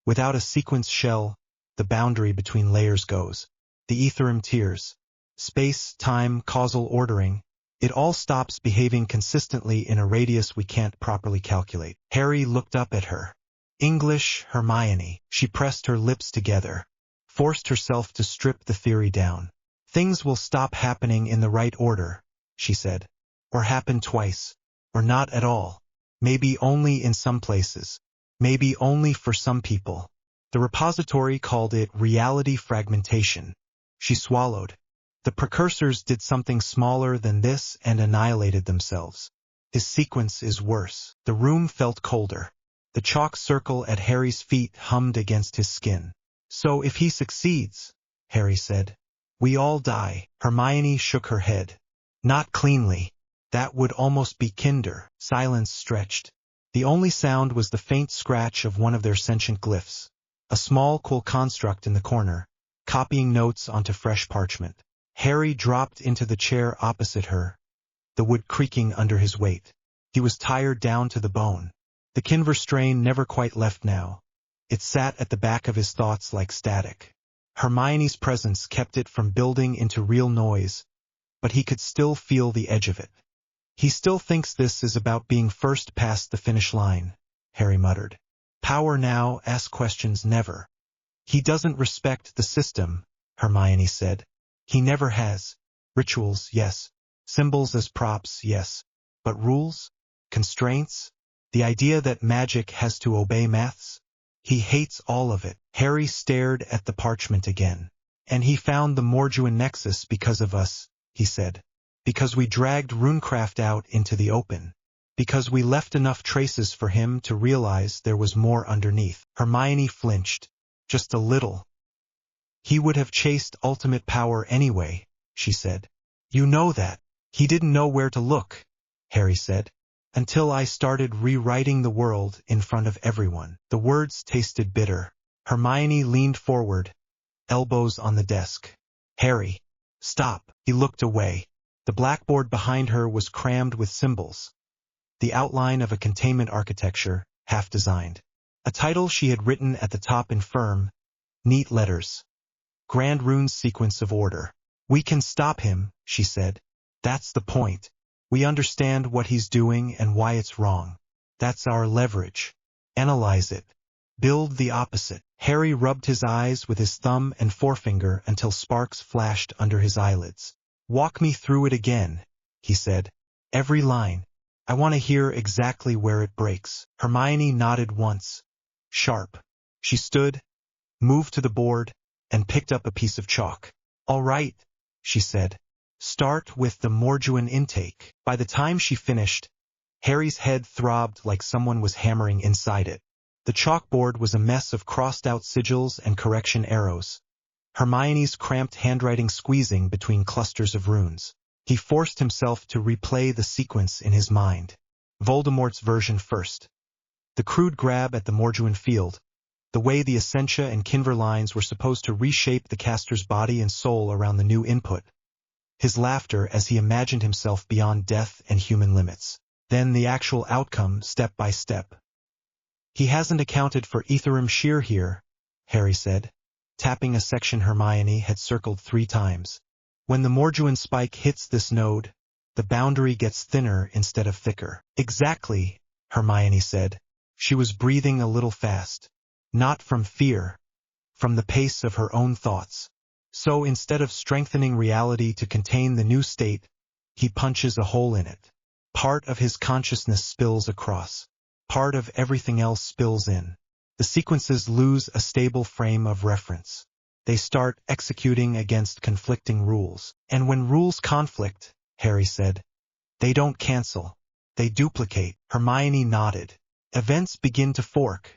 "without a sequence shell, the boundary between layers goes. The ethereum tears. Space, time, causal ordering. It all stops behaving consistently in a radius we can't properly calculate." Harry looked up at her. "English, Hermione." She pressed her lips together, forced herself to strip the theory down. "Things will stop happening in the right order," she said. "Or happen twice. Or not at all. Maybe only in some places. Maybe only for some people." The repository called it reality fragmentation. She swallowed. The precursors did something smaller than this and annihilated themselves. His sequence is worse. The room felt colder. The chalk circle at Harry's feet hummed against his skin. "So if he succeeds," Harry said, "we all die." Hermione shook her head. "Not cleanly. That would almost be Kinder." Silence stretched. The only sound was the faint scratch of one of their sentient glyphs. A small cool construct in the corner, copying notes onto fresh parchment. Harry dropped into the chair opposite her, the wood creaking under his weight. He was tired down to the bone. The Kinver strain never quite left now. It sat at the back of his thoughts like static. Hermione's presence kept it from building into real noise, but he could still feel the edge of it. "He still thinks this is about being first past the finish line," Harry muttered. "Power now, ask questions never." "He doesn't respect the system," Hermione said. "He never has. Rituals, yes. Symbols as props, yes. But rules? Constraints? The idea that magic has to obey maths? He hates all of it." Harry stared at the parchment again. "And he found the Morduan nexus because of us," he said. "Because we dragged runecraft out into the open. Because we left enough traces for him to realize there was more underneath." Hermione flinched. "Just a little." He would have chased ultimate power anyway, she said. You know that. He didn't know where to look, Harry said. Until I started rewriting the world in front of everyone. The words tasted bitter. Hermione leaned forward, elbows on the desk. Harry, stop. He looked away. The blackboard behind her was crammed with symbols. The outline of a containment architecture, half-designed. A title she had written at the top in firm, neat letters. Grand Rune's sequence of order. We can stop him, she said. That's the point. We understand what he's doing and why it's wrong. That's our leverage. Analyze it. Build the opposite. Harry rubbed his eyes with his thumb and forefinger until sparks flashed under his eyelids. Walk me through it again, he said. Every line. I want to hear exactly where it breaks. Hermione nodded once. Sharp. She stood, moved to the board, and picked up a piece of chalk. All right, she said. Start with the Morjuan intake. By the time she finished, Harry's head throbbed like someone was hammering inside it. The chalkboard was a mess of crossed-out sigils and correction arrows. Hermione's cramped handwriting squeezing between clusters of runes. He forced himself to replay the sequence in his mind. Voldemort's version first. The crude grab at the Morjuan field. The way the Essentia and Kinver lines were supposed to reshape the caster's body and soul around the new input. His laughter as he imagined himself beyond death and human limits. Then the actual outcome, step by step. He hasn't accounted for Ethereum shear here, Harry said, tapping a section Hermione had circled 3 times. When the Morjuan spike hits this node, the boundary gets thinner instead of thicker. Exactly, Hermione said. She was breathing a little fast. Not from fear, from the pace of her own thoughts. So instead of strengthening reality to contain the new state, he punches a hole in it. Part of his consciousness spills across. Part of everything else spills in. The sequences lose a stable frame of reference. They start executing against conflicting rules. And when rules conflict, Harry said, they don't cancel. They duplicate. Hermione nodded. Events begin to fork,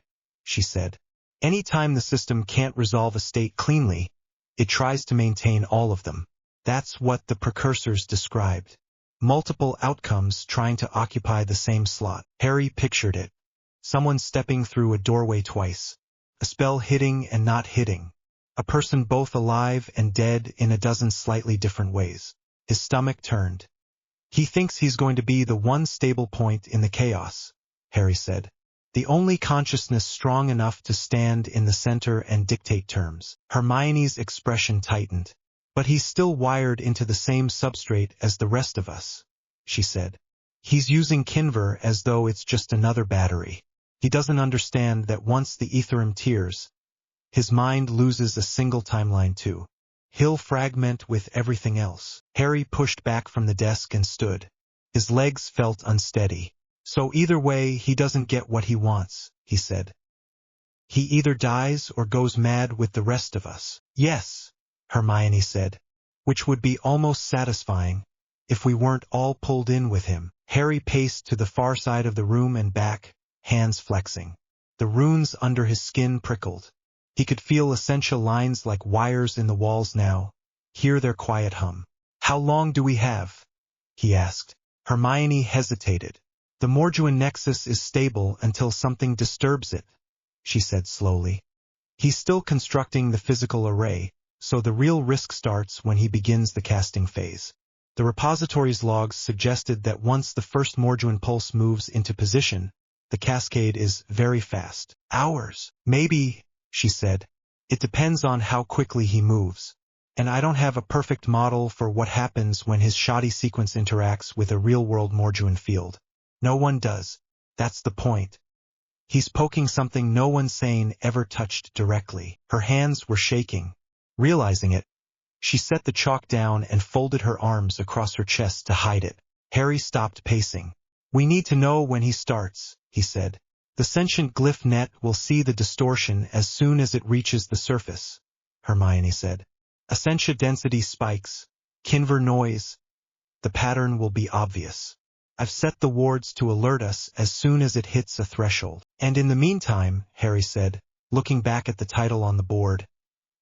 she said. Anytime the system can't resolve a state cleanly, it tries to maintain all of them. That's what the precursors described. Multiple outcomes trying to occupy the same slot. Harry pictured it. Someone stepping through a doorway twice. A spell hitting and not hitting. A person both alive and dead in a dozen slightly different ways. His stomach turned. He thinks he's going to be the one stable point in the chaos, Harry said. The only consciousness strong enough to stand in the center and dictate terms. Hermione's expression tightened. But he's still wired into the same substrate as the rest of us, she said. He's using Kinver as though it's just another battery. He doesn't understand that once the Ethereum tears, his mind loses a single timeline too. He'll fragment with everything else. Harry pushed back from the desk and stood. His legs felt unsteady. So either way, he doesn't get what he wants, he said. He either dies or goes mad with the rest of us. Yes, Hermione said, which would be almost satisfying if we weren't all pulled in with him. Harry paced to the far side of the room and back, hands flexing. The runes under his skin prickled. He could feel essential lines like wires in the walls now, hear their quiet hum. How long do we have? He asked. Hermione hesitated. The Morjuan nexus is stable until something disturbs it, she said slowly. He's still constructing the physical array, so the real risk starts when he begins the casting phase. The repository's logs suggested that once the first Morjuan pulse moves into position, the cascade is very fast. Hours. Maybe, she said. It depends on how quickly he moves. And I don't have a perfect model for what happens when his shoddy sequence interacts with a real-world Morjuan field. No one does. That's the point. He's poking something no one sane ever touched directly. Her hands were shaking. Realizing it, she set the chalk down and folded her arms across her chest to hide it. Harry stopped pacing. We need to know when he starts, he said. The sentient glyph net will see the distortion as soon as it reaches the surface, Hermione said. Essentia density spikes, Kinver noise. The pattern will be obvious. I've set the wards to alert us as soon as it hits a threshold. And in the meantime, Harry said, looking back at the title on the board,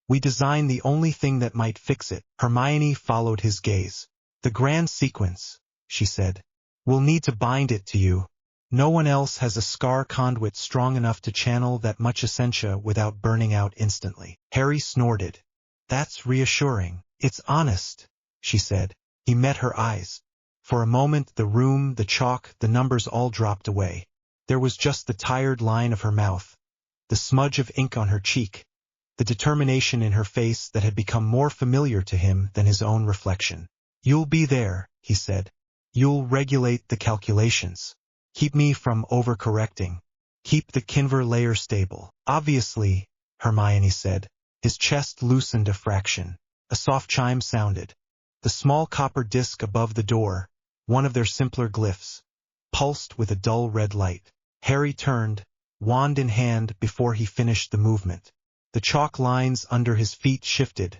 We design the only thing that might fix it. Hermione followed his gaze. The grand sequence, she said. We'll need to bind it to you. No one else has a scar conduit strong enough to channel that much essentia without burning out instantly. Harry snorted. That's reassuring. It's honest, she said. He met her eyes. For a moment the room, the chalk, the numbers all dropped away. There was just the tired line of her mouth, the smudge of ink on her cheek, the determination in her face that had become more familiar to him than his own reflection. You'll be there, he said. You'll regulate the calculations. Keep me from overcorrecting. Keep the Kinver layer stable. Obviously, Hermione said. His chest loosened a fraction. A soft chime sounded. The small copper disc above the door, one of their simpler glyphs, pulsed with a dull red light. Harry turned, wand in hand, before he finished the movement. The chalk lines under his feet shifted,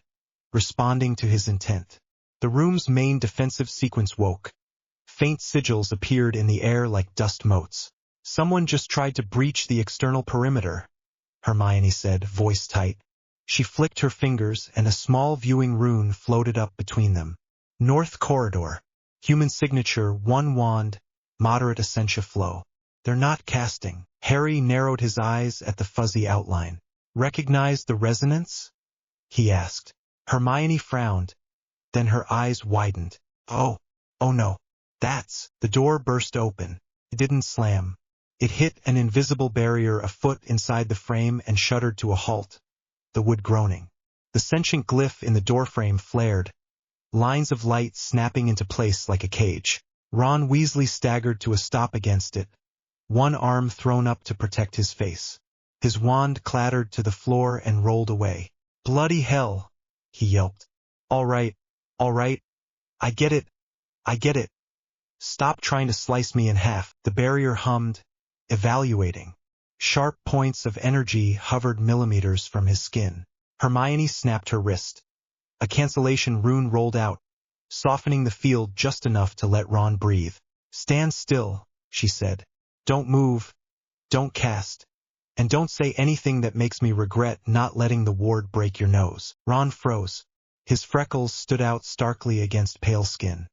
responding to his intent. The room's main defensive sequence woke. Faint sigils appeared in the air like dust motes. Someone just tried to breach the external perimeter, Hermione said, voice tight. She flicked her fingers and a small viewing rune floated up between them. North Corridor. Human signature, 1 wand, moderate essentia flow. They're not casting. Harry narrowed his eyes at the fuzzy outline. Recognize the resonance? He asked. Hermione frowned. Then her eyes widened. Oh no. The door burst open. It didn't slam. It hit an invisible barrier a foot inside the frame and shuddered to a halt, the wood groaning. The sentient glyph in the doorframe flared, lines of light snapping into place like a cage. Ron Weasley staggered to a stop against it, one arm thrown up to protect his face. His wand clattered to the floor and rolled away. Bloody hell, he yelped. All right, I get it. Stop trying to slice me in half. The barrier hummed, evaluating. Sharp points of energy hovered millimeters from his skin. Hermione snapped her wrist. A cancellation rune rolled out, softening the field just enough to let Ron breathe. Stand still, she said. Don't move, don't cast, and don't say anything that makes me regret not letting the ward break your nose. Ron froze. His freckles stood out starkly against pale skin.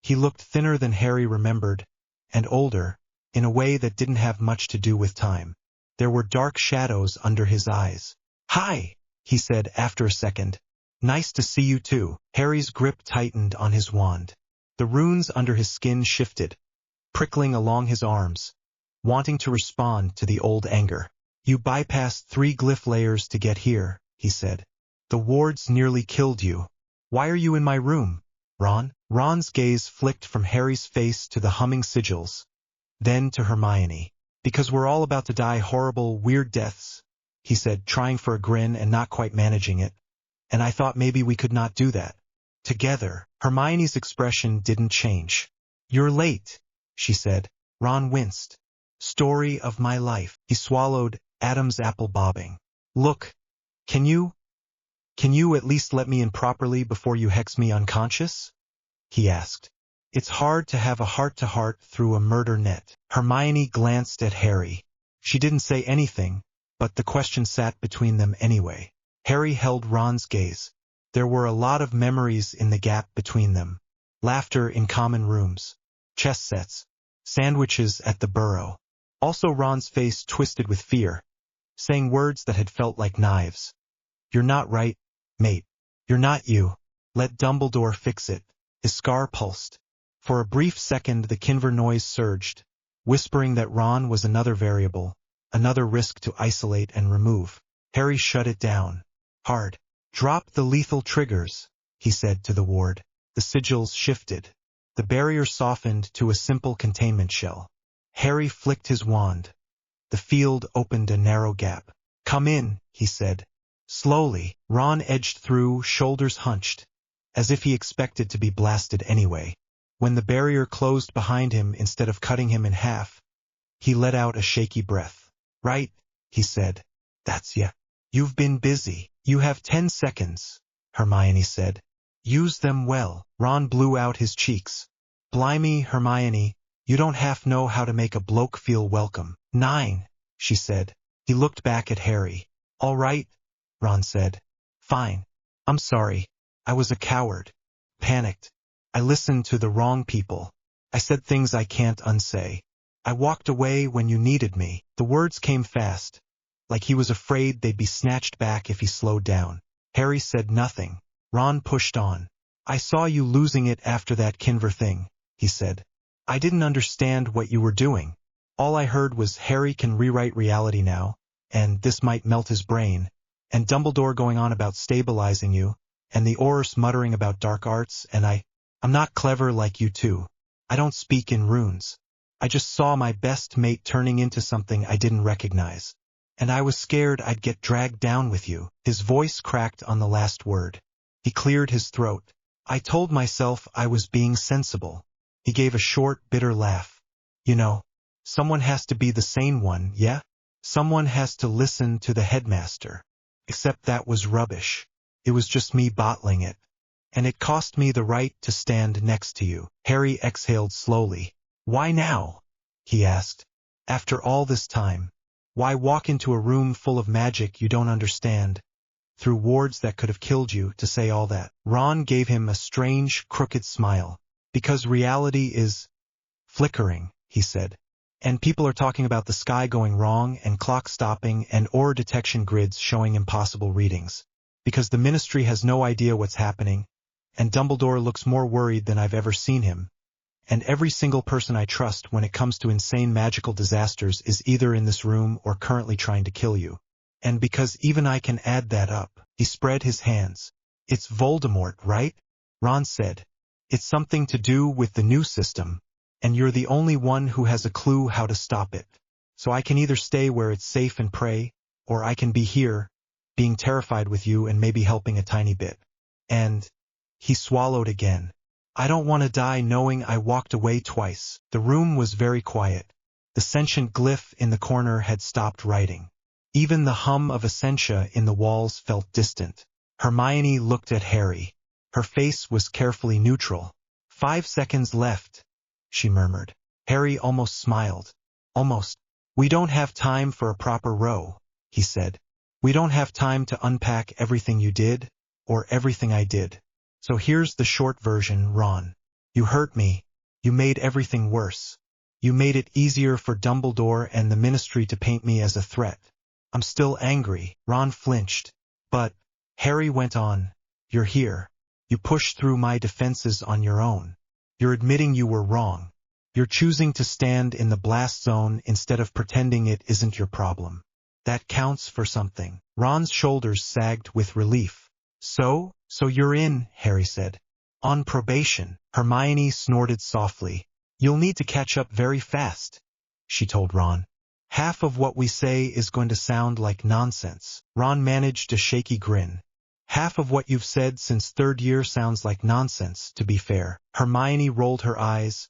He looked thinner than Harry remembered, and older, in a way that didn't have much to do with time. There were dark shadows under his eyes. Hi, he said after a second. Nice to see you too. Harry's grip tightened on his wand. The runes under his skin shifted, prickling along his arms, wanting to respond to the old anger. You bypassed 3 glyph layers to get here, he said. The wards nearly killed you. Why are you in my room, Ron? Ron's gaze flicked from Harry's face to the humming sigils, then to Hermione. Because we're all about to die horrible, weird deaths, he said, trying for a grin and not quite managing it. And I thought maybe we could not do that together. Hermione's expression didn't change. You're late, she said. Ron winced. Story of my life. He swallowed, Adam's apple bobbing. Look, can you at least let me in properly before you hex me unconscious? He asked. It's hard to have a heart-to-heart through a murder net. Hermione glanced at Harry. She didn't say anything, but the question sat between them anyway. Harry held Ron's gaze. There were a lot of memories in the gap between them. Laughter in common rooms, chess sets, sandwiches at the Burrow. Also Ron's face twisted with fear, saying words that had felt like knives. You're not right, mate. You're not you. Let Dumbledore fix it. His scar pulsed. For a brief second the Kinver noise surged, whispering that Ron was another variable, another risk to isolate and remove. Harry shut it down. Hard. Drop the lethal triggers, he said to the ward. The sigils shifted. The barrier softened to a simple containment shell. Harry flicked his wand. The field opened a narrow gap. Come in, he said. Slowly, Ron edged through, shoulders hunched, as if he expected to be blasted anyway. When the barrier closed behind him instead of cutting him in half, he let out a shaky breath. Right, he said. That's ya. You've been busy. You have 10 seconds, Hermione said. Use them well. Ron blew out his cheeks. Blimey, Hermione, you don't half know how to make a bloke feel welcome. 9, she said. He looked back at Harry. All right, Ron said. Fine. I'm sorry. I was a coward. Panicked. I listened to the wrong people. I said things I can't unsay. I walked away when you needed me. The words came fast, like he was afraid they'd be snatched back if he slowed down. Harry said nothing. Ron pushed on. I saw you losing it after that Kinver thing, he said. I didn't understand what you were doing. All I heard was Harry can rewrite reality now, and this might melt his brain, and Dumbledore going on about stabilizing you, and the Aurors muttering about dark arts, and I'm not clever like you two. I don't speak in runes. I just saw my best mate turning into something I didn't recognize. And I was scared I'd get dragged down with you. His voice cracked on the last word. He cleared his throat. I told myself I was being sensible. He gave a short, bitter laugh. You know, someone has to be the sane one, yeah? Someone has to listen to the headmaster. Except that was rubbish. It was just me bottling it. And it cost me the right to stand next to you. Harry exhaled slowly. Why now? He asked. After all this time. Why walk into a room full of magic you don't understand, through wards that could have killed you, to say all that? Ron gave him a strange, crooked smile. Because reality is flickering, he said. And people are talking about the sky going wrong and clock stopping and aura detection grids showing impossible readings. Because the Ministry has no idea what's happening, and Dumbledore looks more worried than I've ever seen him. And every single person I trust when it comes to insane magical disasters is either in this room or currently trying to kill you. And because even I can add that up. He spread his hands. It's Voldemort, right? Ron said. It's something to do with the new system, and you're the only one who has a clue how to stop it. So I can either stay where it's safe and pray, or I can be here, being terrified with you and maybe helping a tiny bit. And he swallowed again. I don't want to die knowing I walked away twice. The room was very quiet. The sentient glyph in the corner had stopped writing. Even the hum of Essentia in the walls felt distant. Hermione looked at Harry. Her face was carefully neutral. 5 seconds left, she murmured. Harry almost smiled. Almost. We don't have time for a proper row, he said. We don't have time to unpack everything you did, or everything I did. So here's the short version, Ron. You hurt me. You made everything worse. You made it easier for Dumbledore and the Ministry to paint me as a threat. I'm still angry. Ron flinched. But, Harry went on, you're here. You pushed through my defenses on your own. You're admitting you were wrong. You're choosing to stand in the blast zone instead of pretending it isn't your problem. That counts for something. Ron's shoulders sagged with relief. So you're in, Harry said. On probation. Hermione snorted softly. You'll need to catch up very fast, she told Ron. Half of what we say is going to sound like nonsense. Ron managed a shaky grin. Half of what you've said since third year sounds like nonsense, to be fair. Hermione rolled her eyes,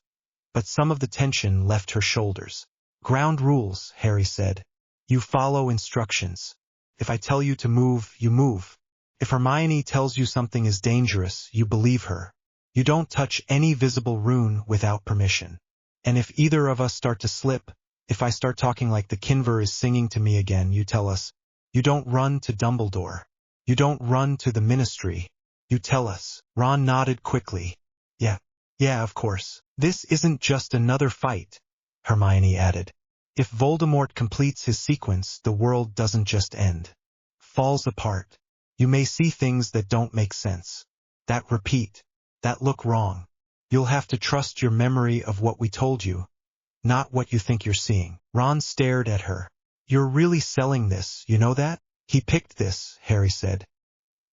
but some of the tension left her shoulders. Ground rules, Harry said. You follow instructions. If I tell you to move, you move. If Hermione tells you something is dangerous, you believe her. You don't touch any visible rune without permission. And if either of us start to slip, if I start talking like the Kinver is singing to me again, you tell us. You don't run to Dumbledore. You don't run to the Ministry. You tell us. Ron nodded quickly. Yeah, of course. This isn't just another fight, Hermione added. If Voldemort completes his sequence, the world doesn't just end. Falls apart. You may see things that don't make sense, that repeat, that look wrong. You'll have to trust your memory of what we told you, not what you think you're seeing. Ron stared at her. You're really selling this, you know that? He picked this, Harry said.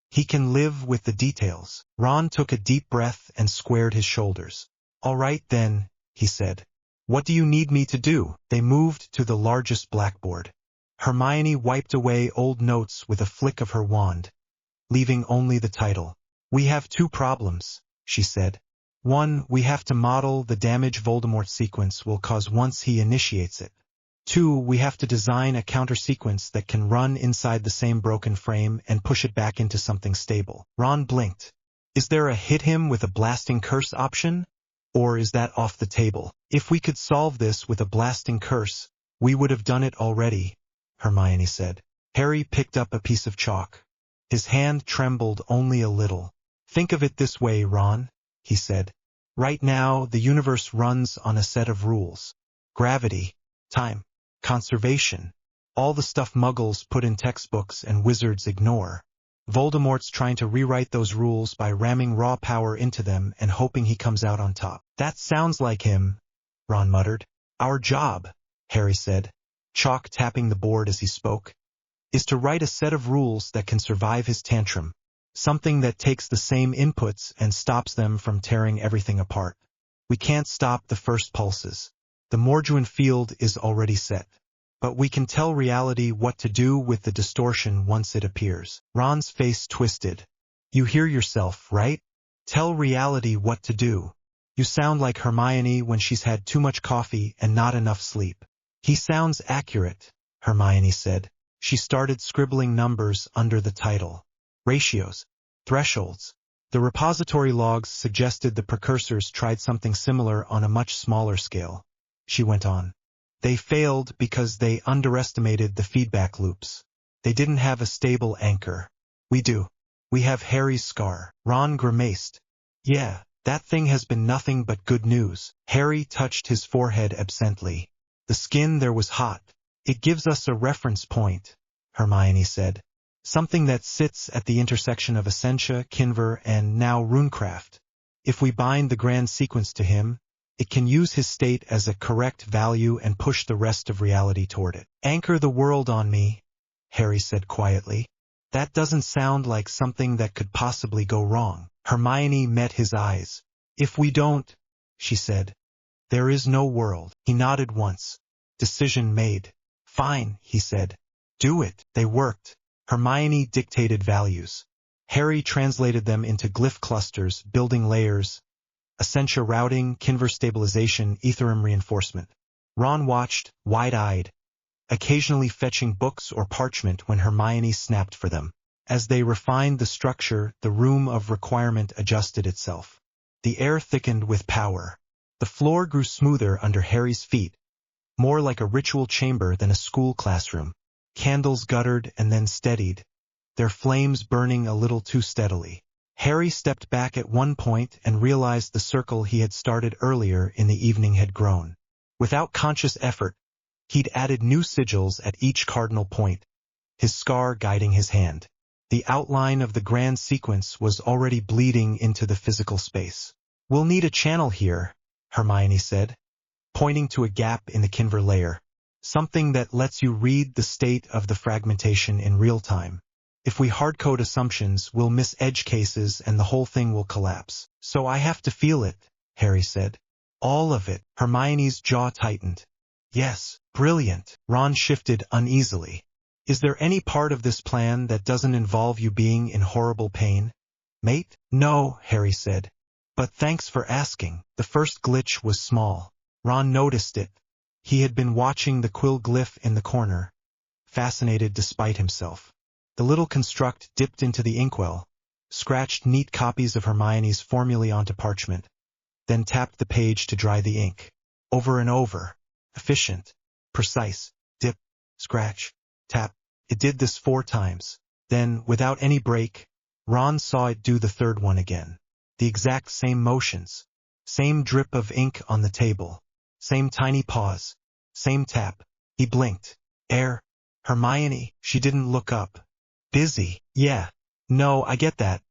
He can live with the details. Ron took a deep breath and squared his shoulders. All right then, he said. What do you need me to do? They moved to the largest blackboard. Hermione wiped away old notes with a flick of her wand, leaving only the title. We have 2 problems, she said. 1, we have to model the damage Voldemort's sequence will cause once he initiates it. 2, we have to design a counter-sequence that can run inside the same broken frame and push it back into something stable. Ron blinked. Is there a hit him with a blasting curse option? Or is that off the table? If we could solve this with a blasting curse, we would have done it already, Hermione said. Harry picked up a piece of chalk. His hand trembled only a little. Think of it this way, Ron, he said. Right now, the universe runs on a set of rules. Gravity, time, conservation, all the stuff muggles put in textbooks and wizards ignore. Voldemort's trying to rewrite those rules by ramming raw power into them and hoping he comes out on top. That sounds like him, Ron muttered. Our job, Harry said, chalk tapping the board as he spoke, is to write a set of rules that can survive his tantrum, something that takes the same inputs and stops them from tearing everything apart. We can't stop the first pulses. The Morjuan field is already set. But we can tell reality what to do with the distortion once it appears. Ron's face twisted. You hear yourself, right? Tell reality what to do. You sound like Hermione when she's had too much coffee and not enough sleep. He sounds accurate, Hermione said. She started scribbling numbers under the title. Ratios. Thresholds. The repository logs suggested the precursors tried something similar on a much smaller scale. She went on. They failed because they underestimated the feedback loops. They didn't have a stable anchor. We do. We have Harry's scar. Ron grimaced. Yeah, that thing has been nothing but good news. Harry touched his forehead absently. The skin there was hot. It gives us a reference point, Hermione said. Something that sits at the intersection of Essentia, Kinver, and now Runecraft. If we bind the grand sequence to him, it can use his state as a correct value and push the rest of reality toward it. Anchor the world on me, Harry said quietly. That doesn't sound like something that could possibly go wrong. Hermione met his eyes. If we don't, she said, there is no world. He nodded once. Decision made. Fine, he said. Do it. They worked. Hermione dictated values. Harry translated them into glyph clusters, building layers, Essentia routing, Kinver stabilization, Ethereum reinforcement. Ron watched, wide-eyed, occasionally fetching books or parchment when Hermione snapped for them. As they refined the structure, the room of requirement adjusted itself. The air thickened with power. The floor grew smoother under Harry's feet, more like a ritual chamber than a school classroom. Candles guttered and then steadied, their flames burning a little too steadily. Harry stepped back at one point and realized the circle he had started earlier in the evening had grown. Without conscious effort, he'd added new sigils at each cardinal point, his scar guiding his hand. The outline of the grand sequence was already bleeding into the physical space. We'll need a channel here, Hermione said, pointing to a gap in the Kinver layer, something that lets you read the state of the fragmentation in real time. If we hardcode assumptions, we'll miss edge cases and the whole thing will collapse. So I have to feel it, Harry said. All of it. Hermione's jaw tightened. Yes, brilliant. Ron shifted uneasily. Is there any part of this plan that doesn't involve you being in horrible pain, mate? No, Harry said. But thanks for asking. The first glitch was small. Ron noticed it. He had been watching the quill glyph in the corner, fascinated despite himself. The little construct dipped into the inkwell, scratched neat copies of Hermione's formulae onto parchment, then tapped the page to dry the ink. Over and over. Efficient. Precise. Dip. Scratch. Tap. It did this 4 times. Then, without any break, Ron saw it do the third one again. The exact same motions. Same drip of ink on the table. Same tiny pause. Same tap. He blinked. Air. Hermione. She didn't look up. Busy. Yeah. No, I get that.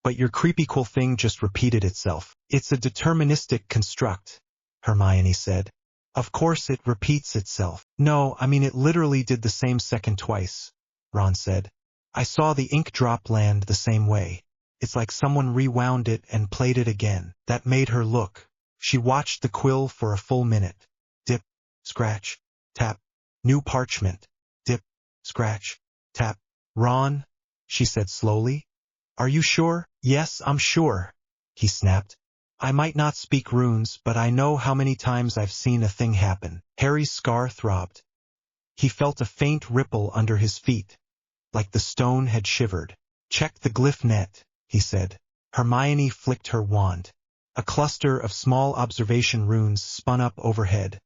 But your creepy cool thing just repeated itself. It's a deterministic construct, Hermione said. Of course it repeats itself. No, I mean it literally did the same second twice, Ron said. I saw the ink drop land the same way. It's like someone rewound it and played it again. That made her look. She watched the quill for a full minute. Dip, scratch, tap, new parchment. Dip, scratch, tap. Ron, she said slowly. Are you sure? Yes, I'm sure, he snapped. I might not speak runes, but I know how many times I've seen a thing happen. Harry's scar throbbed. He felt a faint ripple under his feet, like the stone had shivered. Check the glyph net, he said. Hermione flicked her wand. A cluster of small observation runes spun up overhead,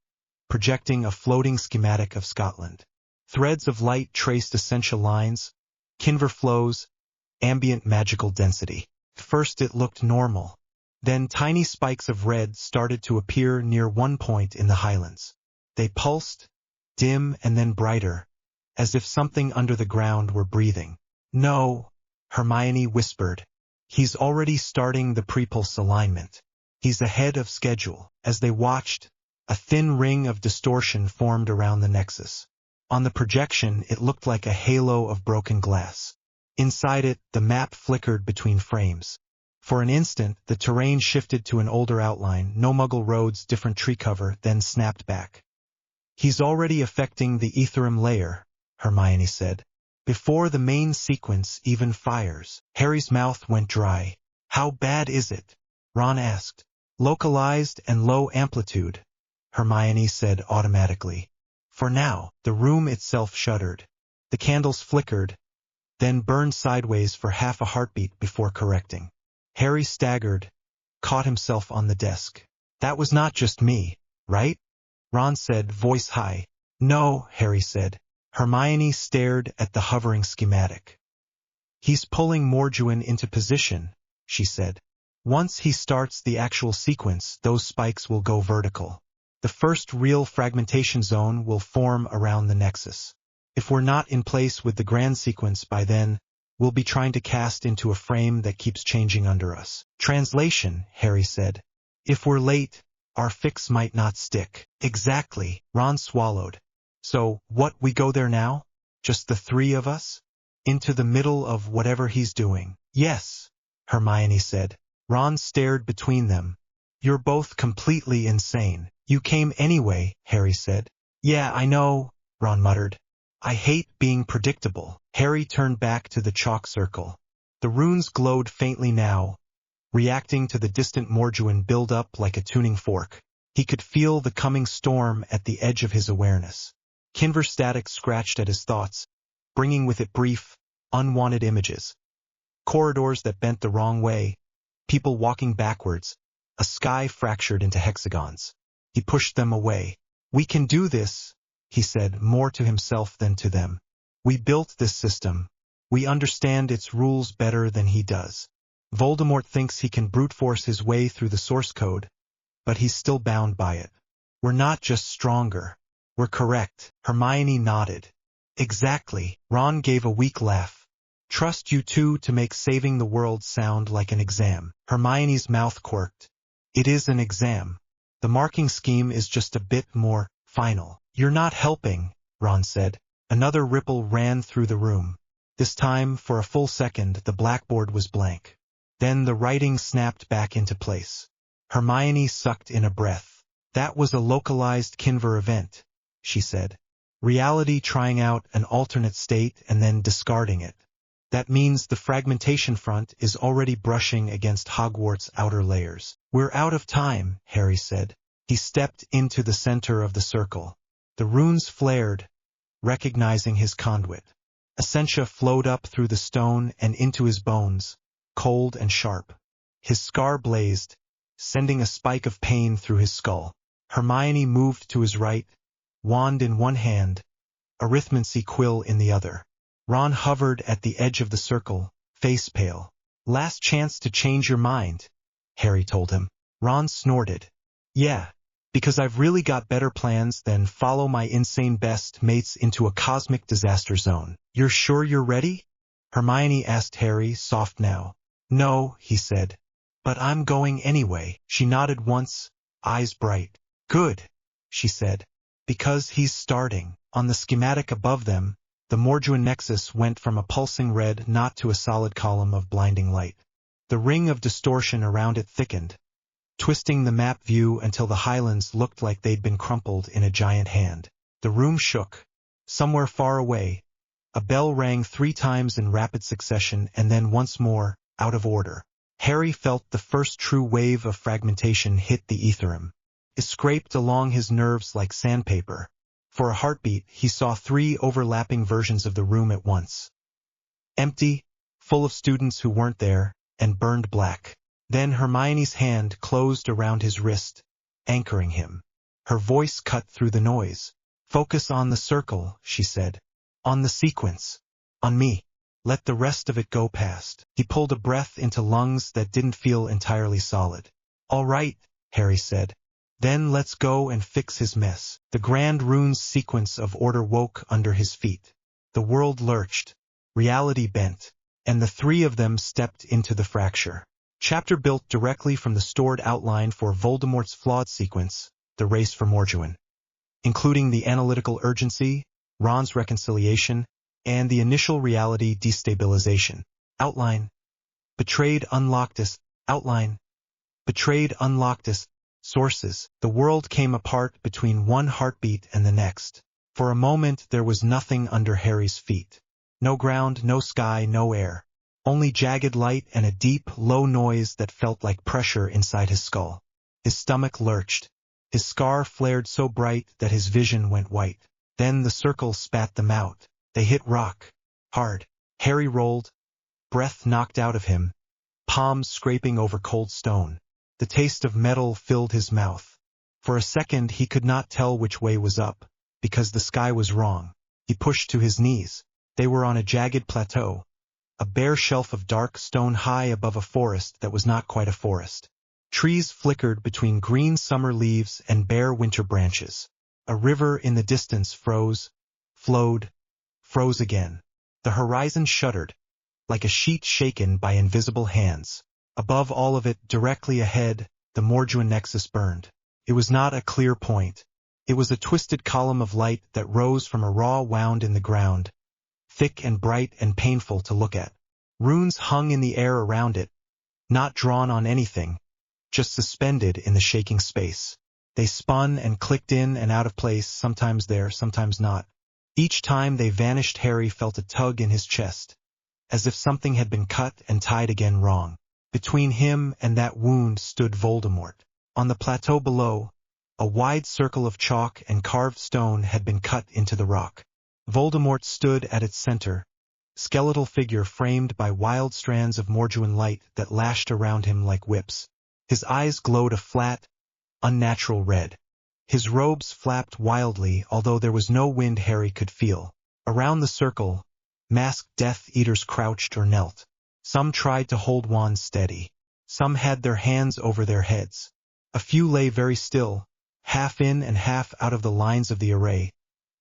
projecting a floating schematic of Scotland. Threads of light traced essential lines, Kinver flows, ambient magical density. First it looked normal. Then tiny spikes of red started to appear near one point in the highlands. They pulsed, dim and then brighter, as if something under the ground were breathing. No, Hermione whispered. He's already starting the pre-pulse alignment. He's ahead of schedule. As they watched, a thin ring of distortion formed around the nexus. On the projection, it looked like a halo of broken glass. Inside it, the map flickered between frames. For an instant, the terrain shifted to an older outline, no muggle roads, different tree cover, then snapped back. He's already affecting the Ethereum layer, Hermione said. Before the main sequence even fires. Harry's mouth went dry. How bad is it? Ron asked. Localized and low amplitude, Hermione said automatically. For now, the room itself shuddered. The candles flickered, then burned sideways for half a heartbeat before correcting. Harry staggered, caught himself on the desk. That was not just me, right? Ron said, voice high. No, Harry said. Hermione stared at the hovering schematic. He's pulling Morjuin into position, she said. Once he starts the actual sequence, those spikes will go vertical. The first real fragmentation zone will form around the nexus. If we're not in place with the grand sequence by then, we'll be trying to cast into a frame that keeps changing under us. Translation, Harry said. If we're late, our fix might not stick. Exactly, Ron swallowed. So, what, we go there now? Just the three of us? Into the middle of whatever he's doing? Yes, Hermione said. Ron stared between them. You're both completely insane. You came anyway, Harry said. Yeah, I know, Ron muttered. I hate being predictable. Harry turned back to the chalk circle. The runes glowed faintly now, reacting to the distant Morjuin build up like a tuning fork. He could feel the coming storm at the edge of his awareness. Kinver static scratched at his thoughts, bringing with it brief, unwanted images. Corridors that bent the wrong way, people walking backwards, a sky fractured into hexagons. He pushed them away. We can do this, he said, more to himself than to them. We built this system. We understand its rules better than he does. Voldemort thinks he can brute force his way through the source code, but he's still bound by it. We're not just stronger. We're correct. Hermione nodded. Exactly. Ron gave a weak laugh. Trust you two to make saving the world sound like an exam. Hermione's mouth quirked. It is an exam. The marking scheme is just a bit more final. You're not helping, Ron said. Another ripple ran through the room. This time, for a full second, the blackboard was blank. Then the writing snapped back into place. Hermione sucked in a breath. That was a localized Kinver event, she said. Reality trying out an alternate state and then discarding it. That means the fragmentation front is already brushing against Hogwarts' outer layers. We're out of time, Harry said. He stepped into the center of the circle. The runes flared, recognizing his conduit. Essentia flowed up through the stone and into his bones, cold and sharp. His scar blazed, sending a spike of pain through his skull. Hermione moved to his right, wand in one hand, arithmancy quill in the other. Ron hovered at the edge of the circle, face pale. Last chance to change your mind, Harry told him. Ron snorted. Yeah, because I've really got better plans than follow my insane best mates into a cosmic disaster zone. You're sure you're ready? Hermione asked Harry, soft now. No, he said. But I'm going anyway. She nodded once, eyes bright. Good, she said. Because he's starting. On the schematic above them, the Morjuin nexus went from a pulsing red knot to a solid column of blinding light. The ring of distortion around it thickened, twisting the map view until the highlands looked like they'd been crumpled in a giant hand. The room shook. Somewhere far away, a bell rang 3 times in rapid succession and then once more, out of order. Harry felt the first true wave of fragmentation hit the Ethereum. It scraped along his nerves like sandpaper. For a heartbeat, he saw 3 overlapping versions of the room at once. Empty, full of students who weren't there, and burned black. Then Hermione's hand closed around his wrist, anchoring him. Her voice cut through the noise. Focus on the circle, she said. On the sequence. On me. Let the rest of it go past. He pulled a breath into lungs that didn't feel entirely solid. All right, Harry said. Then let's go and fix his mess. The grand runes sequence of order woke under his feet. The world lurched. Reality bent. And the three of them stepped into the fracture. Chapter built directly from the stored outline for Voldemort's flawed sequence, the race for Morjuin, including the analytical urgency, Ron's reconciliation, and the initial reality destabilization. Outline. Betrayed Unlocked. Outline. Betrayed Unlocked. Sources. The world came apart between one heartbeat and the next. For a moment there was nothing under Harry's feet. No ground, no sky, no air. Only jagged light and a deep, low noise that felt like pressure inside his skull. His stomach lurched. His scar flared so bright that his vision went white. Then the circle spat them out. They hit rock. Hard. Harry rolled. Breath knocked out of him. Palms scraping over cold stone. The taste of metal filled his mouth. For a second he could not tell which way was up, because the sky was wrong. He pushed to his knees. They were on a jagged plateau. A bare shelf of dark stone high above a forest that was not quite a forest. Trees flickered between green summer leaves and bare winter branches. A river in the distance froze, flowed, froze again. The horizon shuddered, like a sheet shaken by invisible hands. Above all of it, directly ahead, the Morjuin nexus burned. It was not a clear point. It was a twisted column of light that rose from a raw wound in the ground, thick and bright and painful to look at. Runes hung in the air around it, not drawn on anything, just suspended in the shaking space. They spun and clicked in and out of place, sometimes there, sometimes not. Each time they vanished, Harry felt a tug in his chest, as if something had been cut and tied again wrong. Between him and that wound stood Voldemort. On the plateau below, a wide circle of chalk and carved stone had been cut into the rock. Voldemort stood at its center, skeletal figure framed by wild strands of Morjuin light that lashed around him like whips. His eyes glowed a flat, unnatural red. His robes flapped wildly, although there was no wind Harry could feel. Around the circle, masked Death Eaters crouched or knelt. Some tried to hold wands steady. Some had their hands over their heads. A few lay very still, half in and half out of the lines of the array,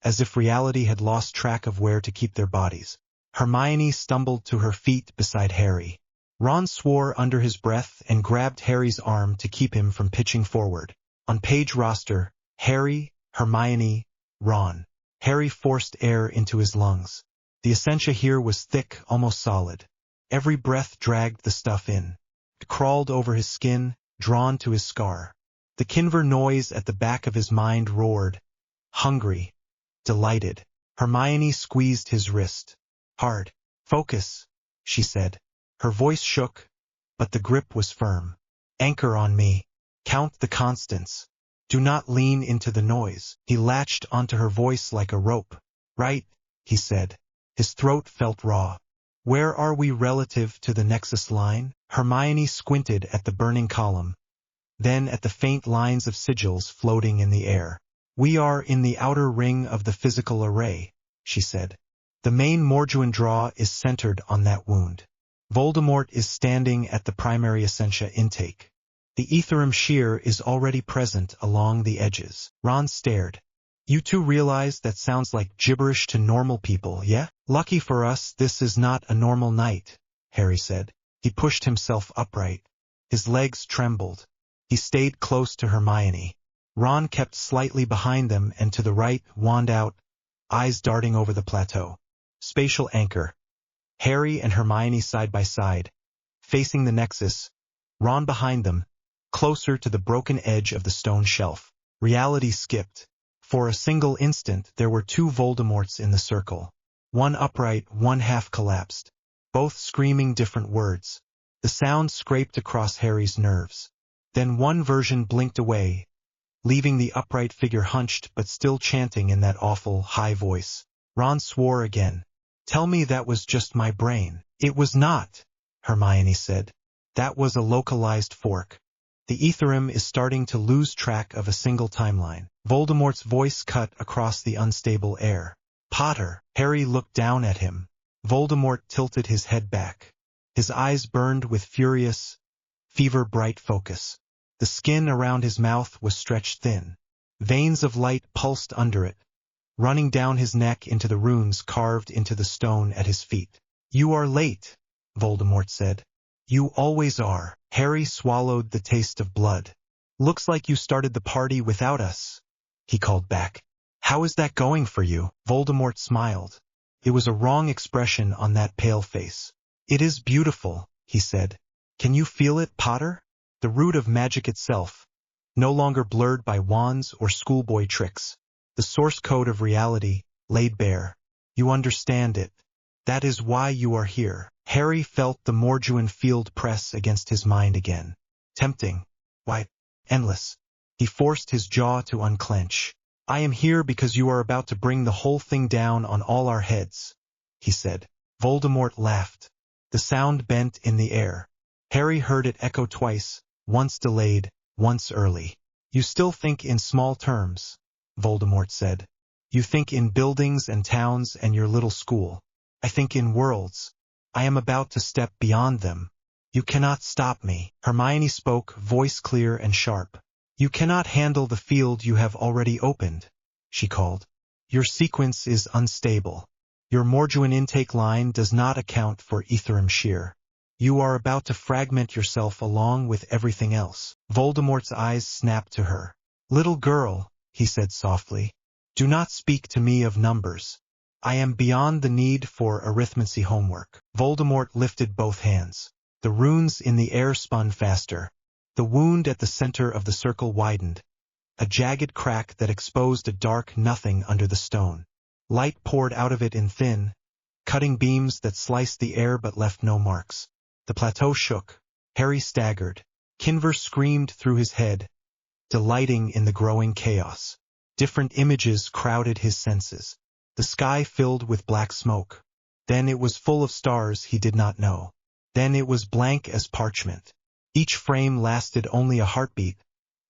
as if reality had lost track of where to keep their bodies. Hermione stumbled to her feet beside Harry. Ron swore under his breath and grabbed Harry's arm to keep him from pitching forward. On page roster, Harry, Hermione, Ron. Harry forced air into his lungs. The essentia here was thick, almost solid. Every breath dragged the stuff in. It crawled over his skin, drawn to his scar. The Kinver noise at the back of his mind roared. Hungry. Delighted. Hermione squeezed his wrist. Hard. Focus, she said. Her voice shook, but the grip was firm. Anchor on me. Count the constants. Do not lean into the noise. He latched onto her voice like a rope. Right, he said. His throat felt raw. Where are we relative to the nexus line? Hermione squinted at the burning column, then at the faint lines of sigils floating in the air. We are in the outer ring of the physical array, she said. The main Morjuin draw is centered on that wound. Voldemort is standing at the primary essentia intake. The Ethereum shear is already present along the edges. Ron stared. You two realize that sounds like gibberish to normal people, yeah? Lucky for us, this is not a normal night, Harry said. He pushed himself upright. His legs trembled. He stayed close to Hermione. Ron kept slightly behind them and to the right, wand out, eyes darting over the plateau. Spatial anchor. Harry and Hermione side by side, facing the nexus, Ron behind them, closer to the broken edge of the stone shelf. Reality skipped. For a single instant there were two Voldemorts in the circle. One upright, one half collapsed, both screaming different words. The sound scraped across Harry's nerves. Then one version blinked away, leaving the upright figure hunched but still chanting in that awful, high voice. Ron swore again. Tell me that was just my brain. It was not, Hermione said. That was a localized fork. The Ethereum is starting to lose track of a single timeline. Voldemort's voice cut across the unstable air. Potter. Harry looked down at him. Voldemort tilted his head back. His eyes burned with furious, fever-bright focus. The skin around his mouth was stretched thin. Veins of light pulsed under it, running down his neck into the runes carved into the stone at his feet. "You are late," Voldemort said. "You always are." Harry swallowed the taste of blood. "Looks like you started the party without us," he called back. "How is that going for you?" Voldemort smiled. It was a wrong expression on that pale face. "It is beautiful," he said. "Can you feel it, Potter? The root of magic itself, no longer blurred by wands or schoolboy tricks. The source code of reality, laid bare. You understand it. That is why you are here." Harry felt the Morjuan field press against his mind again. Tempting. Why, endless. He forced his jaw to unclench. "I am here because you are about to bring the whole thing down on all our heads," he said. Voldemort laughed. The sound bent in the air. Harry heard it echo twice, once delayed, once early. "You still think in small terms," Voldemort said. "You think in buildings and towns and your little school. I think in worlds. I am about to step beyond them. You cannot stop me." Hermione spoke, voice clear and sharp. "You cannot handle the field you have already opened," she called. "Your sequence is unstable. Your Morjuan intake line does not account for Ethereum shear. You are about to fragment yourself along with everything else." Voldemort's eyes snapped to her. "Little girl," he said softly, "do not speak to me of numbers. I am beyond the need for arithmancy homework." Voldemort lifted both hands. The runes in the air spun faster. The wound at the center of the circle widened, a jagged crack that exposed a dark nothing under the stone. Light poured out of it in thin, cutting beams that sliced the air but left no marks. The plateau shook. Harry staggered. Kinver screamed through his head, delighting in the growing chaos. Different images crowded his senses. The sky filled with black smoke. Then it was full of stars he did not know. Then it was blank as parchment. Each frame lasted only a heartbeat,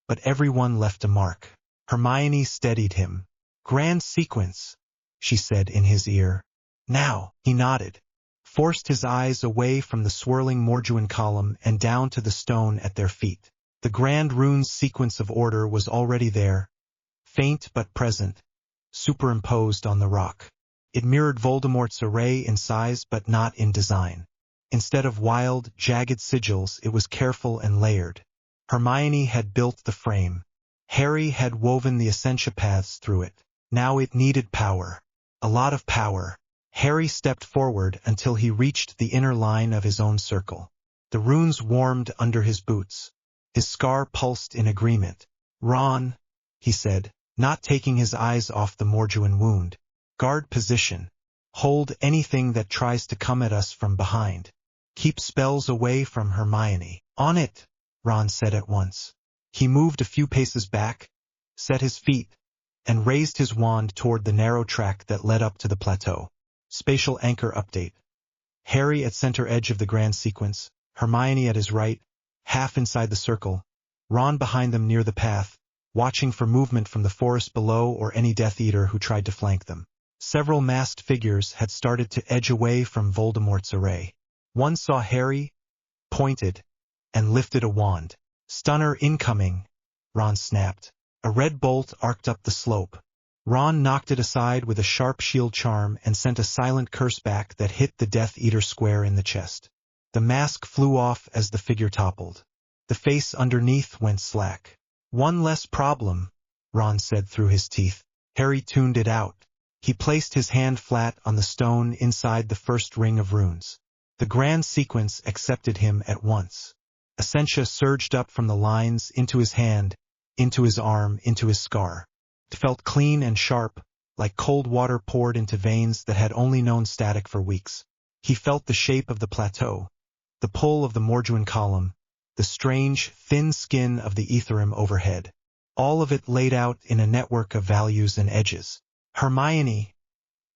but everyone left a mark. Hermione steadied him. "Grand sequence," she said in his ear. "Now." He nodded, forced his eyes away from the swirling Morjuan column and down to the stone at their feet. The grand rune's sequence of order was already there, faint but present, superimposed on the rock. It mirrored Voldemort's array in size but not in design. Instead of wild, jagged sigils, it was careful and layered. Hermione had built the frame. Harry had woven the Essentia paths through it. Now it needed power. A lot of power. Harry stepped forward until he reached the inner line of his own circle. The runes warmed under his boots. His scar pulsed in agreement. "Ron," he said, not taking his eyes off the Morjuan wound. "Guard position. Hold anything that tries to come at us from behind. Keep spells away from Hermione." "On it," Ron said at once. He moved a few paces back, set his feet, and raised his wand toward the narrow track that led up to the plateau. Spatial anchor update. Harry at center edge of the grand sequence, Hermione at his right, half inside the circle, Ron behind them near the path, watching for movement from the forest below or any Death Eater who tried to flank them. Several masked figures had started to edge away from Voldemort's array. One saw Harry, pointed, and lifted a wand. "Stunner incoming," Ron snapped. A red bolt arced up the slope. Ron knocked it aside with a sharp shield charm and sent a silent curse back that hit the Death Eater square in the chest. The mask flew off as the figure toppled. The face underneath went slack. "One less problem," Ron said through his teeth. Harry tuned it out. He placed his hand flat on the stone inside the first ring of runes. The grand sequence accepted him at once. Essentia surged up from the lines into his hand, into his arm, into his scar. It felt clean and sharp, like cold water poured into veins that had only known static for weeks. He felt the shape of the plateau, the pull of the Morjuan column, the strange, thin skin of the Ethereum overhead. All of it laid out in a network of values and edges. "Hermione,"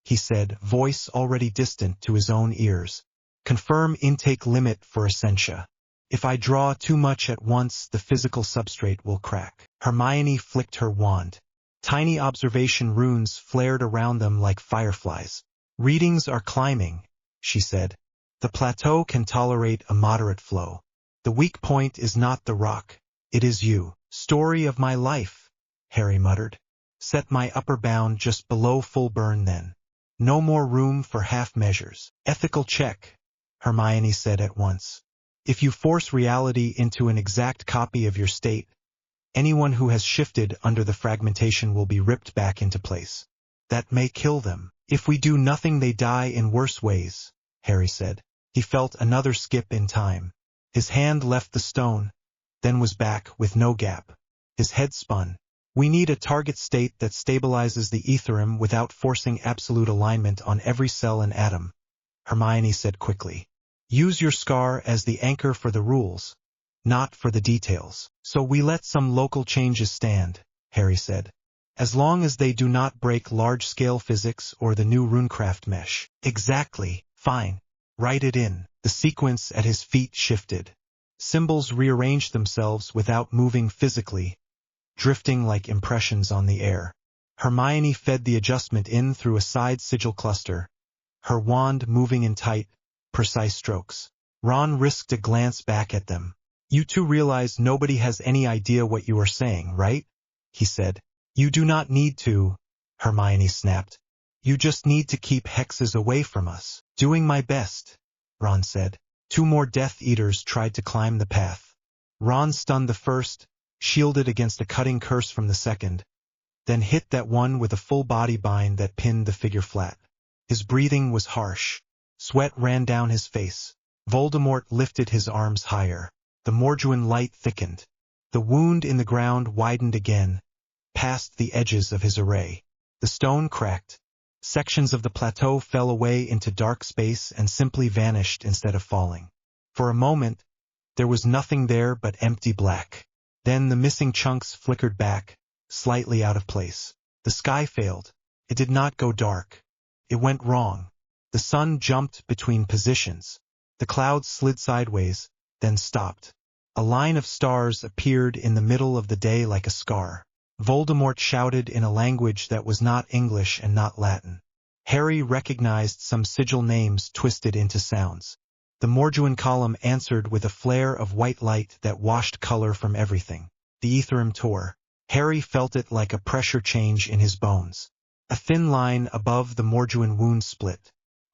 he said, voice already distant to his own ears. "Confirm intake limit for Essentia. If I draw too much at once, the physical substrate will crack." Hermione flicked her wand. Tiny observation runes flared around them like fireflies. "Readings are climbing," she said. The plateau can tolerate a moderate flow. The weak point is not the rock. It is you. Story of my life, Harry muttered. Set my upper bound just below full burn then. No more room for half measures. Ethical check, Hermione said at once. If you force reality into an exact copy of your state, anyone who has shifted under the fragmentation will be ripped back into place. That may kill them. If we do nothing, they die in worse ways, Harry said. He felt another skip in time. His hand left the stone, then was back with no gap. His head spun. We need a target state that stabilizes the ethereum without forcing absolute alignment on every cell and atom, Hermione said quickly. Use your scar as the anchor for the rules, not for the details. So we let some local changes stand, Harry said. As long as they do not break large-scale physics or the new runecraft mesh. Exactly. Fine. Write it in. The sequence at his feet shifted. Symbols rearranged themselves without moving physically, drifting like impressions on the air. Hermione fed the adjustment in through a side sigil cluster, her wand moving in tight, precise strokes. Ron risked a glance back at them. You two realize nobody has any idea what you are saying, right? He said. You do not need to, Hermione snapped. You just need to keep hexes away from us. Doing my best, Ron said. 2 more Death Eaters tried to climb the path. Ron stunned the first, shielded against a cutting curse from the second, then hit that one with a full body bind that pinned the figure flat. His breathing was harsh. Sweat ran down his face. Voldemort lifted his arms higher. The Morjuan light thickened. The wound in the ground widened again, past the edges of his array. The stone cracked. Sections of the plateau fell away into dark space and simply vanished instead of falling. For a moment, there was nothing there but empty black. Then the missing chunks flickered back, slightly out of place. The sky failed. It did not go dark. It went wrong. The sun jumped between positions. The clouds slid sideways, then stopped. A line of stars appeared in the middle of the day like a scar. Voldemort shouted in a language that was not English and not Latin. Harry recognized some sigil names twisted into sounds. The Morjuan column answered with a flare of white light that washed color from everything. The ethereum tore. Harry felt it like a pressure change in his bones. A thin line above the Morjuan wound split.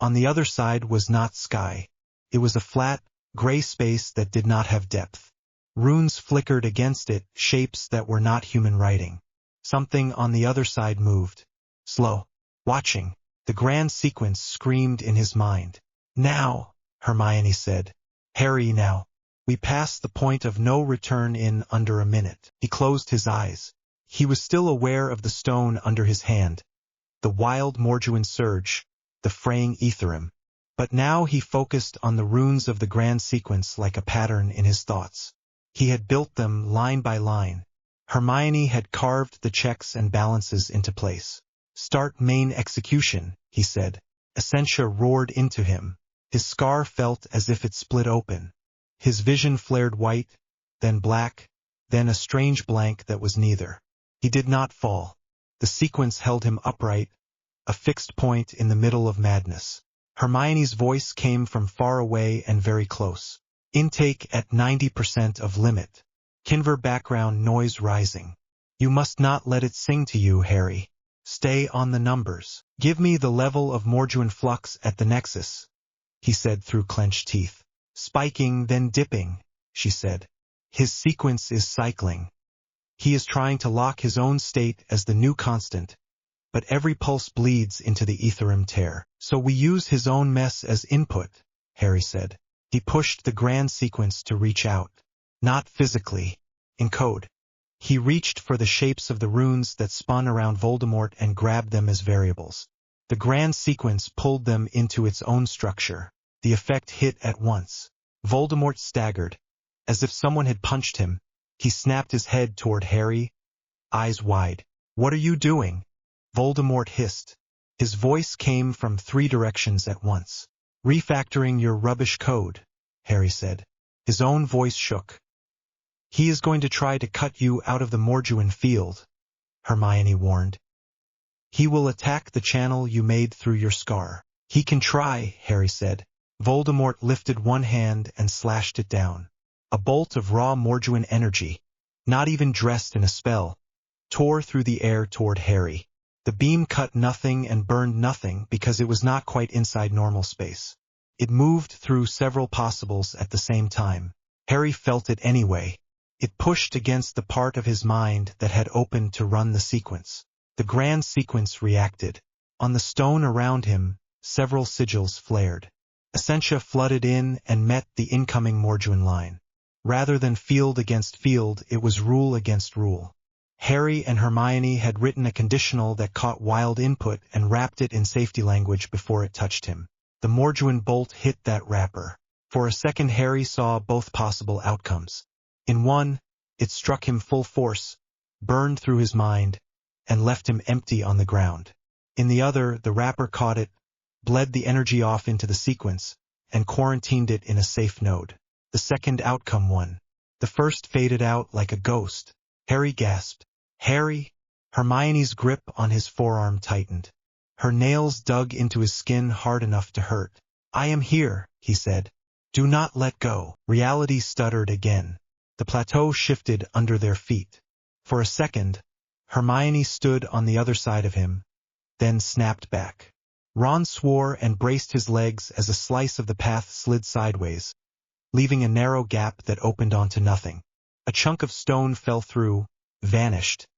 On the other side was not sky. It was a flat, gray space that did not have depth. Runes flickered against it, shapes that were not human writing. Something on the other side moved. Slow. Watching. The grand sequence screamed in his mind. Now, Hermione said. Harry, now. We pass the point of no return in under a minute. He closed his eyes. He was still aware of the stone under his hand, the wild Morjuan surge, the fraying ethereum. But now he focused on the runes of the grand sequence like a pattern in his thoughts. He had built them line by line. Hermione had carved the checks and balances into place. Start main execution, he said. Essentia roared into him. His scar felt as if it split open. His vision flared white, then black, then a strange blank that was neither. He did not fall. The sequence held him upright, a fixed point in the middle of madness. Hermione's voice came from far away and very close. Intake at 90% of limit. Kinver background noise rising. You must not let it sing to you, Harry. Stay on the numbers. Give me the level of Morjuan flux at the nexus, he said through clenched teeth. Spiking, then dipping, she said. His sequence is cycling. He is trying to lock his own state as the new constant, but every pulse bleeds into the ethereum tear. So we use his own mess as input, Harry said. He pushed the grand sequence to reach out. Not physically. In code. He reached for the shapes of the runes that spun around Voldemort and grabbed them as variables. The grand sequence pulled them into its own structure. The effect hit at once. Voldemort staggered. As if someone had punched him, he snapped his head toward Harry, eyes wide. What are you doing? Voldemort hissed. His voice came from 3 directions at once. Refactoring your rubbish code, Harry said. His own voice shook. He is going to try to cut you out of the Morjuan field, Hermione warned. He will attack the channel you made through your scar. He can try, Harry said. Voldemort lifted one hand and slashed it down. A bolt of raw Morjuan energy, not even dressed in a spell, tore through the air toward Harry. The beam cut nothing and burned nothing because it was not quite inside normal space. It moved through several possibles at the same time. Harry felt it anyway. It pushed against the part of his mind that had opened to run the sequence. The grand sequence reacted. On the stone around him, several sigils flared. Essentia flooded in and met the incoming Morjuan line. Rather than field against field, it was rule against rule. Harry and Hermione had written a conditional that caught wild input and wrapped it in safety language before it touched him. The Morjuan bolt hit that wrapper. For a second Harry saw both possible outcomes. In one, it struck him full force, burned through his mind, and left him empty on the ground. In the other, the wrapper caught it, bled the energy off into the sequence, and quarantined it in a safe node. The second outcome won. The first faded out like a ghost. Harry gasped. Harry? Hermione's grip on his forearm tightened. Her nails dug into his skin hard enough to hurt. I am here, he said. Do not let go. Reality stuttered again. The plateau shifted under their feet. For a second, Hermione stood on the other side of him, then snapped back. Ron swore and braced his legs as a slice of the path slid sideways, leaving a narrow gap that opened onto nothing. A chunk of stone fell through, vanished,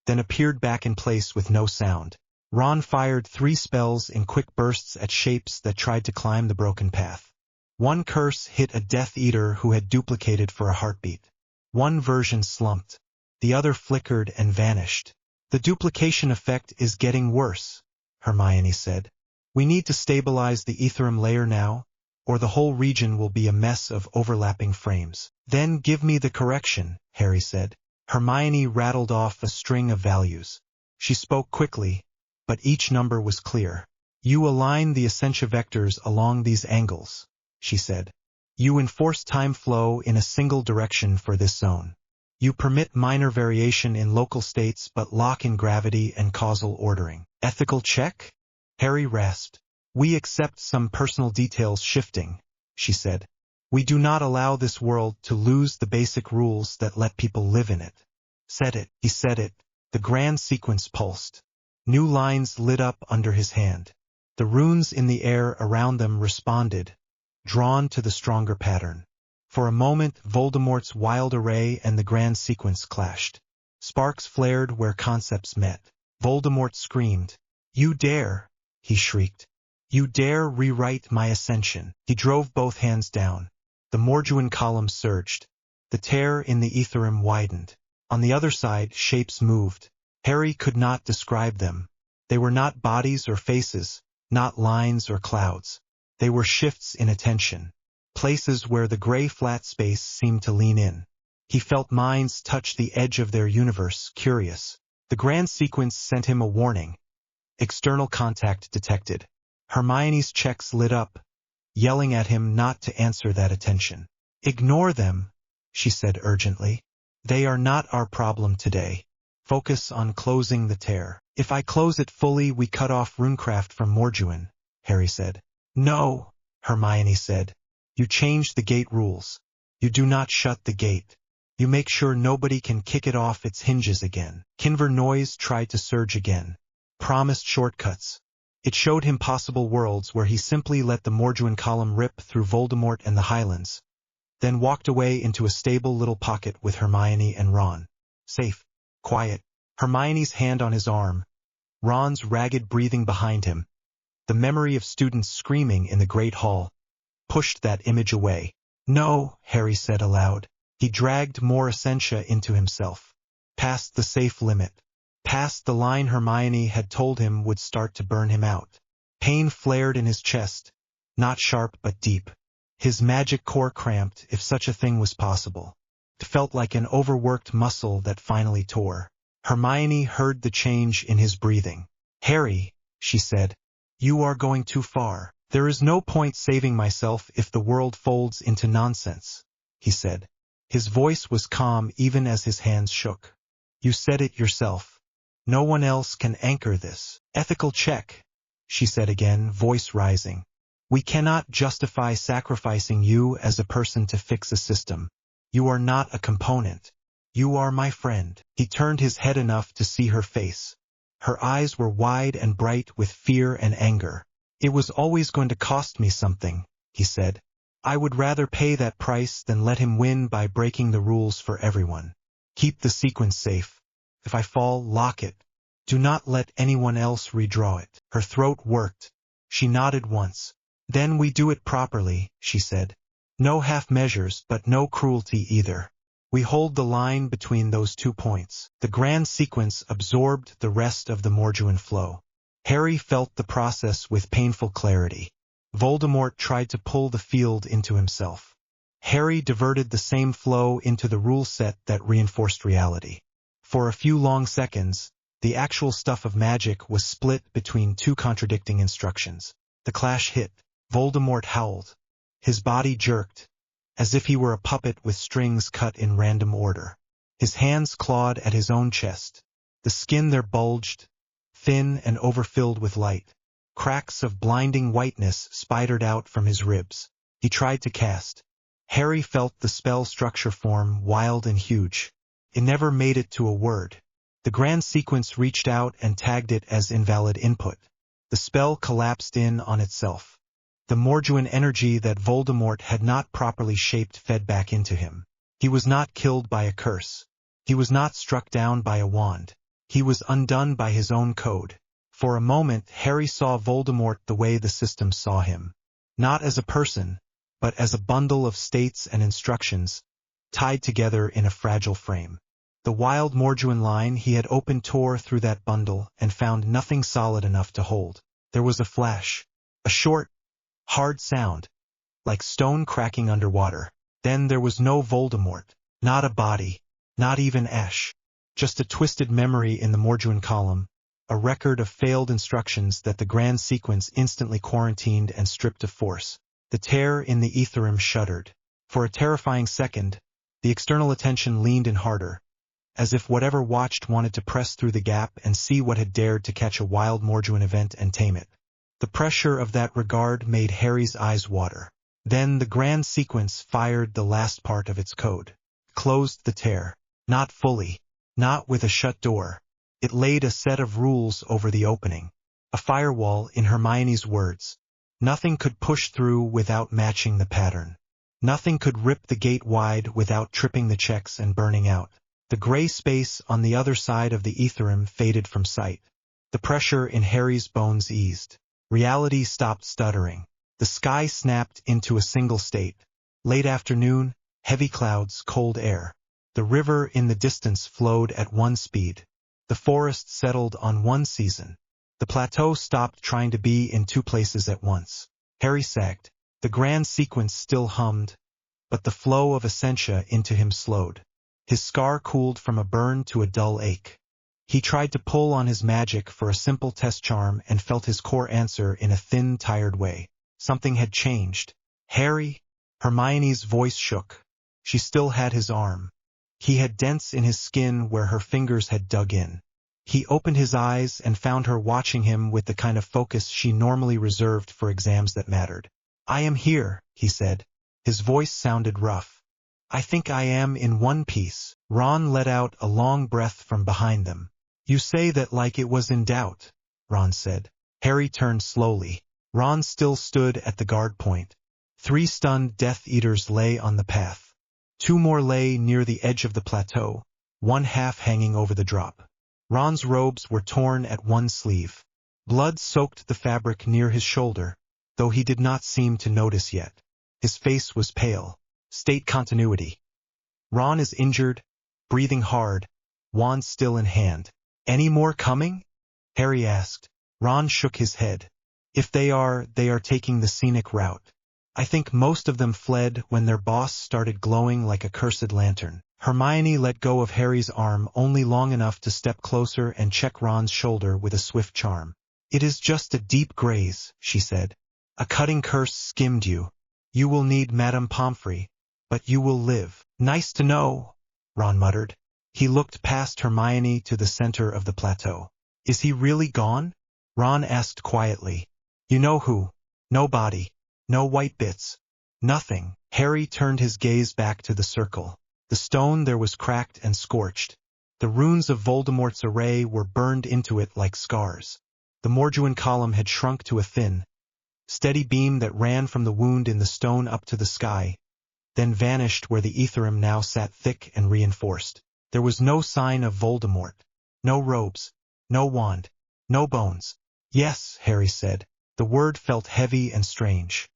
then appeared back in place with no sound. Ron fired 3 spells in quick bursts at shapes that tried to climb the broken path. One curse hit a Death Eater who had duplicated for a heartbeat. One version slumped. The other flickered and vanished. The duplication effect is getting worse, Hermione said. We need to stabilize the Ethereum layer now, or the whole region will be a mess of overlapping frames. Then give me the correction, Harry said. Hermione rattled off a string of values. She spoke quickly, but each number was clear. You align the Essentia vectors along these angles, she said. You enforce time flow in a single direction for this zone. You permit minor variation in local states but lock in gravity and causal ordering. Ethical check? Harry rasped. We accept some personal details shifting, she said. We do not allow this world to lose the basic rules that let people live in it. Said it, he said it. The grand sequence pulsed. New lines lit up under his hand. The runes in the air around them responded, drawn to the stronger pattern. For a moment, Voldemort's wild array and the grand sequence clashed. Sparks flared where concepts met. Voldemort screamed. You dare, he shrieked. You dare rewrite my ascension. He drove both hands down. The Morjuan column surged. The tear in the Ethereum widened. On the other side, shapes moved. Harry could not describe them. They were not bodies or faces, not lines or clouds. They were shifts in attention. Places where the gray flat space seemed to lean in. He felt minds touch the edge of their universe, curious. The grand sequence sent him a warning. External contact detected. Hermione's checks lit up, yelling at him not to answer that attention. Ignore them, she said urgently. They are not our problem today. Focus on closing the tear. If I close it fully, we cut off runecraft from Morjuan, Harry said. No, Hermione said. You change the gate rules. You do not shut the gate. You make sure nobody can kick it off its hinges again. Kinver Noise tried to surge again. Promised shortcuts. It showed him possible worlds where he simply let the Morjuan column rip through Voldemort and the Highlands, then walked away into a stable little pocket with Hermione and Ron. Safe. Quiet. Hermione's hand on his arm. Ron's ragged breathing behind him. The memory of students screaming in the Great Hall pushed that image away. No, Harry said aloud. He dragged more Essentia into himself. Past the safe limit. Past the line Hermione had told him would start to burn him out. Pain flared in his chest, not sharp but deep. His magic core cramped, if such a thing was possible. It felt like an overworked muscle that finally tore. Hermione heard the change in his breathing. Harry, she said, you are going too far. There is no point saving myself if the world folds into nonsense, he said. His voice was calm even as his hands shook. You said it yourself. No one else can anchor this. Ethical check. she said again, voice rising. We cannot justify sacrificing you as a person to fix a system. You are not a component. You are my friend. He turned his head enough to see her face. Her eyes were wide and bright with fear and anger. It was always going to cost me something, he said. I would rather pay that price than let him win by breaking the rules for everyone. Keep the sequence safe. If I fall, lock it. Do not let anyone else redraw it. Her throat worked. She nodded once. Then we do it properly, she said. No half measures, but no cruelty either. We hold the line between those 2 points. The grand sequence absorbed the rest of the Morjuan flow. Harry felt the process with painful clarity. Voldemort tried to pull the field into himself. Harry diverted the same flow into the rule set that reinforced reality. For a few long seconds, the actual stuff of magic was split between 2 contradicting instructions. The clash hit. Voldemort howled. His body jerked, as if he were a puppet with strings cut in random order. His hands clawed at his own chest. The skin there bulged, thin and overfilled with light. Cracks of blinding whiteness spidered out from his ribs. He tried to cast. Harry felt the spell structure form wild and huge. It never made it to a word. The grand sequence reached out and tagged it as invalid input. The spell collapsed in on itself. The Morjuan energy that Voldemort had not properly shaped fed back into him. He was not killed by a curse. He was not struck down by a wand. He was undone by his own code. For a moment, Harry saw Voldemort the way the system saw him. Not as a person, but as a bundle of states and instructions, tied together in a fragile frame. The wild Morjuan line he had opened tore through that bundle and found nothing solid enough to hold. There was a flash. A short, hard sound, like stone cracking underwater. Then there was no Voldemort, not a body, not even Ash. Just a twisted memory in the Morjuan column, a record of failed instructions that the grand sequence instantly quarantined and stripped of force. The tear in the Ethereum shuddered. For a terrifying second, the external attention leaned in harder, as if whatever watched wanted to press through the gap and see what had dared to catch a wild Morjuan event and tame it. The pressure of that regard made Harry's eyes water. Then the grand sequence fired the last part of its code. Closed the tear. Not fully. Not with a shut door. It laid a set of rules over the opening. A firewall, in Hermione's words. Nothing could push through without matching the pattern. Nothing could rip the gate wide without tripping the checks and burning out. The gray space on the other side of the Ethereum faded from sight. The pressure in Harry's bones eased. Reality stopped stuttering. The sky snapped into a single state. Late afternoon, heavy clouds, cold air. The river in the distance flowed at one speed. The forest settled on one season. The plateau stopped trying to be in 2 places at once. Harry sagged. The grand sequence still hummed, but the flow of essentia into him slowed. His scar cooled from a burn to a dull ache. He tried to pull on his magic for a simple test charm and felt his core answer in a thin, tired way. Something had changed. Harry? Hermione's voice shook. She still had his arm. He had dents in his skin where her fingers had dug in. He opened his eyes and found her watching him with the kind of focus she normally reserved for exams that mattered. I am here, he said. His voice sounded rough. I think I am in one piece. Ron let out a long breath from behind them. You say that like it was in doubt, Ron said. Harry turned slowly. Ron still stood at the guard point. 3 stunned Death Eaters lay on the path. 2 more lay near the edge of the plateau, one half hanging over the drop. Ron's robes were torn at one sleeve. Blood soaked the fabric near his shoulder, though he did not seem to notice yet. His face was pale. State continuity. Ron is injured, breathing hard, wand still in hand. Any more coming? Harry asked. Ron shook his head. If they are taking the scenic route. I think most of them fled when their boss started glowing like a cursed lantern. Hermione let go of Harry's arm only long enough to step closer and check Ron's shoulder with a swift charm. It is just a deep graze, she said. A cutting curse skimmed you. You will need Madame Pomfrey, but you will live. Nice to know, Ron muttered. He looked past Hermione to the center of the plateau. Is he really gone? Ron asked quietly. You know who? Nobody. No white bits. Nothing. Harry turned his gaze back to the circle. The stone there was cracked and scorched. The runes of Voldemort's array were burned into it like scars. The Morduan column had shrunk to a thin, steady beam that ran from the wound in the stone up to the sky, then vanished where the Aetherim now sat thick and reinforced. There was no sign of Voldemort. No robes. No wand. No bones. Yes, Harry said. The word felt heavy and strange.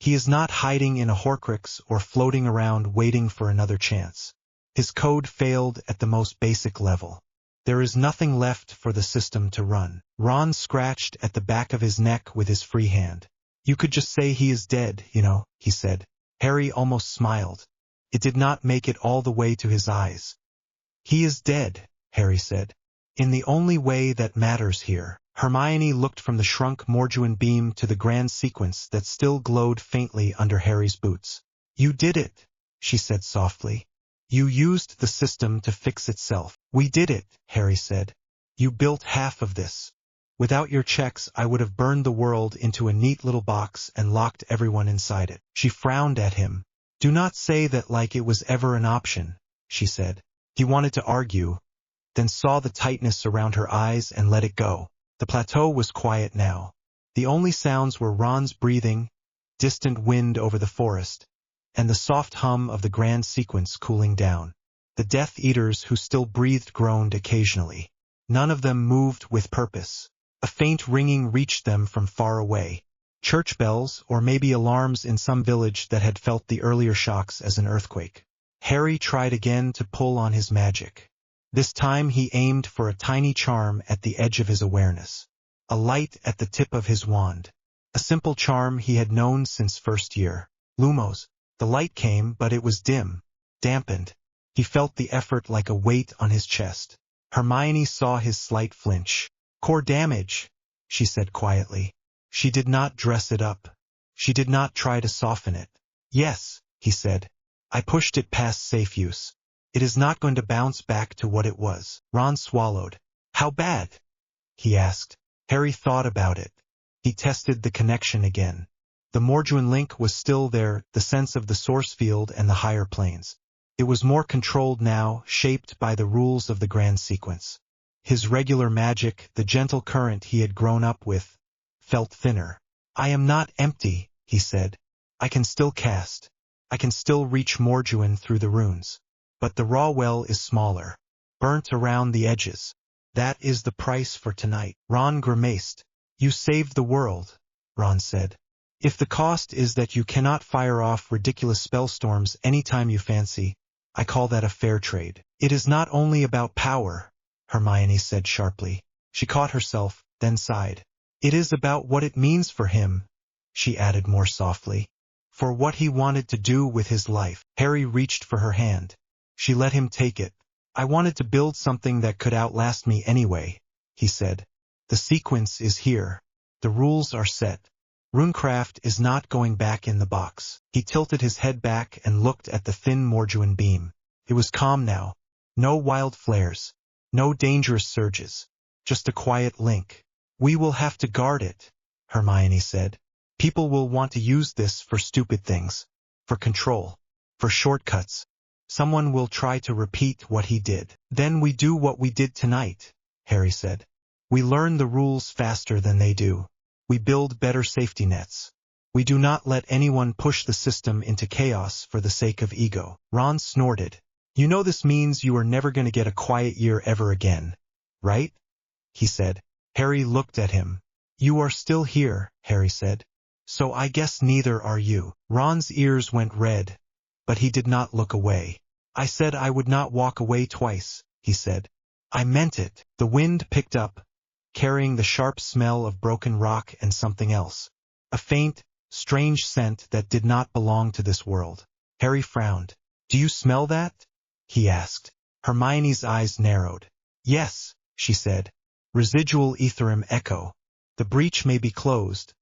He is not hiding in a Horcrux or floating around waiting for another chance. His code failed at the most basic level. There is nothing left for the system to run. Ron scratched at the back of his neck with his free hand. You could just say he is dead, you know, he said. Harry almost smiled. It did not make it all the way to his eyes. He is dead, Harry said. In the only way that matters here. Hermione looked from the shrunk Morduan beam to the grand sequence that still glowed faintly under Harry's boots. You did it, she said softly. You used the system to fix itself. We did it, Harry said. You built half of this. Without your checks, I would have burned the world into a neat little box and locked everyone inside it. She frowned at him. Do not say that like it was ever an option, she said. He wanted to argue, then saw the tightness around her eyes and let it go. The plateau was quiet now. The only sounds were Ron's breathing, distant wind over the forest, and the soft hum of the grand sequence cooling down. The Death Eaters who still breathed groaned occasionally. None of them moved with purpose. A faint ringing reached them from far away. Church bells, or maybe alarms in some village that had felt the earlier shocks as an earthquake. Harry tried again to pull on his magic. This time he aimed for a tiny charm at the edge of his awareness. A light at the tip of his wand. A simple charm he had known since first year. Lumos. The light came, but it was dim, dampened. He felt the effort like a weight on his chest. Hermione saw his slight flinch. Core damage, she said quietly. She did not dress it up. She did not try to soften it. Yes, he said. I pushed it past safe use. It is not going to bounce back to what it was. Ron swallowed. How bad? He asked. Harry thought about it. He tested the connection again. The Morduan link was still there, the sense of the source field and the higher planes. It was more controlled now, shaped by the rules of the grand sequence. His regular magic, the gentle current he had grown up with, felt thinner. I am not empty, he said. I can still cast. I can still reach Morduan through the runes. But the raw well is smaller, burnt around the edges. That is the price for tonight. Ron grimaced. You saved the world, Ron said. If the cost is that you cannot fire off ridiculous spellstorms anytime you fancy, I call that a fair trade. It is not only about power, Hermione said sharply. She caught herself, then sighed. It is about what it means for him, she added more softly. For what he wanted to do with his life. Harry reached for her hand. She let him take it. I wanted to build something that could outlast me anyway, he said. The sequence is here. The rules are set. Runecraft is not going back in the box. He tilted his head back and looked at the thin Morduan beam. It was calm now. No wild flares. No dangerous surges. Just a quiet link. We will have to guard it, Hermione said. People will want to use this for stupid things. For control. For shortcuts. Someone will try to repeat what he did. Then we do what we did tonight, Harry said. We learn the rules faster than they do. We build better safety nets. We do not let anyone push the system into chaos for the sake of ego. Ron snorted. You know this means you are never going to get a quiet year ever again, right? He said. Harry looked at him. You are still here, Harry said. So I guess neither are you. Ron's ears went red, but he did not look away. I said I would not walk away twice, he said. I meant it. The wind picked up, carrying the sharp smell of broken rock and something else. A faint, strange scent that did not belong to this world. Harry frowned. Do you smell that? He asked. Hermione's eyes narrowed. Yes, she said. Residual Aetherim echo. The breach may be closed,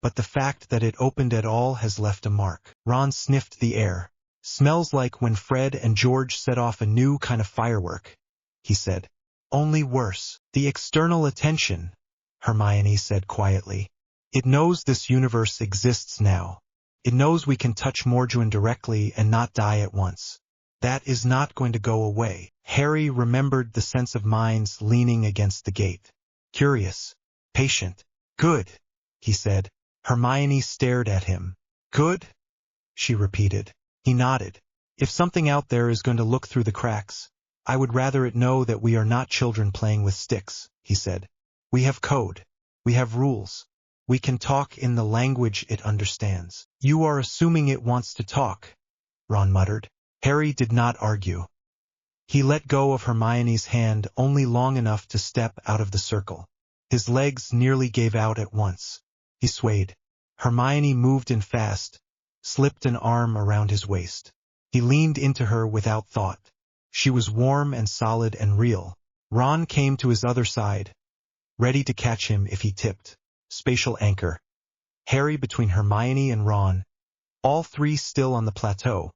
but the fact that it opened at all has left a mark. Ron sniffed the air. Smells like when Fred and George set off a new kind of firework, he said. Only worse. The external attention, Hermione said quietly. It knows this universe exists now. It knows we can touch Morjuin directly and not die at once. That is not going to go away. Harry remembered the sense of minds leaning against the gate. Curious. Patient. Good, he said. Hermione stared at him. Good? She repeated. He nodded. If something out there is going to look through the cracks, I would rather it know that we are not children playing with sticks, he said. We have code. We have rules. We can talk in the language it understands. You are assuming it wants to talk, Ron muttered. Harry did not argue. He let go of Hermione's hand only long enough to step out of the circle. His legs nearly gave out at once. He swayed. Hermione moved in fast, slipped an arm around his waist. He leaned into her without thought. She was warm and solid and real. Ron came to his other side, ready to catch him if he tipped. Spatial anchor. Harry between Hermione and Ron, all three still on the plateau,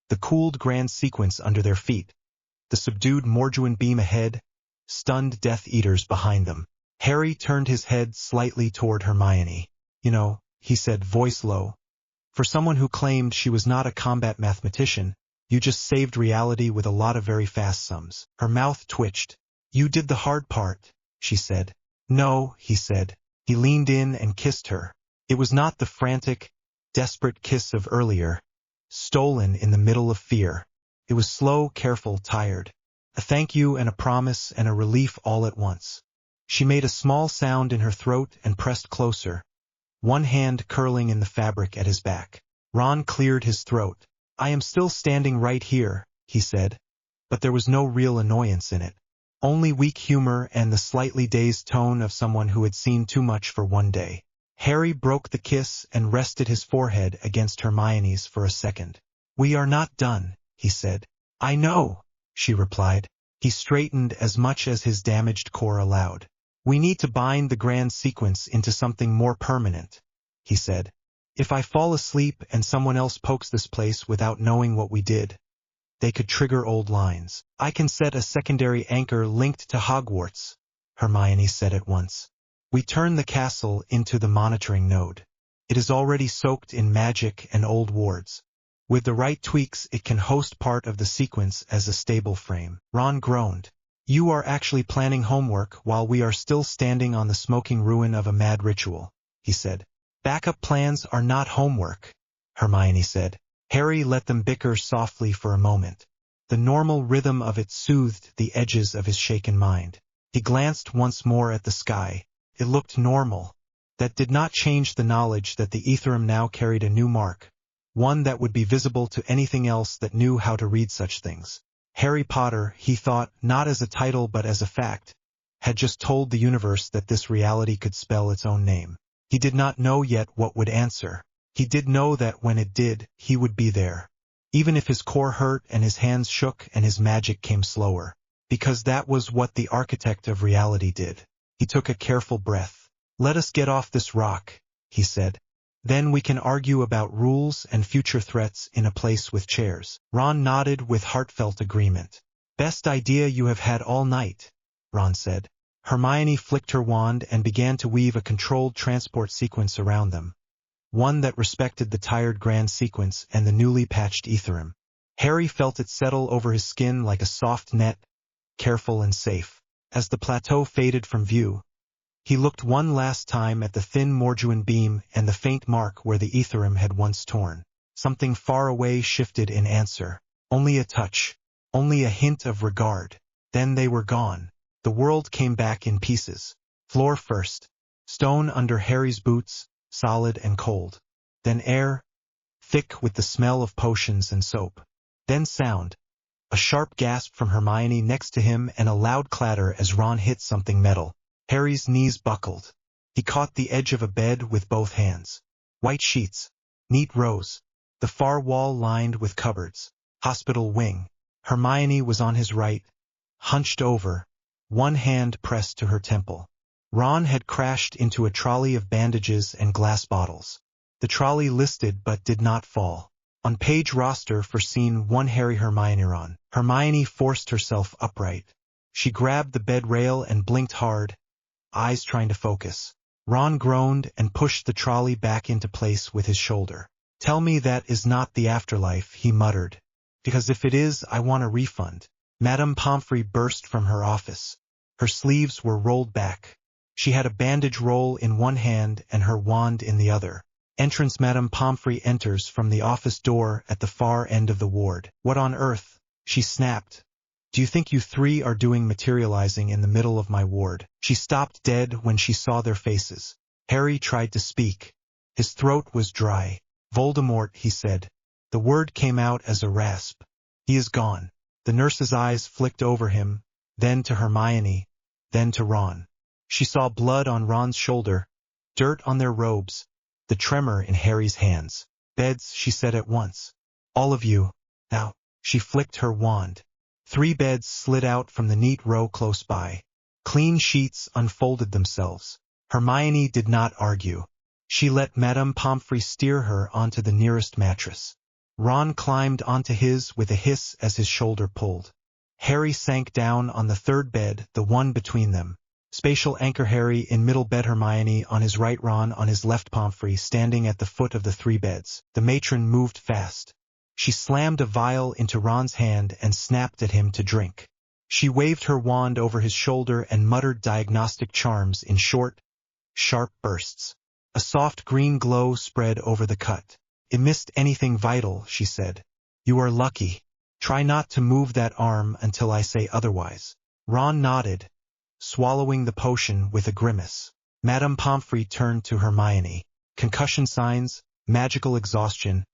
the cooled grand sequence under their feet, the subdued Morjuin beam ahead, stunned Death Eaters behind them. Harry turned his head slightly toward Hermione. You know, he said, voice low. For someone who claimed she was not a combat mathematician, you just saved reality with a lot of very fast sums. Her mouth twitched. You did the hard part, she said. No, he said. He leaned in and kissed her. It was not the frantic, desperate kiss of earlier, stolen in the middle of fear. It was slow, careful, tired. A thank you and a promise and a relief all at once. She made a small sound in her throat and pressed closer, one hand curling in the fabric at his back. Ron cleared his throat. I am still standing right here, he said, but there was no real annoyance in it. Only weak humor and the slightly dazed tone of someone who had seen too much for one day. Harry broke the kiss and rested his forehead against Hermione's for a second. We are not done, he said. I know, she replied. He straightened as much as his damaged core allowed. We need to bind the grand sequence into something more permanent, he said. If I fall asleep and someone else pokes this place without knowing what we did, they could trigger old lines. I can set a secondary anchor linked to Hogwarts, Hermione said at once. We turn the castle into the monitoring node. It is already soaked in magic and old wards. With the right tweaks, it can host part of the sequence as a stable frame. Ron groaned. You are actually planning homework while we are still standing on the smoking ruin of a mad ritual, he said. Backup plans are not homework, Hermione said. Harry let them bicker softly for a moment. The normal rhythm of it soothed the edges of his shaken mind. He glanced once more at the sky. It looked normal. That did not change the knowledge that the Ethereum now carried a new mark, one that would be visible to anything else that knew how to read such things. Harry Potter, he thought, not as a title but as a fact, had just told the universe that this reality could spell its own name. He did not know yet what would answer. He did know that when it did, he would be there. Even if his core hurt and his hands shook and his magic came slower. Because that was what the architect of reality did. He took a careful breath. Let us get off this rock, he said. Then we can argue about rules and future threats in a place with chairs. Ron nodded with heartfelt agreement. Best idea you have had all night, Ron said. Hermione flicked her wand and began to weave a controlled transport sequence around them. One that respected the tired grand sequence and the newly patched Ethereum. Harry felt it settle over his skin like a soft net, careful and safe. As the plateau faded from view, he looked one last time at the thin Morjuin beam and the faint mark where the Ethereum had once torn. Something far away shifted in answer. Only a touch, only a hint of regard. Then they were gone. The world came back in pieces. Floor first. Stone under Harry's boots, solid and cold. Then air, thick with the smell of potions and soap. Then sound. A sharp gasp from Hermione next to him and a loud clatter as Ron hit something metal. Harry's knees buckled. He caught the edge of a bed with both hands. White sheets. Neat rows. The far wall lined with cupboards. Hospital wing. Hermione was on his right, hunched over, one hand pressed to her temple. Ron had crashed into a trolley of bandages and glass bottles. The trolley listed but did not fall. On page roster for scene 1 Harry Hermione Ron. Hermione forced herself upright. She grabbed the bed rail and blinked hard, eyes trying to focus. Ron groaned and pushed the trolley back into place with his shoulder. "Tell me that is not the afterlife," he muttered. "Because if it is, I want a refund." Madame Pomfrey burst from her office. Her sleeves were rolled back. She had a bandage roll in one hand and her wand in the other. Entrance. Madame Pomfrey enters from the office door at the far end of the ward. "What on earth?" she snapped. "Do you think you three are doing materializing in the middle of my ward?" She stopped dead when she saw their faces. Harry tried to speak. His throat was dry. "Voldemort," he said. The word came out as a rasp. "He is gone." The nurse's eyes flicked over him, then to Hermione, then to Ron. She saw blood on Ron's shoulder, dirt on their robes, the tremor in Harry's hands. "Beds," she said at once. "All of you, now." She flicked her wand. 3 beds slid out from the neat row close by. Clean sheets unfolded themselves. Hermione did not argue. She let Madame Pomfrey steer her onto the nearest mattress. Ron climbed onto his with a hiss as his shoulder pulled. Harry sank down on the 3rd bed, the one between them. Spatial anchor. Harry in middle bed, Hermione on his right, Ron on his left, Pomfrey standing at the foot of the 3 beds. The matron moved fast. She slammed a vial into Ron's hand and snapped at him to drink. She waved her wand over his shoulder and muttered diagnostic charms in short, sharp bursts. A soft green glow spread over the cut. "It missed anything vital," she said. "You are lucky. Try not to move that arm until I say otherwise." Ron nodded, swallowing the potion with a grimace. Madame Pomfrey turned to Hermione. "Concussion signs, magical exhaustion,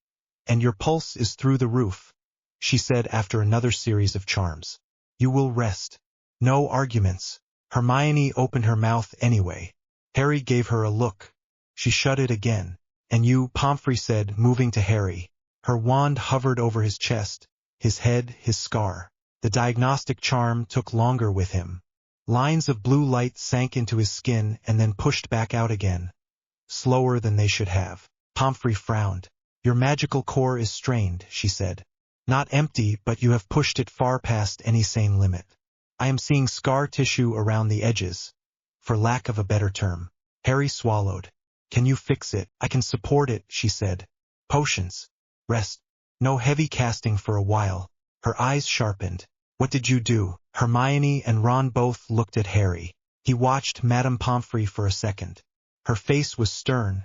and your pulse is through the roof," she said after another series of charms. "You will rest. No arguments." Hermione opened her mouth anyway. Harry gave her a look. She shut it again. "And you," Pomfrey said, moving to Harry. Her wand hovered over his chest, his head, his scar. The diagnostic charm took longer with him. Lines of blue light sank into his skin and then pushed back out again, slower than they should have. Pomfrey frowned. "Your magical core is strained," she said. "Not empty, but you have pushed it far past any sane limit. I am seeing scar tissue around the edges, for lack of a better term." Harry swallowed. "Can you fix it?" "I can support it," she said. "Potions. Rest. No heavy casting for a while." Her eyes sharpened. "What did you do?" Hermione and Ron both looked at Harry. He watched Madame Pomfrey for a second. Her face was stern,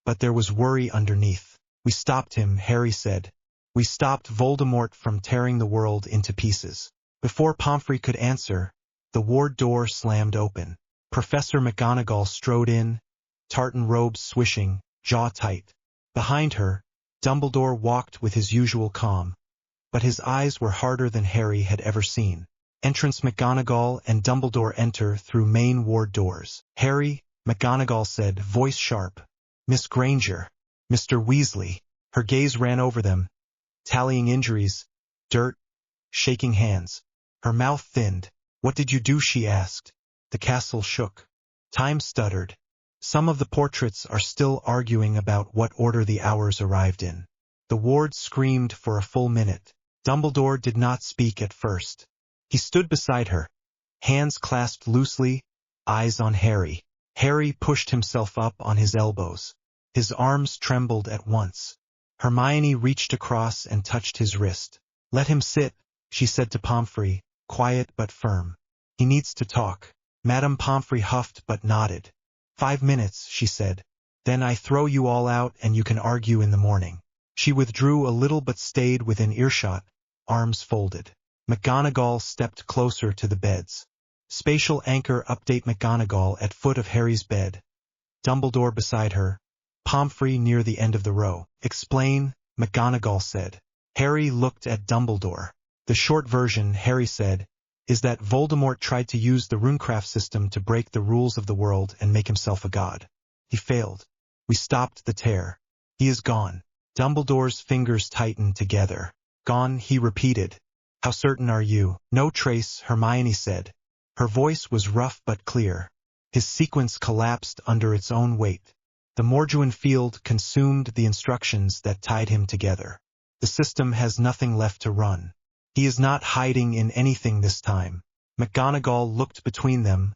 but there was worry underneath. "We stopped him," Harry said. "We stopped Voldemort from tearing the world into pieces." Before Pomfrey could answer, the ward door slammed open. Professor McGonagall strode in, tartan robes swishing, jaw tight. Behind her, Dumbledore walked with his usual calm, but his eyes were harder than Harry had ever seen. Entrance. McGonagall and Dumbledore enter through main ward doors. "Harry," McGonagall said, voice sharp. "Miss Granger." "Mr. Weasley." Her gaze ran over them, tallying injuries, dirt, shaking hands. Her mouth thinned. "What did you do?" she asked. The castle shook. Time stuttered. Some of the portraits are still arguing about what order the hours arrived in. The ward screamed for a full minute. Dumbledore did not speak at first. He stood beside her, hands clasped loosely, eyes on Harry. Harry pushed himself up on his elbows. His arms trembled at once. Hermione reached across and touched his wrist. "Let him sit," she said to Pomfrey, quiet but firm. "He needs to talk." Madame Pomfrey huffed but nodded. 5 minutes, she said. "Then I throw you all out and you can argue in the morning." She withdrew a little but stayed within earshot, arms folded. McGonagall stepped closer to the beds. Spatial anchor. Update. McGonagall at foot of Harry's bed. Dumbledore beside her. Pomfrey near the end of the row. "Explain," McGonagall said. Harry looked at Dumbledore. "The short version," Harry said, "is that Voldemort tried to use the runecraft system to break the rules of the world and make himself a god. He failed. We stopped the tear. He is gone." Dumbledore's fingers tightened together. "Gone," he repeated. "How certain are you?" "No trace," Hermione said. Her voice was rough but clear. His sequence collapsed under its own weight. The Morjuin field consumed the instructions that tied him together. The system has nothing left to run. He is not hiding in anything this time. McGonagall looked between them,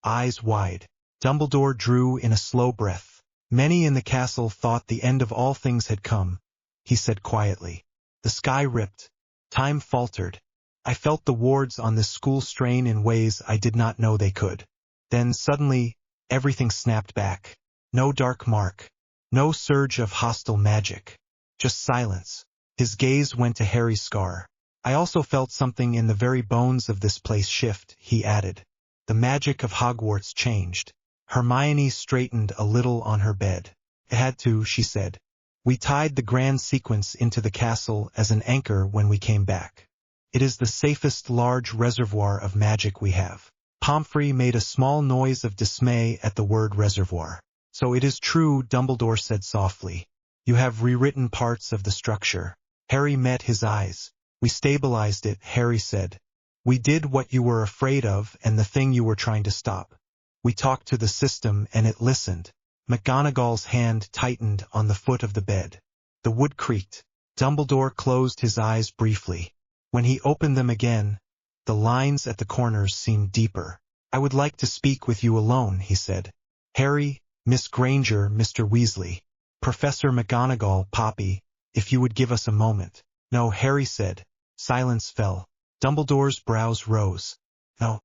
eyes wide. Dumbledore drew in a slow breath. Many in the castle thought the end of all things had come, he said quietly. The sky ripped. Time faltered. I felt the wards on this school strain in ways I did not know they could. Then suddenly, everything snapped back. No dark mark. No surge of hostile magic. Just silence. His gaze went to Harry's scar. I also felt something in the very bones of this place shift, he added. The magic of Hogwarts changed. Hermione straightened a little on her bed. It had to, she said. We tied the grand sequence into the castle as an anchor when we came back. It is the safest large reservoir of magic we have. Pomfrey made a small noise of dismay at the word reservoir. So it is true, Dumbledore said softly. You have rewritten parts of the structure. Harry met his eyes. We stabilized it, Harry said. We did what you were afraid of and the thing you were trying to stop. We talked to the system and it listened. McGonagall's hand tightened on the foot of the bed. The wood creaked. Dumbledore closed his eyes briefly. When he opened them again, the lines at the corners seemed deeper. I would like to speak with you alone, he said. Harry, Miss Granger, Mr. Weasley, Professor McGonagall, Poppy, if you would give us a moment. No, Harry said. Silence fell. Dumbledore's brows rose.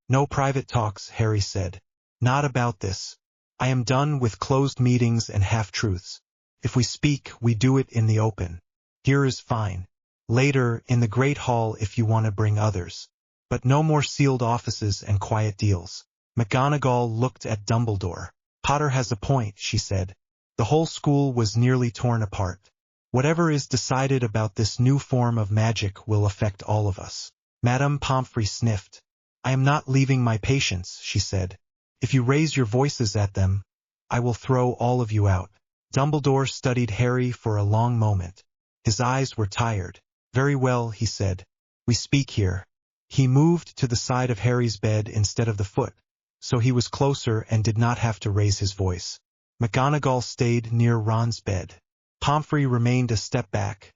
No private talks, Harry said. Not about this. I am done with closed meetings and half-truths. If we speak, we do it in the open. Here is fine. Later, in the Great Hall if you want to bring others. But no more sealed offices and quiet deals. McGonagall looked at Dumbledore. Potter has a point, she said. The whole school was nearly torn apart. Whatever is decided about this new form of magic will affect all of us. Madame Pomfrey sniffed. I am not leaving my patients, she said. If you raise your voices at them, I will throw all of you out. Dumbledore studied Harry for a long moment. His eyes were tired. Very well, he said. We speak here. He moved to the side of Harry's bed instead of the foot, so he was closer and did not have to raise his voice. McGonagall stayed near Ron's bed. Pomfrey remained a step back,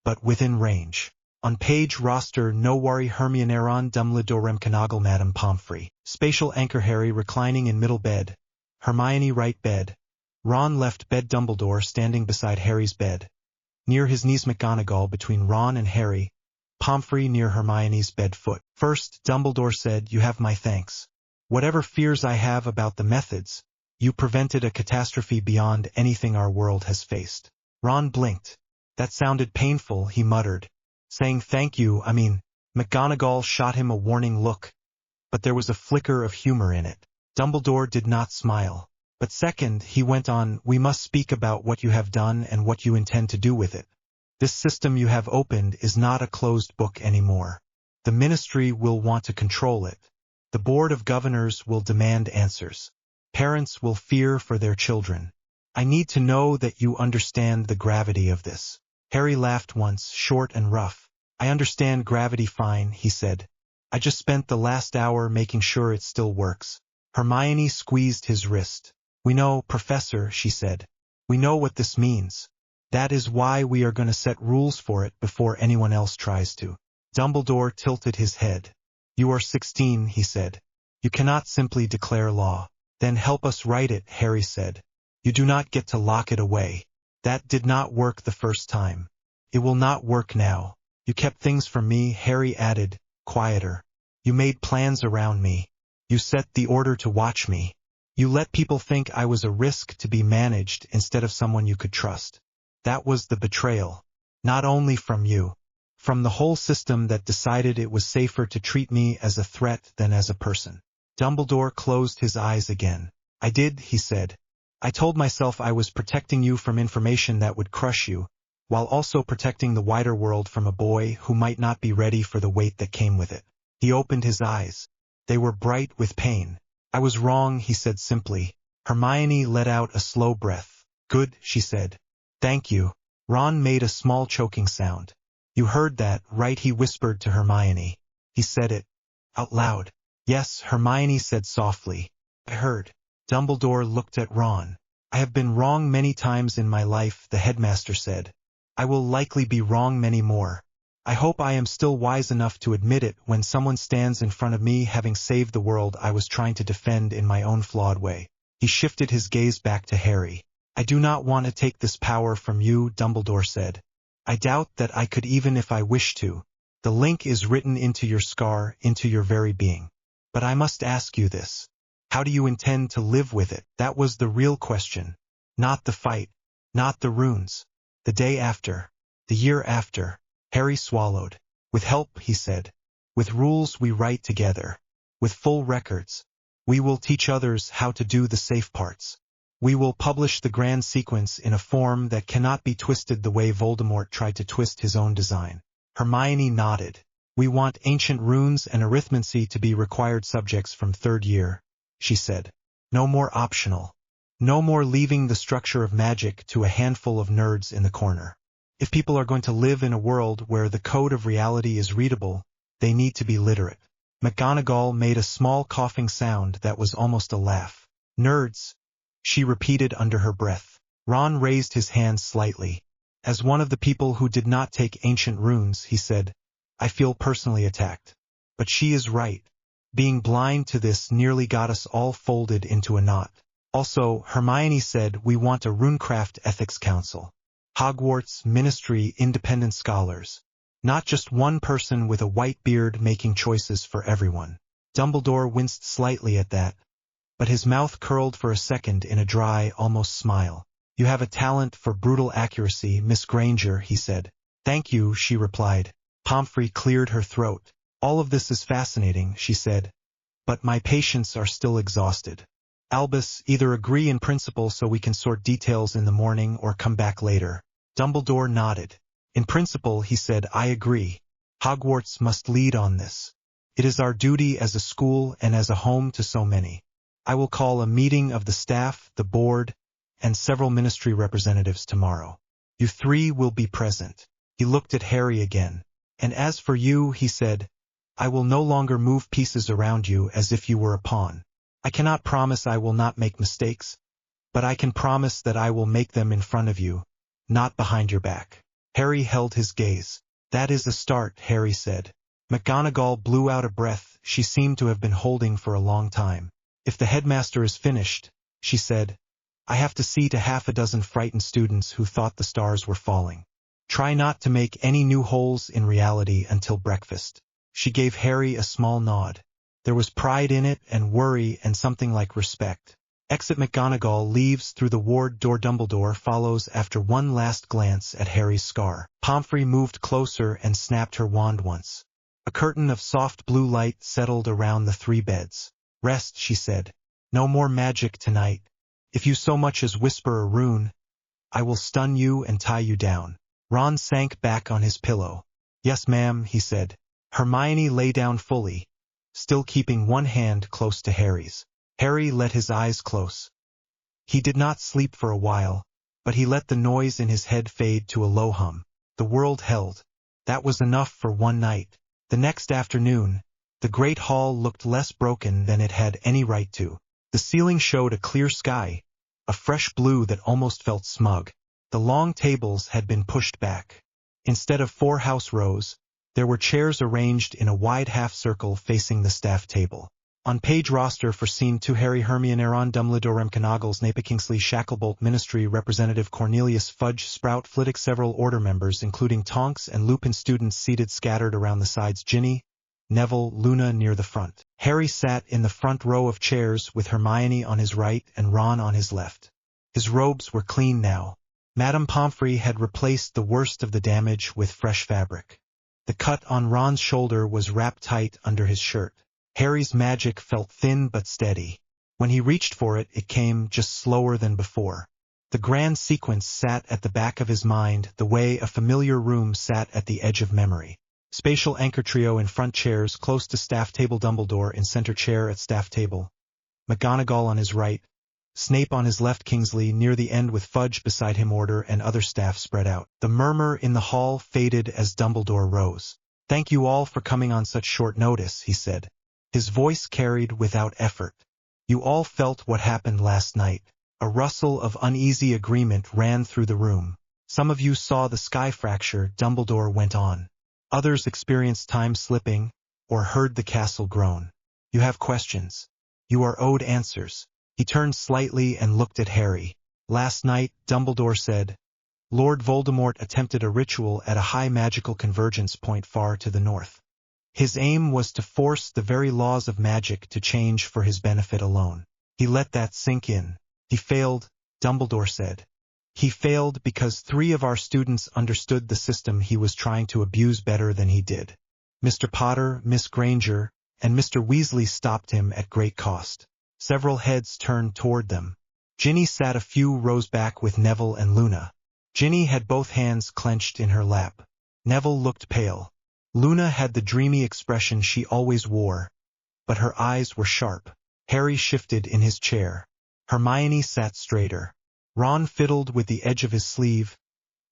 but within range. On page roster no worry Hermioneron Dumbledore McGonagall Madame Pomfrey. Spatial anchor Harry reclining in middle bed. Hermione right bed. Ron left bed Dumbledore standing beside Harry's bed. Near his knees McGonagall between Ron and Harry. Pomfrey near Hermione's bed foot. First, Dumbledore said, you have my thanks. Whatever fears I have about the methods, you prevented a catastrophe beyond anything our world has faced. Ron blinked. That sounded painful, he muttered. Saying thank you, I mean, McGonagall shot him a warning look. But there was a flicker of humor in it. Dumbledore did not smile. But second, he went on, we must speak about what you have done and what you intend to do with it. This system you have opened is not a closed book anymore. The ministry will want to control it. The Board of Governors will demand answers. Parents will fear for their children. I need to know that you understand the gravity of this. Harry laughed once, short and rough. I understand gravity fine, he said. I just spent the last hour making sure it still works. Hermione squeezed his wrist. We know, Professor, she said. We know what this means. That is why we are going to set rules for it before anyone else tries to. Dumbledore tilted his head. You are 16, he said. You cannot simply declare law. Then help us write it, Harry said. You do not get to lock it away. That did not work the first time. It will not work now. You kept things from me, Harry added, quieter. You made plans around me. You set the order to watch me. You let people think I was a risk to be managed instead of someone you could trust. That was the betrayal. Not only from you. From the whole system that decided it was safer to treat me as a threat than as a person. Dumbledore closed his eyes again. I did, he said. I told myself I was protecting you from information that would crush you, while also protecting the wider world from a boy who might not be ready for the weight that came with it. He opened his eyes. They were bright with pain. I was wrong, he said simply. Hermione let out a slow breath. Good, she said. Thank you. Ron made a small choking sound. You heard that, right? He whispered to Hermione. He said it out loud. Yes, Hermione said softly. I heard. Dumbledore looked at Ron. I have been wrong many times in my life, the headmaster said. I will likely be wrong many more. I hope I am still wise enough to admit it when someone stands in front of me having saved the world I was trying to defend in my own flawed way. He shifted his gaze back to Harry. I do not want to take this power from you, Dumbledore said. I doubt that I could even if I wished to. The link is written into your scar, into your very being. But I must ask you this. How do you intend to live with it? That was the real question. Not the fight. Not the runes. The day after. The year after. Harry swallowed. With help, he said. With rules we write together. With full records. We will teach others how to do the safe parts. We will publish the grand sequence in a form that cannot be twisted the way Voldemort tried to twist his own design. Hermione nodded. We want ancient runes and arithmancy to be required subjects from third year, she said. No more optional. No more leaving the structure of magic to a handful of nerds in the corner. If people are going to live in a world where the code of reality is readable, they need to be literate. McGonagall made a small coughing sound that was almost a laugh. Nerds, she repeated under her breath. Ron raised his hand slightly. As one of the people who did not take ancient runes, he said, I feel personally attacked. But she is right. Being blind to this nearly got us all folded into a knot. Also, Hermione said we want a Runecraft Ethics Council. Hogwarts, Ministry, independent scholars. Not just one person with a white beard making choices for everyone. Dumbledore winced slightly at that, but his mouth curled for a second in a dry, almost smile. You have a talent for brutal accuracy, Miss Granger, he said. Thank you, she replied. Pomfrey cleared her throat. All of this is fascinating, she said. But my patients are still exhausted. Albus, either agree in principle so we can sort details in the morning or come back later. Dumbledore nodded. In principle, he said, I agree. Hogwarts must lead on this. It is our duty as a school and as a home to so many. I will call a meeting of the staff, the board, and several ministry representatives tomorrow. You three will be present. He looked at Harry again. And as for you, he said, I will no longer move pieces around you as if you were a pawn. I cannot promise I will not make mistakes, but I can promise that I will make them in front of you, not behind your back. Harry held his gaze. That is a start, Harry said. McGonagall blew out a breath she seemed to have been holding for a long time. If the headmaster is finished, she said, I have to see to half a dozen frightened students who thought the stars were falling. Try not to make any new holes in reality until breakfast. She gave Harry a small nod. There was pride in it and worry and something like respect. Exit McGonagall leaves through the ward door. Dumbledore follows after one last glance at Harry's scar. Pomfrey moved closer and snapped her wand once. A curtain of soft blue light settled around the three beds. Rest, she said. No more magic tonight. If you so much as whisper a rune, I will stun you and tie you down. Ron sank back on his pillow. Yes, ma'am, he said. Hermione lay down fully, still keeping one hand close to Harry's. Harry let his eyes close. He did not sleep for a while, but he let the noise in his head fade to a low hum. The world held. That was enough for one night. The next afternoon, the great hall looked less broken than it had any right to. The ceiling showed a clear sky, a fresh blue that almost felt smug. The long tables had been pushed back. Instead of 4 house rows, there were chairs arranged in a wide half-circle facing the staff table. On page roster for scene 2 Harry, Hermione, Ron, Dumbledore, McGonagall, Snape, Kingsley, Shacklebolt, Ministry Representative Cornelius, Fudge, Sprout, Flitwick, several order members including Tonks and Lupin, students seated scattered around the sides, Ginny, Neville, Luna near the front. Harry sat in the front row of chairs with Hermione on his right and Ron on his left. His robes were clean now. Madame Pomfrey had replaced the worst of the damage with fresh fabric. The cut on Ron's shoulder was wrapped tight under his shirt. Harry's magic felt thin but steady. When he reached for it, it came just slower than before. The grand sequence sat at the back of his mind the way a familiar room sat at the edge of memory. Spatial anchor trio in front chairs close to staff table, Dumbledore in center chair at staff table, McGonagall on his right, Snape on his left, Kingsley near the end with Fudge beside him, order and other staff spread out. The murmur in the hall faded as Dumbledore rose. Thank you all for coming on such short notice, he said. His voice carried without effort. You all felt what happened last night. A rustle of uneasy agreement ran through the room. Some of you saw the sky fracture, Dumbledore went on. Others experienced time slipping, or heard the castle groan. You have questions. You are owed answers. He turned slightly and looked at Harry. Last night, Dumbledore said, Lord Voldemort attempted a ritual at a high magical convergence point far to the north. His aim was to force the very laws of magic to change for his benefit alone. He let that sink in. He failed, Dumbledore said. He failed because 3 of our students understood the system he was trying to abuse better than he did. Mr. Potter, Miss Granger, and Mr. Weasley stopped him at great cost. Several heads turned toward them. Ginny sat a few rows back with Neville and Luna. Ginny had both hands clenched in her lap. Neville looked pale. Luna had the dreamy expression she always wore, but her eyes were sharp. Harry shifted in his chair. Hermione sat straighter. Ron fiddled with the edge of his sleeve,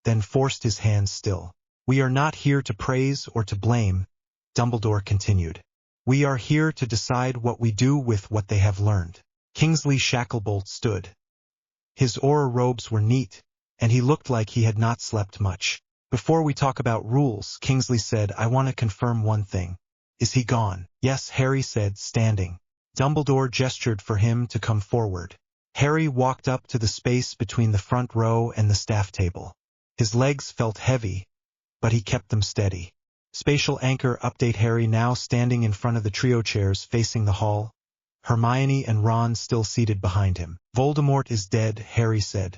then forced his hands still. We are not here to praise or to blame, Dumbledore continued. We are here to decide what we do with what they have learned. Kingsley Shacklebolt stood. His aura robes were neat, and he looked like he had not slept much. Before we talk about rules, Kingsley said, I want to confirm one thing. Is he gone? Yes, Harry said, standing. Dumbledore gestured for him to come forward. Harry walked up to the space between the front row and the staff table. His legs felt heavy, but he kept them steady. Spatial anchor update. Harry now standing in front of the trio chairs facing the hall. Hermione and Ron still seated behind him. Voldemort is dead, Harry said.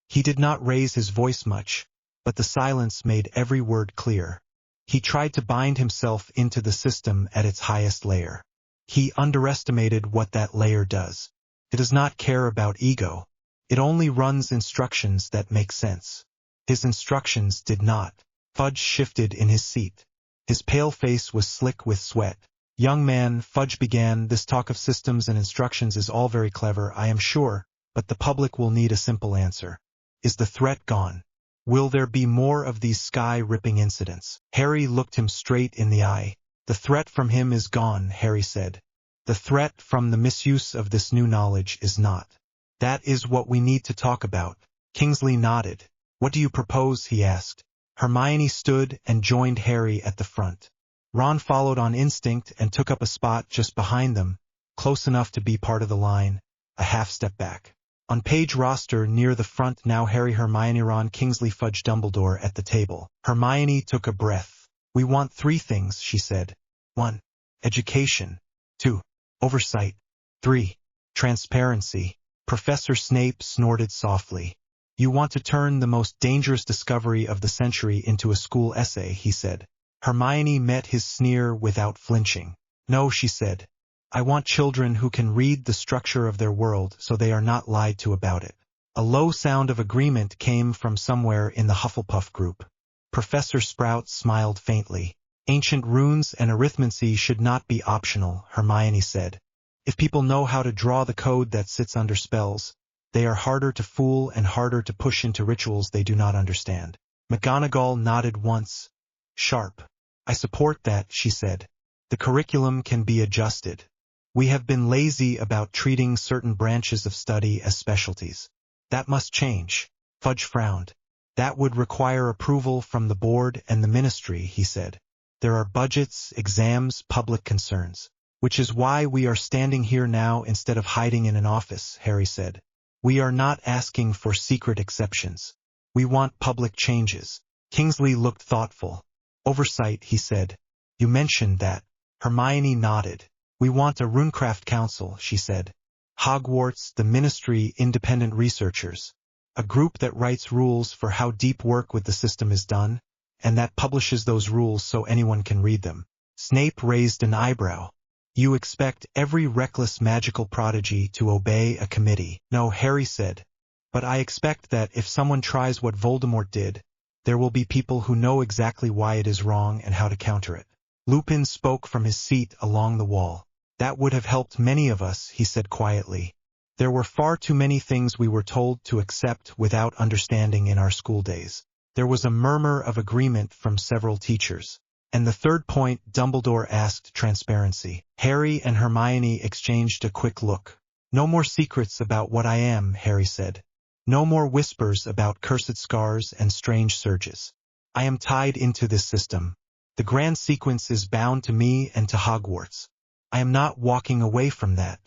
He did not raise his voice much, but the silence made every word clear. He tried to bind himself into the system at its highest layer. He underestimated what that layer does. It does not care about ego. It only runs instructions that make sense. His instructions did not. Fudge shifted in his seat. His pale face was slick with sweat. Young man, Fudge began, this talk of systems and instructions is all very clever, I am sure, but the public will need a simple answer. Is the threat gone? Will there be more of these sky-ripping incidents? Harry looked him straight in the eye. The threat from him is gone, Harry said. The threat from the misuse of this new knowledge is not. That is what we need to talk about. Kingsley nodded. What do you propose? He asked. Hermione stood and joined Harry at the front. Ron followed on instinct and took up a spot just behind them, close enough to be part of the line, a half step back. On page roster near the front now Harry, Hermione, Ron, Kingsley, Fudge, Dumbledore at the table. Hermione took a breath. We want 3 things, she said. 1. Education. 2. Oversight. 3. Transparency. Professor Snape snorted softly. You want to turn the most dangerous discovery of the century into a school essay, he said. Hermione met his sneer without flinching. No, she said. I want children who can read the structure of their world so they are not lied to about it. A low sound of agreement came from somewhere in the Hufflepuff group. Professor Sprout smiled faintly. Ancient runes and arithmancy should not be optional, Hermione said. If people know how to draw the code that sits under spells, they are harder to fool and harder to push into rituals they do not understand. McGonagall nodded once. Sharp. I support that, she said. The curriculum can be adjusted. We have been lazy about treating certain branches of study as specialties. That must change. Fudge frowned. That would require approval from the board and the ministry, he said. There are budgets, exams, public concerns. Which is why we are standing here now instead of hiding in an office, Harry said. We are not asking for secret exceptions. We want public changes. Kingsley looked thoughtful. Oversight, he said. You mentioned that. Hermione nodded. We want a Runecraft Council, she said. Hogwarts, the Ministry, independent researchers. A group that writes rules for how deep work with the system is done, and that publishes those rules so anyone can read them. Snape raised an eyebrow. You expect every reckless magical prodigy to obey a committee. No, Harry said. But I expect that if someone tries what Voldemort did, there will be people who know exactly why it is wrong and how to counter it. Lupin spoke from his seat along the wall. That would have helped many of us, he said quietly. There were far too many things we were told to accept without understanding in our school days. There was a murmur of agreement from several teachers. And the third point, Dumbledore asked, transparency. Harry and Hermione exchanged a quick look. No more secrets about what I am, Harry said. No more whispers about cursed scars and strange surges. I am tied into this system. The grand sequence is bound to me and to Hogwarts. I am not walking away from that.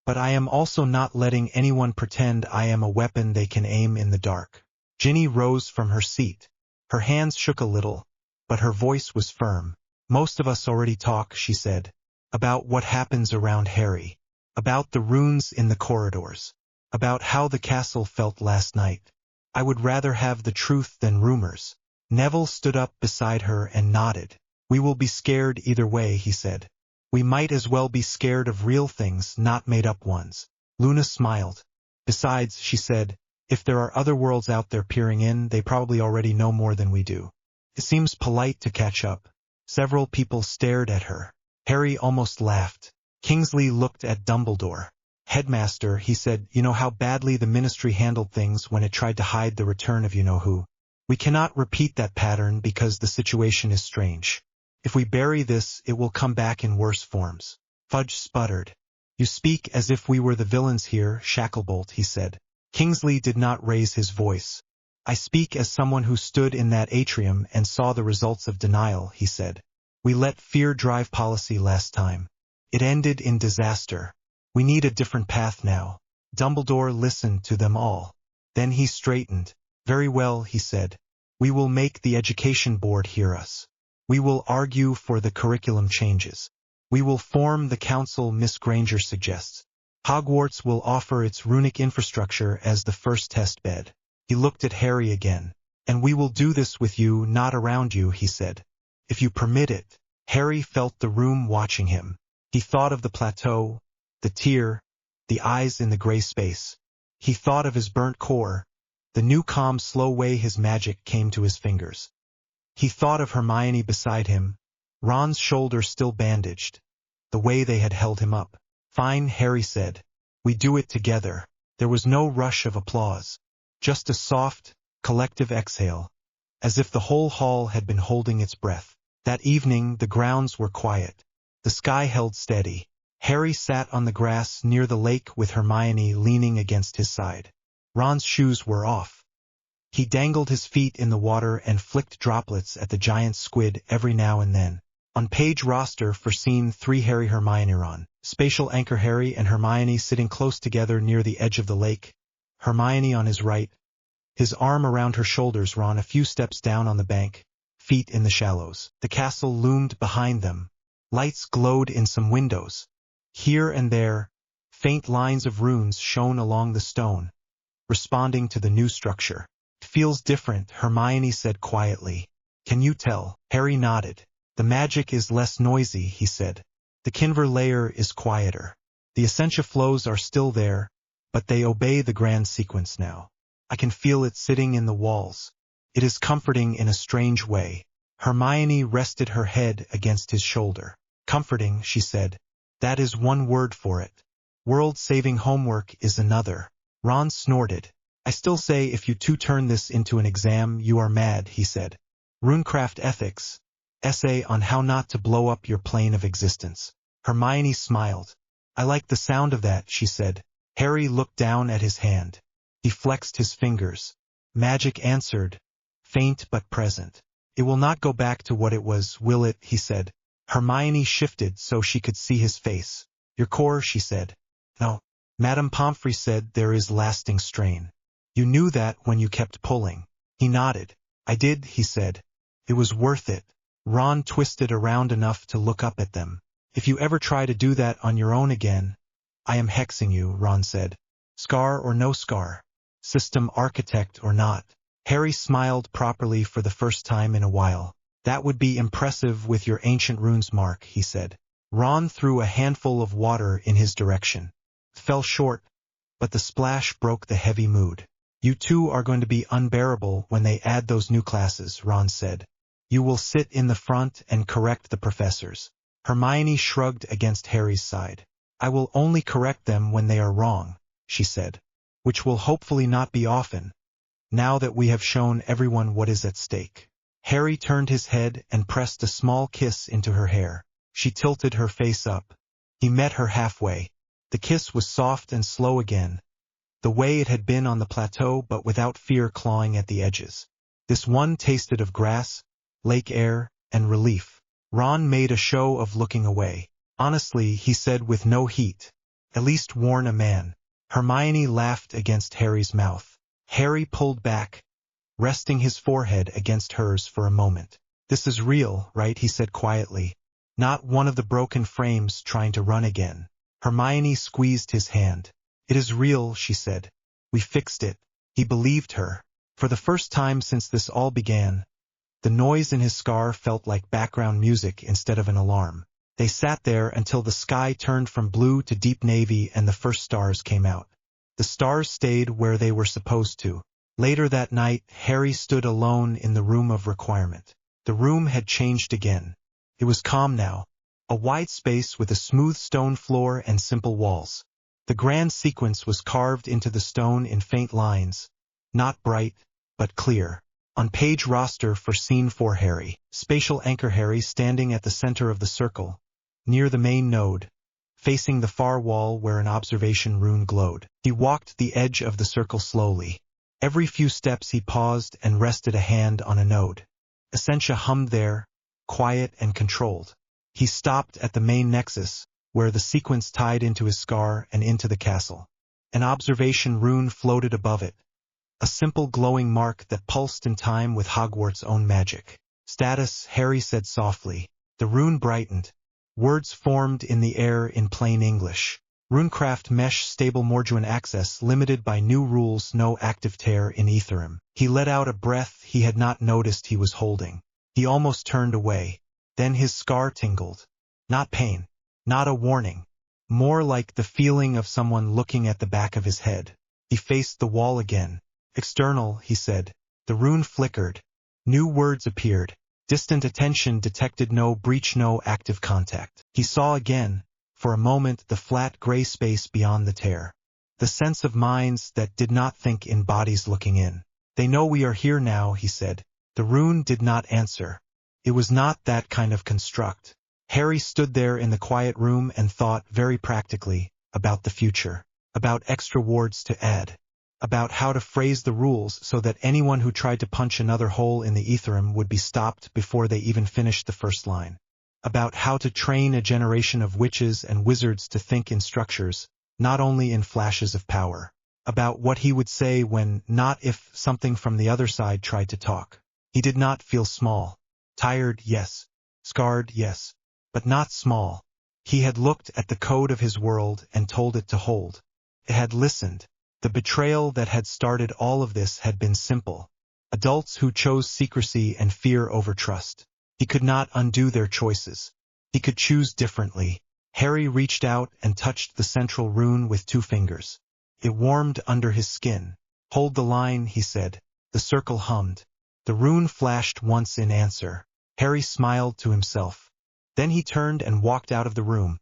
But I am also not letting anyone pretend I am a weapon they can aim in the dark. Ginny rose from her seat. Her hands shook a little, but her voice was firm. Most of us already talk, she said, about what happens around HAARY, about the runes in the corridors, about how the castle felt last night. I would rather have the truth than rumors. Neville stood up beside her and nodded. We will be scared either way, he said. We might as well be scared of real things, not made-up ones. Luna smiled. Besides, she said, if there are other worlds out there peering in, they probably already know more than we do. It seems polite to catch up. Several people stared at her. Harry almost laughed. Kingsley looked at Dumbledore. Headmaster, he said, you know how badly the Ministry handled things when it tried to hide the return of you-know-who. We cannot repeat that pattern because the situation is strange. If we bury this, it will come back in worse forms. Fudge sputtered. You speak as if we were the villains here, Shacklebolt, he said. Kingsley did not raise his voice. I speak as someone who stood in that atrium and saw the results of denial, he said. We let fear drive policy last time. It ended in disaster. We need a different path now. Dumbledore listened to them all. Then he straightened. Very well, he said. We will make the Education Board hear us. We will argue for the curriculum changes. We will form the council Miss Granger suggests. Hogwarts will offer its runic infrastructure as the first test bed. He looked at Harry again. And we will do this with you, not around you, he said. If you permit it. Harry felt the room watching him. He thought of the plateau, the tear, the eyes in the gray space. He thought of his burnt core, the new calm slow way his magic came to his fingers. He thought of Hermione beside him, Ron's shoulder still bandaged, the way they had held him up. Fine, Harry said. We do it together. There was no rush of applause. Just a soft, collective exhale, as if the whole hall had been holding its breath. That evening the grounds were quiet. The sky held steady. Harry sat on the grass near the lake with Hermione leaning against his side. Ron's shoes were off. He dangled his feet in the water and flicked droplets at the giant squid every now and then. On page roster for scene 3 Harry Hermione Ron. Spatial anchor Harry and Hermione sitting close together near the edge of the lake. Hermione on his right. His arm around her shoulders, Ron a few steps down on the bank, feet in the shallows. The castle loomed behind them. Lights glowed in some windows. Here and there, faint lines of runes shone along the stone, responding to the new structure. It feels different, Hermione said quietly. Can you tell? Harry nodded. The magic is less noisy, he said. The Kinver layer is quieter. The Essentia flows are still there, but they obey the grand sequence now. I can feel it sitting in the walls. It is comforting in a strange way. Hermione rested her head against his shoulder. Comforting, she said. That is one word for it. World-saving homework is another. Ron snorted. I still say if you two turn this into an exam, you are mad, he said. Runecraft Ethics. Essay on how not to blow up your plane of existence. Hermione smiled. I like the sound of that, she said. Harry looked down at his hand. He flexed his fingers. Magic answered. Faint but present. It will not go back to what it was, will it, he said. Hermione shifted so she could see his face. Your core, she said. No. Madame Pomfrey said there is lasting strain. You knew that when you kept pulling. He nodded. I did, he said. It was worth it. Ron twisted around enough to look up at them. If you ever try to do that on your own again, I am hexing you, Ron said. Scar or no scar. System architect or not. Harry smiled properly for the first time in a while. That would be impressive with your ancient runes, Mark, he said. Ron threw a handful of water in his direction. Fell short, but the splash broke the heavy mood. You two are going to be unbearable when they add those new classes, Ron said. You will sit in the front and correct the professors. Hermione shrugged against Harry's side. I will only correct them when they are wrong, she said. Which will hopefully not be often, now that we have shown everyone what is at stake. Harry turned his head and pressed a small kiss into her hair. She tilted her face up. He met her halfway. The kiss was soft and slow again, the way it had been on the plateau but without fear clawing at the edges. This one tasted of grass, lake air, and relief. Ron made a show of looking away. Honestly, he said with no heat, At least warn a man. Hermione laughed against Harry's mouth. Harry pulled back, resting his forehead against hers for a moment. This is real, right? He said quietly. Not one of the broken frames trying to run again. Hermione squeezed his hand. It is real, she said. We fixed it. He believed her. For the first time since this all began, the noise in his scar felt like background music instead of an alarm. They sat there until the sky turned from blue to deep navy and the first stars came out. The stars stayed where they were supposed to. Later that night, Harry stood alone in the room of requirement. The room had changed again. It was calm now. A wide space with a smooth stone floor and simple walls. The grand sequence was carved into the stone in faint lines, not bright, but clear. On page roster for Scene 4 Harry, spatial anchor Harry standing at the center of the circle, near the main node, facing the far wall where an observation rune glowed. He walked the edge of the circle slowly. Every few steps he paused and rested a hand on a node. Essentia hummed there, quiet and controlled. He stopped at the main nexus, where the sequence tied into his scar and into the castle. An observation rune floated above it, a simple glowing mark that pulsed in time with Hogwarts' own magic. Status, Harry said softly. The rune brightened. Words formed in the air in plain English. Runecraft mesh stable Morjuan access limited by new rules, no active tear in Ethereum. He let out a breath he had not noticed he was holding. He almost turned away. Then his scar tingled. Not pain. Not a warning. More like the feeling of someone looking at the back of his head. He faced the wall again. External, he said. The rune flickered. New words appeared. Distant attention detected no breach, no active contact. He saw again, for a moment, the flat gray space beyond the tear. The sense of minds that did not think in bodies looking in. They know we are here now, he said. The rune did not answer. It was not that kind of construct. Harry stood there in the quiet room and thought very practically about the future, about extra wards to add, about how to phrase the rules so that anyone who tried to punch another hole in the Ethereum would be stopped before they even finished the first line. About how to train a generation of witches and wizards to think in structures, not only in flashes of power. About what he would say when, not if, something from the other side tried to talk. He did not feel small. Tired, yes. Scarred, yes. But not small. He had looked at the code of his world and told it to hold. It had listened. The betrayal that had started all of this had been simple. Adults who chose secrecy and fear over trust. He could not undo their choices. He could choose differently. Harry reached out and touched the central rune with 2 fingers. It warmed under his skin. Hold the line, he said. The circle hummed. The rune flashed once in answer. Harry smiled to himself. Then he turned and walked out of the room,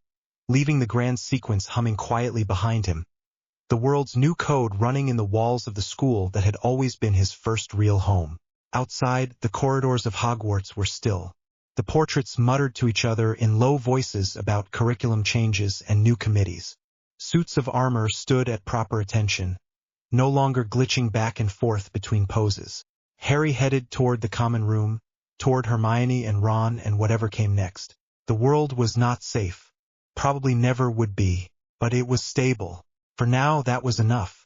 leaving the grand sequence humming quietly behind him. The world's new code running in the walls of the school that had always been his first real home. Outside, the corridors of Hogwarts were still. The portraits muttered to each other in low voices about curriculum changes and new committees. Suits of armor stood at proper attention, no longer glitching back and forth between poses. Harry headed toward the common room, toward Hermione and Ron and whatever came next. The world was not safe. Probably never would be. But it was stable. For now, that was enough.